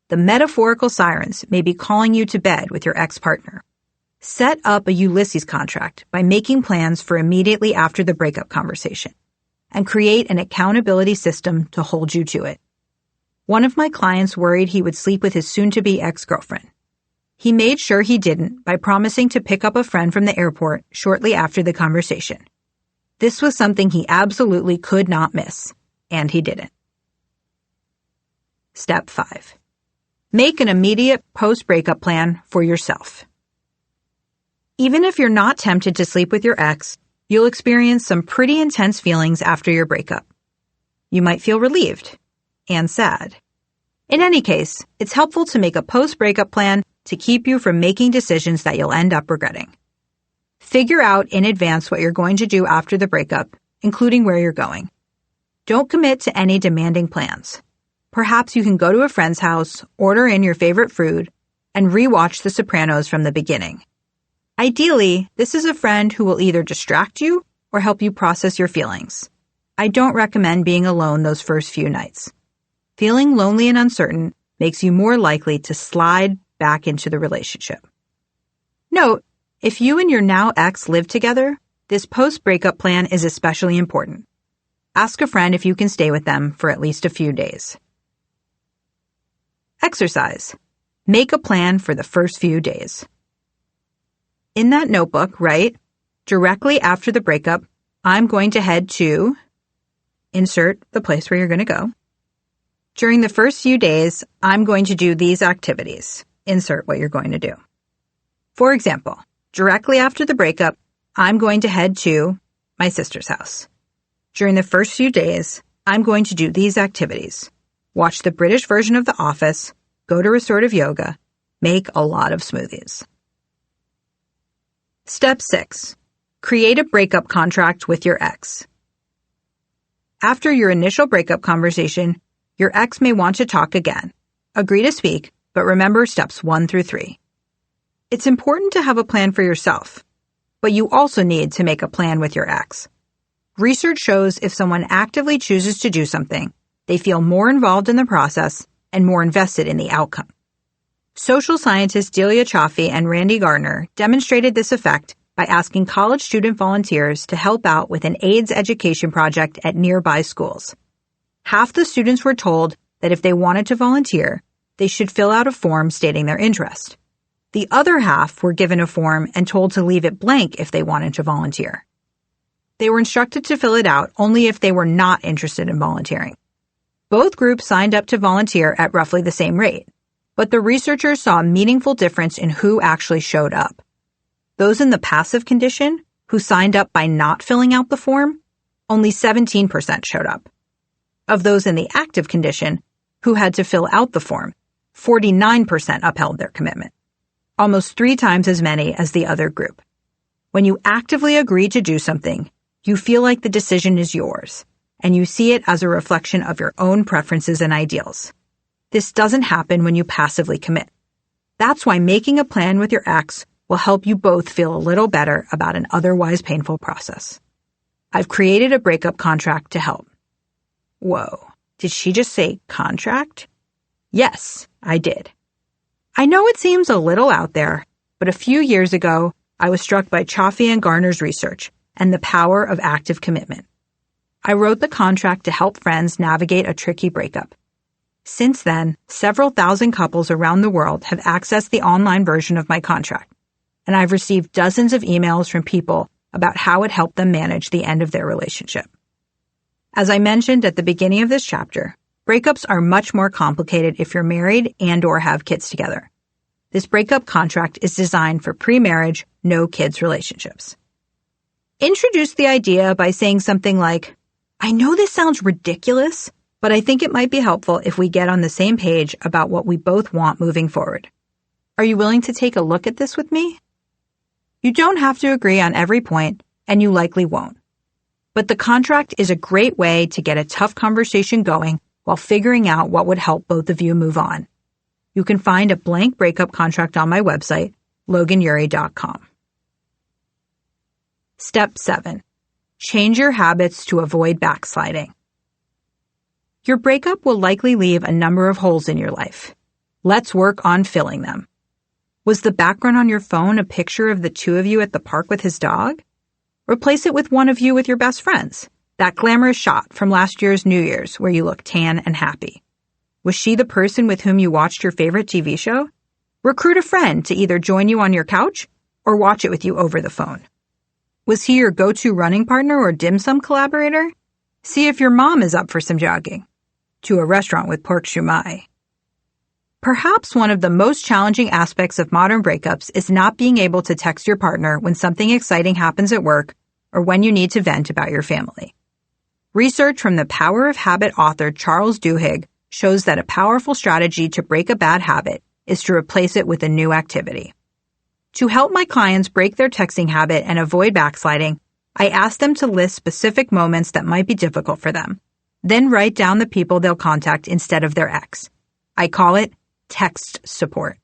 The metaphorical sirens may be calling you to bed with your ex-partner. Set up a Ulysses contract by making plans for immediately after the breakup conversation, and create an accountability system to hold you to it. One of my clients worried he would sleep with his soon-to-be ex-girlfriend. He made sure he didn't by promising to pick up a friend from the airport shortly after the conversation. This was something he absolutely could not miss, and he didn't. Step 5. Make an immediate post-breakup plan for yourself. Even if you're not tempted to sleep with your ex, you'll experience some pretty intense feelings after your breakup. You might feel relieved and sad. In any case, it's helpful to make a post-breakup plan to keep you from making decisions that you'll end up regretting. Figure out in advance what you're going to do after the breakup, including where you're going. Don't commit to any demanding plans. Perhaps you can go to a friend's house, order in your favorite food, and rewatch The Sopranos from the beginning. Ideally, this is a friend who will either distract you or help you process your feelings. I don't recommend being alone those first few nights. Feeling lonely and uncertain makes you more likely to slide back into the relationship. Note, if you and your now ex live together, this post-breakup plan is especially important. Ask a friend if you can stay with them for at least a few days. Exercise. Make a plan for the first few days. In that notebook, write, directly after the breakup, I'm going to head to, insert the place where you're going to go. During the first few days, I'm going to do these activities. Insert what you're going to do. For example, directly after the breakup, I'm going to head to my sister's house. During the first few days, I'm going to do these activities. Watch the British version of The Office, go to restorative yoga, make a lot of smoothies. Step 6. Create a breakup contract with your ex. After your initial breakup conversation, your ex may want to talk again. Agree to speak, but remember steps 1 through 3. It's important to have a plan for yourself, but you also need to make a plan with your ex. Research shows if someone actively chooses to do something, they feel more involved in the process and more invested in the outcome. Social scientists Delia Chaffee and Randy Gardner demonstrated this effect by asking college student volunteers to help out with an AIDS education project at nearby schools. Half the students were told that if they wanted to volunteer, they should fill out a form stating their interest. The other half were given a form and told to leave it blank if they wanted to volunteer. They were instructed to fill it out only if they were not interested in volunteering. Both groups signed up to volunteer at roughly the same rate, but the researchers saw a meaningful difference in who actually showed up. Those in the passive condition, who signed up by not filling out the form, only 17% showed up. Of those in the active condition, who had to fill out the form, 49% upheld their commitment, almost 3 times as many as the other group. When you actively agree to do something, you feel like the decision is yours, and you see it as a reflection of your own preferences and ideals. This doesn't happen when you passively commit. That's why making a plan with your ex will help you both feel a little better about an otherwise painful process. I've created a breakup contract to help. Whoa, did she just say contract? Yes, I did. I know it seems a little out there, but a few years ago, I was struck by Chaffee and Garner's research and the power of active commitment. I wrote the contract to help friends navigate a tricky breakup. Since then, several thousand couples around the world have accessed the online version of my contract, and I've received dozens of emails from people about how it helped them manage the end of their relationship. As I mentioned at the beginning of this chapter, breakups are much more complicated if you're married and/or have kids together. This breakup contract is designed for pre-marriage, no kids relationships. Introduce the idea by saying something like, I know this sounds ridiculous, but I think it might be helpful if we get on the same page about what we both want moving forward. Are you willing to take a look at this with me? You don't have to agree on every point, and you likely won't. But the contract is a great way to get a tough conversation going while figuring out what would help both of you move on. You can find a blank breakup contract on my website, loganury.com. Step 7. Change your habits to avoid backsliding. Your breakup will likely leave a number of holes in your life. Let's work on filling them. Was the background on your phone a picture of the two of you at the park with his dog? Replace it with one of you with your best friends. That glamorous shot from last year's New Year's where you look tan and happy. Was she the person with whom you watched your favorite TV show? Recruit a friend to either join you on your couch or watch it with you over the phone. Was he your go-to running partner or dim sum collaborator? See if your mom is up for some jogging. To a restaurant with pork shumai. Perhaps one of the most challenging aspects of modern breakups is not being able to text your partner when something exciting happens at work or when you need to vent about your family. Research from the Power of Habit author Charles Duhigg shows that a powerful strategy to break a bad habit is to replace it with a new activity. To help my clients break their texting habit and avoid backsliding, I ask them to list specific moments that might be difficult for them. Then write down the people they'll contact instead of their ex. I call it text support.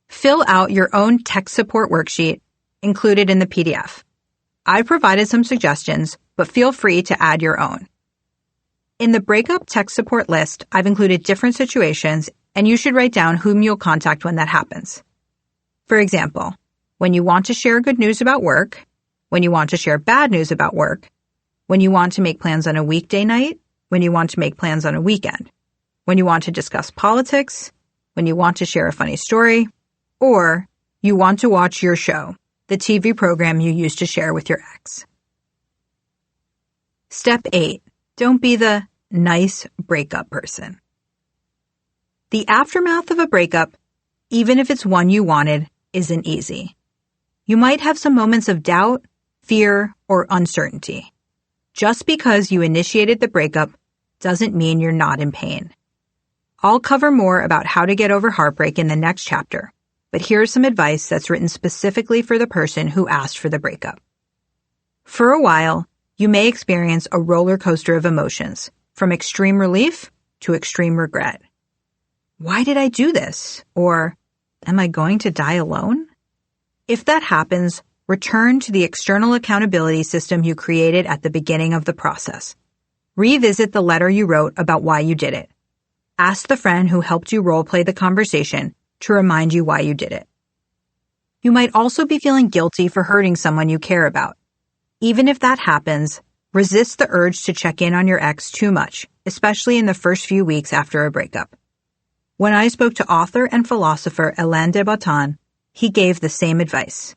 Fill out your own text support worksheet included in the PDF. I provided some suggestions, but feel free to add your own. In the breakup text support list, I've included different situations, and you should write down whom you'll contact when that happens. For example, when you want to share good news about work, when you want to share bad news about work, when you want to make plans on a weekday night, when you want to make plans on a weekend, when you want to discuss politics, when you want to share a funny story, or you want to watch your show, the TV program you used to share with your ex. Step 8. Don't be the nice breakup person. The aftermath of a breakup, even if it's one you wanted, isn't easy. You might have some moments of doubt, fear, or uncertainty. Just because you initiated the breakup doesn't mean you're not in pain. I'll cover more about how to get over heartbreak in the next chapter, but here's some advice that's written specifically for the person who asked for the breakup. For a while, you may experience a roller coaster of emotions, from extreme relief to extreme regret. Why did I do this? Or, am I going to die alone? If that happens, return to the external accountability system you created at the beginning of the process. Revisit the letter you wrote about why you did it. Ask the friend who helped you role-play the conversation to remind you why you did it. You might also be feeling guilty for hurting someone you care about. Even if that happens, resist the urge to check in on your ex too much, especially in the first few weeks after a breakup. When I spoke to author and philosopher Alain de Botton, he gave the same advice.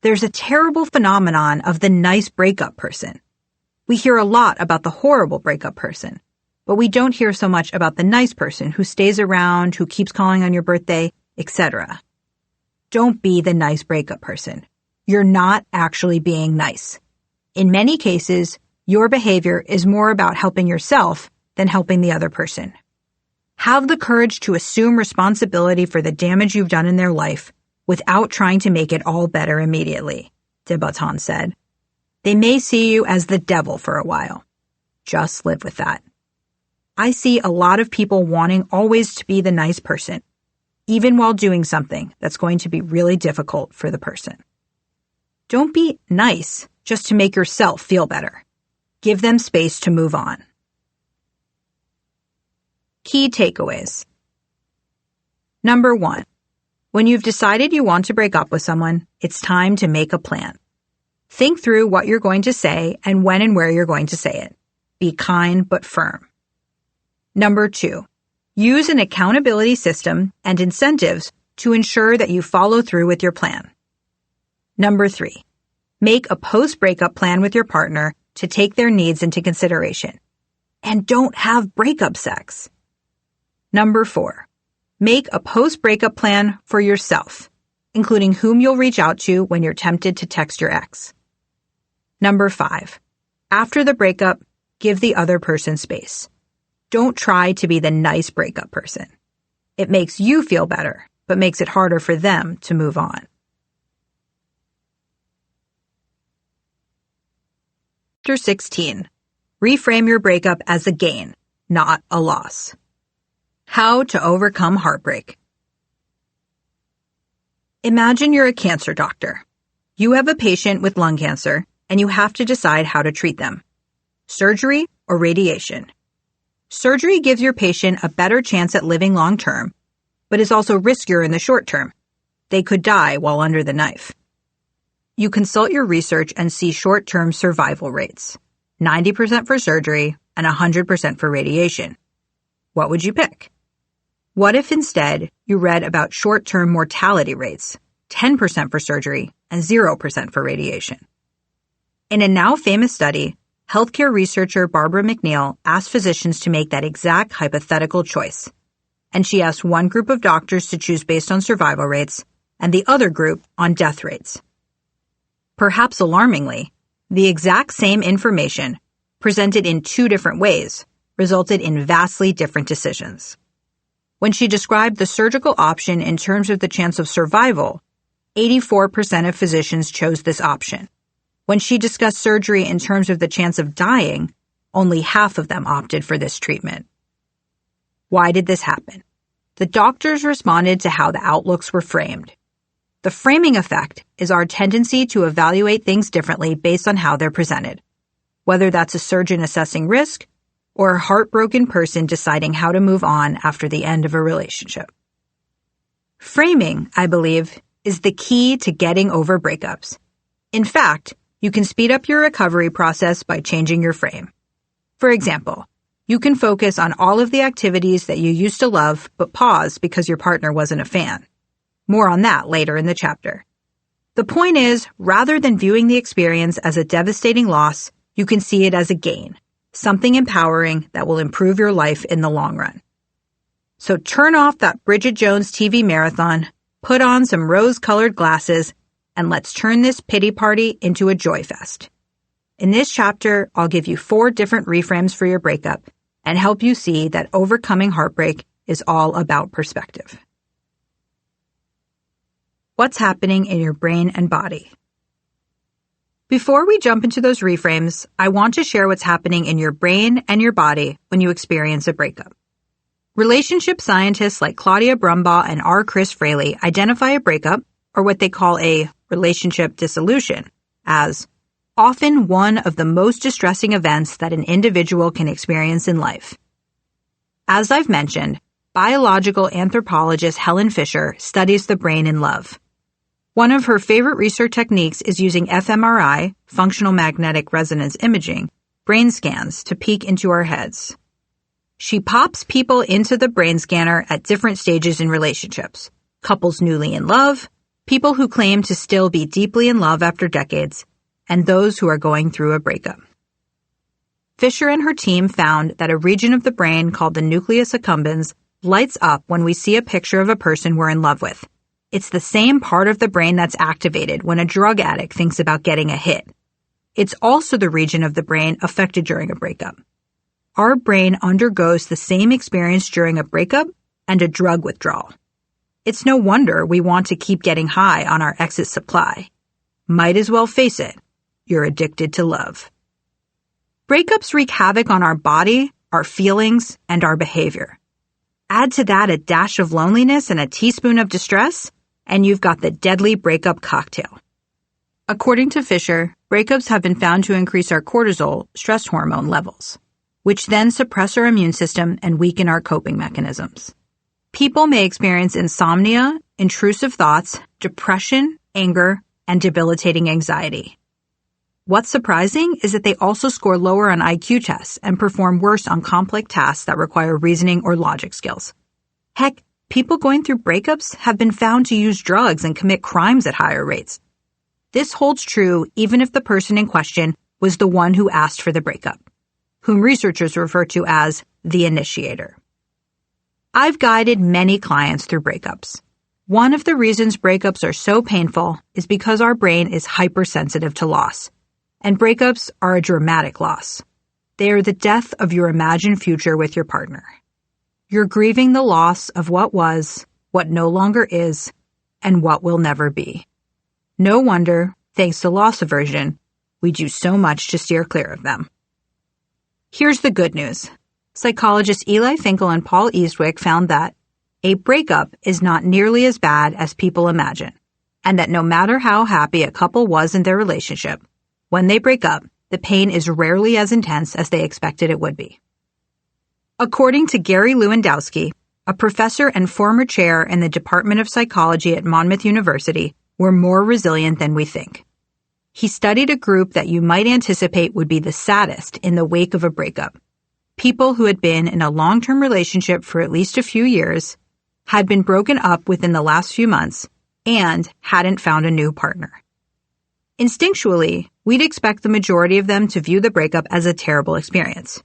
There's a terrible phenomenon of the nice breakup person. We hear a lot about the horrible breakup person, but we don't hear so much about the nice person who stays around, who keeps calling on your birthday, etc. Don't be the nice breakup person. You're not actually being nice. In many cases, your behavior is more about helping yourself than helping the other person. Have the courage to assume responsibility for the damage you've done in their life without trying to make it all better immediately, de Botton said. They may see you as the devil for a while. Just live with that. I see a lot of people wanting always to be the nice person, even while doing something that's going to be really difficult for the person. Don't be nice just to make yourself feel better. Give them space to move on. Key takeaways. Number 1. When you've decided you want to break up with someone, it's time to make a plan. Think through what you're going to say and when and where you're going to say it. Be kind but firm. Number 2. Use an accountability system and incentives to ensure that you follow through with your plan. Number 3. Make a post-breakup plan with your partner to take their needs into consideration. And don't have breakup sex. Number 4. Make a post-breakup plan for yourself, including whom you'll reach out to when you're tempted to text your ex. Number 5, after the breakup, give the other person space. Don't try to be the nice breakup person. It makes you feel better, but makes it harder for them to move on. Chapter 16. Reframe your breakup as a gain, not a loss. How to overcome heartbreak. Imagine you're a cancer doctor. You have a patient with lung cancer, and you have to decide how to treat them. Surgery or radiation. Surgery gives your patient a better chance at living long term, but is also riskier in the short term. They could die while under the knife. You consult your research and see short-term survival rates, 90% for surgery and 100% for radiation. What would you pick? What if instead you read about short-term mortality rates, 10% for surgery and 0% for radiation? In a now famous study, healthcare researcher Barbara McNeil asked physicians to make that exact hypothetical choice. And she asked one group of doctors to choose based on survival rates and the other group on death rates. Perhaps alarmingly, the exact same information, presented in 2 different ways, resulted in vastly different decisions. When she described the surgical option in terms of the chance of survival, 84% of physicians chose this option. When she discussed surgery in terms of the chance of dying, only half of them opted for this treatment. Why did this happen? The doctors responded to how the outlooks were framed. The framing effect is our tendency to evaluate things differently based on how they're presented, whether that's a surgeon assessing risk or a heartbroken person deciding how to move on after the end of a relationship. Framing, I believe, is the key to getting over breakups. In fact, you can speed up your recovery process by changing your frame. For example, you can focus on all of the activities that you used to love but pause because your partner wasn't a fan. More on that later in the chapter. The point is, rather than viewing the experience as a devastating loss, you can see it as a gain, something empowering that will improve your life in the long run. So turn off that Bridget Jones TV marathon, put on some rose-colored glasses, and let's turn this pity party into a joy fest. In this chapter, I'll give you 4 different reframes for your breakup and help you see that overcoming heartbreak is all about perspective. What's happening in your brain and body? Before we jump into those reframes, I want to share what's happening in your brain and your body when you experience a breakup. Relationship scientists like Claudia Brumbaugh and R. Chris Fraley identify a breakup, or what they call a relationship dissolution, as often one of the most distressing events that an individual can experience in life. As I've mentioned, biological anthropologist Helen Fisher studies the brain in love. One of her favorite research techniques is using fMRI, functional magnetic resonance imaging, brain scans to peek into our heads. She pops people into the brain scanner at different stages in relationships, couples newly in love, people who claim to still be deeply in love after decades, and those who are going through a breakup. Fisher and her team found that a region of the brain called the nucleus accumbens lights up when we see a picture of a person we're in love with. It's the same part of the brain that's activated when a drug addict thinks about getting a hit. It's also the region of the brain affected during a breakup. Our brain undergoes the same experience during a breakup and a drug withdrawal. It's no wonder we want to keep getting high on our exit supply. Might as well face it, you're addicted to love. Breakups wreak havoc on our body, our feelings, and our behavior. Add to that a dash of loneliness and a teaspoon of distress, and you've got the deadly breakup cocktail. According to Fisher, breakups have been found to increase our cortisol, stress hormone levels, which then suppress our immune system and weaken our coping mechanisms. People may experience insomnia, intrusive thoughts, depression, anger, and debilitating anxiety. What's surprising is that they also score lower on IQ tests and perform worse on complex tasks that require reasoning or logic skills. Heck, people going through breakups have been found to use drugs and commit crimes at higher rates. This holds true even if the person in question was the one who asked for the breakup, whom researchers refer to as the initiator. I've guided many clients through breakups. One of the reasons breakups are so painful is because our brain is hypersensitive to loss, and breakups are a dramatic loss. They are the death of your imagined future with your partner. You're grieving the loss of what was, what no longer is, and what will never be. No wonder, thanks to loss aversion, we do so much to steer clear of them. Here's the good news. Psychologists Eli Finkel and Paul Eastwick found that a breakup is not nearly as bad as people imagine, and that no matter how happy a couple was in their relationship, when they break up, the pain is rarely as intense as they expected it would be. According to Gary Lewandowski, a professor and former chair in the Department of Psychology at Monmouth University, we're more resilient than we think. He studied a group that you might anticipate would be the saddest in the wake of a breakup. People who had been in a long-term relationship for at least a few years, had been broken up within the last few months, and hadn't found a new partner. Instinctually, we'd expect the majority of them to view the breakup as a terrible experience.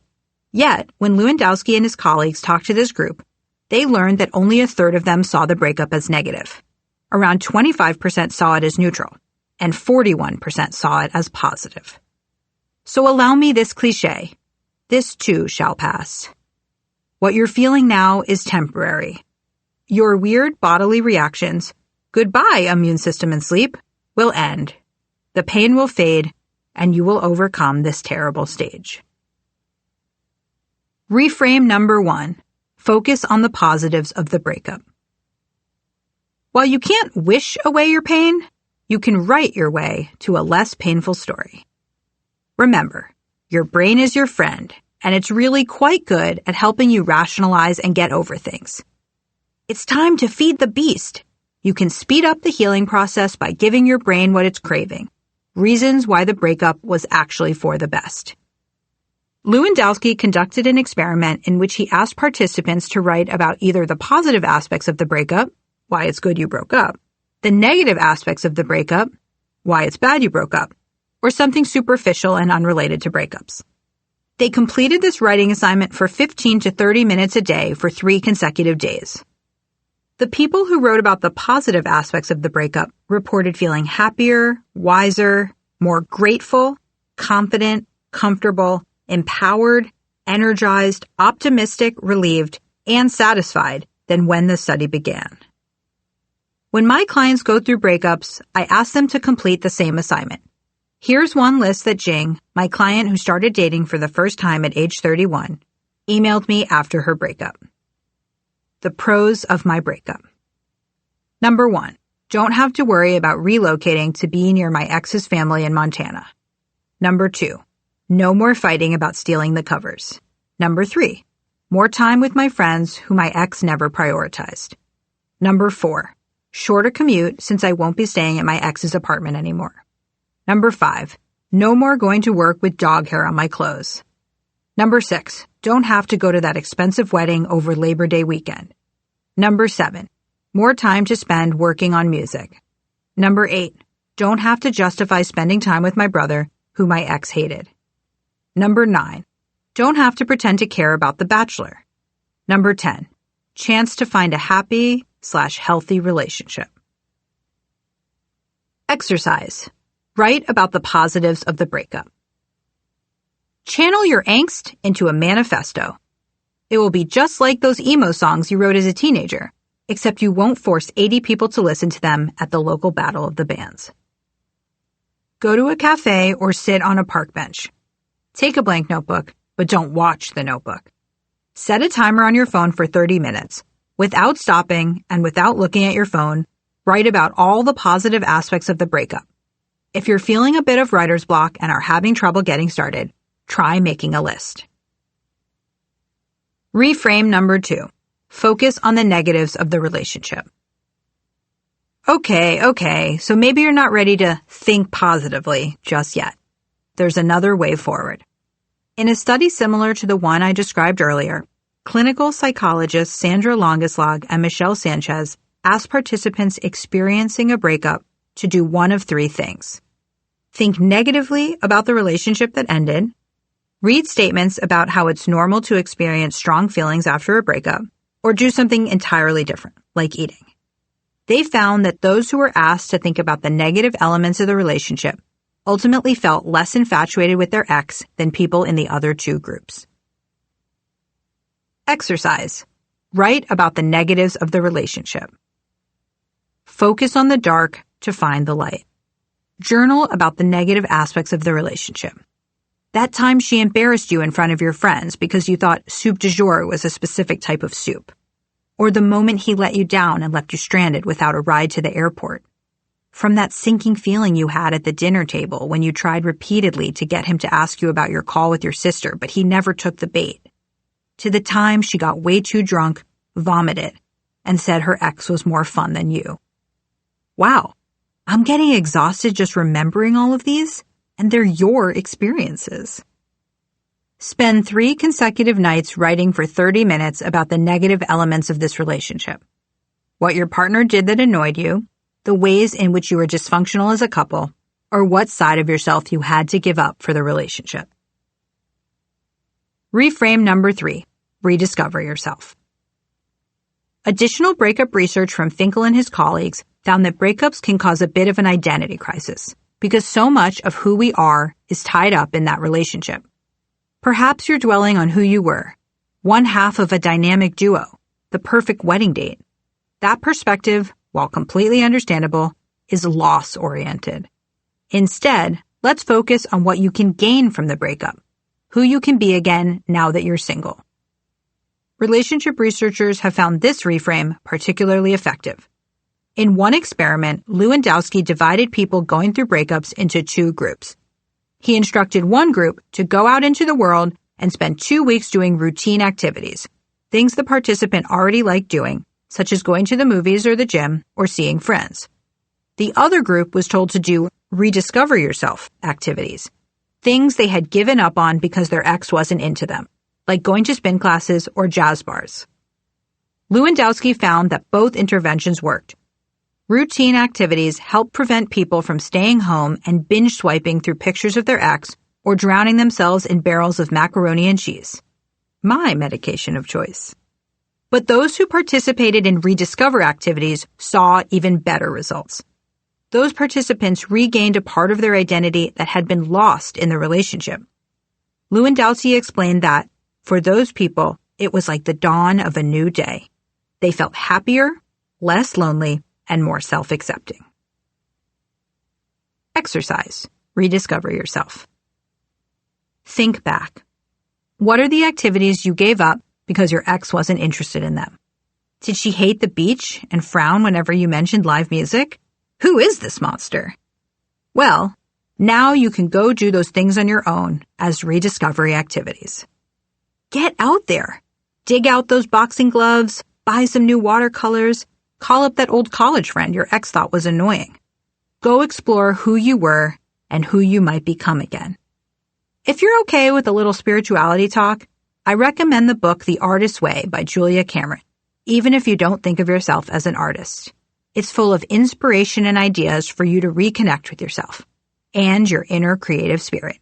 Yet, when Lewandowski and his colleagues talked to this group, they learned that only a third of them saw the breakup as negative. Around 25% saw it as neutral, and 41% saw it as positive. So allow me this cliche. This too shall pass. What you're feeling now is temporary. Your weird bodily reactions, goodbye immune system and sleep, will end. The pain will fade, and you will overcome this terrible stage. Reframe number 1. Focus on the positives of the breakup. While you can't wish away your pain, you can write your way to a less painful story. Remember, your brain is your friend, and it's really quite good at helping you rationalize and get over things. It's time to feed the beast. You can speed up the healing process by giving your brain what it's craving. Reasons why the breakup was actually for the best. Lewandowski conducted an experiment in which he asked participants to write about either the positive aspects of the breakup, why it's good you broke up, the negative aspects of the breakup, why it's bad you broke up, or something superficial and unrelated to breakups. They completed this writing assignment for 15 to 30 minutes a day for 3 consecutive days. The people who wrote about the positive aspects of the breakup reported feeling happier, wiser, more grateful, confident, comfortable, empowered, energized, optimistic, relieved, and satisfied than when the study began. When my clients go through breakups, I ask them to complete the same assignment. Here's one list that Jing, my client who started dating for the first time at age 31, emailed me after her breakup. The pros of my breakup. Number 1, don't have to worry about relocating to be near my ex's family in Montana. Number 2, no more fighting about stealing the covers. Number 3, more time with my friends who my ex never prioritized. Number 4, shorter commute since I won't be staying at my ex's apartment anymore. Number 5, no more going to work with dog hair on my clothes. Number 6, don't have to go to that expensive wedding over Labor Day weekend. Number 7, more time to spend working on music. Number 8, don't have to justify spending time with my brother, who my ex hated. Number 9, don't have to pretend to care about The Bachelor. Number 10, chance to find a happy/healthy relationship. Exercise. Write about the positives of the breakup. Channel your angst into a manifesto. It will be just like those emo songs you wrote as a teenager, except you won't force 80 people to listen to them at the local battle of the bands. Go to a cafe or sit on a park bench. Take a blank notebook, but don't watch the notebook. Set a timer on your phone for 30 minutes. Without stopping and without looking at your phone, write about all the positive aspects of the breakup. If you're feeling a bit of writer's block and are having trouble getting started, try making a list. Reframe number 2. Focus on the negatives of the relationship. Okay, so maybe you're not ready to think positively just yet. There's another way forward. In a study similar to the one I described earlier, clinical psychologists Sandra Longeslag and Michelle Sanchez asked participants experiencing a breakup to do one of 3 things. Think negatively about the relationship that ended, read statements about how it's normal to experience strong feelings after a breakup, or do something entirely different, like eating. They found that those who were asked to think about the negative elements of the relationship ultimately felt less infatuated with their ex than people in the other two groups. Exercise. Write about the negatives of the relationship. Focus on the dark to find the light. Journal about the negative aspects of the relationship. That time she embarrassed you in front of your friends because you thought soup du jour was a specific type of soup. Or the moment he let you down and left you stranded without a ride to the airport. From that sinking feeling you had at the dinner table when you tried repeatedly to get him to ask you about your call with your sister, but he never took the bait. To the time she got way too drunk, vomited, and said her ex was more fun than you. Wow, I'm getting exhausted just remembering all of these, and they're your experiences. Spend 3 consecutive nights writing for 30 minutes about the negative elements of this relationship. What your partner did that annoyed you, the ways in which you were dysfunctional as a couple, or what side of yourself you had to give up for the relationship. Reframe number 3. Rediscover yourself. Additional breakup research from Finkel and his colleagues found that breakups can cause a bit of an identity crisis because so much of who we are is tied up in that relationship. Perhaps you're dwelling on who you were, one half of a dynamic duo, the perfect wedding date. That perspective, while completely understandable, is loss-oriented. Instead, let's focus on what you can gain from the breakup, who you can be again now that you're single. Relationship researchers have found this reframe particularly effective. In one experiment, Lewandowski divided people going through breakups into 2 groups. He instructed one group to go out into the world and spend 2 weeks doing routine activities, things the participant already liked doing, such as going to the movies or the gym or seeing friends. The other group was told to do rediscover yourself activities, things they had given up on because their ex wasn't into them, like going to spin classes or jazz bars. Lewandowski found that both interventions worked. Routine activities help prevent people from staying home and binge swiping through pictures of their ex or drowning themselves in barrels of macaroni and cheese. My medication of choice. But those who participated in rediscover activities saw even better results. Those participants regained a part of their identity that had been lost in the relationship. Lewandowski explained that, for those people, it was like the dawn of a new day. They felt happier, less lonely, and more self-accepting. Exercise. Rediscover yourself. Think back. What are the activities you gave up because your ex wasn't interested in them? Did she hate the beach and frown whenever you mentioned live music? Who is this monster? Well, now you can go do those things on your own as rediscovery activities. Get out there. Dig out those boxing gloves, buy some new watercolors, call up that old college friend your ex thought was annoying. Go explore who you were and who you might become again. If you're okay with a little spirituality talk, I recommend the book The Artist's Way by Julia Cameron, even if you don't think of yourself as an artist. It's full of inspiration and ideas for you to reconnect with yourself and your inner creative spirit.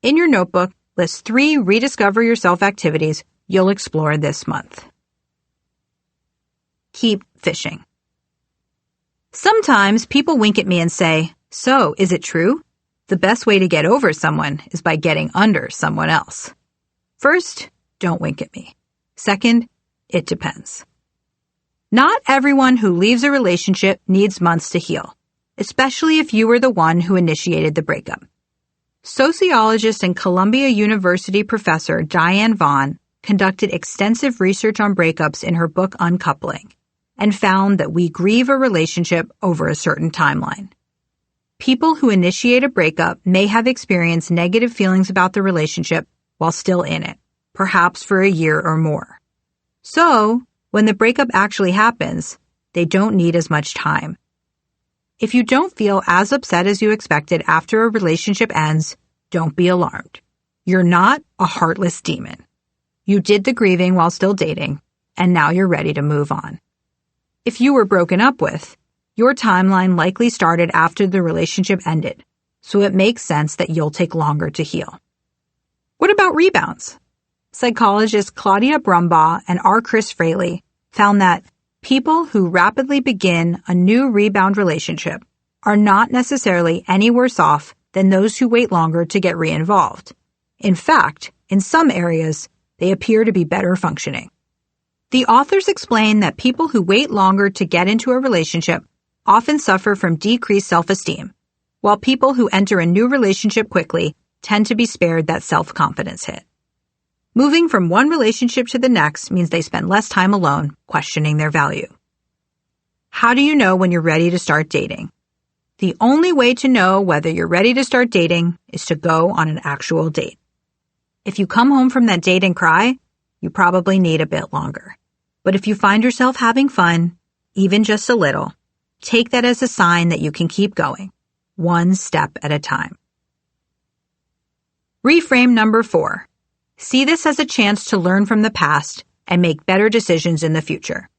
In your notebook, list 3 rediscover yourself activities you'll explore this month. Keep fishing. Sometimes people wink at me and say, "So, is it true? The best way to get over someone is by getting under someone else." First, don't wink at me. Second, it depends. Not everyone who leaves a relationship needs months to heal, especially if you were the one who initiated the breakup. Sociologist and Columbia University professor Diane Vaughn conducted extensive research on breakups in her book Uncoupling, and found that we grieve a relationship over a certain timeline. People who initiate a breakup may have experienced negative feelings about the relationship while still in it, perhaps for a year or more. So, when the breakup actually happens, they don't need as much time. If you don't feel as upset as you expected after a relationship ends, don't be alarmed. You're not a heartless demon. You did the grieving while still dating, and now you're ready to move on. If you were broken up with, your timeline likely started after the relationship ended, so it makes sense that you'll take longer to heal. What about rebounds? Psychologists Claudia Brumbaugh and R. Chris Fraley found that people who rapidly begin a new rebound relationship are not necessarily any worse off than those who wait longer to get re-involved. In fact, in some areas, they appear to be better functioning. The authors explain that people who wait longer to get into a relationship often suffer from decreased self-esteem, while people who enter a new relationship quickly tend to be spared that self-confidence hit. Moving from one relationship to the next means they spend less time alone, questioning their value. How do you know when you're ready to start dating? The only way to know whether you're ready to start dating is to go on an actual date. If you come home from that date and cry, you probably need a bit longer. But if you find yourself having fun, even just a little, take that as a sign that you can keep going, one step at a time. Reframe number 4. See this as a chance to learn from the past and make better decisions in the future.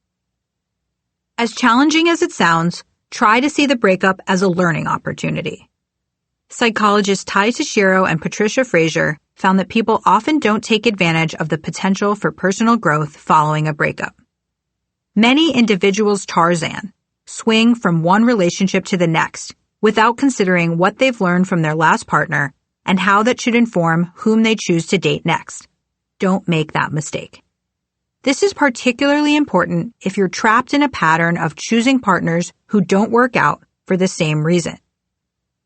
As challenging as it sounds, try to see the breakup as a learning opportunity. Psychologists Ty Tashiro and Patricia Frazier found that people often don't take advantage of the potential for personal growth following a breakup. Many individuals Tarzan swing from one relationship to the next without considering what they've learned from their last partner and how that should inform whom they choose to date next. Don't make that mistake. This is particularly important if you're trapped in a pattern of choosing partners who don't work out for the same reason.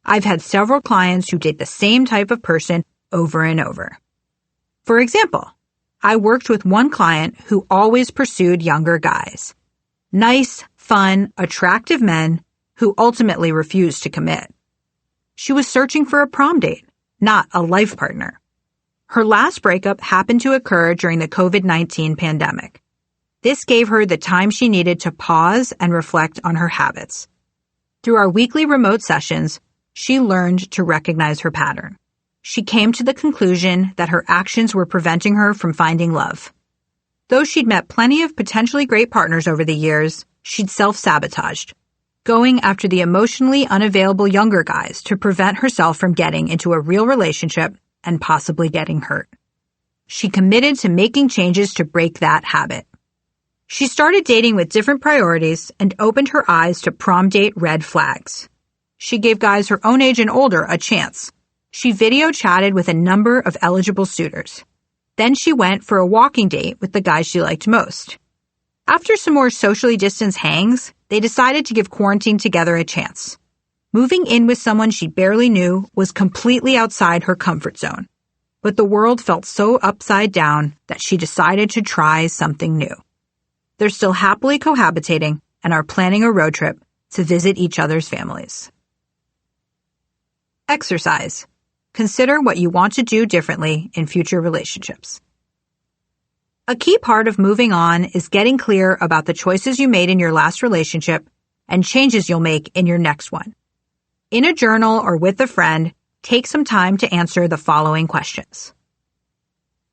I've had several clients who date the same type of person over and over. For example, I worked with one client who always pursued younger guys. Nice, fun, attractive men who ultimately refused to commit. She was searching for a prom date, not a life partner. Her last breakup happened to occur during the COVID-19 pandemic. This gave her the time she needed to pause and reflect on her habits. Through our weekly remote sessions, she learned to recognize her pattern. She came to the conclusion that her actions were preventing her from finding love. Though she'd met plenty of potentially great partners over the years, she'd self-sabotaged, going after the emotionally unavailable younger guys to prevent herself from getting into a real relationship and possibly getting hurt. She committed to making changes to break that habit. She started dating with different priorities and opened her eyes to prom date red flags. She gave guys her own age and older a chance. She video chatted with a number of eligible suitors. Then she went for a walking date with the guy she liked most. After some more socially distanced hangs, they decided to give quarantine together a chance. Moving in with someone she barely knew was completely outside her comfort zone. But the world felt so upside down that she decided to try something new. They're still happily cohabitating and are planning a road trip to visit each other's families. Exercise. Consider what you want to do differently in future relationships. A key part of moving on is getting clear about the choices you made in your last relationship and changes you'll make in your next one. In a journal or with a friend, take some time to answer the following questions.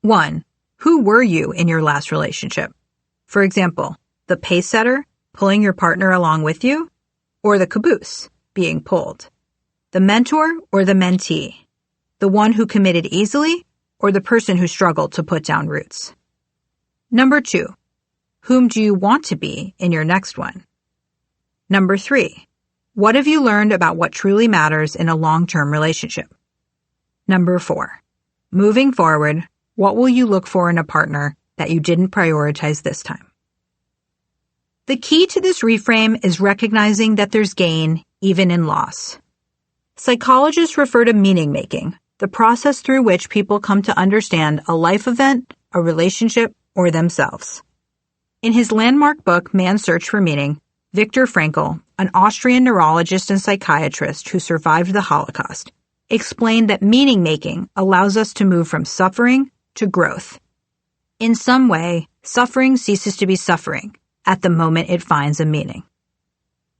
1. Who were you in your last relationship? For example, the pace setter, pulling your partner along with you, or the caboose, being pulled? The mentor or the mentee? The one who committed easily or the person who struggled to put down roots? Number 2, whom do you want to be in your next one? Number 3, what have you learned about what truly matters in a long-term relationship? Number 4, moving forward, what will you look for in a partner that you didn't prioritize this time? The key to this reframe is recognizing that there's gain even in loss. Psychologists refer to meaning-making, the process through which people come to understand a life event, a relationship, or themselves. In his landmark book, Man's Search for Meaning, Viktor Frankl, an Austrian neurologist and psychiatrist who survived the Holocaust, explained that meaning-making allows us to move from suffering to growth. In some way, suffering ceases to be suffering at the moment it finds a meaning.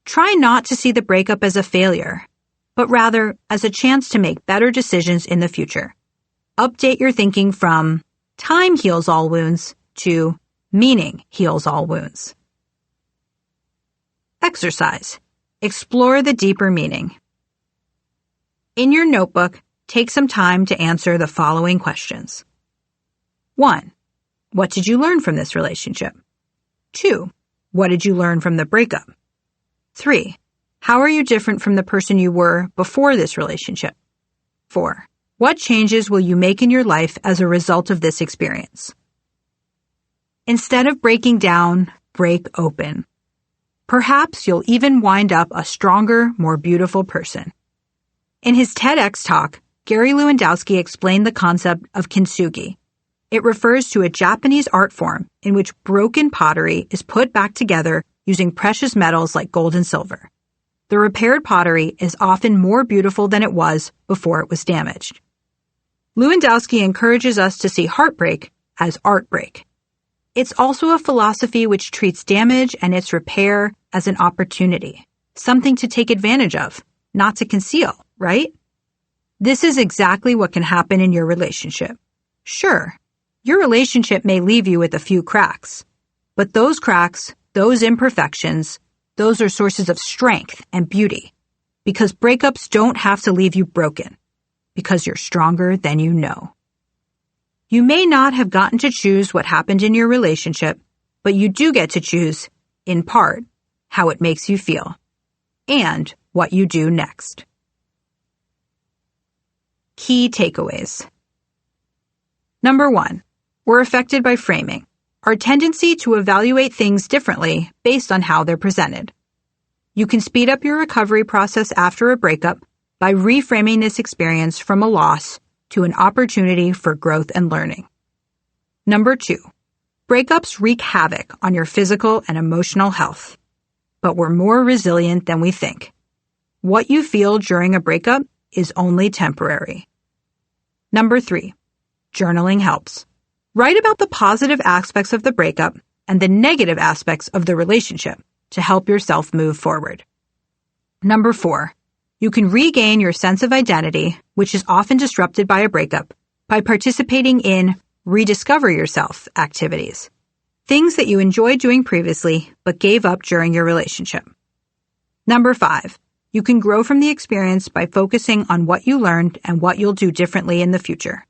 Try not to see the breakup as a failure, but rather as a chance to make better decisions in the future. Update your thinking from time heals all wounds to meaning heals all wounds. Exercise. Explore the deeper meaning. In your notebook, take some time to answer the following questions. 1. What did you learn from this relationship? 2. What did you learn from the breakup? 3. How are you different from the person you were before this relationship? 4. What changes will you make in your life as a result of this experience? Instead of breaking down, break open. Perhaps you'll even wind up a stronger, more beautiful person. In his TEDx talk, Gary Lewandowski explained the concept of kintsugi. It refers to a Japanese art form in which broken pottery is put back together using precious metals like gold and silver. The repaired pottery is often more beautiful than it was before it was damaged. Lewandowski encourages us to see heartbreak as art break. It's also a philosophy which treats damage and its repair as an opportunity, something to take advantage of, not to conceal, right? This is exactly what can happen in your relationship. Sure, your relationship may leave you with a few cracks, but those cracks, those imperfections, those are sources of strength and beauty, because breakups don't have to leave you broken, because you're stronger than you know. You may not have gotten to choose what happened in your relationship, but you do get to choose, in part, how it makes you feel, and what you do next. Key takeaways. Number 1, we're affected by framing, our tendency to evaluate things differently based on how they're presented. You can speed up your recovery process after a breakup by reframing this experience from a loss to an opportunity for growth and learning. Number 2, breakups wreak havoc on your physical and emotional health, but we're more resilient than we think. What you feel during a breakup is only temporary. Number 3, journaling helps. Write about the positive aspects of the breakup and the negative aspects of the relationship to help yourself move forward. Number 4, you can regain your sense of identity, which is often disrupted by a breakup, by participating in rediscover yourself activities, things that you enjoyed doing previously but gave up during your relationship. Number 5, you can grow from the experience by focusing on what you learned and what you'll do differently in the future.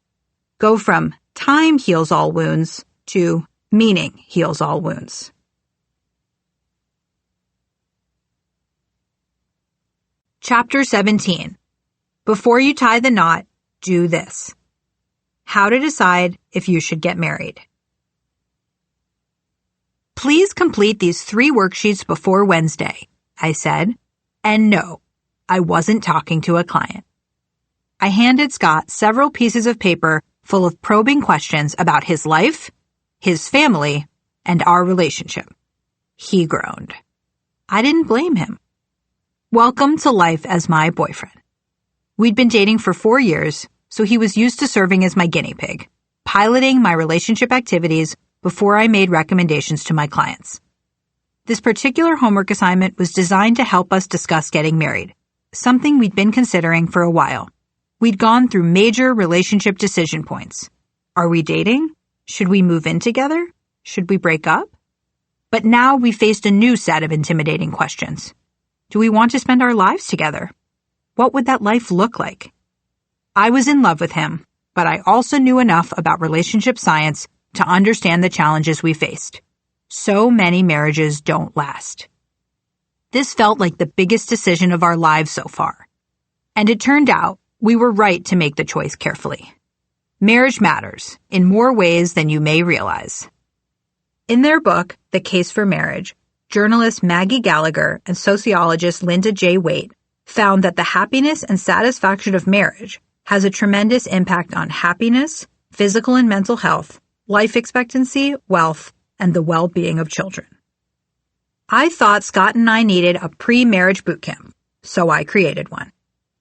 Go from time heals all wounds to meaning heals all wounds. Chapter 17. Before you tie the knot, do this. How to decide if you should get married. Please complete these 3 worksheets before Wednesday, I said. And no, I wasn't talking to a client. I handed Scott several pieces of paper full of probing questions about his life, his family, and our relationship. He groaned. I didn't blame him. Welcome to life as my boyfriend. We'd been dating for 4 years, so he was used to serving as my guinea pig, piloting my relationship activities before I made recommendations to my clients. This particular homework assignment was designed to help us discuss getting married, something we'd been considering for a while. We'd gone through major relationship decision points. Are we dating? Should we move in together? Should we break up? But now we faced a new set of intimidating questions. Do we want to spend our lives together? What would that life look like? I was in love with him, but I also knew enough about relationship science to understand the challenges we faced. So many marriages don't last. This felt like the biggest decision of our lives so far. And it turned out we were right to make the choice carefully. Marriage matters in more ways than you may realize. In their book, The Case for Marriage, journalist Maggie Gallagher and sociologist Linda J. Waite found that the happiness and satisfaction of marriage has a tremendous impact on happiness, physical and mental health, life expectancy, wealth, and the well-being of children. I thought Scott and I needed a pre-marriage boot camp, so I created one.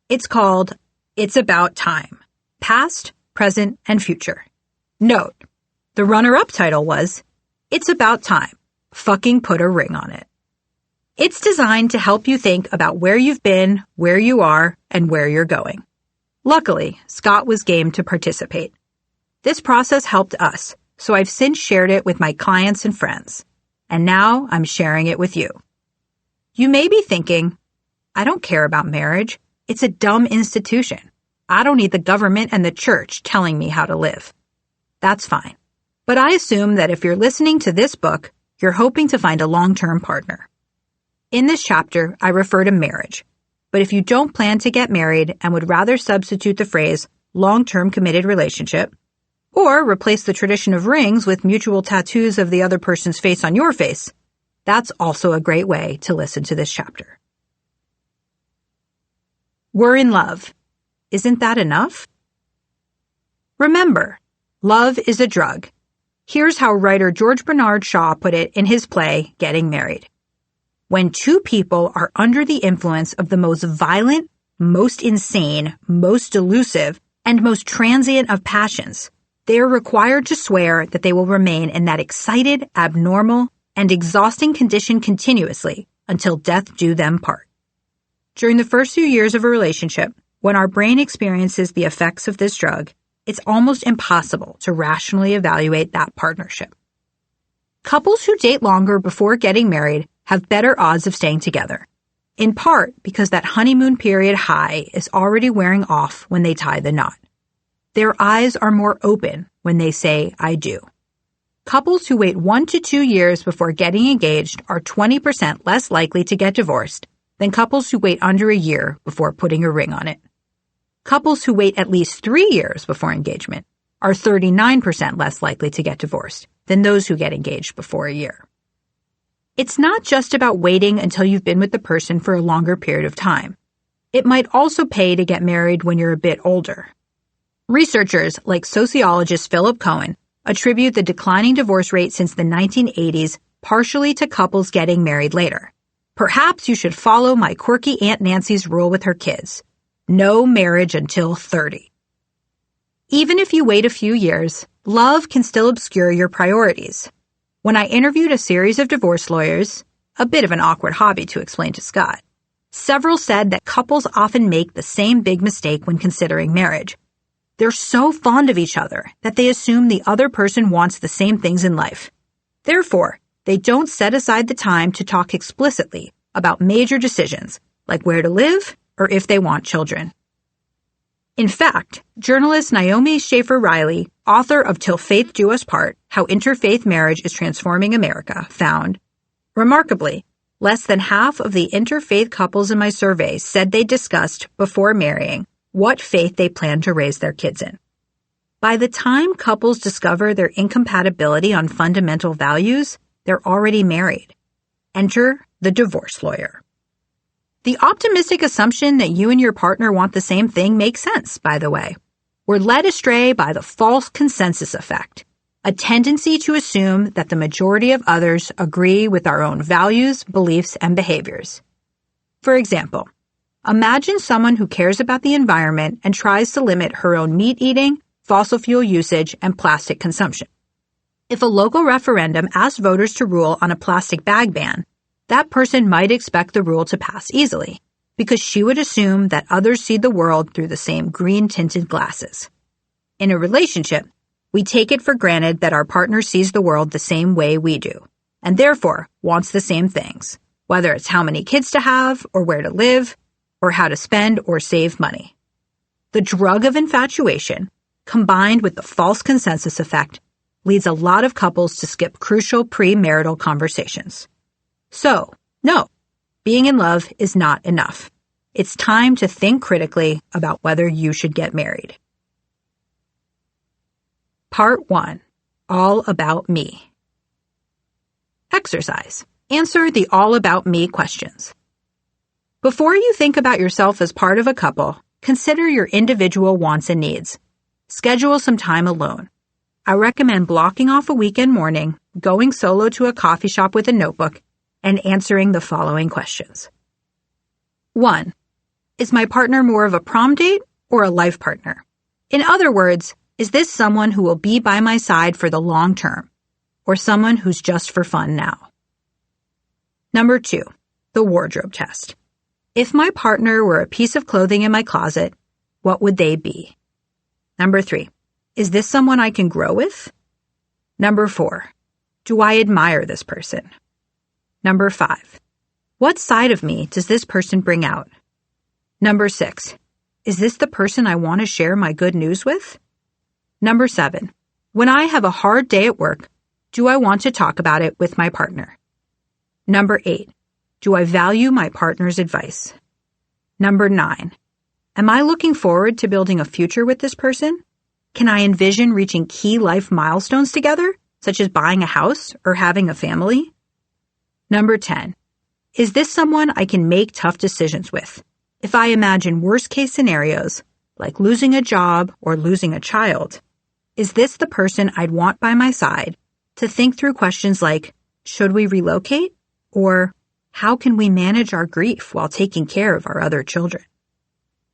It's called It's About Time, Past, Present, and Future. Note, the runner-up title was It's About Time, Fucking Put a Ring on It. It's designed to help you think about where you've been, where you are, and where you're going. Luckily, Scott was game to participate. This process helped us, so I've since shared it with my clients and friends. And now I'm sharing it with you. You may be thinking, I don't care about marriage. It's a dumb institution. I don't need the government and the church telling me how to live. That's fine. But I assume that if you're listening to this book, you're hoping to find a long-term partner. In this chapter, I refer to marriage. But if you don't plan to get married and would rather substitute the phrase long-term committed relationship, or replace the tradition of rings with mutual tattoos of the other person's face on your face, that's also a great way to listen to this chapter. We're in love. Isn't that enough? Remember, love is a drug. Here's how writer George Bernard Shaw put it in his play, Getting Married. When two people are under the influence of the most violent, most insane, most delusive, and most transient of passions, they are required to swear that they will remain in that excited, abnormal, and exhausting condition continuously until death do them part. During the first few years of a relationship, when our brain experiences the effects of this drug, it's almost impossible to rationally evaluate that partnership. Couples who date longer before getting married have better odds of staying together, in part because that honeymoon period high is already wearing off when they tie the knot. Their eyes are more open when they say, I do. Couples who wait 1 to 2 years before getting engaged are 20% less likely to get divorced than couples who wait under a year before putting a ring on it. Couples who wait at least 3 years before engagement are 39% less likely to get divorced than those who get engaged before a year. It's not just about waiting until you've been with the person for a longer period of time. It might also pay to get married when you're a bit older. Researchers like sociologist Philip Cohen attribute the declining divorce rate since the 1980s partially to couples getting married later. Perhaps you should follow my quirky Aunt Nancy's rule with her kids. No marriage until 30. Even if you wait a few years, love can still obscure your priorities. When I interviewed a series of divorce lawyers, a bit of an awkward hobby to explain to Scott, several said that couples often make the same big mistake when considering marriage. They're so fond of each other that they assume the other person wants the same things in life. Therefore, they don't set aside the time to talk explicitly about major decisions, like where to live or if they want children. In fact, journalist Naomi Schaefer Riley, author of Till Faith Do Us Part, How Interfaith Marriage is Transforming America, found, remarkably, less than half of the interfaith couples in my survey said they discussed, before marrying, what faith they plan to raise their kids in. By the time couples discover their incompatibility on fundamental values, they're already married. Enter the divorce lawyer. The optimistic assumption that you and your partner want the same thing makes sense, by the way. We're led astray by the false consensus effect, a tendency to assume that the majority of others agree with our own values, beliefs, and behaviors. For example, imagine someone who cares about the environment and tries to limit her own meat eating, fossil fuel usage, and plastic consumption. If a local referendum asked voters to rule on a plastic bag ban, that person might expect the rule to pass easily, because she would assume that others see the world through the same green-tinted glasses. In a relationship, we take it for granted that our partner sees the world the same way we do, and therefore wants the same things, whether it's how many kids to have, or where to live, or how to spend or save money. The drug of infatuation, combined with the false consensus effect, leads a lot of couples to skip crucial premarital conversations. So, no, being in love is not enough. It's time to think critically about whether you should get married. Part 1. All About Me. Exercise. Answer the all about me questions. Before you think about yourself as part of a couple, consider your individual wants and needs. Schedule some time alone. I recommend blocking off a weekend morning, going solo to a coffee shop with a notebook, and answering the following questions. 1. Is my partner more of a prom date or a life partner? In other words, is this someone who will be by my side for the long term, or someone who's just for fun now? Number 2, the wardrobe test. If my partner were a piece of clothing in my closet, what would they be? Number 3, is this someone I can grow with? Number 4, do I admire this person? Number 5, what side of me does this person bring out? Number 6, is this the person I want to share my good news with? Number 7, When I have a hard day at work, do I want to talk about it with my partner? Number 8, do I value my partner's advice? Number 9, am I looking forward to building a future with this person? Can I envision reaching key life milestones together, such as buying a house or having a family? Number 10, is this someone I can make tough decisions with? If I imagine worst-case scenarios, like losing a job or losing a child, is this the person I'd want by my side to think through questions like, should we relocate? Or, how can we manage our grief while taking care of our other children?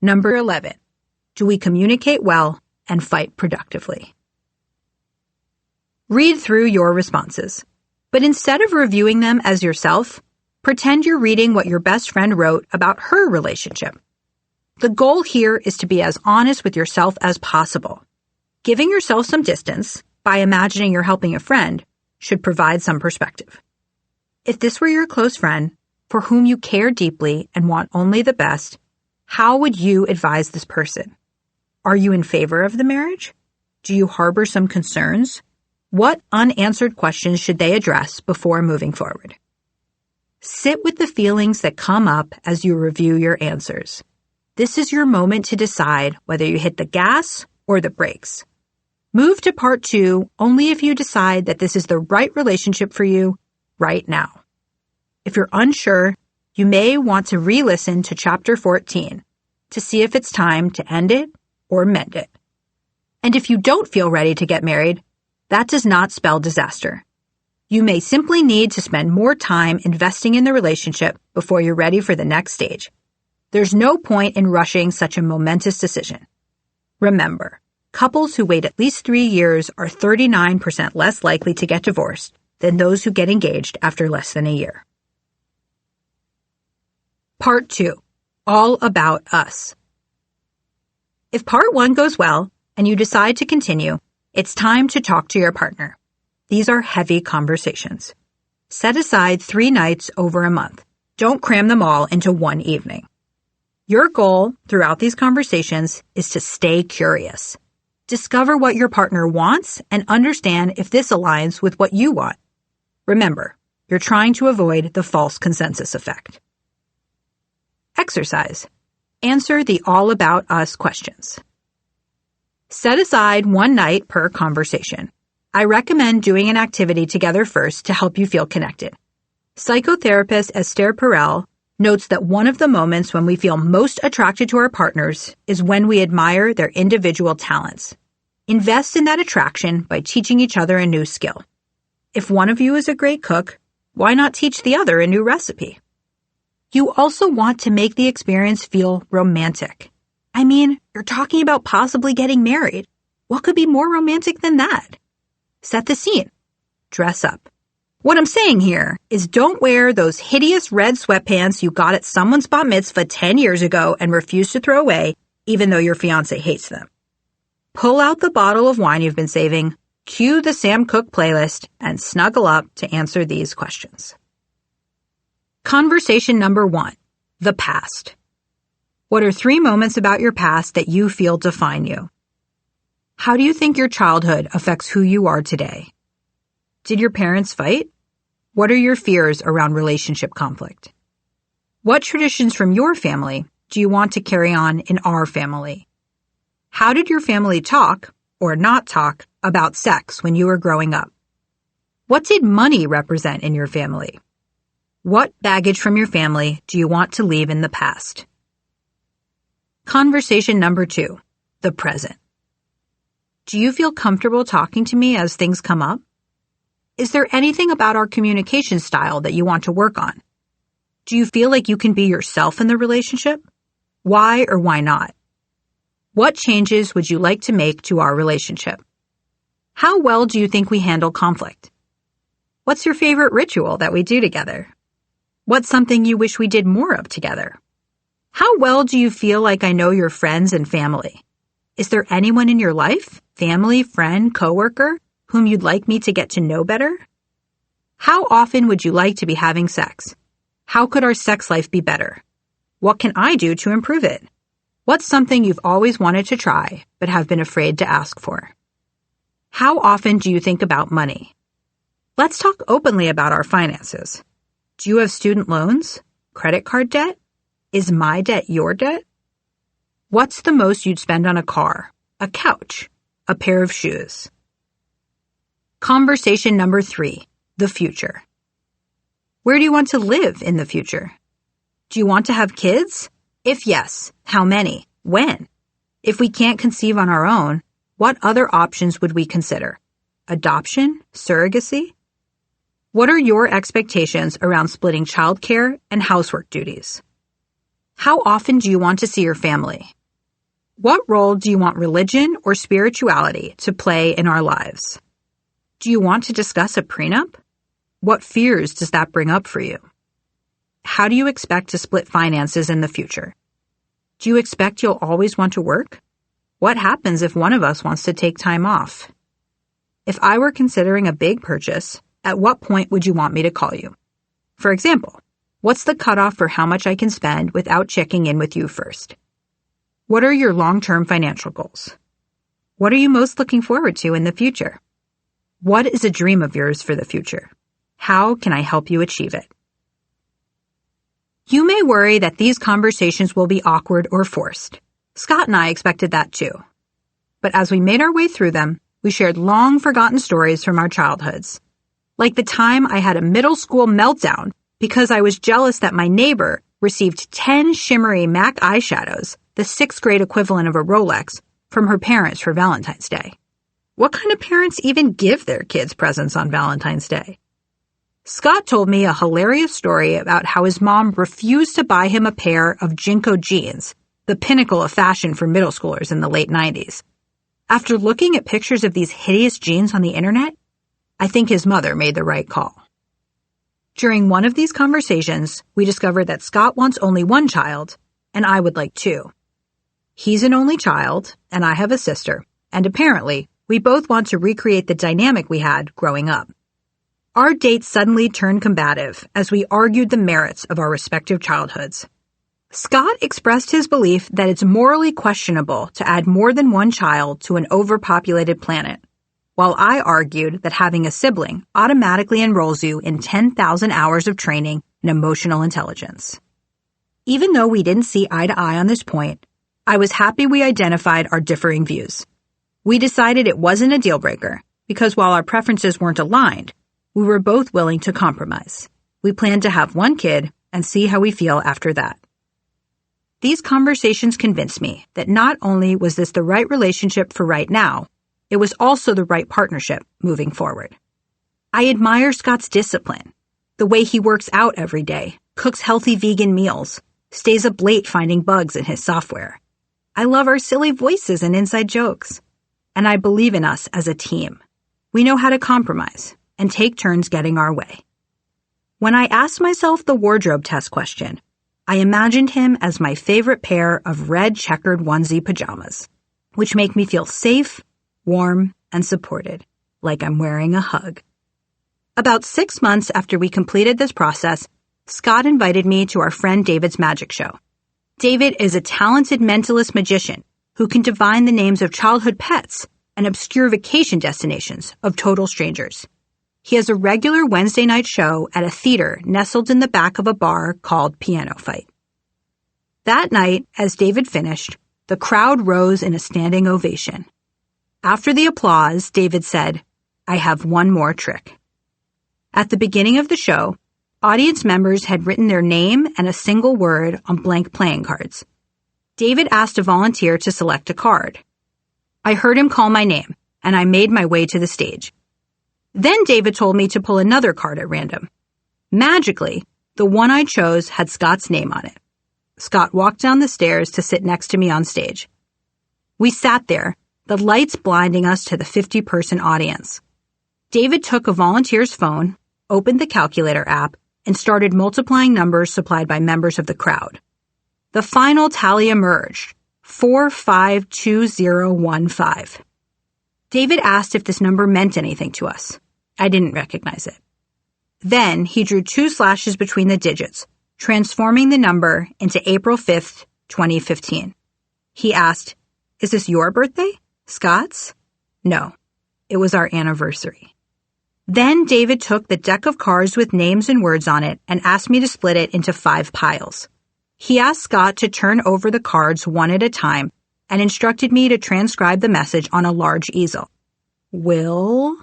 Number 11, do we communicate well and fight productively? Read through your responses, but instead of reviewing them as yourself, pretend you're reading what your best friend wrote about her relationship. The goal here is to be as honest with yourself as possible. Giving yourself some distance by imagining you're helping a friend should provide some perspective. If this were your close friend, for whom you care deeply and want only the best, how would you advise this person? Are you in favor of the marriage? Do you harbor some concerns? What unanswered questions should they address before moving forward? Sit with the feelings that come up as you review your answers. This is your moment to decide whether you hit the gas or the brakes. Move to part 2 only if you decide that this is the right relationship for you right now. If you're unsure, you may want to re-listen to Chapter 14 to see if it's time to end it or mend it. And if you don't feel ready to get married, that does not spell disaster. You may simply need to spend more time investing in the relationship before you're ready for the next stage. There's no point in rushing such a momentous decision. Remember, couples who wait at least 3 years are 39% less likely to get divorced than those who get engaged after less than a year. Part 2, all about us. If Part 1 goes well and you decide to continue, it's time to talk to your partner. These are heavy conversations. Set aside 3 nights over a month. Don't cram them all into one evening. Your goal throughout these conversations is to stay curious. Discover what your partner wants and understand if this aligns with what you want. Remember, you're trying to avoid the false consensus effect. Exercise. Answer the all about us questions. Set aside 1 night per conversation. I recommend doing an activity together first to help you feel connected. Psychotherapist Esther Perel notes that one of the moments when we feel most attracted to our partners is when we admire their individual talents. Invest in that attraction by teaching each other a new skill. If one of you is a great cook, why not teach the other a new recipe? You also want to make the experience feel romantic. I mean, you're talking about possibly getting married. What could be more romantic than that? Set the scene. Dress up. What I'm saying here is don't wear those hideous red sweatpants you got at someone's bat mitzvah 10 years ago and refuse to throw away, even though your fiancé hates them. Pull out the bottle of wine you've been saving, cue the Sam Cooke playlist, and snuggle up to answer these questions. Conversation number 1, the past. What are 3 moments about your past that you feel define you? How do you think your childhood affects who you are today? Did your parents fight? What are your fears around relationship conflict? What traditions from your family do you want to carry on in our family? How did your family talk, or not talk, about sex when you were growing up? What did money represent in your family? What baggage from your family do you want to leave in the past? Conversation number 2, the present. Do you feel comfortable talking to me as things come up? Is there anything about our communication style that you want to work on? Do you feel like you can be yourself in the relationship? Why or why not? What changes would you like to make to our relationship? How well do you think we handle conflict? What's your favorite ritual that we do together? What's something you wish we did more of together? How well do you feel like I know your friends and family? Is there anyone in your life, family, friend, coworker, whom you'd like me to get to know better? How often would you like to be having sex? How could our sex life be better? What can I do to improve it? What's something you've always wanted to try but have been afraid to ask for? How often do you think about money? Let's talk openly about our finances. Do you have student loans? Credit card debt? Is my debt your debt? What's the most you'd spend on a car, a couch, a pair of shoes? Conversation number 3, the future. Where do you want to live in the future? Do you want to have kids? If yes, how many? When? If we can't conceive on our own, what other options would we consider? Adoption? Surrogacy? What are your expectations around splitting childcare and housework duties? How often do you want to see your family? What role do you want religion or spirituality to play in our lives? Do you want to discuss a prenup? What fears does that bring up for you? How do you expect to split finances in the future? Do you expect you'll always want to work? What happens if one of us wants to take time off? If I were considering a big purchase, at what point would you want me to call you? For example, what's the cutoff for how much I can spend without checking in with you first? What are your long-term financial goals? What are you most looking forward to in the future? What is a dream of yours for the future? How can I help you achieve it? You may worry that these conversations will be awkward or forced. Scott and I expected that too. But as we made our way through them, we shared long-forgotten stories from our childhoods. Like the time I had a middle school meltdown because I was jealous that my neighbor received 10 shimmery MAC eyeshadows, the 6th grade equivalent of a Rolex, from her parents for Valentine's Day. What kind of parents even give their kids presents on Valentine's Day? Scott told me a hilarious story about how his mom refused to buy him a pair of Jinko jeans, the pinnacle of fashion for middle schoolers in the late 90s. After looking at pictures of these hideous jeans on the internet, I think his mother made the right call. During one of these conversations, we discovered that Scott wants only one child, and I would like 2. He's an only child, and I have a sister, and apparently, we both want to recreate the dynamic we had growing up. Our date suddenly turned combative as we argued the merits of our respective childhoods. Scott expressed his belief that it's morally questionable to add more than one child to an overpopulated planet, while I argued that having a sibling automatically enrolls you in 10,000 hours of training in emotional intelligence. Even though we didn't see eye to eye on this point, I was happy we identified our differing views. We decided it wasn't a deal breaker because while our preferences weren't aligned, we were both willing to compromise. We planned to have one kid and see how we feel after that. These conversations convinced me that not only was this the right relationship for right now, it was also the right partnership moving forward. I admire Scott's discipline, the way he works out every day, cooks healthy vegan meals, stays up late finding bugs in his software. I love our silly voices and inside jokes. And I believe in us as a team. We know how to compromise and take turns getting our way. When I asked myself the wardrobe test question, I imagined him as my favorite pair of red checkered onesie pajamas, which make me feel safe, warm, and supported, like I'm wearing a hug. About 6 months after we completed this process, Scott invited me to our friend David's magic show. David is a talented mentalist magician who can divine the names of childhood pets and obscure vacation destinations of total strangers. He has a regular Wednesday night show at a theater nestled in the back of a bar called Piano Fight. That night, as David finished, the crowd rose in a standing ovation. After the applause, David said, "I have one more trick." At the beginning of the show, audience members had written their name and a single word on blank playing cards. David asked a volunteer to select a card. I heard him call my name, and I made my way to the stage. Then David told me to pull another card at random. Magically, the one I chose had Scott's name on it. Scott walked down the stairs to sit next to me on stage. We sat there, the lights blinding us to the 50-person audience. David took a volunteer's phone, opened the calculator app, and started multiplying numbers supplied by members of the crowd. The final tally emerged, 452015. David asked if this number meant anything to us. I didn't recognize it. Then he drew 2 slashes between the digits, transforming the number into April 5th, 2015. He asked, "Is this your birthday? Scott's?" "No." It was our anniversary. Then David took the deck of cards with names and words on it and asked me to split it into 5 piles. He asked Scott to turn over the cards one at a time and instructed me to transcribe the message on a large easel. Will,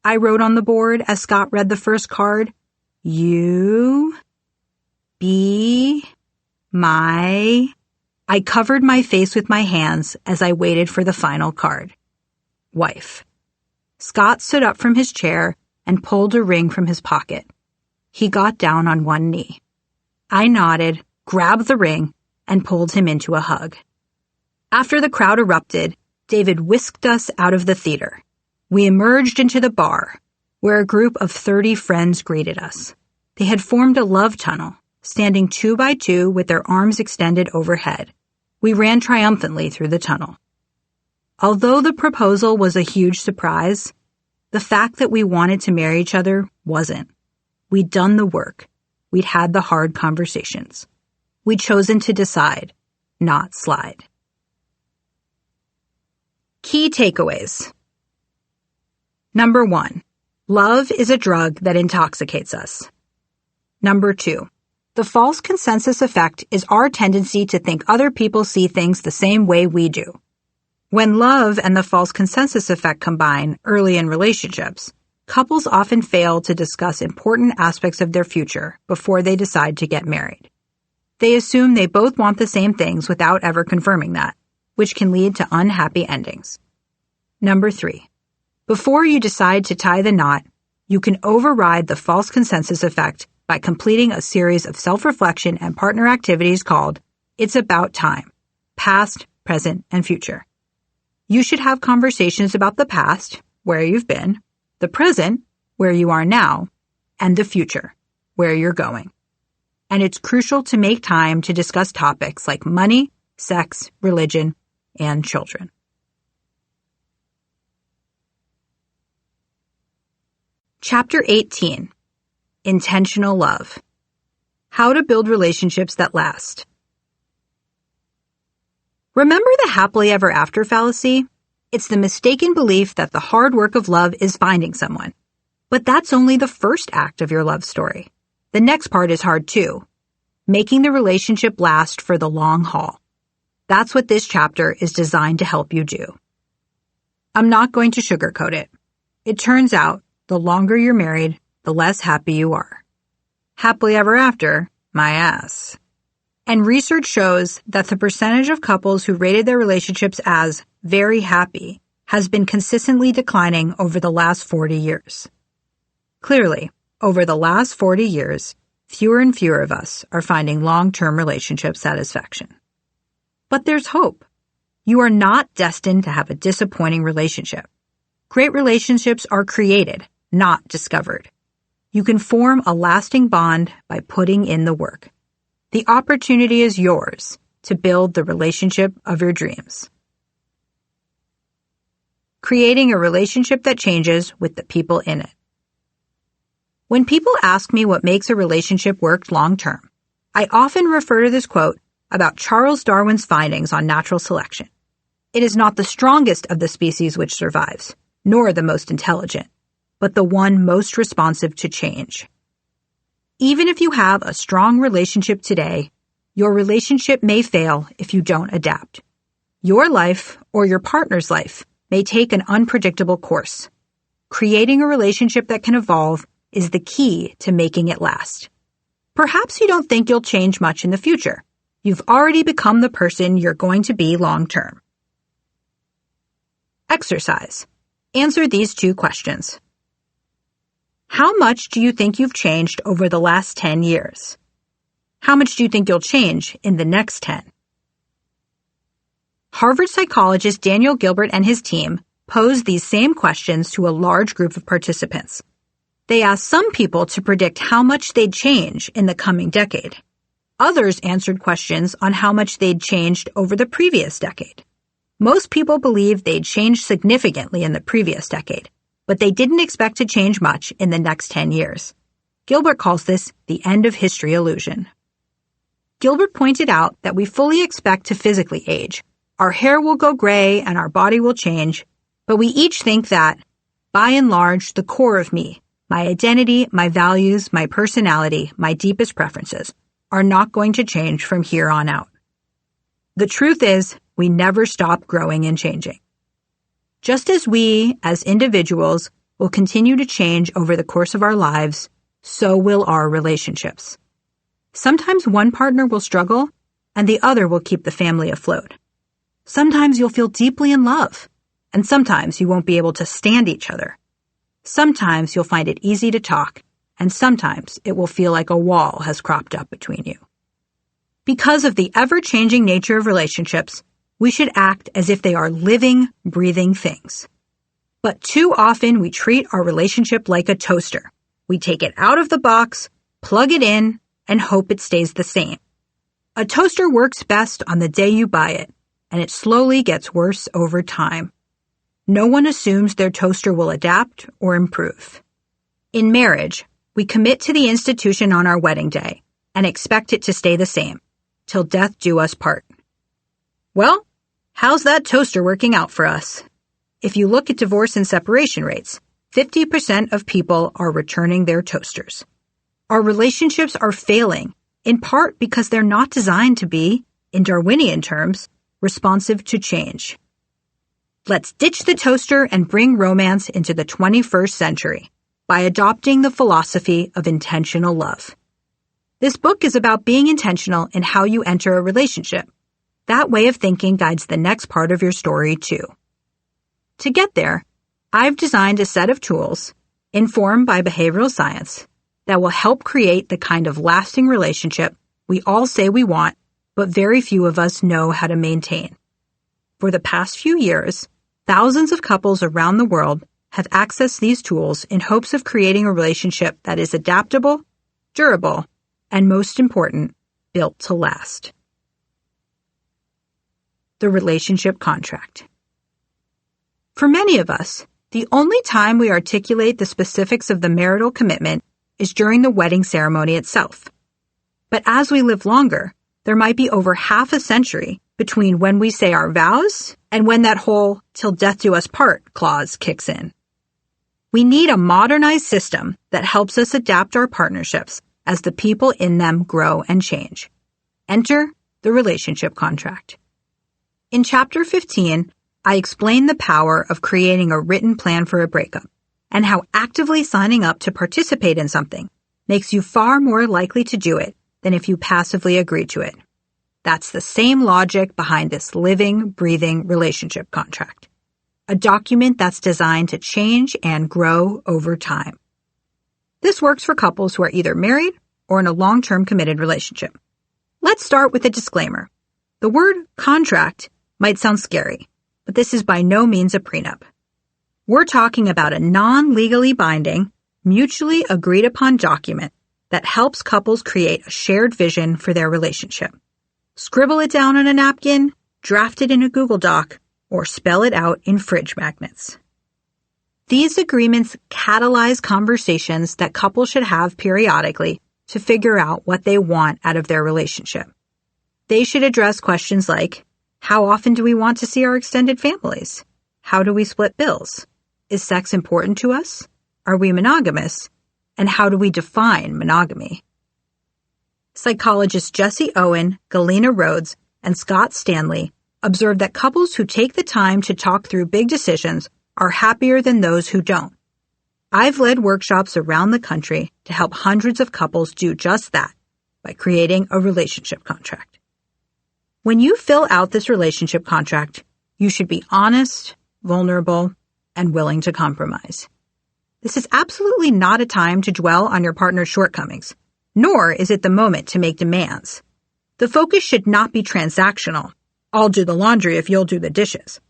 I wrote on the board as Scott read the first card, you be my... I covered my face with my hands as I waited for the final card. Wife. Scott stood up from his chair and pulled a ring from his pocket. He got down on one knee. I nodded, grabbed the ring, and pulled him into a hug. After the crowd erupted, David whisked us out of the theater. We emerged into the bar, where a group of 30 friends greeted us. They had formed a love tunnel, standing 2 by 2 with their arms extended overhead. We ran triumphantly through the tunnel. Although the proposal was a huge surprise, the fact that we wanted to marry each other wasn't. We'd done the work. We'd had the hard conversations. We'd chosen to decide, not slide. Key takeaways. Number 1, love is a drug that intoxicates us. Number 2, the false consensus effect is our tendency to think other people see things the same way we do. When love and the false consensus effect combine early in relationships, couples often fail to discuss important aspects of their future before they decide to get married. They assume they both want the same things without ever confirming that, which can lead to unhappy endings. Number 3, before you decide to tie the knot, you can override the false consensus effect by completing a series of self-reflection and partner activities called It's About Time, Past, Present, and Future. You should have conversations about the past, where you've been, the present, where you are now, and the future, where you're going. And it's crucial to make time to discuss topics like money, sex, religion, and children. Chapter 18. Intentional Love. How to build relationships that last. Remember the happily ever after fallacy? It's the mistaken belief that the hard work of love is finding someone. But that's only the first act of your love story. The next part is hard too. Making the relationship last for the long haul. That's what this chapter is designed to help you do. I'm not going to sugarcoat it. It turns out, the longer you're married, the less happy you are. Happily ever after, my ass. And research shows that the percentage of couples who rated their relationships as very happy has been consistently declining over the last 40 years. Clearly, over the last 40 years, fewer and fewer of us are finding long-term relationship satisfaction. But there's hope. You are not destined to have a disappointing relationship. Great relationships are created, not discovered. You can form a lasting bond by putting in the work. The opportunity is yours to build the relationship of your dreams. Creating a relationship that changes with the people in it. When people ask me what makes a relationship work long-term, I often refer to this quote about Charles Darwin's findings on natural selection. It is not the strongest of the species which survives, nor the most intelligent, but the one most responsive to change. Even if you have a strong relationship today, your relationship may fail if you don't adapt. Your life or your partner's life may take an unpredictable course. Creating a relationship that can evolve is the key to making it last. Perhaps you don't think you'll change much in the future. You've already become the person you're going to be long-term. Exercise. Answer these 2 questions. How much do you think you've changed over the last 10 years? How much do you think you'll change in the next 10? Harvard psychologist Daniel Gilbert and his team posed these same questions to a large group of participants. They asked some people to predict how much they'd change in the coming decade. Others answered questions on how much they'd changed over the previous decade. Most people believed they'd changed significantly in the previous decade, but they didn't expect to change much in the next 10 years. Gilbert calls this the end of history illusion. Gilbert pointed out that we fully expect to physically age. Our hair will go gray and our body will change, but we each think that, by and large, the core of me, my identity, my values, my personality, my deepest preferences, are not going to change from here on out. The truth is, we never stop growing and changing. Just as we, as individuals, will continue to change over the course of our lives, so will our relationships. Sometimes one partner will struggle, and the other will keep the family afloat. Sometimes you'll feel deeply in love, and sometimes you won't be able to stand each other. Sometimes you'll find it easy to talk, and sometimes it will feel like a wall has cropped up between you. Because of the ever-changing nature of relationships, we should act as if they are living, breathing things. But too often we treat our relationship like a toaster. We take it out of the box, plug it in, and hope it stays the same. A toaster works best on the day you buy it, and it slowly gets worse over time. No one assumes their toaster will adapt or improve. In marriage, we commit to the institution on our wedding day and expect it to stay the same, till death do us part. Well, how's that toaster working out for us? If you look at divorce and separation rates, 50% of people are returning their toasters. Our relationships are failing, in part because they're not designed to be, in Darwinian terms, responsive to change. Let's ditch the toaster and bring romance into the 21st century by adopting the philosophy of intentional love. This book is about being intentional in how you enter a relationship. That way of thinking guides the next part of your story, too. To get there, I've designed a set of tools, informed by behavioral science, that will help create the kind of lasting relationship we all say we want, but very few of us know how to maintain. For the past few years, thousands of couples around the world have accessed these tools in hopes of creating a relationship that is adaptable, durable, and most important, built to last. The relationship contract. For many of us, the only time we articulate the specifics of the marital commitment is during the wedding ceremony itself. But as we live longer, there might be over half a century between when we say our vows and when that whole "till death do us part" clause kicks in. We need a modernized system that helps us adapt our partnerships as the people in them grow and change. Enter the relationship contract. In Chapter 15, I explain the power of creating a written plan for a breakup and how actively signing up to participate in something makes you far more likely to do it than if you passively agree to it. That's the same logic behind this living, breathing relationship contract. A document that's designed to change and grow over time. This works for couples who are either married or in a long-term committed relationship. Let's start with a disclaimer. The word contract might sound scary, but this is by no means a prenup. We're talking about a non-legally binding, mutually agreed upon document that helps couples create a shared vision for their relationship. Scribble it down on a napkin, draft it in a Google Doc, or spell it out in fridge magnets. These agreements catalyze conversations that couples should have periodically to figure out what they want out of their relationship. They should address questions like, how often do we want to see our extended families? How do we split bills? Is sex important to us? Are we monogamous? And how do we define monogamy? Psychologists Jesse Owen, Galena Rhodes, and Scott Stanley observe that couples who take the time to talk through big decisions are happier than those who don't. I've led workshops around the country to help hundreds of couples do just that by creating a relationship contract. When you fill out this relationship contract, you should be honest, vulnerable, and willing to compromise. This is absolutely not a time to dwell on your partner's shortcomings, nor is it the moment to make demands. The focus should not be transactional, I'll do the laundry if you'll do the dishes,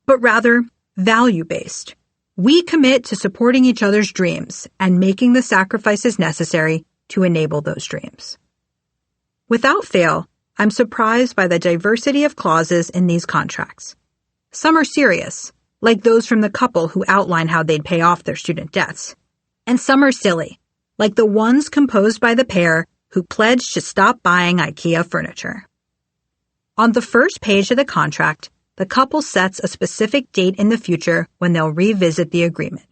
but rather value-based. We commit to supporting each other's dreams and making the sacrifices necessary to enable those dreams. Without fail, I'm surprised by the diversity of clauses in these contracts. Some are serious, like those from the couple who outline how they'd pay off their student debts. And some are silly, like the ones composed by the pair who pledged to stop buying IKEA furniture. On the first page of the contract, the couple sets a specific date in the future when they'll revisit the agreement.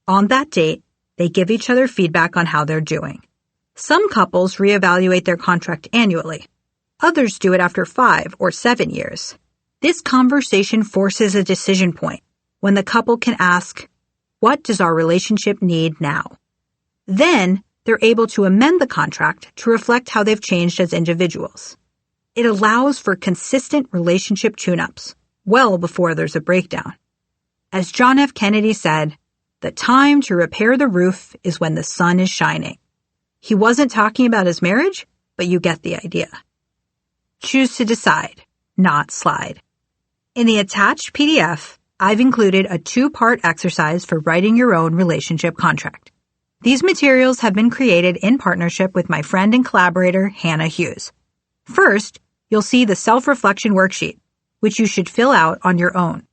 On that date, they give each other feedback on how they're doing. Some couples reevaluate their contract annually. Others do it after 5 or 7 years. This conversation forces a decision point when the couple can ask, what does our relationship need now? Then, they're able to amend the contract to reflect how they've changed as individuals. It allows for consistent relationship tune-ups, well before there's a breakdown. As John F. Kennedy said, the time to repair the roof is when the sun is shining. He wasn't talking about his marriage, but you get the idea. Choose to decide, not slide. In the attached PDF, I've included a 2-part exercise for writing your own relationship contract. These materials have been created in partnership with my friend and collaborator, Hannah Hughes. First, you'll see the self-reflection worksheet, which you should fill out on your own.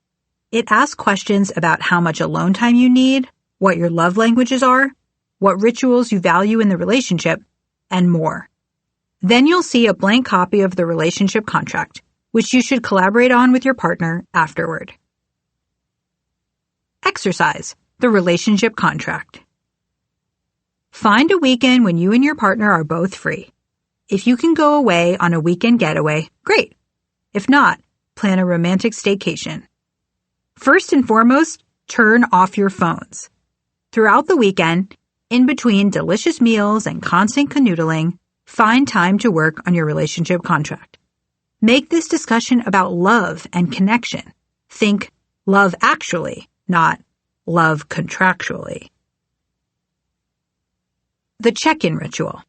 It asks questions about how much alone time you need, what your love languages are, what rituals you value in the relationship, and more. Then you'll see a blank copy of the relationship contract, which you should collaborate on with your partner afterward. Exercise, the relationship contract. Find a weekend when you and your partner are both free. If you can go away on a weekend getaway, great. If not, plan a romantic staycation. First and foremost, turn off your phones. Throughout the weekend, in between delicious meals and constant canoodling, find time to work on your relationship contract. Make this discussion about love and connection. Think love actually, not love contractually. The check-in ritual.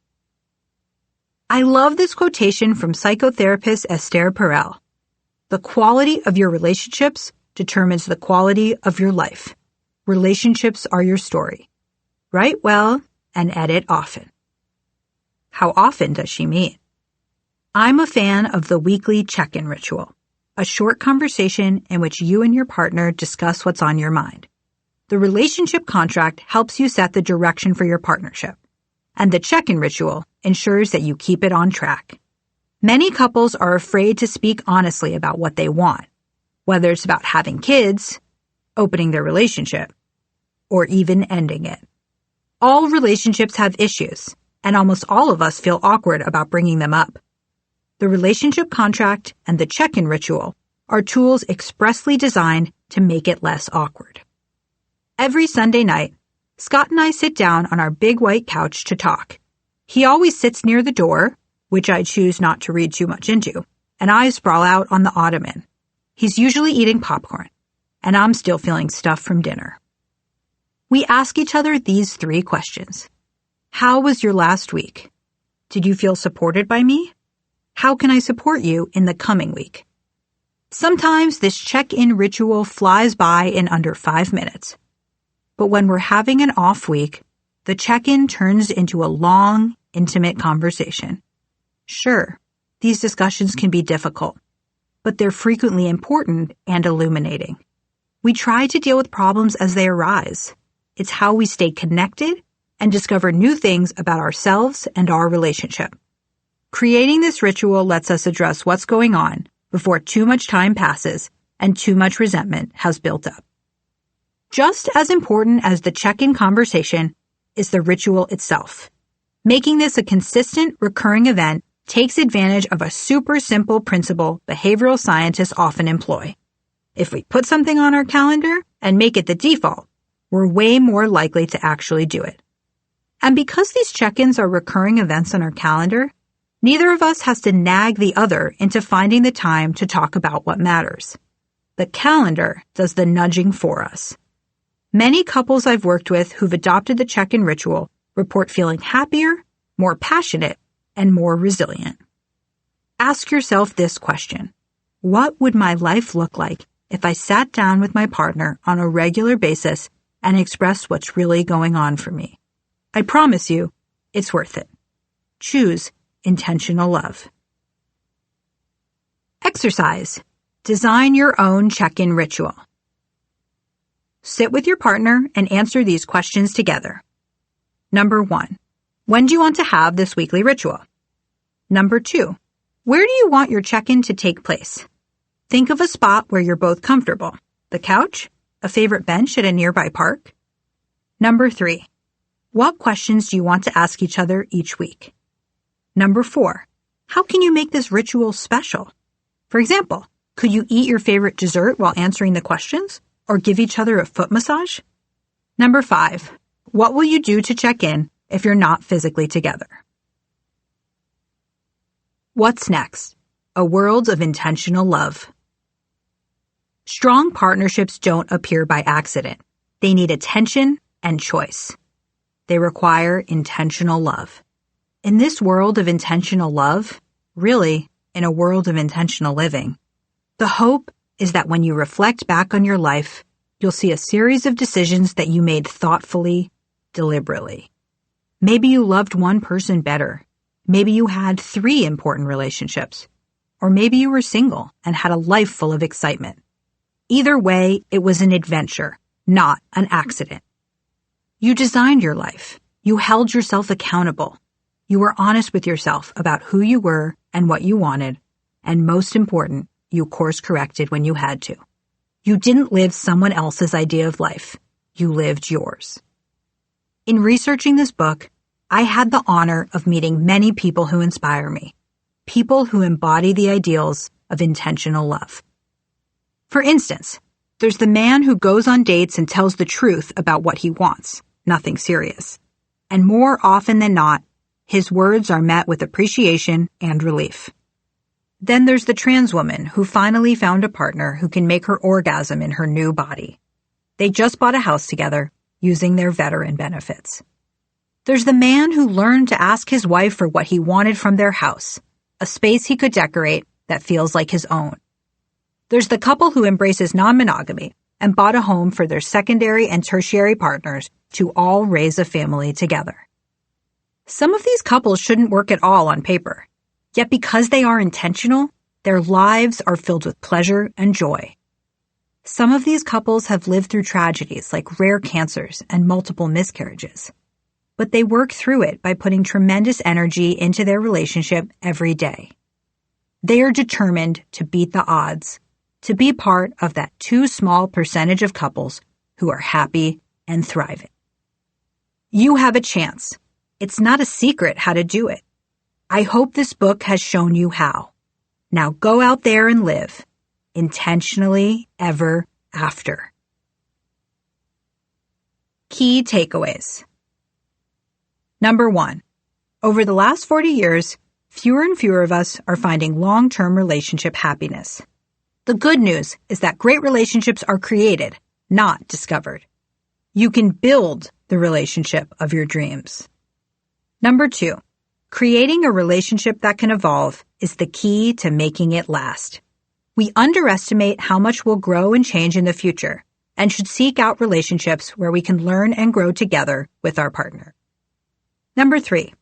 I love this quotation from psychotherapist Esther Perel. The quality of your relationships determines the quality of your life. Relationships are your story. Write well and edit often. How often does she mean? I'm a fan of the weekly check-in ritual, a short conversation in which you and your partner discuss what's on your mind. The relationship contract helps you set the direction for your partnership, and the check-in ritual ensures that you keep it on track. Many couples are afraid to speak honestly about what they want, whether it's about having kids, opening their relationship, or even ending it. All relationships have issues, and almost all of us feel awkward about bringing them up. The relationship contract and the check-in ritual are tools expressly designed to make it less awkward. Every Sunday night, Scott and I sit down on our big white couch to talk. He always sits near the door, which I choose not to read too much into, and I sprawl out on the ottoman. He's usually eating popcorn, and I'm still feeling stuffed from dinner. We ask each other these 3 questions. How was your last week? Did you feel supported by me? How can I support you in the coming week? Sometimes this check-in ritual flies by in under 5 minutes. But when we're having an off week, the check-in turns into a long, intimate conversation. Sure, these discussions can be difficult, but they're frequently important and illuminating. We try to deal with problems as they arise. It's how we stay connected and discover new things about ourselves and our relationship. Creating this ritual lets us address what's going on before too much time passes and too much resentment has built up. Just as important as the check-in conversation is the ritual itself. Making this a consistent, recurring event takes advantage of a super simple principle behavioral scientists often employ. If we put something on our calendar and make it the default, we're way more likely to actually do it. And because these check-ins are recurring events on our calendar, neither of us has to nag the other into finding the time to talk about what matters. The calendar does the nudging for us. Many couples I've worked with who've adopted the check-in ritual report feeling happier, more passionate, and more resilient. Ask yourself this question. What would my life look like if I sat down with my partner on a regular basis and expressed what's really going on for me? I promise you, it's worth it. Choose intentional love. Exercise. Design your own check-in ritual. Sit with your partner and answer these questions together. Number 1. When do you want to have this weekly ritual? Number 2. Where do you want your check-in to take place? Think of a spot where you're both comfortable. The couch? A favorite bench at a nearby park? Number 3, what questions do you want to ask each other each week? Number 4, how can you make this ritual special? For example, could you eat your favorite dessert while answering the questions, or give each other a foot massage? Number 5, what will you do to check in if you're not physically together? What's next? A world of intentional love. Strong partnerships don't appear by accident. They need attention and choice. They require intentional love. In this world of intentional love, really, in a world of intentional living, the hope is that when you reflect back on your life, you'll see a series of decisions that you made thoughtfully, deliberately. Maybe you loved one person better. Maybe you had 3 important relationships. Or maybe you were single and had a life full of excitement. Either way, it was an adventure, not an accident. You designed your life. You held yourself accountable. You were honest with yourself about who you were and what you wanted. And most important, you course-corrected when you had to. You didn't live someone else's idea of life. You lived yours. In researching this book, I had the honor of meeting many people who inspire me, people who embody the ideals of intentional love. For instance, there's the man who goes on dates and tells the truth about what he wants, nothing serious. And more often than not, his words are met with appreciation and relief. Then there's the trans woman who finally found a partner who can make her orgasm in her new body. They just bought a house together using their veteran benefits. There's the man who learned to ask his wife for what he wanted from their house, a space he could decorate that feels like his own. There's the couple who embraces non-monogamy and bought a home for their secondary and tertiary partners to all raise a family together. Some of these couples shouldn't work at all on paper, yet because they are intentional, their lives are filled with pleasure and joy. Some of these couples have lived through tragedies like rare cancers and multiple miscarriages. But they work through it by putting tremendous energy into their relationship every day. They are determined to beat the odds, to be part of that too small percentage of couples who are happy and thriving. You have a chance. It's not a secret how to do it. I hope this book has shown you how. Now go out there and live, intentionally ever after. Key takeaways. Number 1, over the last 40 years, fewer and fewer of us are finding long-term relationship happiness. The good news is that great relationships are created, not discovered. You can build the relationship of your dreams. Number 2, creating a relationship that can evolve is the key to making it last. We underestimate how much we'll grow and change in the future and should seek out relationships where we can learn and grow together with our partner. Number 3,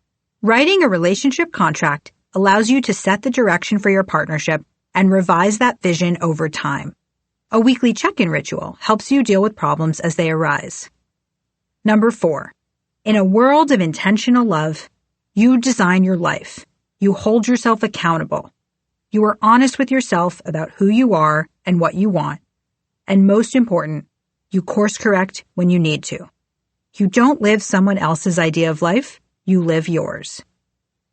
writing a relationship contract allows you to set the direction for your partnership and revise that vision over time. A weekly check-in ritual helps you deal with problems as they arise. Number 4, in a world of intentional love, you design your life. You hold yourself accountable. You are honest with yourself about who you are and what you want. And most important, you course correct when you need to. You don't live someone else's idea of life, you live yours.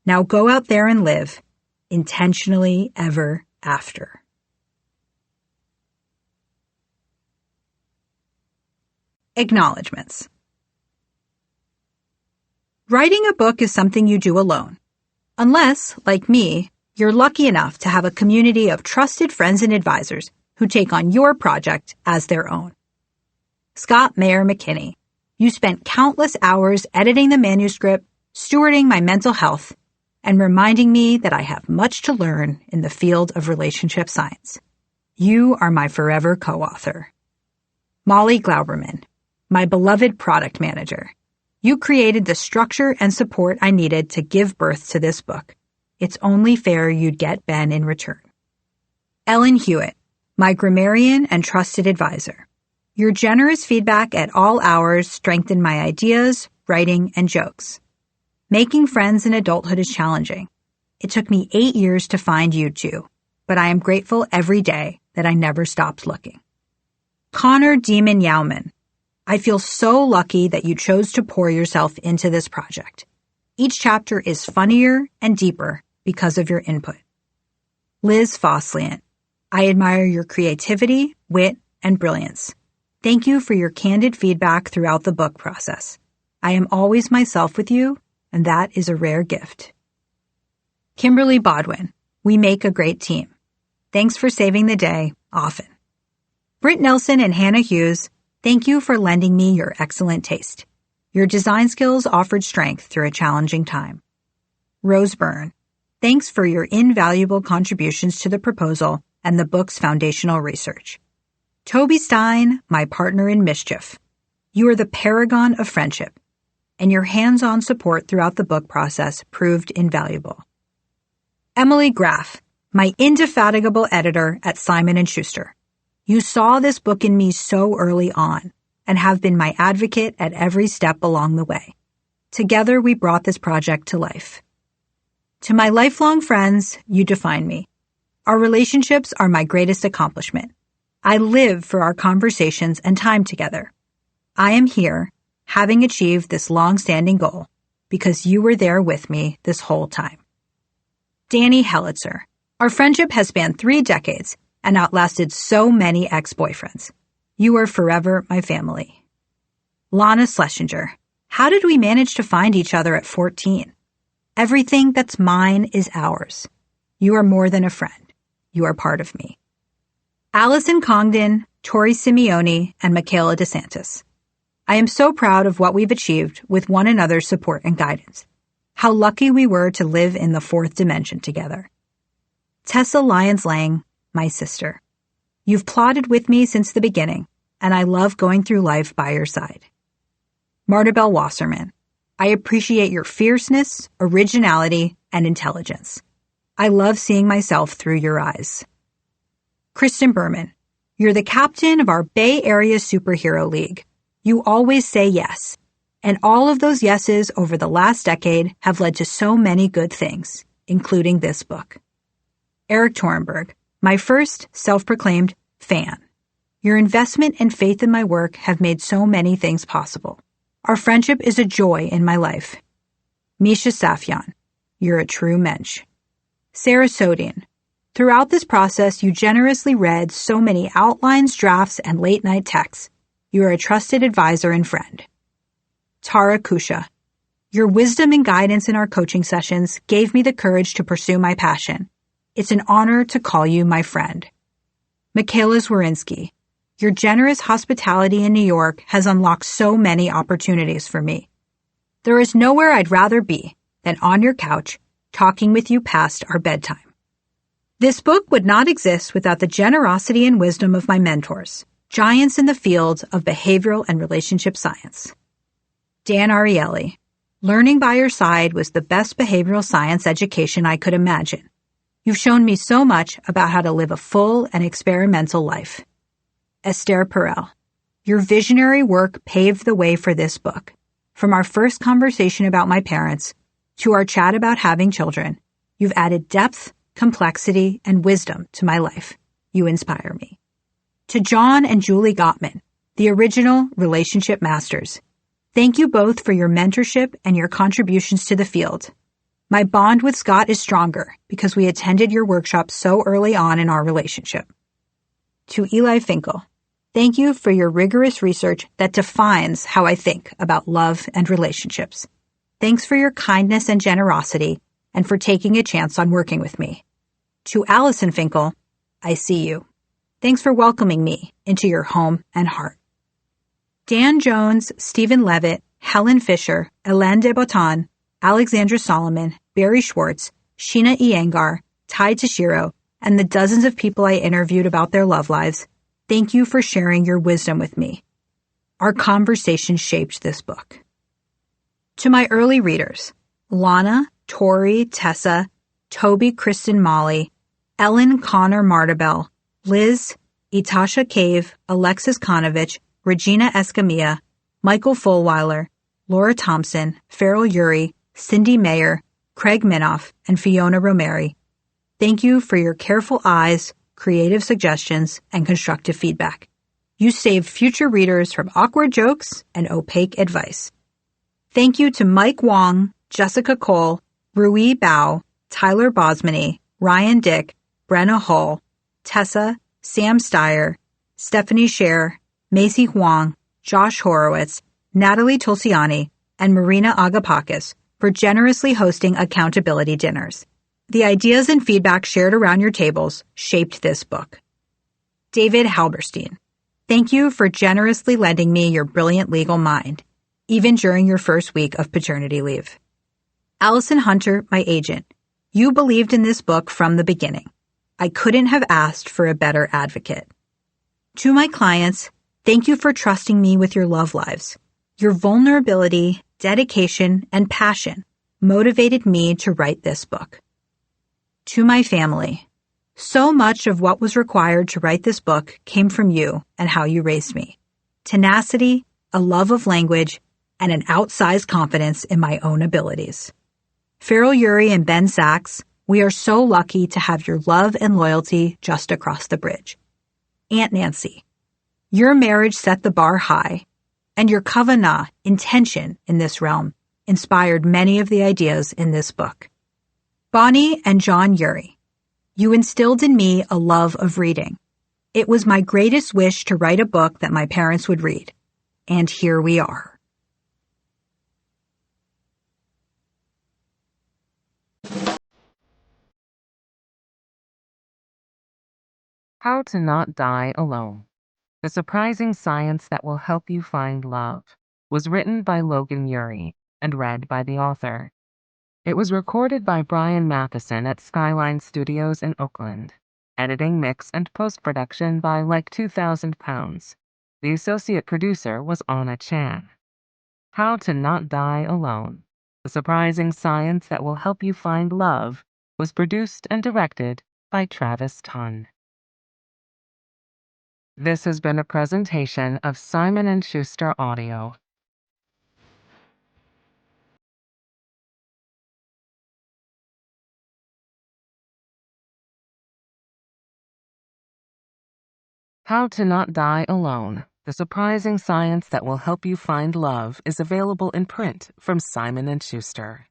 Now go out there and live, intentionally ever after. Acknowledgements. Writing a book is something you do alone. Unless, like me, you're lucky enough to have a community of trusted friends and advisors who take on your project as their own. Scott Mayer McKinney, you spent countless hours editing the manuscript, stewarding my mental health, and reminding me that I have much to learn in the field of relationship science. You are my forever co-author. Molly Glauberman, my beloved product manager. You created the structure and support I needed to give birth to this book. It's only fair you'd get Ben in return. Ellen Hewitt, my grammarian and trusted advisor. Your generous feedback at all hours strengthened my ideas, writing, and jokes. Making friends in adulthood is challenging. It took me 8 years to find you two, but I am grateful every day that I never stopped looking. Connor Demon Yauman, I feel so lucky that you chose to pour yourself into this project. Each chapter is funnier and deeper because of your input. Liz Fosliant, I admire your creativity, wit, and brilliance. Thank you for your candid feedback throughout the book process. I am always myself with you, and that is a rare gift. Kimberly Bodwin, we make a great team. Thanks for saving the day, often. Britt Nelson and Hannah Hughes, thank you for lending me your excellent taste. Your design skills offered strength through a challenging time. Rose Byrne, thanks for your invaluable contributions to the proposal and the book's foundational research. Toby Stein, my partner in mischief. You are the paragon of friendship, and your hands-on support throughout the book process proved invaluable. Emily Graff, my indefatigable editor at Simon & Schuster. You saw this book in me so early on and have been my advocate at every step along the way. Together, we brought this project to life. To my lifelong friends, you define me. Our relationships are my greatest accomplishment. I live for our conversations and time together. I am here, having achieved this long-standing goal, because you were there with me this whole time. Danny Hellitzer, our friendship has spanned 3 decades and outlasted so many ex-boyfriends. You are forever my family. Lana Schlesinger, how did we manage to find each other at 14? Everything that's mine is ours. You are more than a friend. You are part of me. Allison Congdon, Tori Simeone, and Michaela DeSantis. I am so proud of what we've achieved with one another's support and guidance. How lucky we were to live in the 4th dimension together. Tessa Lyons-Lang, my sister. You've plodded with me since the beginning, and I love going through life by your side. Martabelle Wasserman. I appreciate your fierceness, originality, and intelligence. I love seeing myself through your eyes. Kristen Berman. You're the captain of our Bay Area Superhero League. You always say yes. And all of those yeses over the last decade have led to so many good things, including this book. Eric Torenberg, my first self-proclaimed fan. Your investment and faith in my work have made so many things possible. Our friendship is a joy in my life. Misha Safyan, you're a true mensch. Sarah Sodian, throughout this process you generously read so many outlines, drafts, and late-night texts. You are a trusted advisor and friend. Tara Kusha, your wisdom and guidance in our coaching sessions gave me the courage to pursue my passion. It's an honor to call you my friend. Michaela Zwarinsky, your generous hospitality in New York has unlocked so many opportunities for me. There is nowhere I'd rather be than on your couch, talking with you past our bedtime. This book would not exist without the generosity and wisdom of my mentors, giants in the field of behavioral and relationship science. Dan Ariely, learning by your side was the best behavioral science education I could imagine. You've shown me so much about how to live a full and experimental life. Esther Perel, your visionary work paved the way for this book. From our first conversation about my parents to our chat about having children, you've added depth, complexity, and wisdom to my life. You inspire me. To John and Julie Gottman, the original relationship masters, thank you both for your mentorship and your contributions to the field. My bond with Scott is stronger because we attended your workshop so early on in our relationship. To Eli Finkel, thank you for your rigorous research that defines how I think about love and relationships. Thanks for your kindness and generosity and for taking a chance on working with me. To Allison Finkel, I see you. Thanks for welcoming me into your home and heart. Dan Jones, Stephen Levitt, Helen Fisher, Elaine de Botton, Alexandra Solomon, Barry Schwartz, Sheena Iyengar, Ty Tashiro, and the dozens of people I interviewed about their love lives, thank you for sharing your wisdom with me. Our conversation shaped this book. To my early readers, Lana, Tori, Tessa, Toby, Kristen, Molly, Ellen, Connor, Martabelle, Liz, Itasha Cave, Alexis Konovich, Regina Escamilla, Michael Fulweiler, Laura Thompson, Farrell Ury, Cindy Mayer, Craig Minoff, and Fiona Romeri. Thank you for your careful eyes, creative suggestions, and constructive feedback. You saved future readers from awkward jokes and opaque advice. Thank you to Mike Wong, Jessica Cole, Rui Bao, Tyler Bosmany, Ryan Dick, Brenna Hull, Tessa, Sam Steyer, Stephanie Scher, Macy Huang, Josh Horowitz, Natalie Tulsiani, and Marina Agapakis for generously hosting accountability dinners. The ideas and feedback shared around your tables shaped this book. David Halberstein, thank you for generously lending me your brilliant legal mind, even during your first week of paternity leave. Allison Hunter, my agent, you believed in this book from the beginning. I couldn't have asked for a better advocate. To my clients, thank you for trusting me with your love lives. Your vulnerability, dedication, and passion motivated me to write this book. To my family, so much of what was required to write this book came from you and how you raised me. Tenacity, a love of language, and an outsized confidence in my own abilities. Farrell Ury and Ben Sachs, we are so lucky to have your love and loyalty just across the bridge. Aunt Nancy, your marriage set the bar high, and your kavanah, intention in this realm, inspired many of the ideas in this book. Bonnie and John Ury, you instilled in me a love of reading. It was my greatest wish to write a book that my parents would read. And here we are. How to Not Die Alone. The Surprising Science That Will Help You Find Love was written by Logan Ury and read by the author. It was recorded by Brian Matheson at Skyline Studios in Oakland. Editing, mix, and post-production by Like 2,000 Pounds. The associate producer was Anna Chan. How to Not Die Alone. The Surprising Science That Will Help You Find Love was produced and directed by Travis Tunn. This has been a presentation of Simon & Schuster Audio. How to Not Die Alone. The Surprising Science That Will Help You Find Love is available in print from Simon & Schuster.